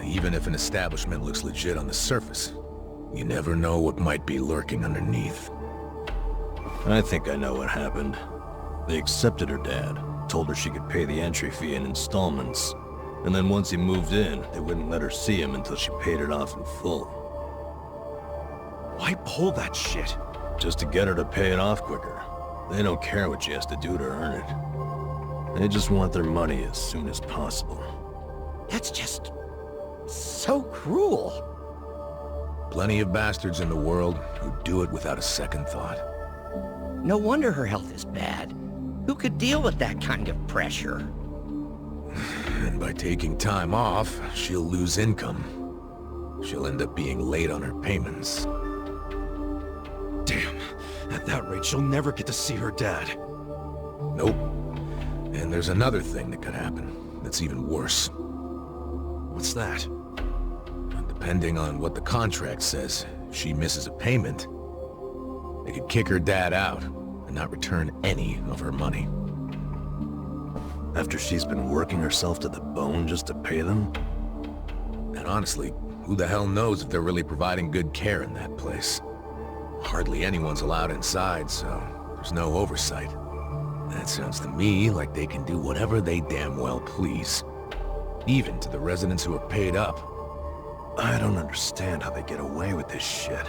Even if an establishment looks legit on the surface, you never know what might be lurking underneath. I think I know what happened. They accepted her dad, told her she could pay the entry fee in installments, and then once he moved in, they wouldn't let her see him until she paid it off in full. Why pull that shit? Just to get her to pay it off quicker. They don't care what she has to do to earn it. They just want their money as soon as possible. That's just so cruel. Plenty of bastards in the world who do it without a second thought. No wonder her health is bad. Who could deal with that kind of pressure? And by taking time off, she'll lose income. She'll end up being late on her payments. Damn. At that rate, she'll never get to see her dad. Nope. And there's another thing that could happen that's even worse. What's that? Depending on what the contract says, if she misses a payment, they could kick her dad out and not return any of her money. After she's been working herself to the bone just to pay them? And honestly, who the hell knows if they're really providing good care in that place? Hardly anyone's allowed inside, so there's no oversight. That sounds to me like they can do whatever they damn well please. Even to the residents who are paid up. I don't understand how they get away with this shit.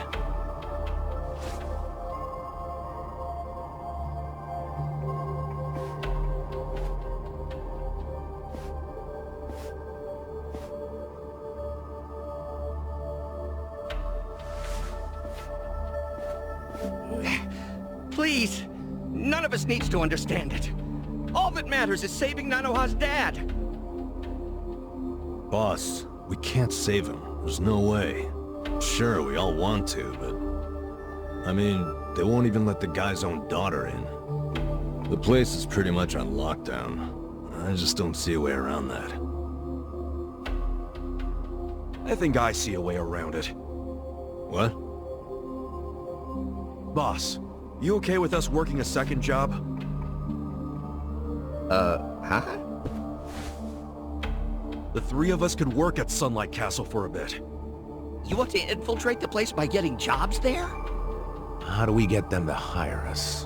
Please, none of us needs to understand it. All that matters is saving Nanoha's dad. Boss, we can't save him. There's no way. Sure, we all want to, but... I mean, they won't even let the guy's own daughter in. The place is pretty much on lockdown. I just don't see a way around that. I think I see a way around it. What? Boss, you okay with us working a second job? Huh? The 3 of us could work at Sunlight Castle for a bit. You want to infiltrate the place by getting jobs there? How do we get them to hire us?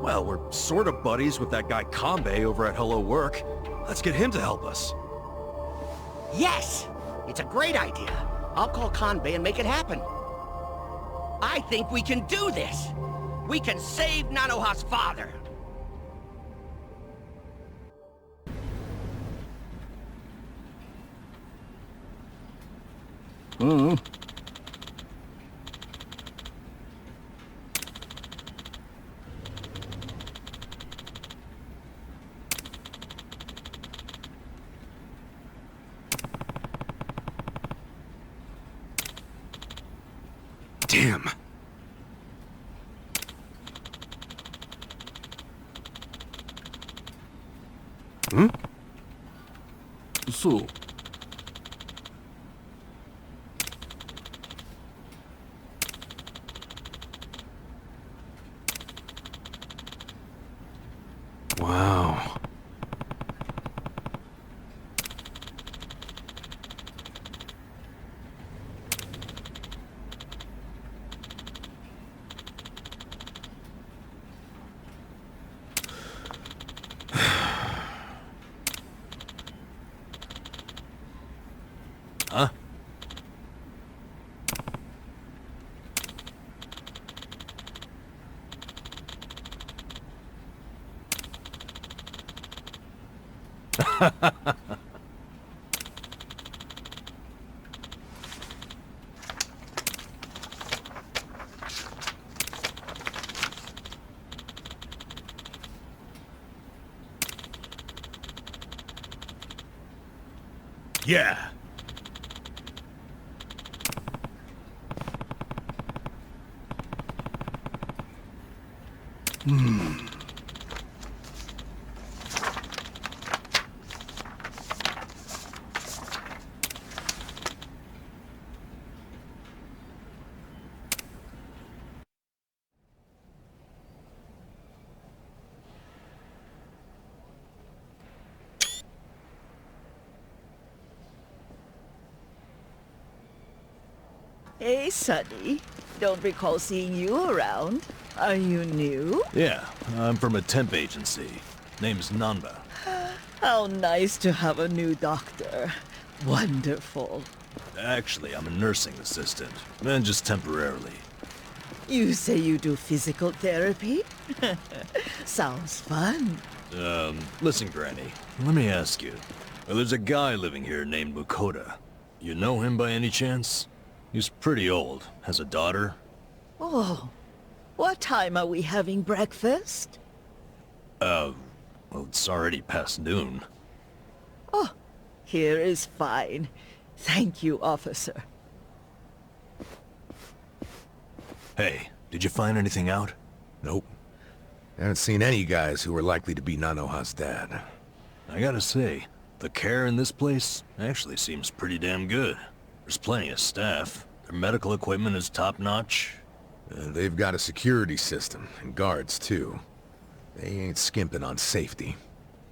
Well, we're sort of buddies with that guy Kanbei over at Hello Work. Let's get him to help us. Yes! It's a great idea. I'll call Kanbei and make it happen. I think we can do this! We can save Nanoha's father! Damn. Hmm? So. Wow. Yeah. Hey, Sonny. Don't recall seeing you around. Are you new? Yeah, I'm from a temp agency. Name's Nanba. How nice to have a new doctor. Wonderful. Actually, I'm a nursing assistant, and just temporarily. You say you do physical therapy? Sounds fun. Listen, Granny, let me ask you. There's a guy living here named Mukoda. You know him by any chance? He's pretty old, has a daughter. Oh, what time are we having breakfast? Well, it's already past noon. Oh, here is fine. Thank you, officer. Hey, did you find anything out? Nope. Haven't seen any guys who were likely to be Nanoha's dad. I gotta say, the care in this place actually seems pretty damn good. There's plenty of staff. Their medical equipment is top-notch. They've got a security system, and guards, too. They ain't skimping on safety.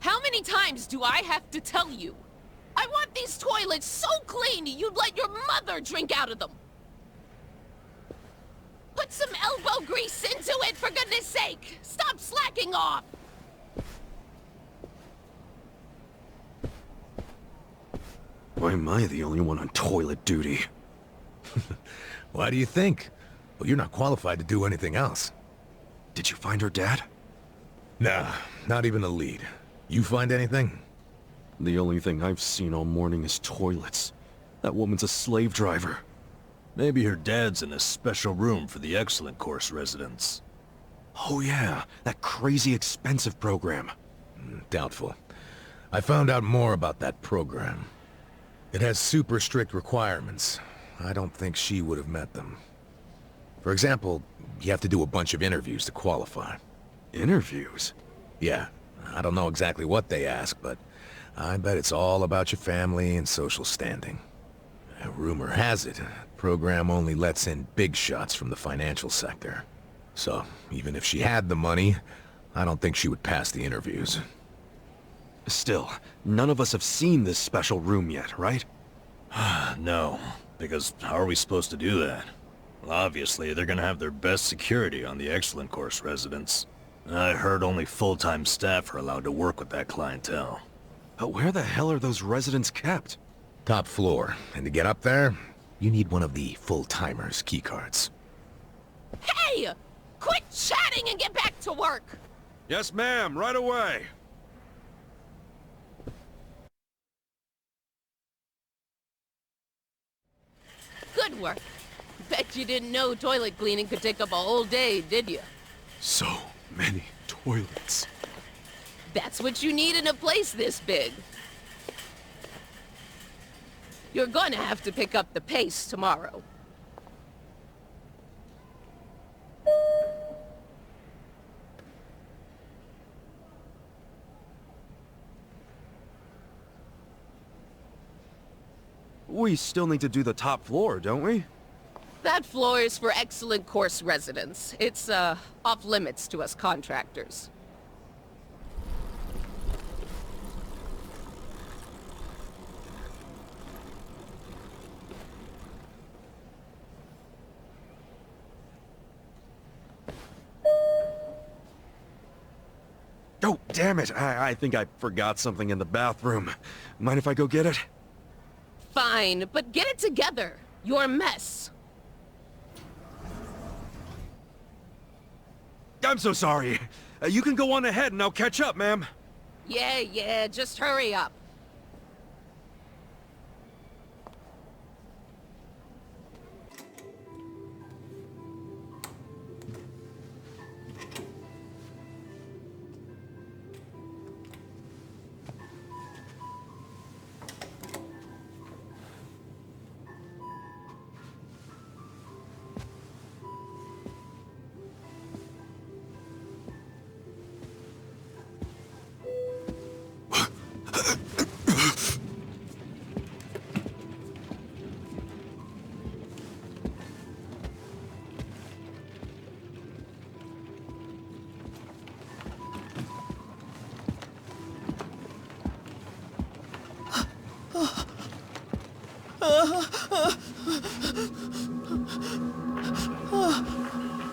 How many times do I have to tell you? I want these toilets so clean you'd let your mother drink out of them. Put some elbow grease into it, for goodness sake! Stop slacking off! Why am I the only one on toilet duty? Why do you think? Well, you're not qualified to do anything else. Did you find her dad? Nah, not even a lead. You find anything? The only thing I've seen all morning is toilets. That woman's a slave driver. Maybe her dad's in a special room for the Excellent Course residents. Oh yeah, that crazy expensive program. Doubtful. I found out more about that program. It has super strict requirements. I don't think she would have met them. For example, you have to do a bunch of interviews to qualify. Interviews? Yeah, I don't know exactly what they ask, but I bet it's all about your family and social standing. Rumor has it, the program only lets in big shots from the financial sector. So, even if she had the money, I don't think she would pass the interviews. Still, none of us have seen this special room yet, right? No, because how are we supposed to do that? Well, obviously, they're gonna have their best security on the Excellent Course residents. I heard only full-time staff are allowed to work with that clientele. But where the hell are those residents kept? Top floor, and to get up there, you need one of the full-timers' keycards. Hey! Quit chatting and get back to work! Yes, ma'am, right away. Good work. Bet you didn't know toilet cleaning could take up a whole day, did you? So many toilets. That's what you need in a place this big. You're gonna have to pick up the pace tomorrow. We still need to do the top floor, don't we? That floor is for Excellent Course residents. It's, off limits to us contractors. Oh, damn it. I think I forgot something in the bathroom. Mind if I go get it? Fine, but get it together. You're a mess. I'm so sorry. You can go on ahead and I'll catch up, ma'am. Yeah, just hurry up.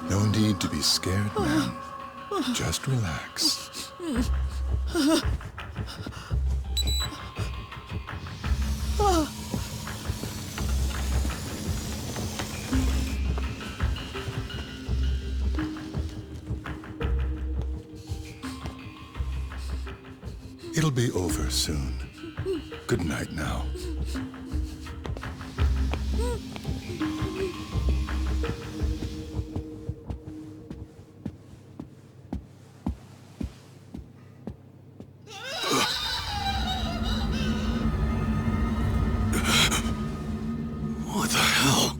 No need to be scared, man. Just relax. It'll be over soon. Good night now. What the hell?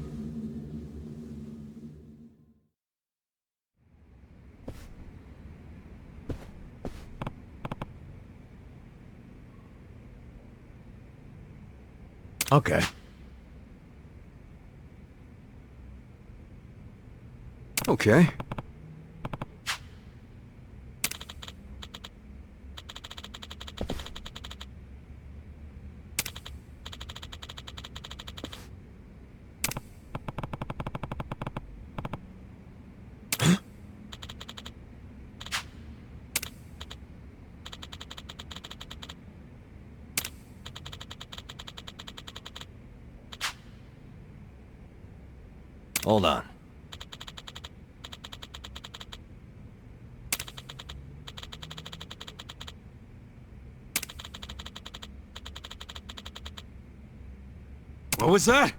Okay. Okay. Hold on. What was that?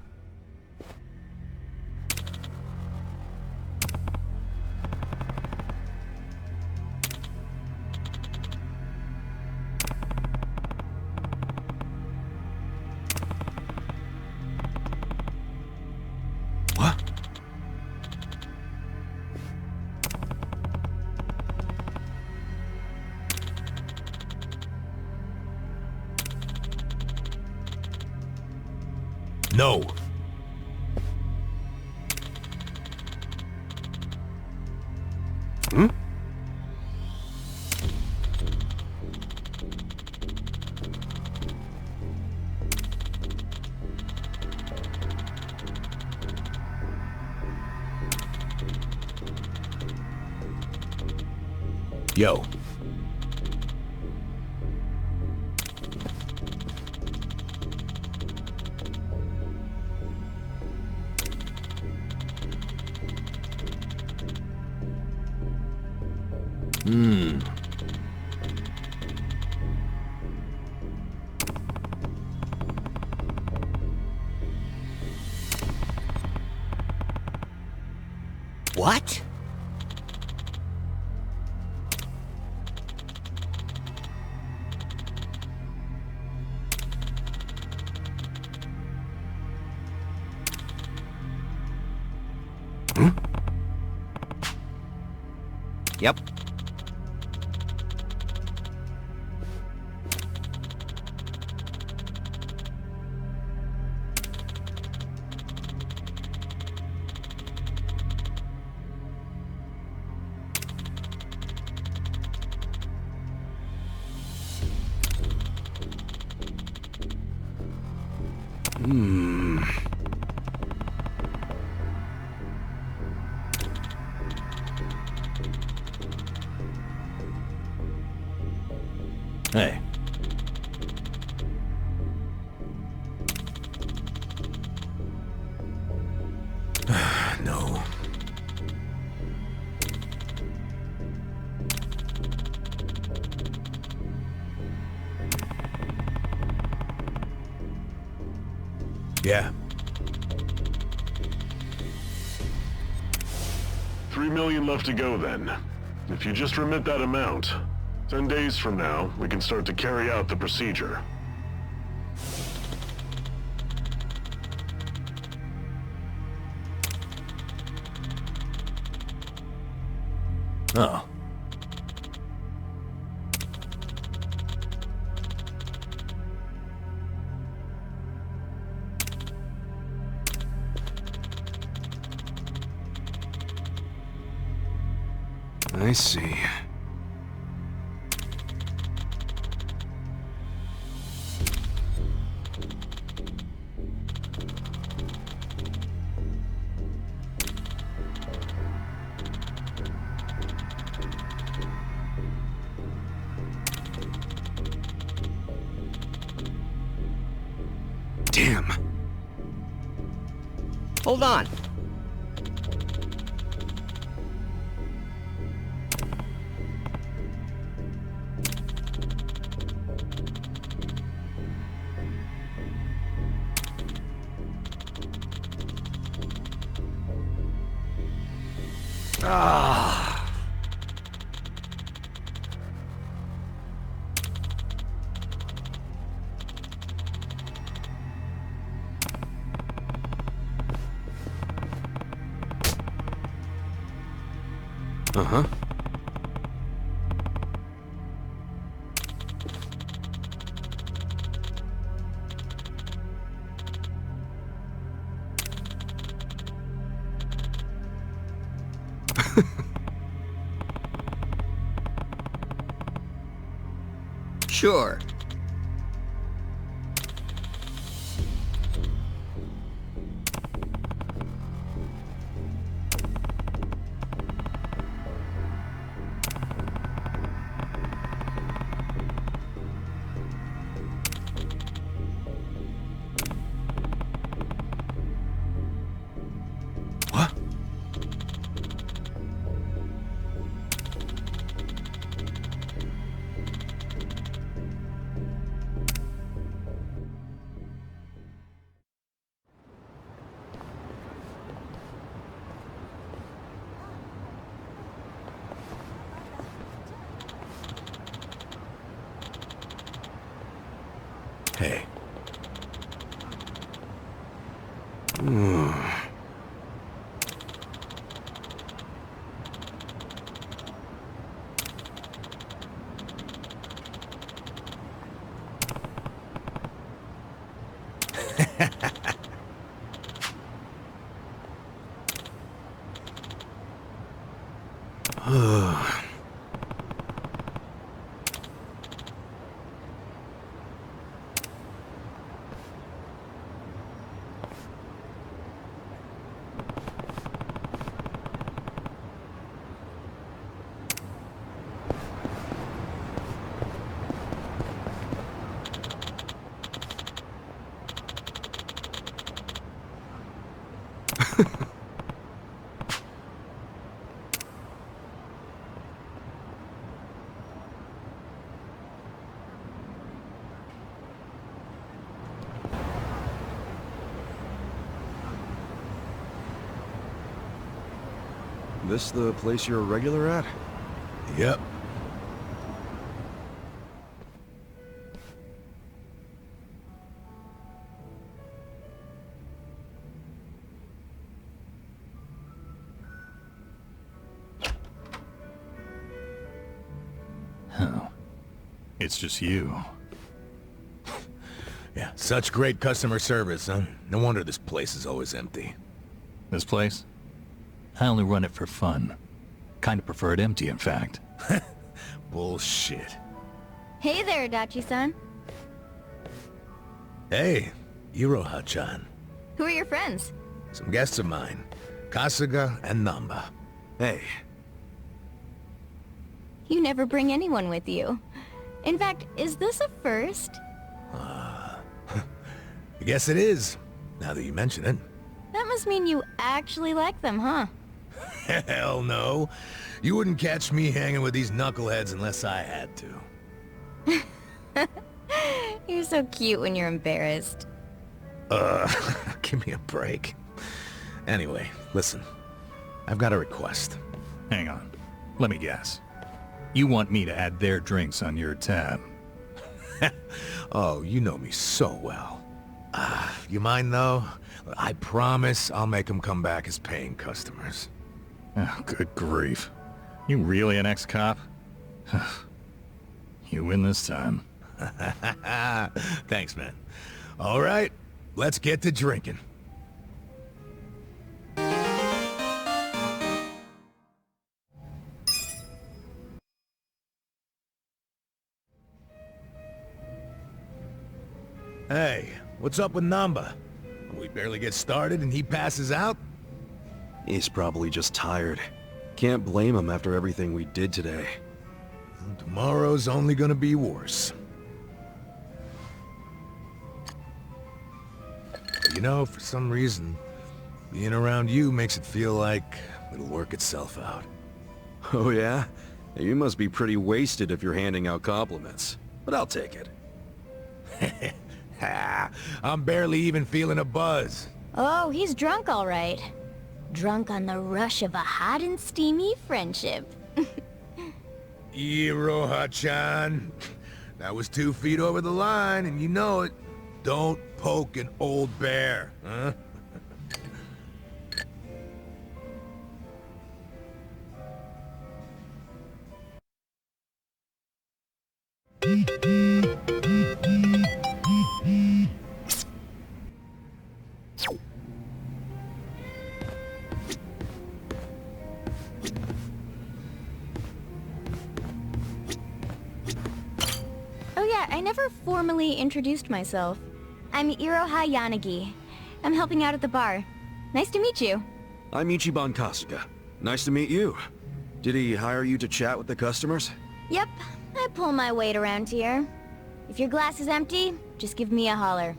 No. Hmm? Yo. What? Yep. Hey. No. Yeah. 3 million left to go then. If you just remit that amount, 10 days from now, we can start to carry out the procedure. Oh. I see. Damn. Hold on. Ah. Uh-huh. Sure. Hey. This the place you're a regular at? Yep. Oh. It's just you. Yeah, such great customer service, huh? No wonder this place is always empty. This place? I only run it for fun. Kinda prefer it empty, in fact. Bullshit. Hey there, Dachi-san. Hey, Iroha-chan. Who are your friends? Some guests of mine. Kasuga and Namba. Hey. You never bring anyone with you. In fact, is this a first? I guess it is, now that you mention it. That must mean you actually like them, huh? Hell no. You wouldn't catch me hanging with these knuckleheads unless I had to. You're so cute when you're embarrassed. Give me a break. Anyway, listen. I've got a request. Hang on. Let me guess. You want me to add their drinks on your tab? Oh, you know me so well. You mind, though? I promise I'll make them come back as paying customers. Oh, good grief. You really an ex-cop? You win this time. Thanks, man. All right, let's get to drinking. Hey, what's up with Namba? We barely get started and he passes out? He's probably just tired. Can't blame him after everything we did today. Tomorrow's only gonna be worse. You know, for some reason, being around you makes it feel like it'll work itself out. Oh yeah? You must be pretty wasted if you're handing out compliments. But I'll take it. I'm barely even feeling a buzz. Oh, he's drunk all right. Drunk on the rush of a hot and steamy friendship. Iroha-chan. That was 2 feet over the line, and you know it. Don't poke an old bear, huh? Oh yeah, I never formally introduced myself. I'm Iroha Yanagi. I'm helping out at the bar. Nice to meet you. I'm Ichiban Kasuga. Nice to meet you. Did he hire you to chat with the customers? Yep, I pull my weight around here. If your glass is empty, just give me a holler.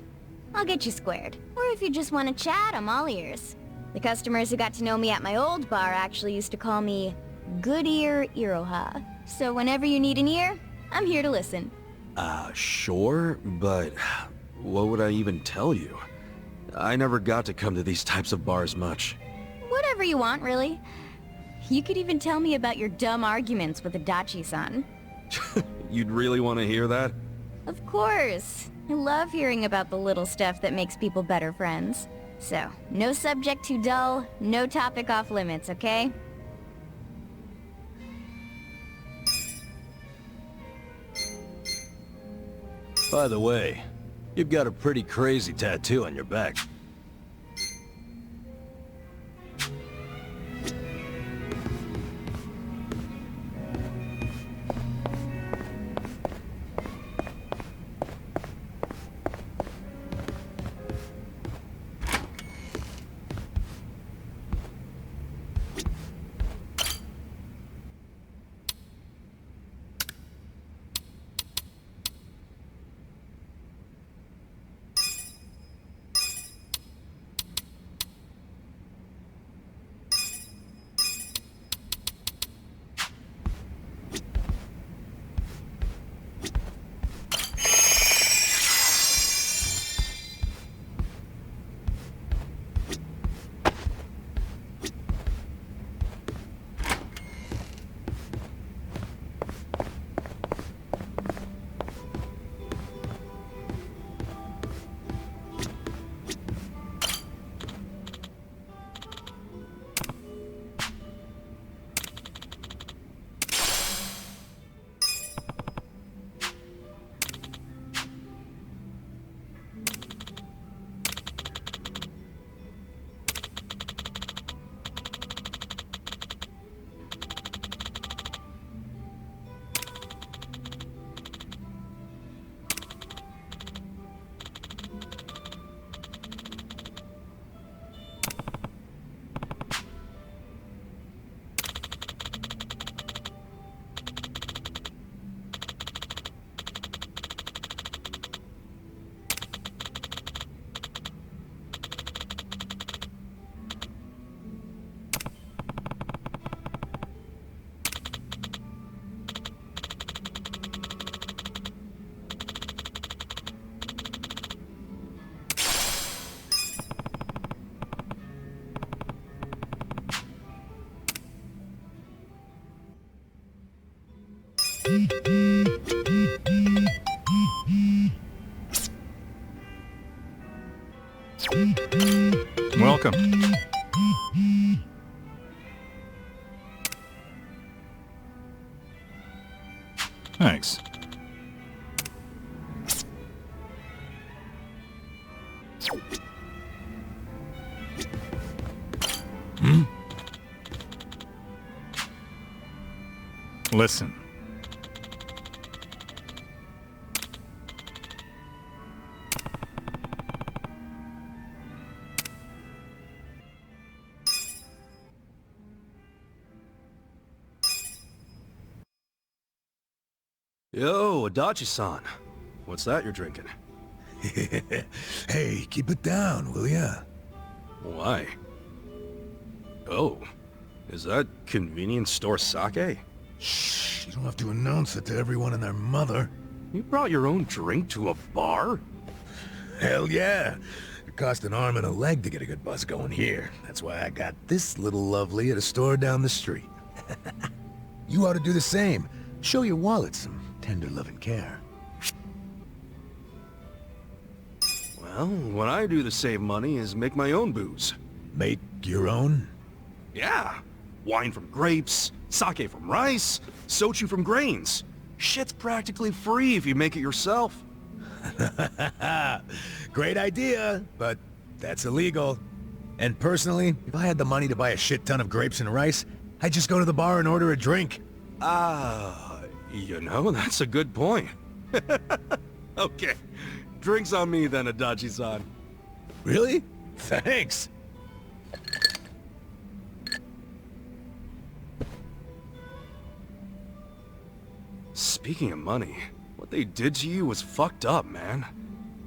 I'll get you squared. Or if you just want to chat, I'm all ears. The customers who got to know me at my old bar actually used to call me Good Ear Iroha. So whenever you need an ear, I'm here to listen. Sure, but what would I even tell you? I never got to come to these types of bars much. Whatever you want, really. You could even tell me about your dumb arguments with Adachi-san. You'd really want to hear that? Of course. I love hearing about the little stuff that makes people better friends. So, no subject too dull, no topic off limits, okay? By the way, you've got a pretty crazy tattoo on your back. Welcome. Thanks. Listen. Yo, Adachi-san. What's that you're drinking? Hey, keep it down, will ya? Why? Oh, is that convenience store sake? Shh, you don't have to announce it to everyone and their mother. You brought your own drink to a bar? Hell yeah. It cost an arm and a leg to get a good buzz going here. That's why I got this little lovely at a store down the street. You ought to do the same. Show your wallet some tender love and care. Well, what I do to save money is make my own booze. Make your own? Yeah. Wine from grapes, sake from rice, soju from grains. Shit's practically free if you make it yourself. Great idea, but that's illegal. And personally, if I had the money to buy a shit ton of grapes and rice, I'd just go to the bar and order a drink. You know, that's a good point. Okay. Drinks on me then, Adachi-san. Really? Thanks. Speaking of money, what they did to you was fucked up, man.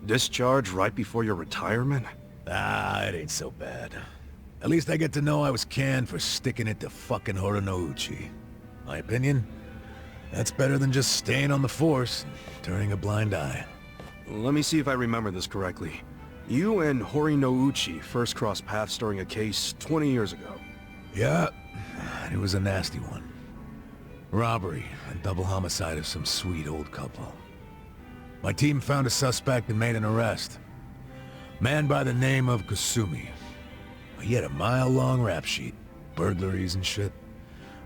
Discharge right before your retirement? It ain't so bad. At least I get to know I was canned for sticking it to fucking Horonouchi. My opinion? That's better than just staying on the force and turning a blind eye. Let me see if I remember this correctly. You and Horinouchi first crossed paths during a case 20 years ago. Yeah, it was a nasty one. Robbery and double homicide of some sweet old couple. My team found a suspect and made an arrest. Man by the name of Kasumi. He had a mile-long rap sheet, burglaries and shit.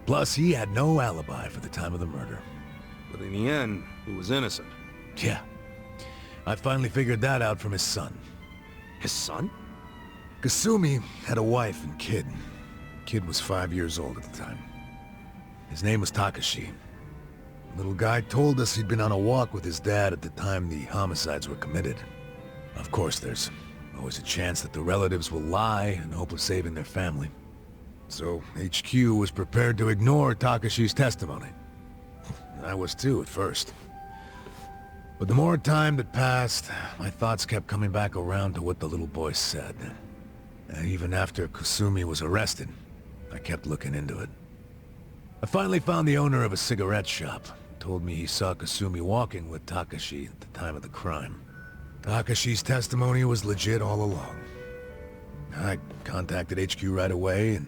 Plus, he had no alibi for the time of the murder. But in the end, he was innocent. Yeah. I finally figured that out from his son. His son? Kasumi had a wife and kid. Kid was 5 years old at the time. His name was Takashi. Little guy told us he'd been on a walk with his dad at the time the homicides were committed. Of course, there's always a chance that the relatives will lie in hope of saving their family. So HQ was prepared to ignore Takashi's testimony. I was too at first. But the more time that passed, my thoughts kept coming back around to what the little boy said. Even after Kasumi was arrested, I kept looking into it. I finally found the owner of a cigarette shop. Told me he saw Kasumi walking with Takashi at the time of the crime. Takashi's testimony was legit all along. I contacted HQ right away and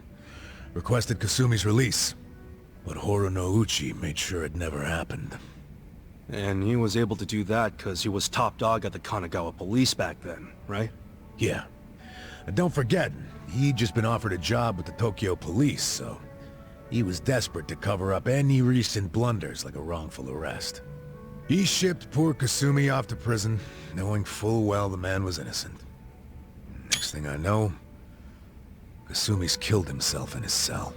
requested Kasumi's release. But Horonouchi made sure it never happened. And he was able to do that because he was top dog at the Kanagawa police back then, right? Yeah. And don't forget, he'd just been offered a job with the Tokyo police, so he was desperate to cover up any recent blunders like a wrongful arrest. He shipped poor Kasumi off to prison, knowing full well the man was innocent. Next thing I know, Kasumi's killed himself in his cell.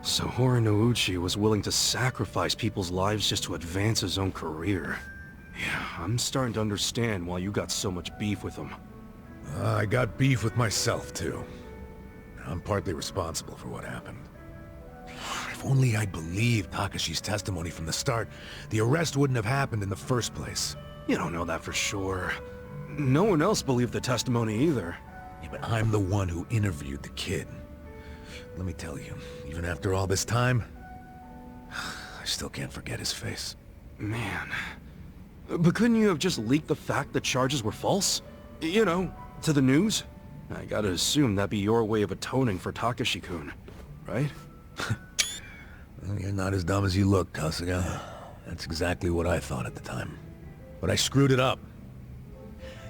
So Horonouchi was willing to sacrifice people's lives just to advance his own career. Yeah, I'm starting to understand why you got so much beef with him. I got beef with myself, too. I'm partly responsible for what happened. If only I'd believed Takashi's testimony from the start, the arrest wouldn't have happened in the first place. You don't know that for sure. No one else believed the testimony either. Yeah, but I'm the one who interviewed the kid. Let me tell you, even after all this time, I still can't forget his face. Man. But couldn't you have just leaked the fact that charges were false? You know, to the news? I gotta assume that'd be your way of atoning for Takashi-kun, right? Well, you're not as dumb as you look, Kasuga. That's exactly what I thought at the time. But I screwed it up.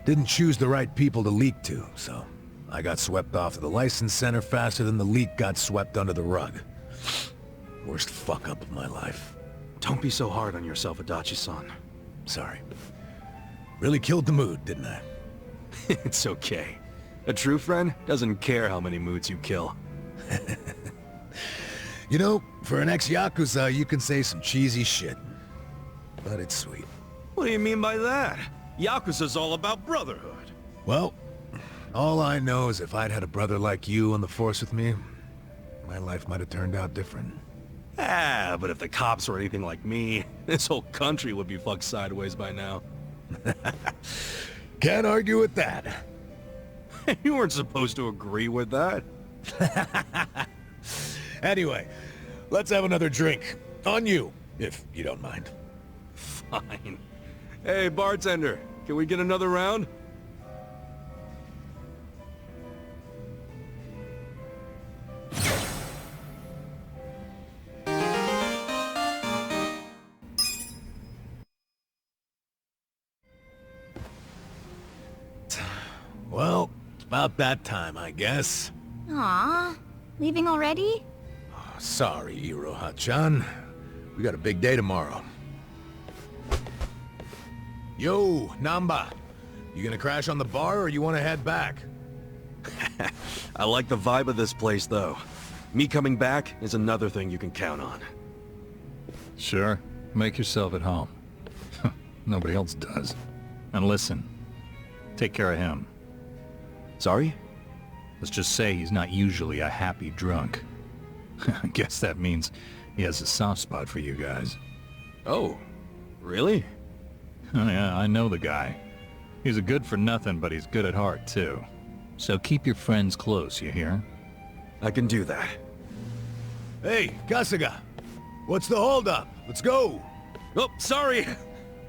Didn't choose the right people to leak to, so I got swept off to the license center faster than the leak got swept under the rug. Worst fuck-up of my life. Don't be so hard on yourself, Adachi-san. Sorry. Really killed the mood, didn't I? It's okay. A true friend doesn't care how many moods you kill. You know, for an ex-Yakuza, you can say some cheesy shit. But it's sweet. What do you mean by that? Yakuza's all about brotherhood. Well, all I know is if I'd had a brother like you on the force with me, my life might have turned out different. Ah, but if the cops were anything like me, this whole country would be fucked sideways by now. Can't argue with that. You weren't supposed to agree with that. Anyway, let's have another drink. On you, if you don't mind. Fine. Hey, bartender, can we get another round? Well, it's about that time, I guess. Aw, leaving already? Sorry, Iroha-chan. We got a big day tomorrow. Yo, Namba. You gonna crash on the bar or you wanna head back? I like the vibe of this place, though. Me coming back is another thing you can count on. Sure. Make yourself at home. Nobody else does. And listen, take care of him. Sorry? Let's just say he's not usually a happy drunk. I guess that means he has a soft spot for you guys. Oh, really? Oh yeah, I know the guy. He's a good for nothing, but he's good at heart, too. So keep your friends close, you hear? I can do that. Hey, Kasuga. What's the holdup? Let's go. Oh, sorry.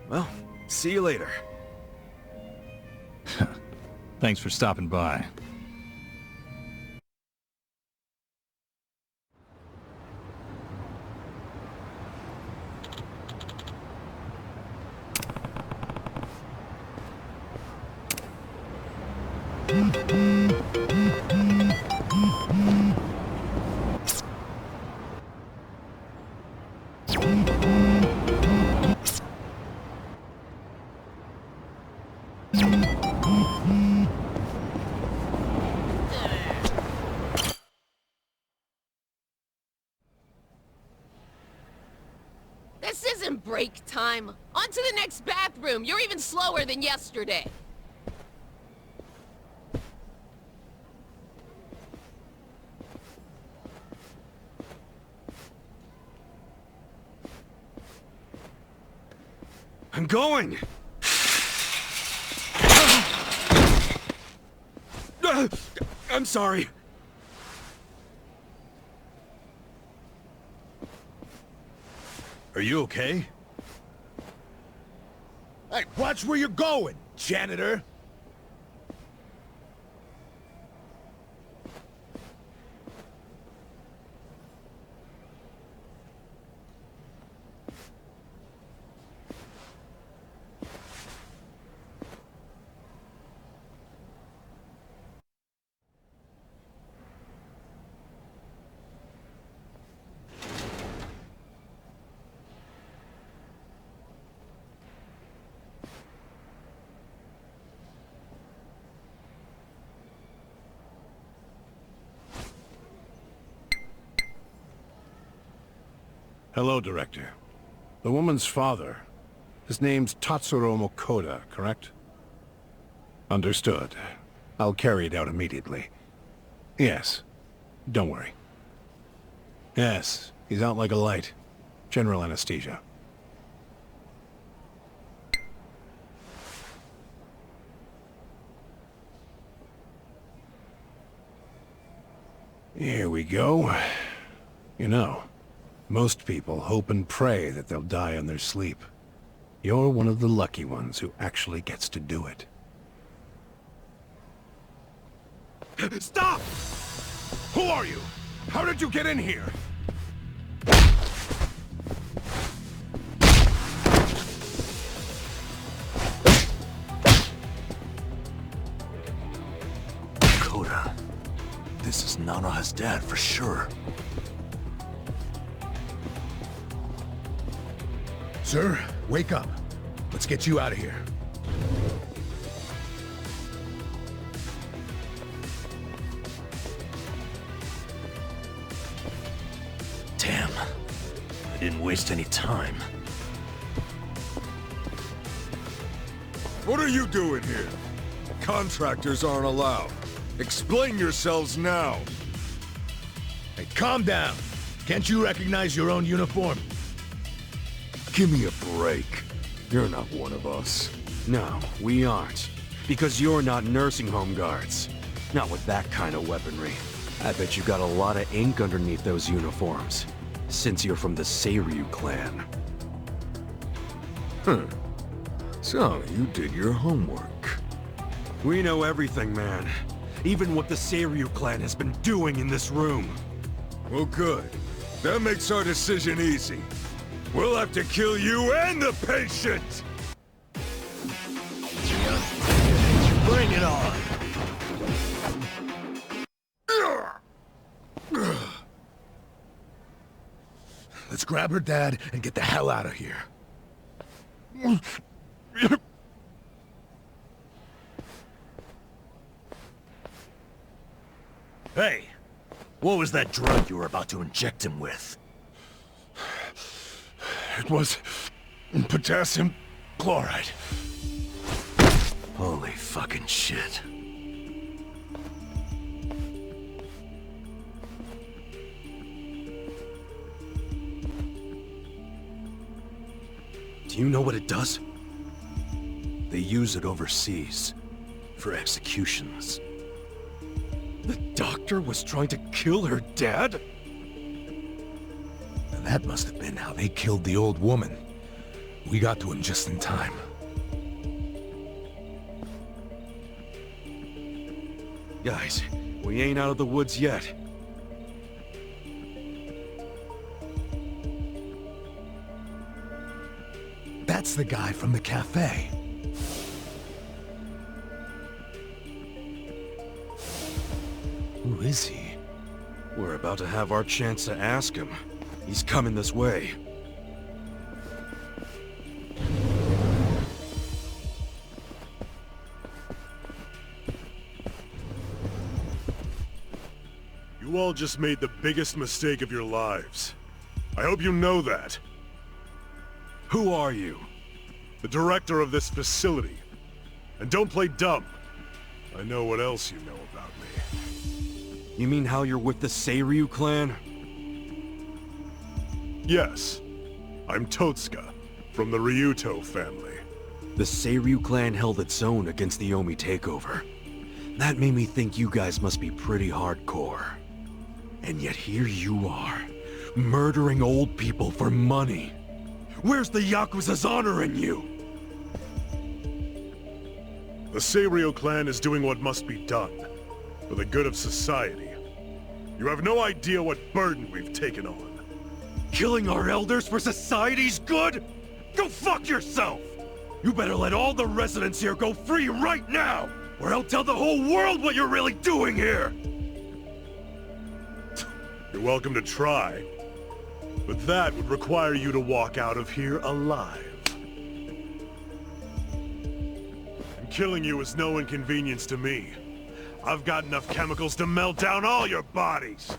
Well, see you later. Thanks for stopping by. This isn't break time. On to the next bathroom. You're even slower than yesterday. I'm going! I'm sorry. Are you okay? Hey, watch where you're going, janitor! Hello, Director. The woman's father. His name's Tatsuro Mokoda, correct? Understood. I'll carry it out immediately. Yes. Don't worry. Yes, he's out like a light. General anesthesia. Here we go. You know, most people hope and pray that they'll die in their sleep. You're one of the lucky ones who actually gets to do it. Stop! Who are you? How did you get in here? Nanoha's dad for sure. Sir, wake up. Let's get you out of here. Damn. I didn't waste any time. What are you doing here? Contractors aren't allowed. Explain yourselves now. Hey, calm down. Can't you recognize your own uniform? Give me a break. You're not one of us. No, we aren't. Because you're not nursing home guards. Not with that kind of weaponry. I bet you got a lot of ink underneath those uniforms. Since you're from the Seiryu clan. Huh. So, you did your homework. We know everything, man. Even what the Seiryu clan has been doing in this room. Well, good. That makes our decision easy. We'll have to kill you and the patient! Bring it on! Let's grab her dad and get the hell out of here. Hey! What was that drug you were about to inject him with? It was potassium chloride. Holy fucking shit. Do you know what it does? They use it overseas. For executions. The doctor was trying to kill her dad? And that must have been how they killed the old woman. We got to him just in time. Guys, we ain't out of the woods yet. That's the guy from the cafe. Who is he? We're about to have our chance to ask him. He's coming this way. You all just made the biggest mistake of your lives. I hope you know that. Who are you? The director of this facility. And don't play dumb. I know what else you know about me. You mean how you're with the Seiryu clan? Yes. I'm Totsuka, from the Ryuto family. The Seiryu clan held its own against the Omi takeover. That made me think you guys must be pretty hardcore. And yet here you are, murdering old people for money. Where's the Yakuza's honor in you? The Seiryu clan is doing what must be done, for the good of society. You have no idea what burden we've taken on. Killing our elders for society's good? Go fuck yourself! You better let all the residents here go free right now, or I'll tell the whole world what you're really doing here! You're welcome to try, but that would require you to walk out of here alive. And killing you is no inconvenience to me. I've got enough chemicals to melt down all your bodies!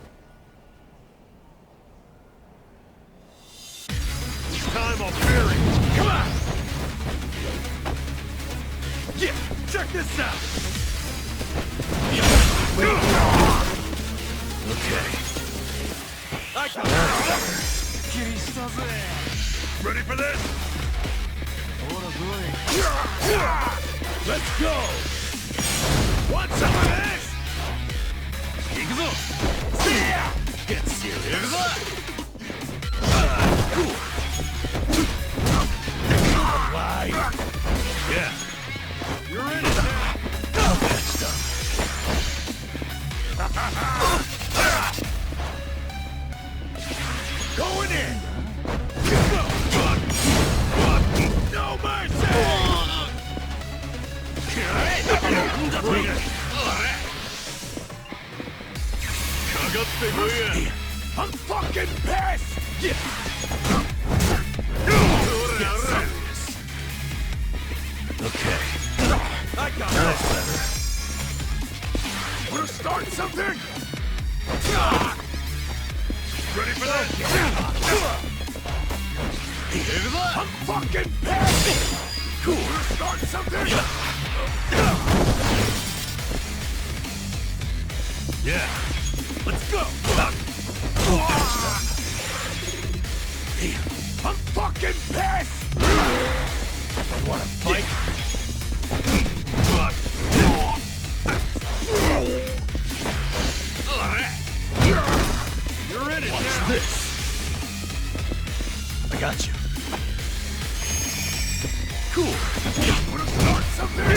Time I'll bury you! Come on! Yeah, check this out! Okay. I got Ready for this? Let's go! Want some of this? Get serious! Yeah. You're in it now! Okay, stuff. Going in! No mercy! I'm fucking pissed! Yeah. Okay. I got That's this. better. Wanna start something? Ready for that? I'm fucking pissed! Cool. Wanna start something? Yeah. Let's go! I'm fucking pissed! Wanna fight? You're in it Watch now! this! I got you. Cool! Wanna start something?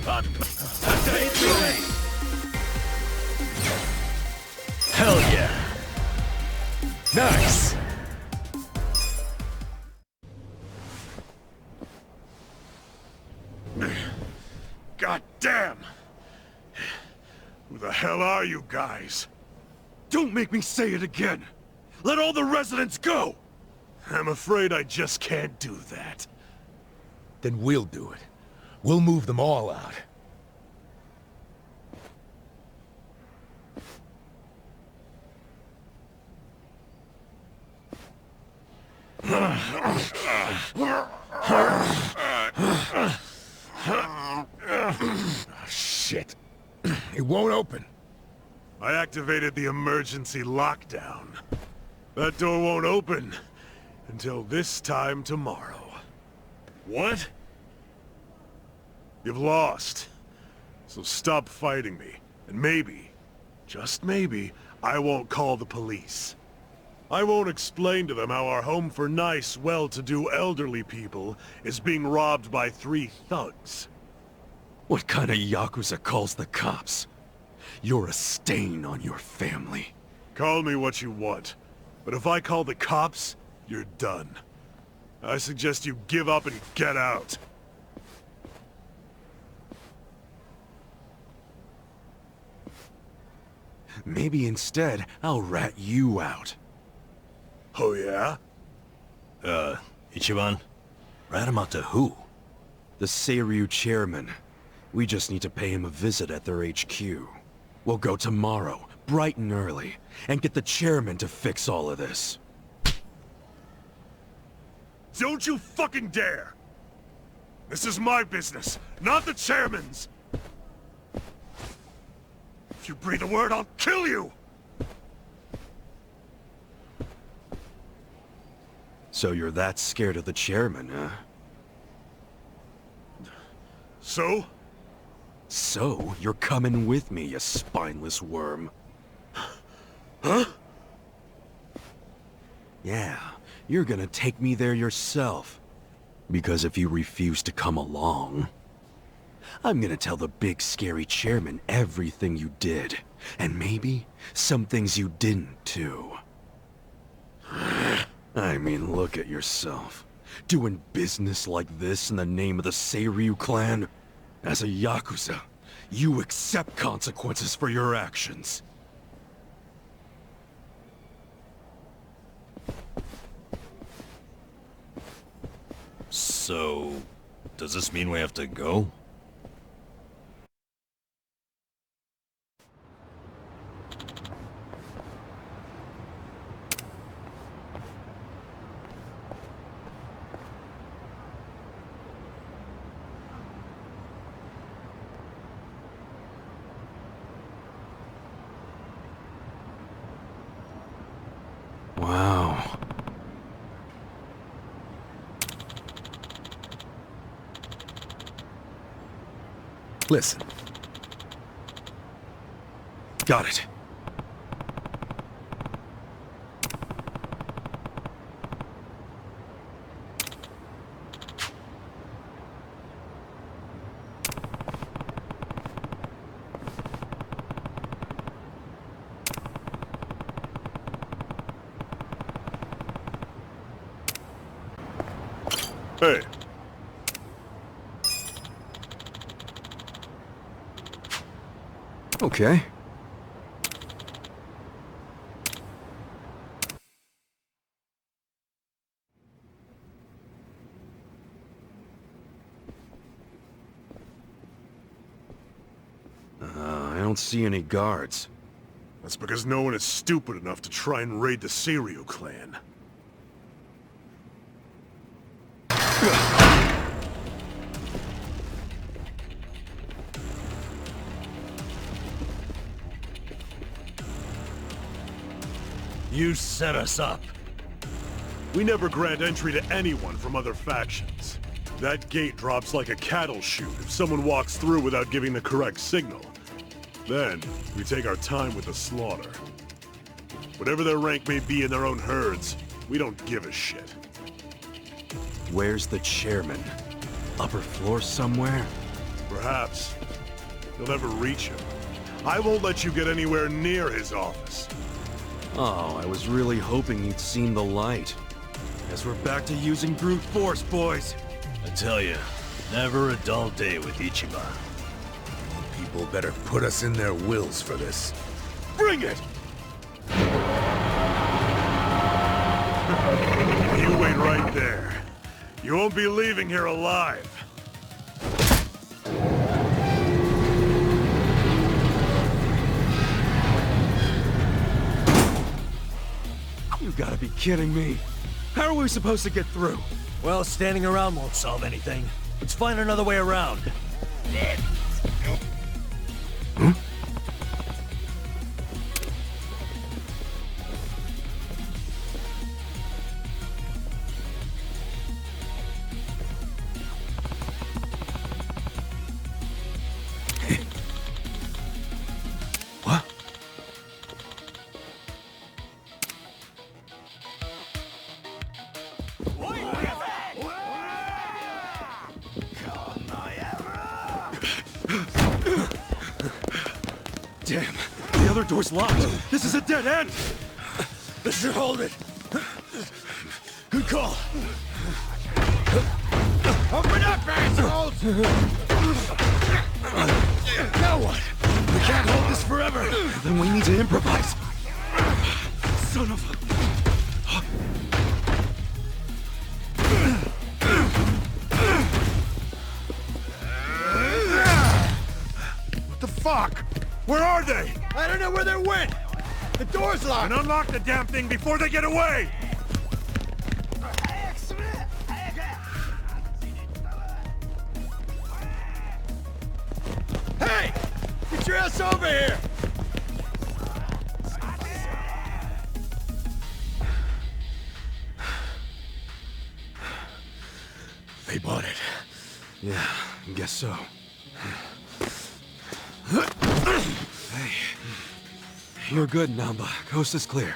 That's it! Hell yeah! Nice! God damn! Who the hell are you guys? Don't make me say it again! Let all the residents go! I'm afraid I just can't do that. Then we'll do it. We'll move them all out. Shit. It won't open. I activated the emergency lockdown. That door won't open until this time tomorrow. What? You've lost. So stop fighting me, and maybe, just maybe, I won't call the police. I won't explain to them how our home for nice, well-to-do elderly people is being robbed by 3 thugs. What kind of Yakuza calls the cops? You're a stain on your family. Call me what you want, but if I call the cops, you're done. I suggest you give up and get out. Maybe instead, I'll rat you out. Oh yeah? Ichiban? Rat him out to who? The Seiryu chairman. We just need to pay him a visit at their HQ. We'll go tomorrow, bright and early, and get the chairman to fix all of this. Don't you fucking dare! This is my business, not the chairman's! If you breathe a word, I'll kill you! So you're that scared of the chairman, huh? So? So, you're coming with me, you spineless worm. Huh? Yeah, you're gonna take me there yourself. Because if you refuse to come along, I'm gonna tell the big scary chairman everything you did. And maybe some things you didn't, too. I mean, look at yourself. Doing business like this in the name of the Seiryu clan? As a Yakuza, you accept consequences for your actions. So, does this mean we have to go? Wow. Listen. Got it. Hey. Okay. don't see any guards. That's because no one is stupid enough to try and raid the Cereal clan. You set us up. We never grant entry to anyone from other factions. That gate drops like a cattle chute if someone walks through without giving the correct signal. Then, we take our time with the slaughter. Whatever their rank may be in their own herds, we don't give a shit. Where's the chairman? Upper floor somewhere? Perhaps. You'll never reach him. I won't let you get anywhere near his office. Oh, I was really hoping you'd seen the light. Guess we're back to using brute force, boys. I tell you, never a dull day with Ichiba. People better put us in their wills for this. Bring it! You wait right there. You won't be leaving here alive. You gotta be kidding me. How are we supposed to get through? Well, standing around won't solve anything. Let's find another way around. Damn, the other door's locked. This is a dead end. This should hold it. Good call. Open up, assholes! Now what? We can't hold this forever. Then we need to improvise. Son of a... What the fuck? Where are they? I don't know where they went. The door's locked. And unlock the damn thing before they get away! Hey! Get your ass over here! They bought it. Yeah, I guess so. Hey. You're good, Namba. Coast is clear.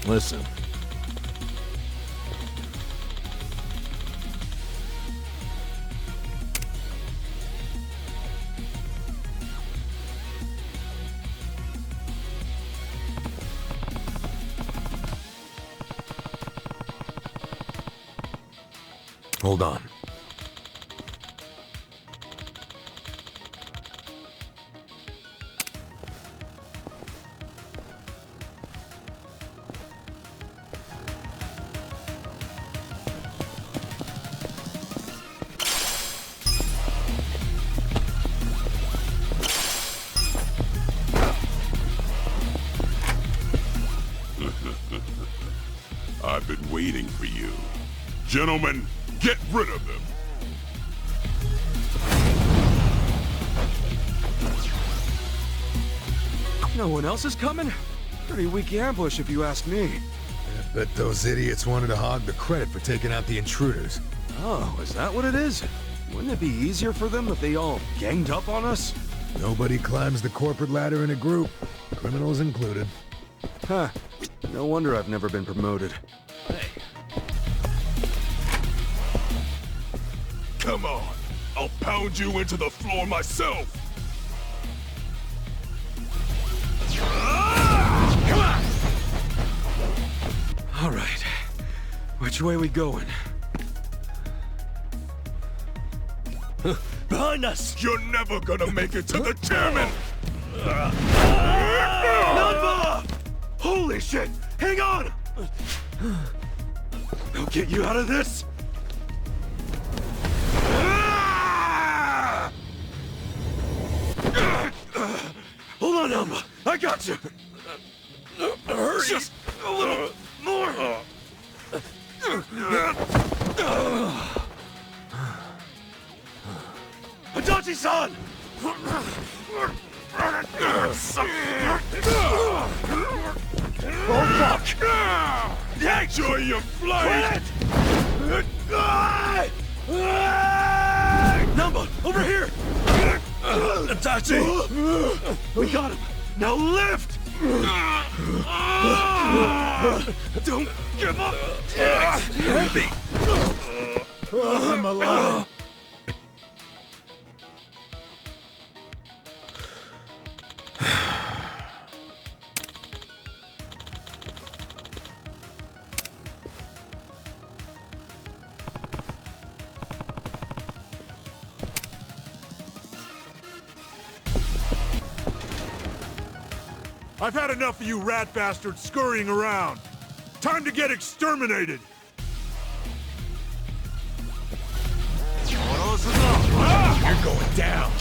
Listen. Hold on. I've been waiting for you. Gentlemen, get rid of them! No one else is coming? Pretty weak ambush if you ask me. I bet those idiots wanted to hog the credit for taking out the intruders. Oh, is that what it is? Wouldn't it be easier for them if they all ganged up on us? Nobody climbs the corporate ladder in a group, criminals included. Huh. No wonder I've never been promoted. Come on, I'll pound you into the floor myself! Come on! All right. Which way we going? Behind us! You're never gonna make it to the chairman! Namba! Holy shit! Hang on! I'll get you out of this! Hold on, Alma. I got you. Hurry. Just a little more. Adachi-san! Oh, fuck! Enjoy your flight! Number, over here! Adachi! We got him! Now lift! Don't give up! Heavy. I'm alive. I've had enough of you rat bastards scurrying around. Time to get exterminated! You're going down.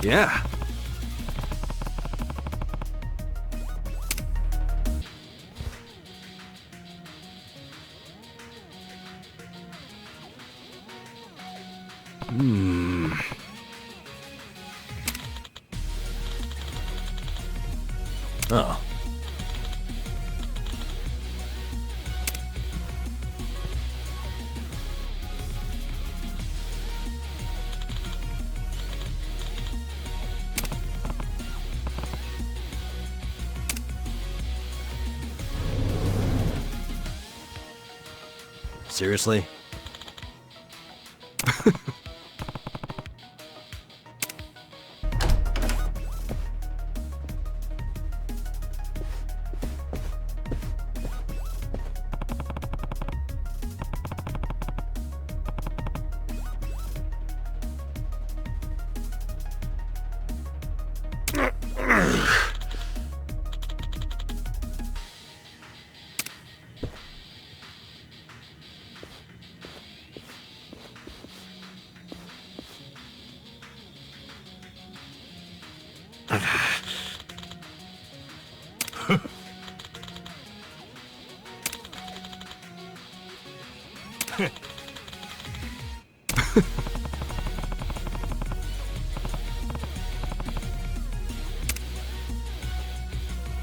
Yeah. Oh. Seriously?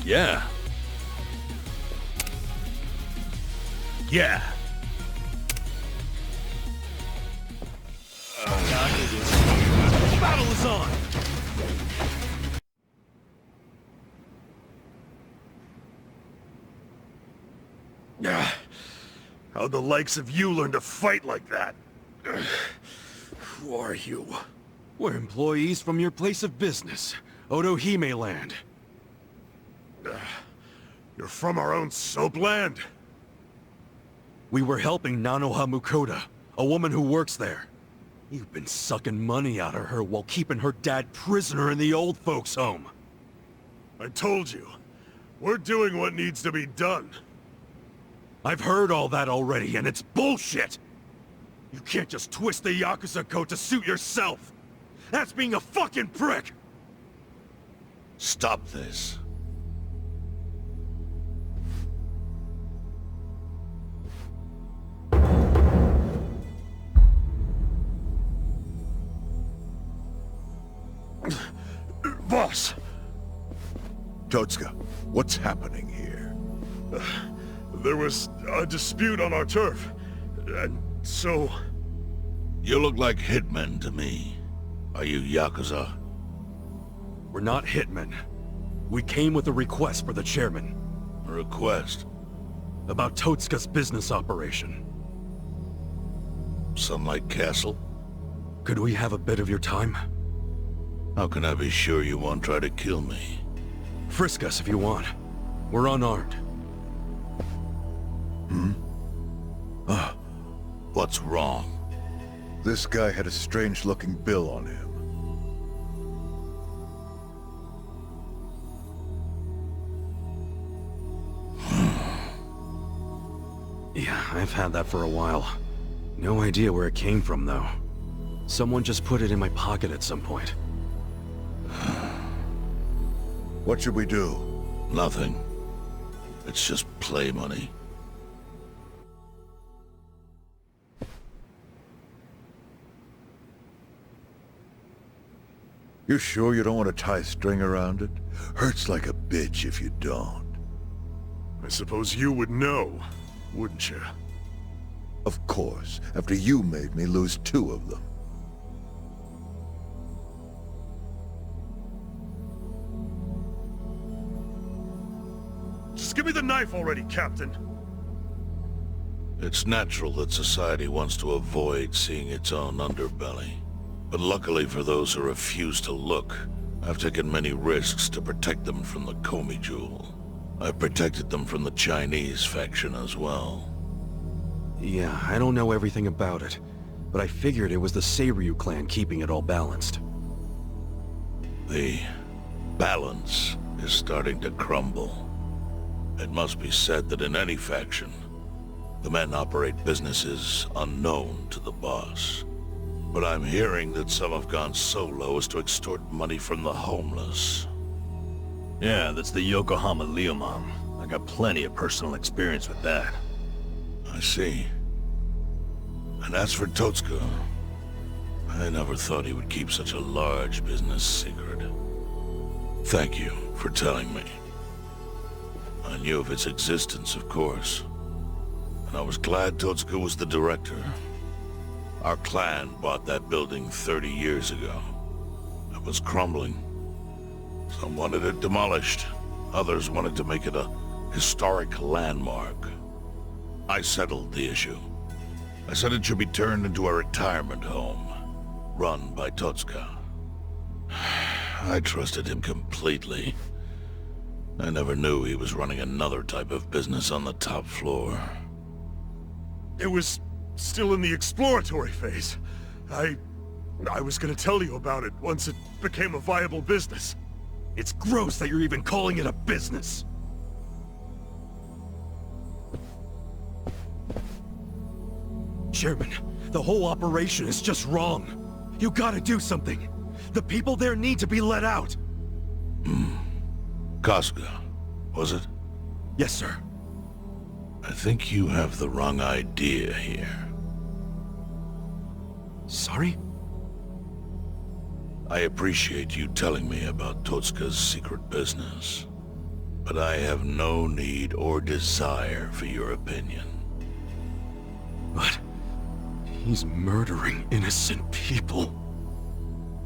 Yeah. Yeah. Battle is on! How'd the likes of you learn to fight like that? Who are you? We're employees from your place of business, Otohime Land. You're from our own soap land? We were helping Nanoha Mukoda, a woman who works there. You've been sucking money out of her while keeping her dad prisoner in the old folks' home. I told you. We're doing what needs to be done. I've heard all that already, and it's bullshit! You can't just twist the Yakuza code to suit yourself! That's being a fucking prick! Stop this. Boss! Totsuka, what's happening here? There was a dispute on our turf, and so... You look like hitmen to me. Are you Yakuza? We're not hitmen. We came with a request for the chairman. A request? About Totsuka's business operation. Sunlight Castle? Could we have a bit of your time? How can I be sure you won't try to kill me? Frisk us if you want. We're unarmed. What's wrong? This guy had a strange-looking bill on him. Yeah, I've had that for a while. No idea where it came from, though. Someone just put it in my pocket at some point. What should we do? Nothing. It's just play money. You sure you don't want to tie a string around it? Hurts like a bitch if you don't. I suppose you would know, wouldn't you? Of course, after you made me lose 2 of them. Just give me the knife already, Captain. It's natural that society wants to avoid seeing its own underbelly. But luckily for those who refuse to look, I've taken many risks to protect them from the Komi Jewel. I've protected them from the Chinese faction as well. Yeah, I don't know everything about it, but I figured it was the Seiryu clan keeping it all balanced. The balance is starting to crumble. It must be said that in any faction, the men operate businesses unknown to the boss. But I'm hearing that some have gone so low as to extort money from the homeless. Yeah, that's the Yokohama Liumang. I got plenty of personal experience with that. I see. And as for Totsuka, I never thought he would keep such a large business secret. Thank you for telling me. I knew of its existence, of course. And I was glad Totsuka was the director. Our clan bought that building 30 years ago. It was crumbling. Some wanted it demolished. Others wanted to make it a historic landmark. I settled the issue. I said it should be turned into a retirement home, run by Totsuka. I trusted him completely. I never knew he was running another type of business on the top floor. It was still in the exploratory phase. I was gonna tell you about it once it became a viable business. It's gross that you're even calling it a business! Chairman, the whole operation is just wrong. You gotta do something. The people there need to be let out. Kasuga, was it? Yes, sir. I think you have the wrong idea here. Sorry? I appreciate you telling me about Totsuka's secret business, but I have no need or desire for your opinion. But he's murdering innocent people.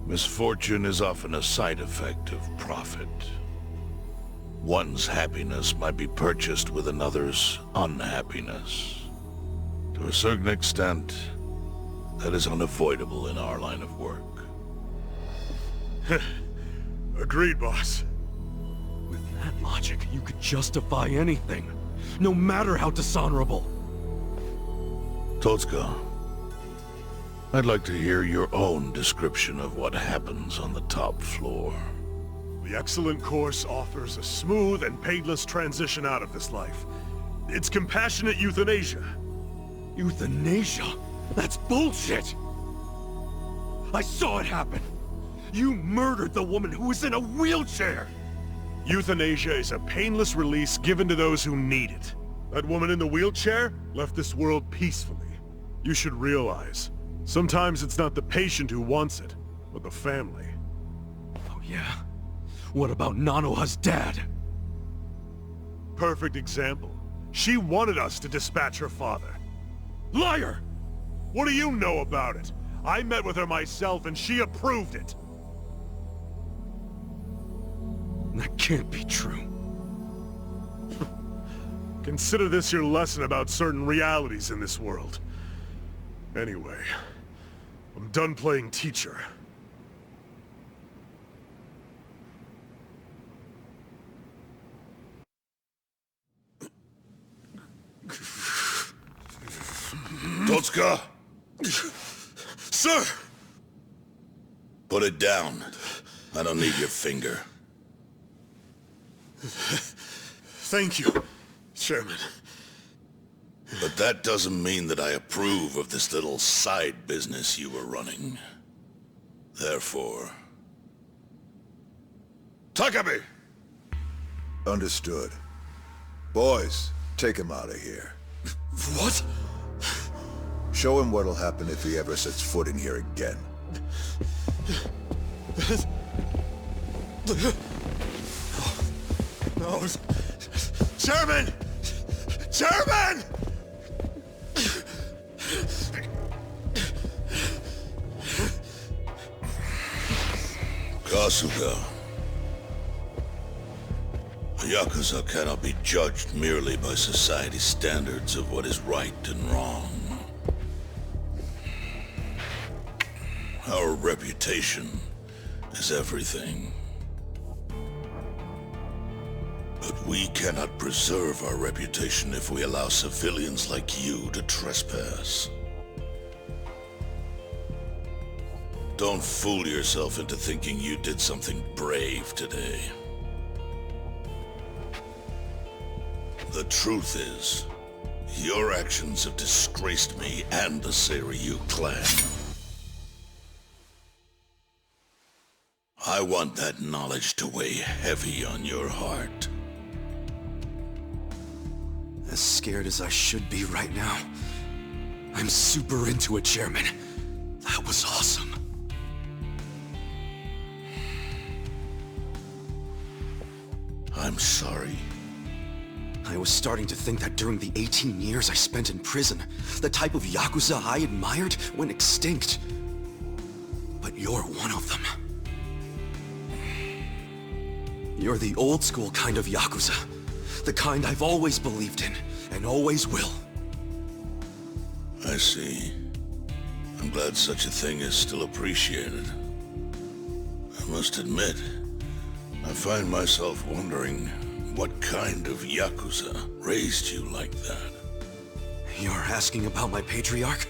Misfortune is often a side effect of profit. One's happiness might be purchased with another's unhappiness. To a certain extent, that is unavoidable in our line of work. Agreed, boss. With that logic, you could justify anything, no matter how dishonorable. Totsuka, I'd like to hear your own description of what happens on the top floor. The excellent course offers a smooth and painless transition out of this life. It's compassionate euthanasia. Euthanasia? That's bullshit! I saw it happen! You murdered the woman who was in a wheelchair! Euthanasia is a painless release given to those who need it. That woman in the wheelchair left this world peacefully. You should realize, sometimes it's not the patient who wants it, but the family. Oh yeah? What about Nanoha's dad? Perfect example. She wanted us to dispatch her father. Liar! What do you know about it? I met with her myself and she approved it. That can't be true. Consider this your lesson about certain realities in this world. Anyway, I'm done playing teacher. Totsuka! Sir! Put it down. I don't need your finger. Thank you, Chairman. But that doesn't mean that I approve of this little side business you were running. Therefore... Takabe! Understood. Boys, take him out of here. What? Show him what'll happen if he ever sets foot in here again. No. Chairman! Chairman! Kasuga. A Yakuza cannot be judged merely by society's standards of what is right and wrong. Our reputation is everything. But we cannot preserve our reputation if we allow civilians like you to trespass. Don't fool yourself into thinking you did something brave today. The truth is, your actions have disgraced me and the Seiryu clan. I want that knowledge to weigh heavy on your heart. As scared as I should be right now, I'm super into it, Chairman. That was awesome. I'm sorry. I was starting to think that during the 18 years I spent in prison, the type of Yakuza I admired went extinct. But you're one of them. You're the old school kind of Yakuza. The kind I've always believed in, and always will. I see. I'm glad such a thing is still appreciated. I must admit, I find myself wondering what kind of Yakuza raised you like that. You're asking about my patriarch?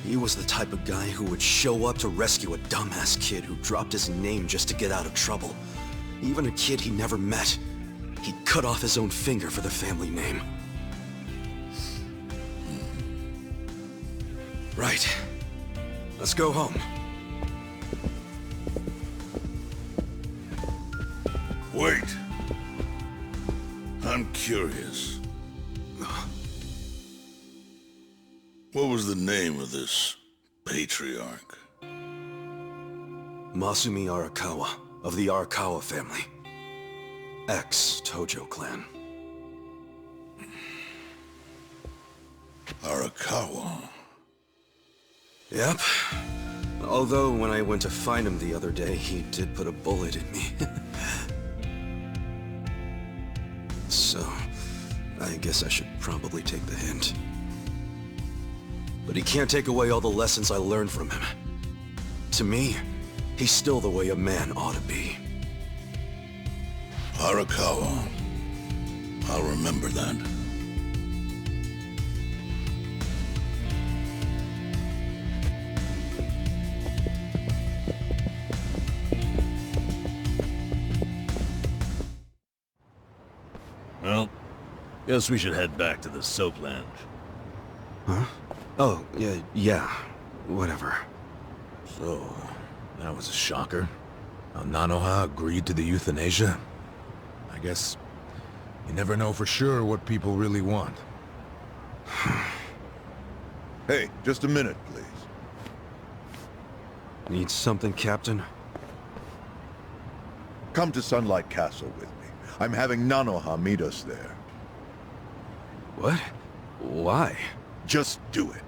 He was the type of guy who would show up to rescue a dumbass kid who dropped his name just to get out of trouble. Even a kid he never met. He'd cut off his own finger for the family name. Right. Let's go home. Wait. I'm curious. What was the name of this patriarch? Masumi Arakawa, of the Arakawa family. Ex-Tojo clan. Arakawa? Yep. Although when I went to find him the other day, he did put a bullet in me. So, I guess I should probably take the hint. But he can't take away all the lessons I learned from him. To me, he's still the way a man ought to be. Arakawa. I'll remember that. Guess we should head back to the soapland. Huh? Oh, yeah. Whatever. So, that was a shocker. How Nanoha agreed to the euthanasia? I guess you never know for sure what people really want. Hey, just a minute, please. Need something, Captain? Come to Sunlight Castle with me. I'm having Nanoha meet us there. What? Why? Just do it.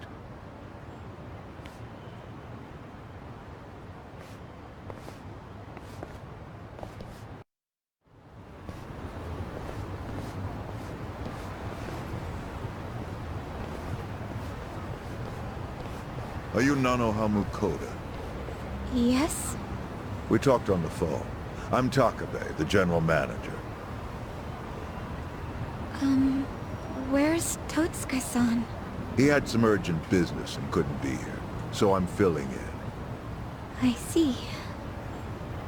Are you Nanoha Mukoda? Yes? We talked on the phone. I'm Takabe, the general manager. Where's Totsuka-san? He had some urgent business and couldn't be here, so I'm filling in. I see.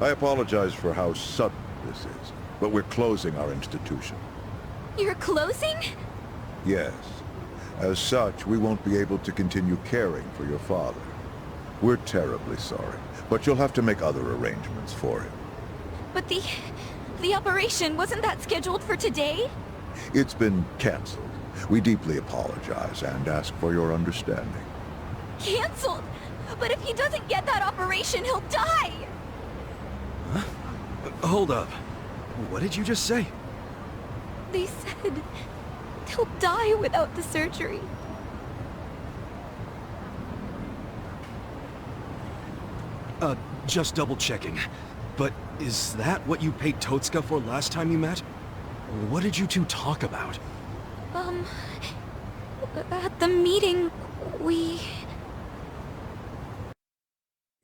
I apologize for how sudden this is, but we're closing our institution. You're closing? Yes. As such, we won't be able to continue caring for your father. We're terribly sorry, but you'll have to make other arrangements for him. But the operation, wasn't that scheduled for today? It's been canceled. We deeply apologize and ask for your understanding. Cancelled? But if he doesn't get that operation, he'll die! Huh? Hold up. What did you just say? They said he'll die without the surgery. Just double checking. But is that what you paid Totsuka for last time you met? What did you two talk about? At the meeting,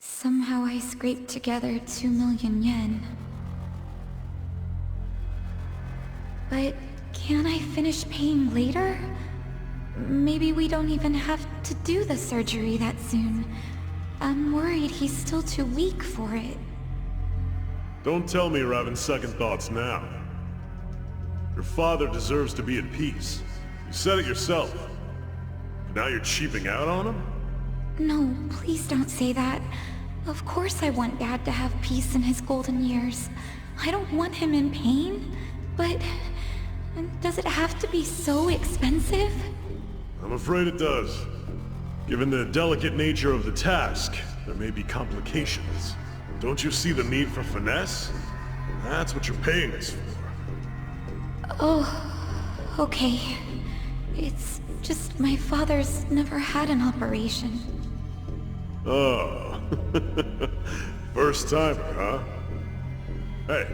Somehow I scraped together 2 million yen. But can't I finish paying later? Maybe we don't even have to do the surgery that soon. I'm worried he's still too weak for it. Don't tell me you're having second thoughts now. Your father deserves to be at peace. You said it yourself. Now you're cheaping out on him? No, please don't say that. Of course I want Dad to have peace in his golden years. I don't want him in pain, but does it have to be so expensive? I'm afraid it does. Given the delicate nature of the task, there may be complications. Don't you see the need for finesse? That's what you're paying us for. Oh, okay. It's just my father's never had an operation. Oh. First timer, huh? Hey,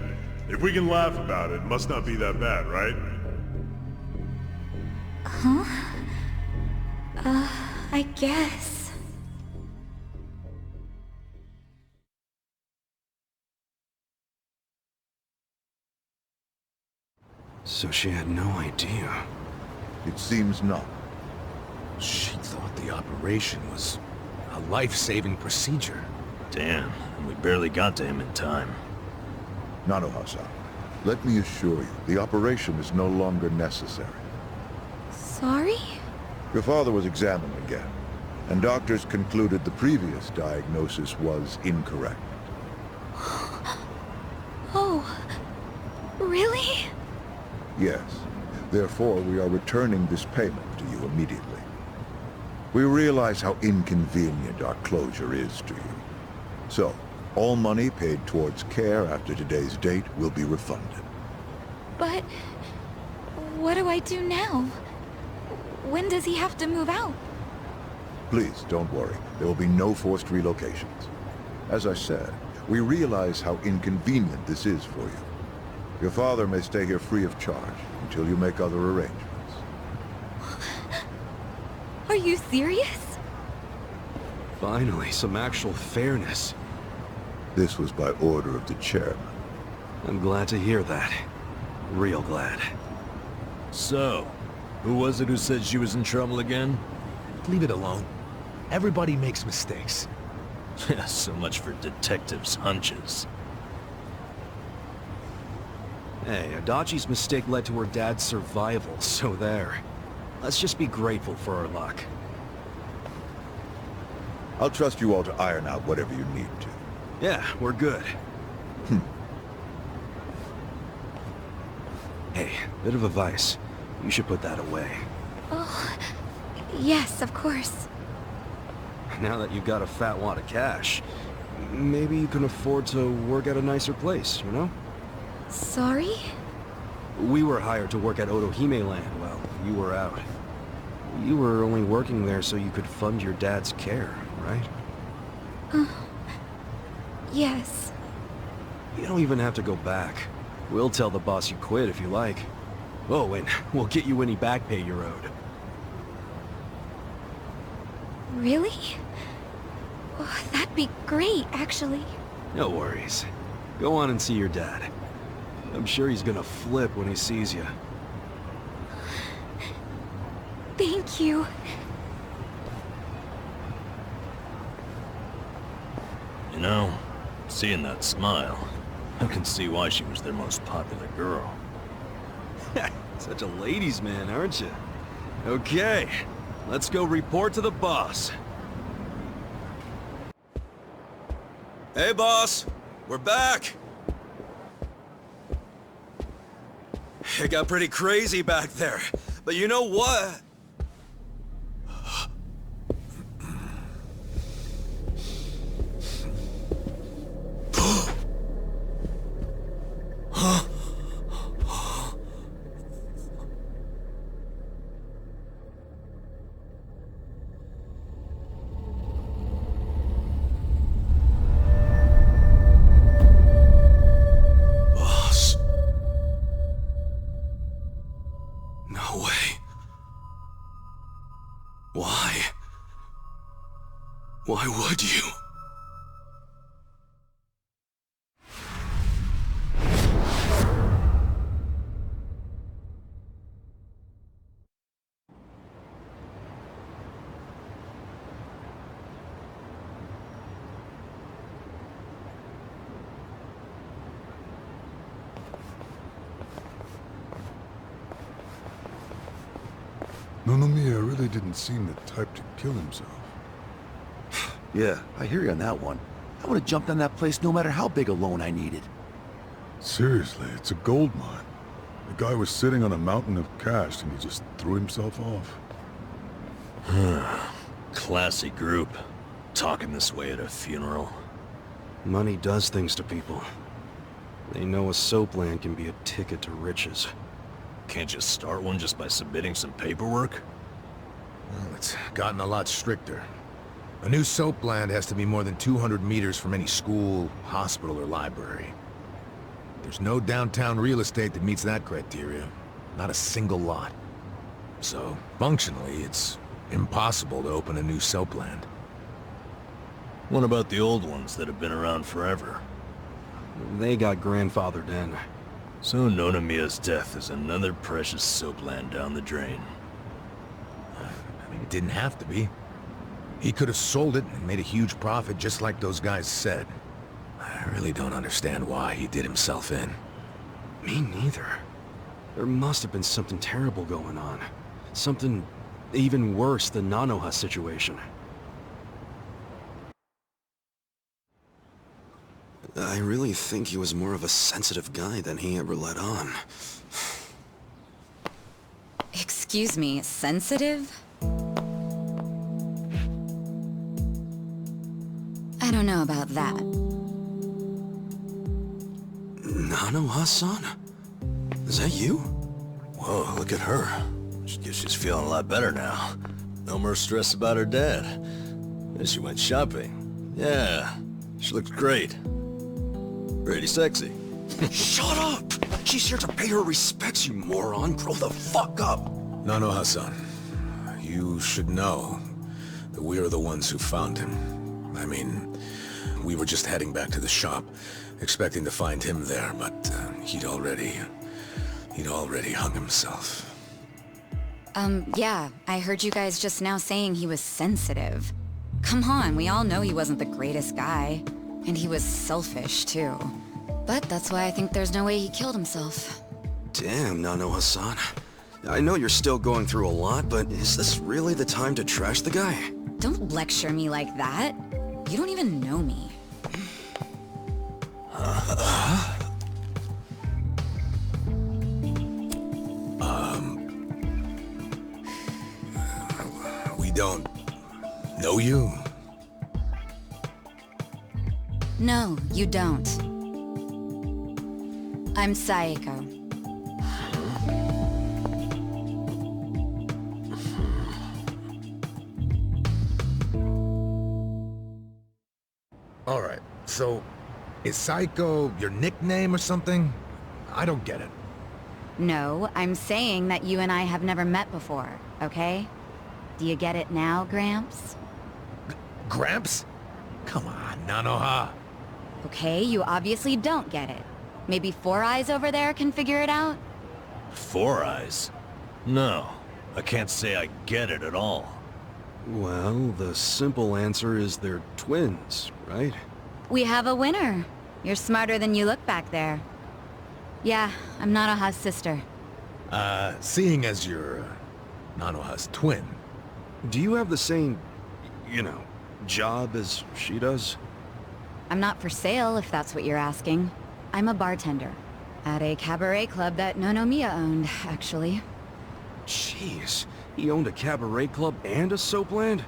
if we can laugh about it, it must not be that bad, right? Huh? I guess. So she had no idea. It seems not. She thought the operation was a life-saving procedure. Damn, and we barely got to him in time. Nanoha-san, let me assure you, the operation is no longer necessary. Sorry? Your father was examined again, and doctors concluded the previous diagnosis was incorrect. Oh, really? Yes. Therefore, we are returning this payment to you immediately. We realize how inconvenient our closure is to you. So, all money paid towards care after today's date will be refunded. But what do I do now? When does he have to move out? Please, don't worry. There will be no forced relocations. As I said, we realize how inconvenient this is for you. Your father may stay here free of charge until you make other arrangements. Are you serious? Finally, some actual fairness. This was by order of the chairman. I'm glad to hear that. Real glad. So, who was it who said she was in trouble again? Leave it alone. Everybody makes mistakes. So much for detectives' hunches. Hey, Adachi's mistake led to her dad's survival, so there. Let's just be grateful for our luck. I'll trust you all to iron out whatever you need to. Yeah, we're good. Hey, bit of advice. You should put that away. Oh, yes, of course. Now that you've got a fat wad of cash, maybe you can afford to work at a nicer place, you know? Sorry? We were hired to work at Otohime Land while you were out. You were only working there so you could fund your dad's care, right? Yes. You don't even have to go back. We'll tell the boss you quit if you like. Oh, and we'll get you any back pay you're owed. Really? Oh, that'd be great, actually. No worries. Go on and see your dad. I'm sure he's gonna flip when he sees you. Thank you. You know, seeing that smile, I can see why she was their most popular girl. Such a ladies' man, aren't you? Okay, let's go report to the boss. Hey, boss! We're back! It got pretty crazy back there, but you know what? Why would you? Nonomiya really didn't seem the type to kill himself. Yeah, I hear you on that one. I would have jumped on that place no matter how big a loan I needed. Seriously, it's a gold mine. The guy was sitting on a mountain of cash and he just threw himself off. Classy group. Talking this way at a funeral. Money does things to people. They know a soap land can be a ticket to riches. Can't you start one just by submitting some paperwork? Well, it's gotten a lot stricter. A new soap land has to be more than 200 meters from any school, hospital, or library. There's no downtown real estate that meets that criteria. Not a single lot. So, functionally, it's impossible to open a new soap land. What about the old ones that have been around forever? They got grandfathered in. So Nonomiya's death is another precious soap land down the drain. I mean, it didn't have to be. He could have sold it and made a huge profit just like those guys said. I really don't understand why he did himself in. Me neither. There must have been something terrible going on. Something even worse than Nanoha's situation. I really think he was more of a sensitive guy than he ever let on. Excuse me, sensitive? I don't know about that. Nanoha-san? Is that you? Whoa, look at her. Guess she's feeling a lot better now. No more stress about her dad. And she went shopping. Yeah, she looks great. Pretty sexy. Shut up! She's here to pay her respects, you moron. Grow the fuck up! Nanoha-san, you should know that we are the ones who found him. I mean, we were just heading back to the shop, expecting to find him there, but he'd already hung himself. Yeah, I heard you guys just now saying he was sensitive. Come on, we all know he wasn't the greatest guy. And he was selfish, too. But that's why I think there's no way he killed himself. Damn, Nano-Hassan. I know you're still going through a lot, but is this really the time to trash the guy? Don't lecture me like that. You don't even know me. We don't know you? No, you don't. I'm Saeko. Alright, so is Psycho your nickname or something? I don't get it. No, I'm saying that you and I have never met before, okay? Do you get it now, Gramps? Gramps? Come on, Nanoha. Okay, you obviously don't get it. Maybe Four Eyes over there can figure it out? Four Eyes? No, I can't say I get it at all. Well, the simple answer is they're twins, right? We have a winner. You're smarter than you look back there. Yeah, I'm Nanoha's sister. Seeing as you're Nanoha's twin, do you have the same, job as she does? I'm not for sale, if that's what you're asking. I'm a bartender. At a cabaret club that Nonomiya owned, actually. Jeez, he owned a cabaret club and a soapland?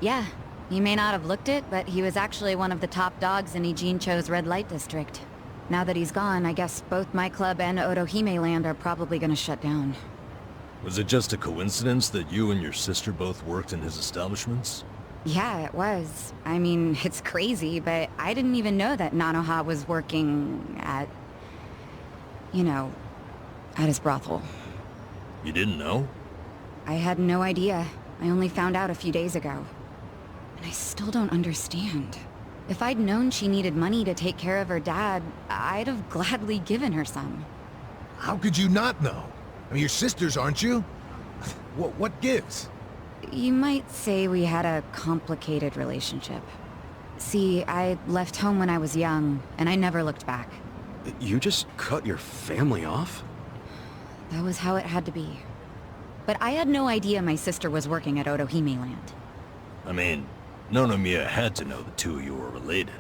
Yeah, he may not have looked it, but he was actually one of the top dogs in Ijincho's red light district. Now that he's gone, I guess both my club and Otohime Land are probably gonna shut down. Was it just a coincidence that you and your sister both worked in his establishments? Yeah, it was. I mean, it's crazy, but I didn't even know that Nanoha was working at... at his brothel. You didn't know? I had no idea. I only found out a few days ago. And I still don't understand. If I'd known she needed money to take care of her dad, I'd have gladly given her some. how could you not know? I mean, you're sisters, aren't you? What gives? You might say we had a complicated relationship. See, I left home when I was young, and I never looked back. You just cut your family off? That was how it had to be. But I had no idea my sister was working at Otohime Land. I mean, Nonomiya had to know the two of you were related.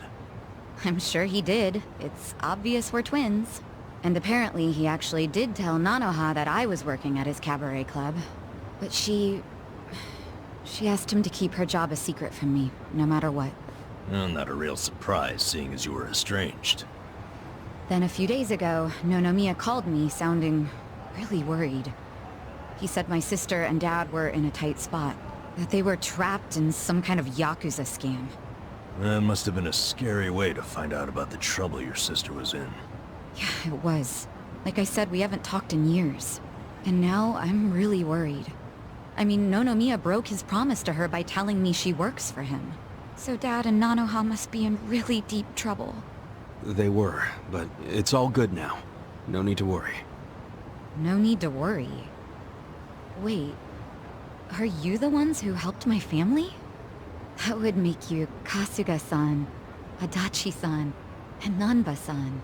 I'm sure he did. It's obvious we're twins. And apparently he actually did tell Nanoha that I was working at his cabaret club. But she asked him to keep her job a secret from me, no matter what. Well, not a real surprise, seeing as you were estranged. Then a few days ago, Nonomiya called me, sounding really worried. He said my sister and dad were in a tight spot, that they were trapped in some kind of Yakuza scam. That must have been a scary way to find out about the trouble your sister was in. Yeah, it was. Like I said, we haven't talked in years. And now I'm really worried. I mean, Nonomiya broke his promise to her by telling me she works for him. So Dad and Nanoha must be in really deep trouble. They were, but it's all good now. No need to worry. No need to worry. Wait, are you the ones who helped my family? That would make you Kasuga-san, Adachi-san, and Nanba-san.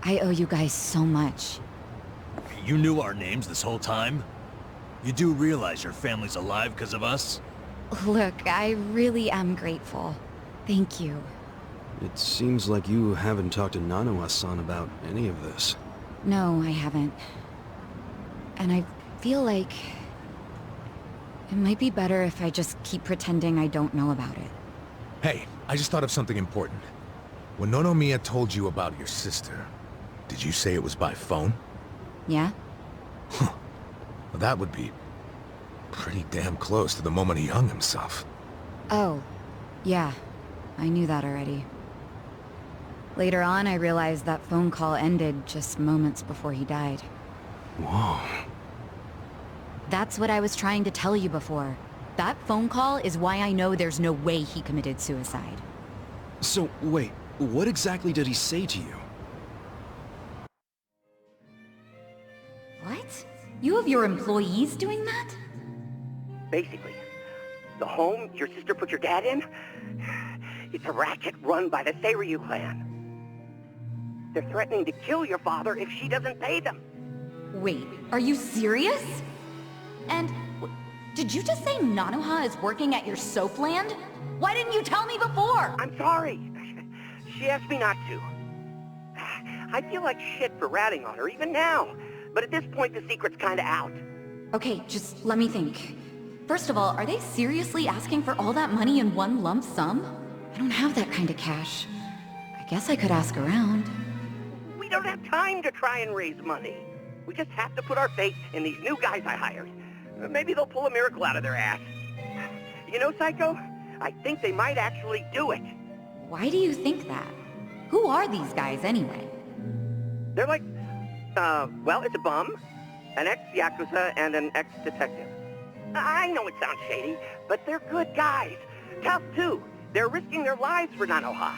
I owe you guys so much. You knew our names this whole time? You do realize your family's alive because of us? Look, I really am grateful. Thank you. It seems like you haven't talked to Nanoha-san about any of this. No, I haven't. And I feel like... it might be better if I just keep pretending I don't know about it. Hey, I just thought of something important. When Nonomiya told you about your sister, did you say it was by phone? Yeah? Well, that would be pretty damn close to the moment he hung himself. Oh, yeah. I knew that already. Later on, I realized that phone call ended just moments before he died. Whoa. That's what I was trying to tell you before. That phone call is why I know there's no way he committed suicide. So, wait, what exactly did he say to you? What? You have your employees doing that? Basically, the home your sister put your dad in, it's a racket run by the Seiryu clan. They're threatening to kill your father if she doesn't pay them. Wait, are you serious? And did you just say Nanoha is working at your soap land? Why didn't you tell me before? I'm sorry. She asked me not to. I feel like shit for ratting on her even now. But at this point, the secret's kinda out. Okay, just let me think. First of all, are they seriously asking for all that money in one lump sum? I don't have that kind of cash. I guess I could ask around. We don't have time to try and raise money. We just have to put our faith in these new guys I hired. Maybe they'll pull a miracle out of their ass. You know, Psycho? I think they might actually do it. Why do you think that? Who are these guys anyway? They're like, well, it's a bum, an ex-Yakuza, and an ex-detective. I know it sounds shady, but they're good guys. Tough, too. They're risking their lives for Nanoha.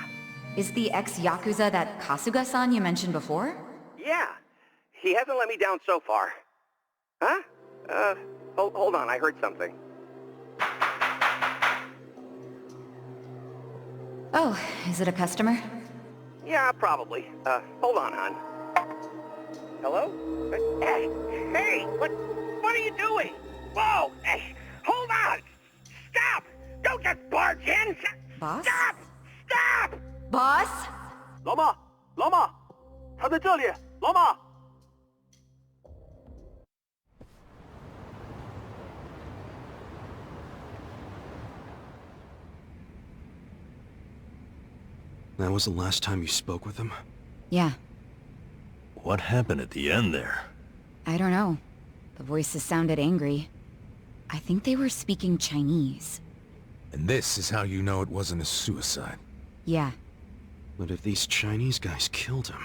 Is the ex-Yakuza that Kasuga-san you mentioned before? Yeah. He hasn't let me down so far. Huh? Hold on, I heard something. Oh, is it a customer? Yeah, probably. Hold on, hon. Hello? Hey, what are you doing? Whoa, hey, hold on! Stop! Don't just barge in! Boss? Stop! Boss? 老妈，老妈，他在这里，老妈。 That was the last time you spoke with him? Yeah. What happened at the end there? I don't know. The voices sounded angry. I think they were speaking Chinese. And this is how you know it wasn't a suicide. Yeah. But if these Chinese guys killed him,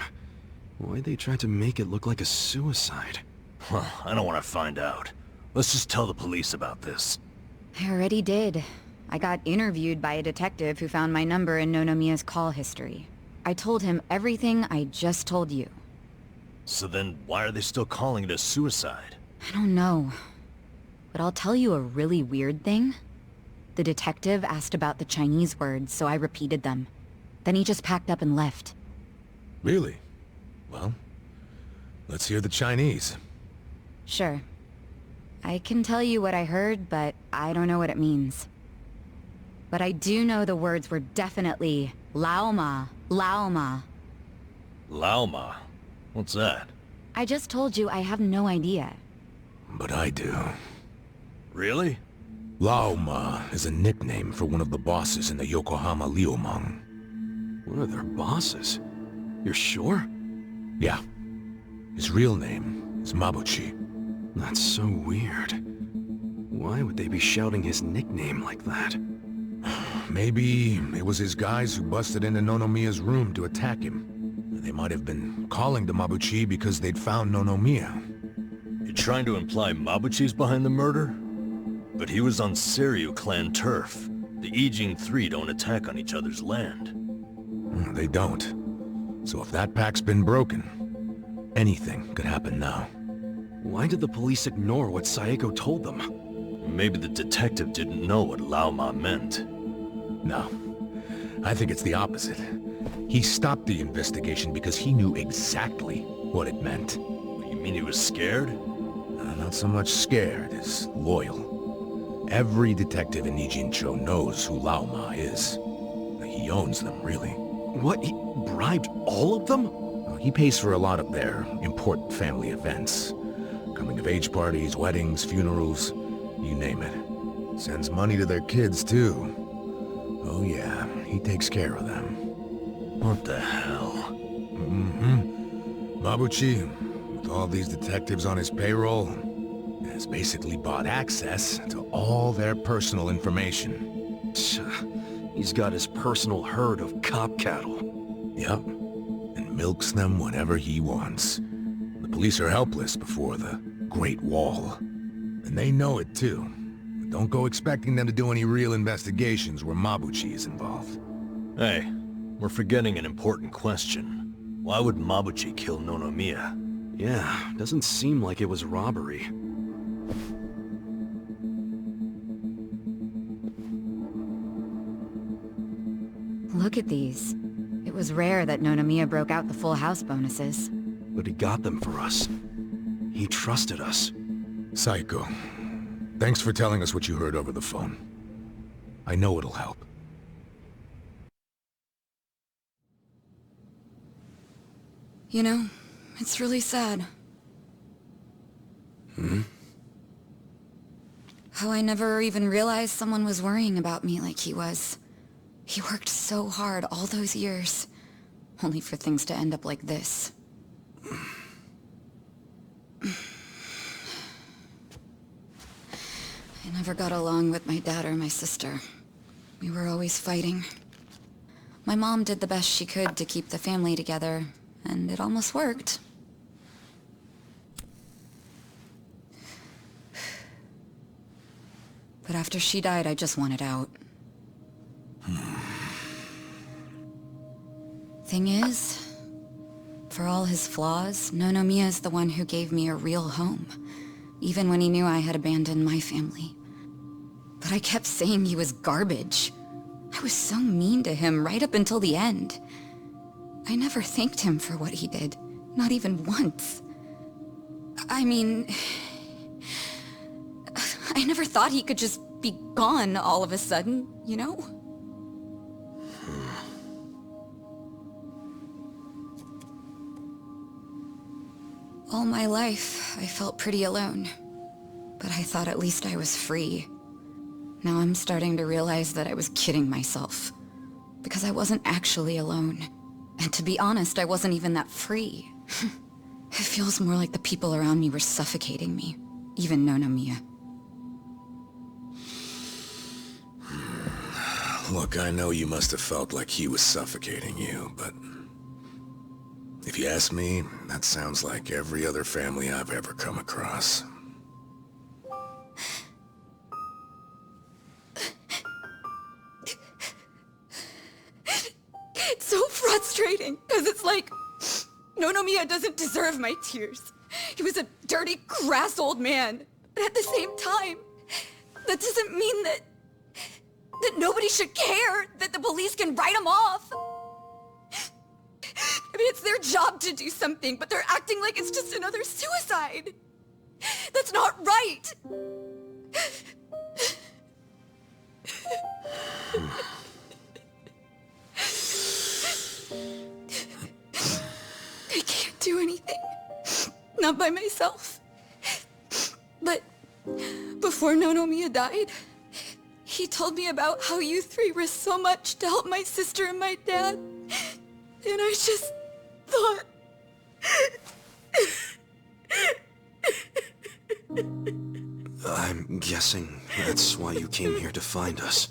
why'd they try to make it look like a suicide? Well, I don't want to find out. Let's just tell the police about this. I already did. I got interviewed by a detective who found my number in Nonomiya's call history. I told him everything I just told you. So then, why are they still calling it a suicide? I don't know. But I'll tell you a really weird thing. The detective asked about the Chinese words, so I repeated them. Then he just packed up and left. Really? Well, let's hear the Chinese. Sure. I can tell you what I heard, but I don't know what it means. But I do know the words were definitely Laoma, Laoma. Laoma? What's that? I just told you I have no idea. But I do. Really? Laoma is a nickname for one of the bosses in the Yokohama Liumang. One of their bosses? You're sure? Yeah. His real name is Mabuchi. That's so weird. Why would they be shouting his nickname like that? Maybe it was his guys who busted into Nonomiya's room to attack him. They might have been calling to Mabuchi because they'd found Nonomiya. You're trying to imply Mabuchi's behind the murder? But he was on Seiryu clan turf. The Ijing Three don't attack on each other's land. They don't. So if that pack's been broken, anything could happen now. Why did the police ignore what Saeko told them? Maybe the detective didn't know what Laoma meant. No. I think it's the opposite. He stopped the investigation because he knew exactly what it meant. You mean he was scared? Not so much scared as loyal. Every detective in Nijincho knows who Laoma is. He owns them, really. What? He bribed all of them? He pays for a lot of their important family events. Coming-of-age parties, weddings, funerals, you name it. Sends money to their kids, too. Oh yeah, he takes care of them. What the hell? Mabuchi, with all these detectives on his payroll, has basically bought access to all their personal information. He's got his personal herd of cop cattle. Yep, and milks them whenever he wants. The police are helpless before the Great Wall. And they know it too. But don't go expecting them to do any real investigations where Mabuchi is involved. Hey, we're forgetting an important question. Why would Mabuchi kill Nonomiya? Yeah, doesn't seem like it was robbery. Look at these. It It was rare that Nonomiya broke out the full house bonuses. But he got them for us. He trusted us. Psycho, thanks for telling us what you heard over the phone. I know it'll help. You know, it's really sad. How I never even realized someone was worrying about me like he was. He worked so hard all those years, only for things to end up like this. I never got along with my dad or my sister. We were always fighting. My mom did the best she could to keep the family together, and it almost worked. But after she died, I just wanted out. Thing is, for all his flaws, Nonomiya is the one who gave me a real home, even when he knew I had abandoned my family. But I kept saying he was garbage. I was so mean to him right up until the end. I never thanked him for what he did, not even once. I mean, I never thought he could just be gone all of a sudden, you know? All my life, I felt pretty alone. But I thought at least I was free. Now I'm starting to realize that I was kidding myself. Because I wasn't actually alone. And to be honest, I wasn't even that free. It feels more like the people around me were suffocating me. Even Nonomiya. Look, I know you must have felt like he was suffocating you, but... if you ask me, that sounds like every other family I've ever come across. It's so frustrating, because it's like... Nonomiya doesn't deserve my tears. He was a dirty, crass old man. But at the same time, that doesn't mean that nobody should care, that the police can write him off. I mean, it's their job to do something, but they're acting like it's just another suicide. That's not right. I can't do anything. Not by myself. But before Nonomiya died, he told me about how you three risked so much to help my sister and my dad. And I just thought... I'm guessing that's why you came here to find us.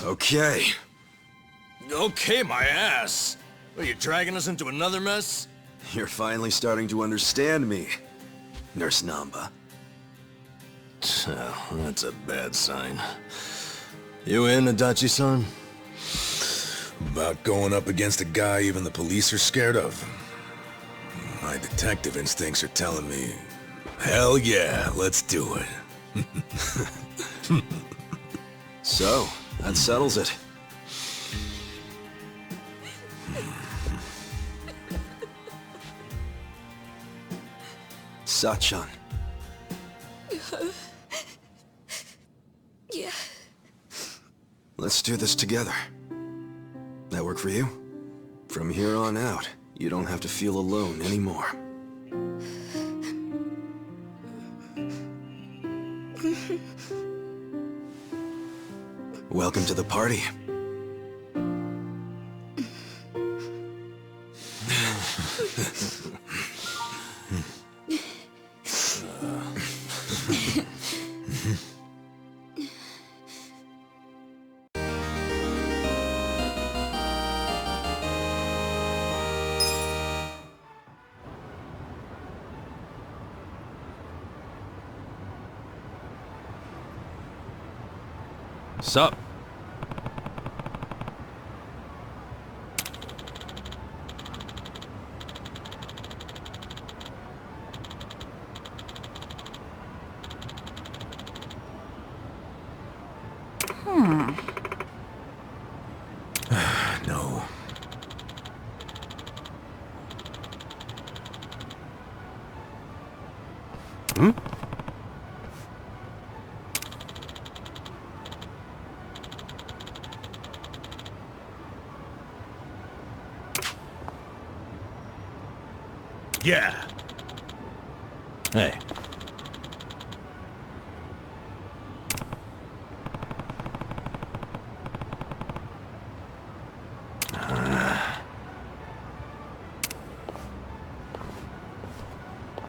Okay. Okay, my ass. Are you dragging us into another mess? You're finally starting to understand me, Nurse Namba. Oh, that's a bad sign. You in, Adachi-san? About going up against a guy even the police are scared of. My detective instincts are telling me, hell yeah, let's do it. So, that settles it. Sachan. Yeah. Let's do this together. That work for you? From here on out, you don't have to feel alone anymore. Welcome to the party. Sup? No. Hmm? Yeah. Hey,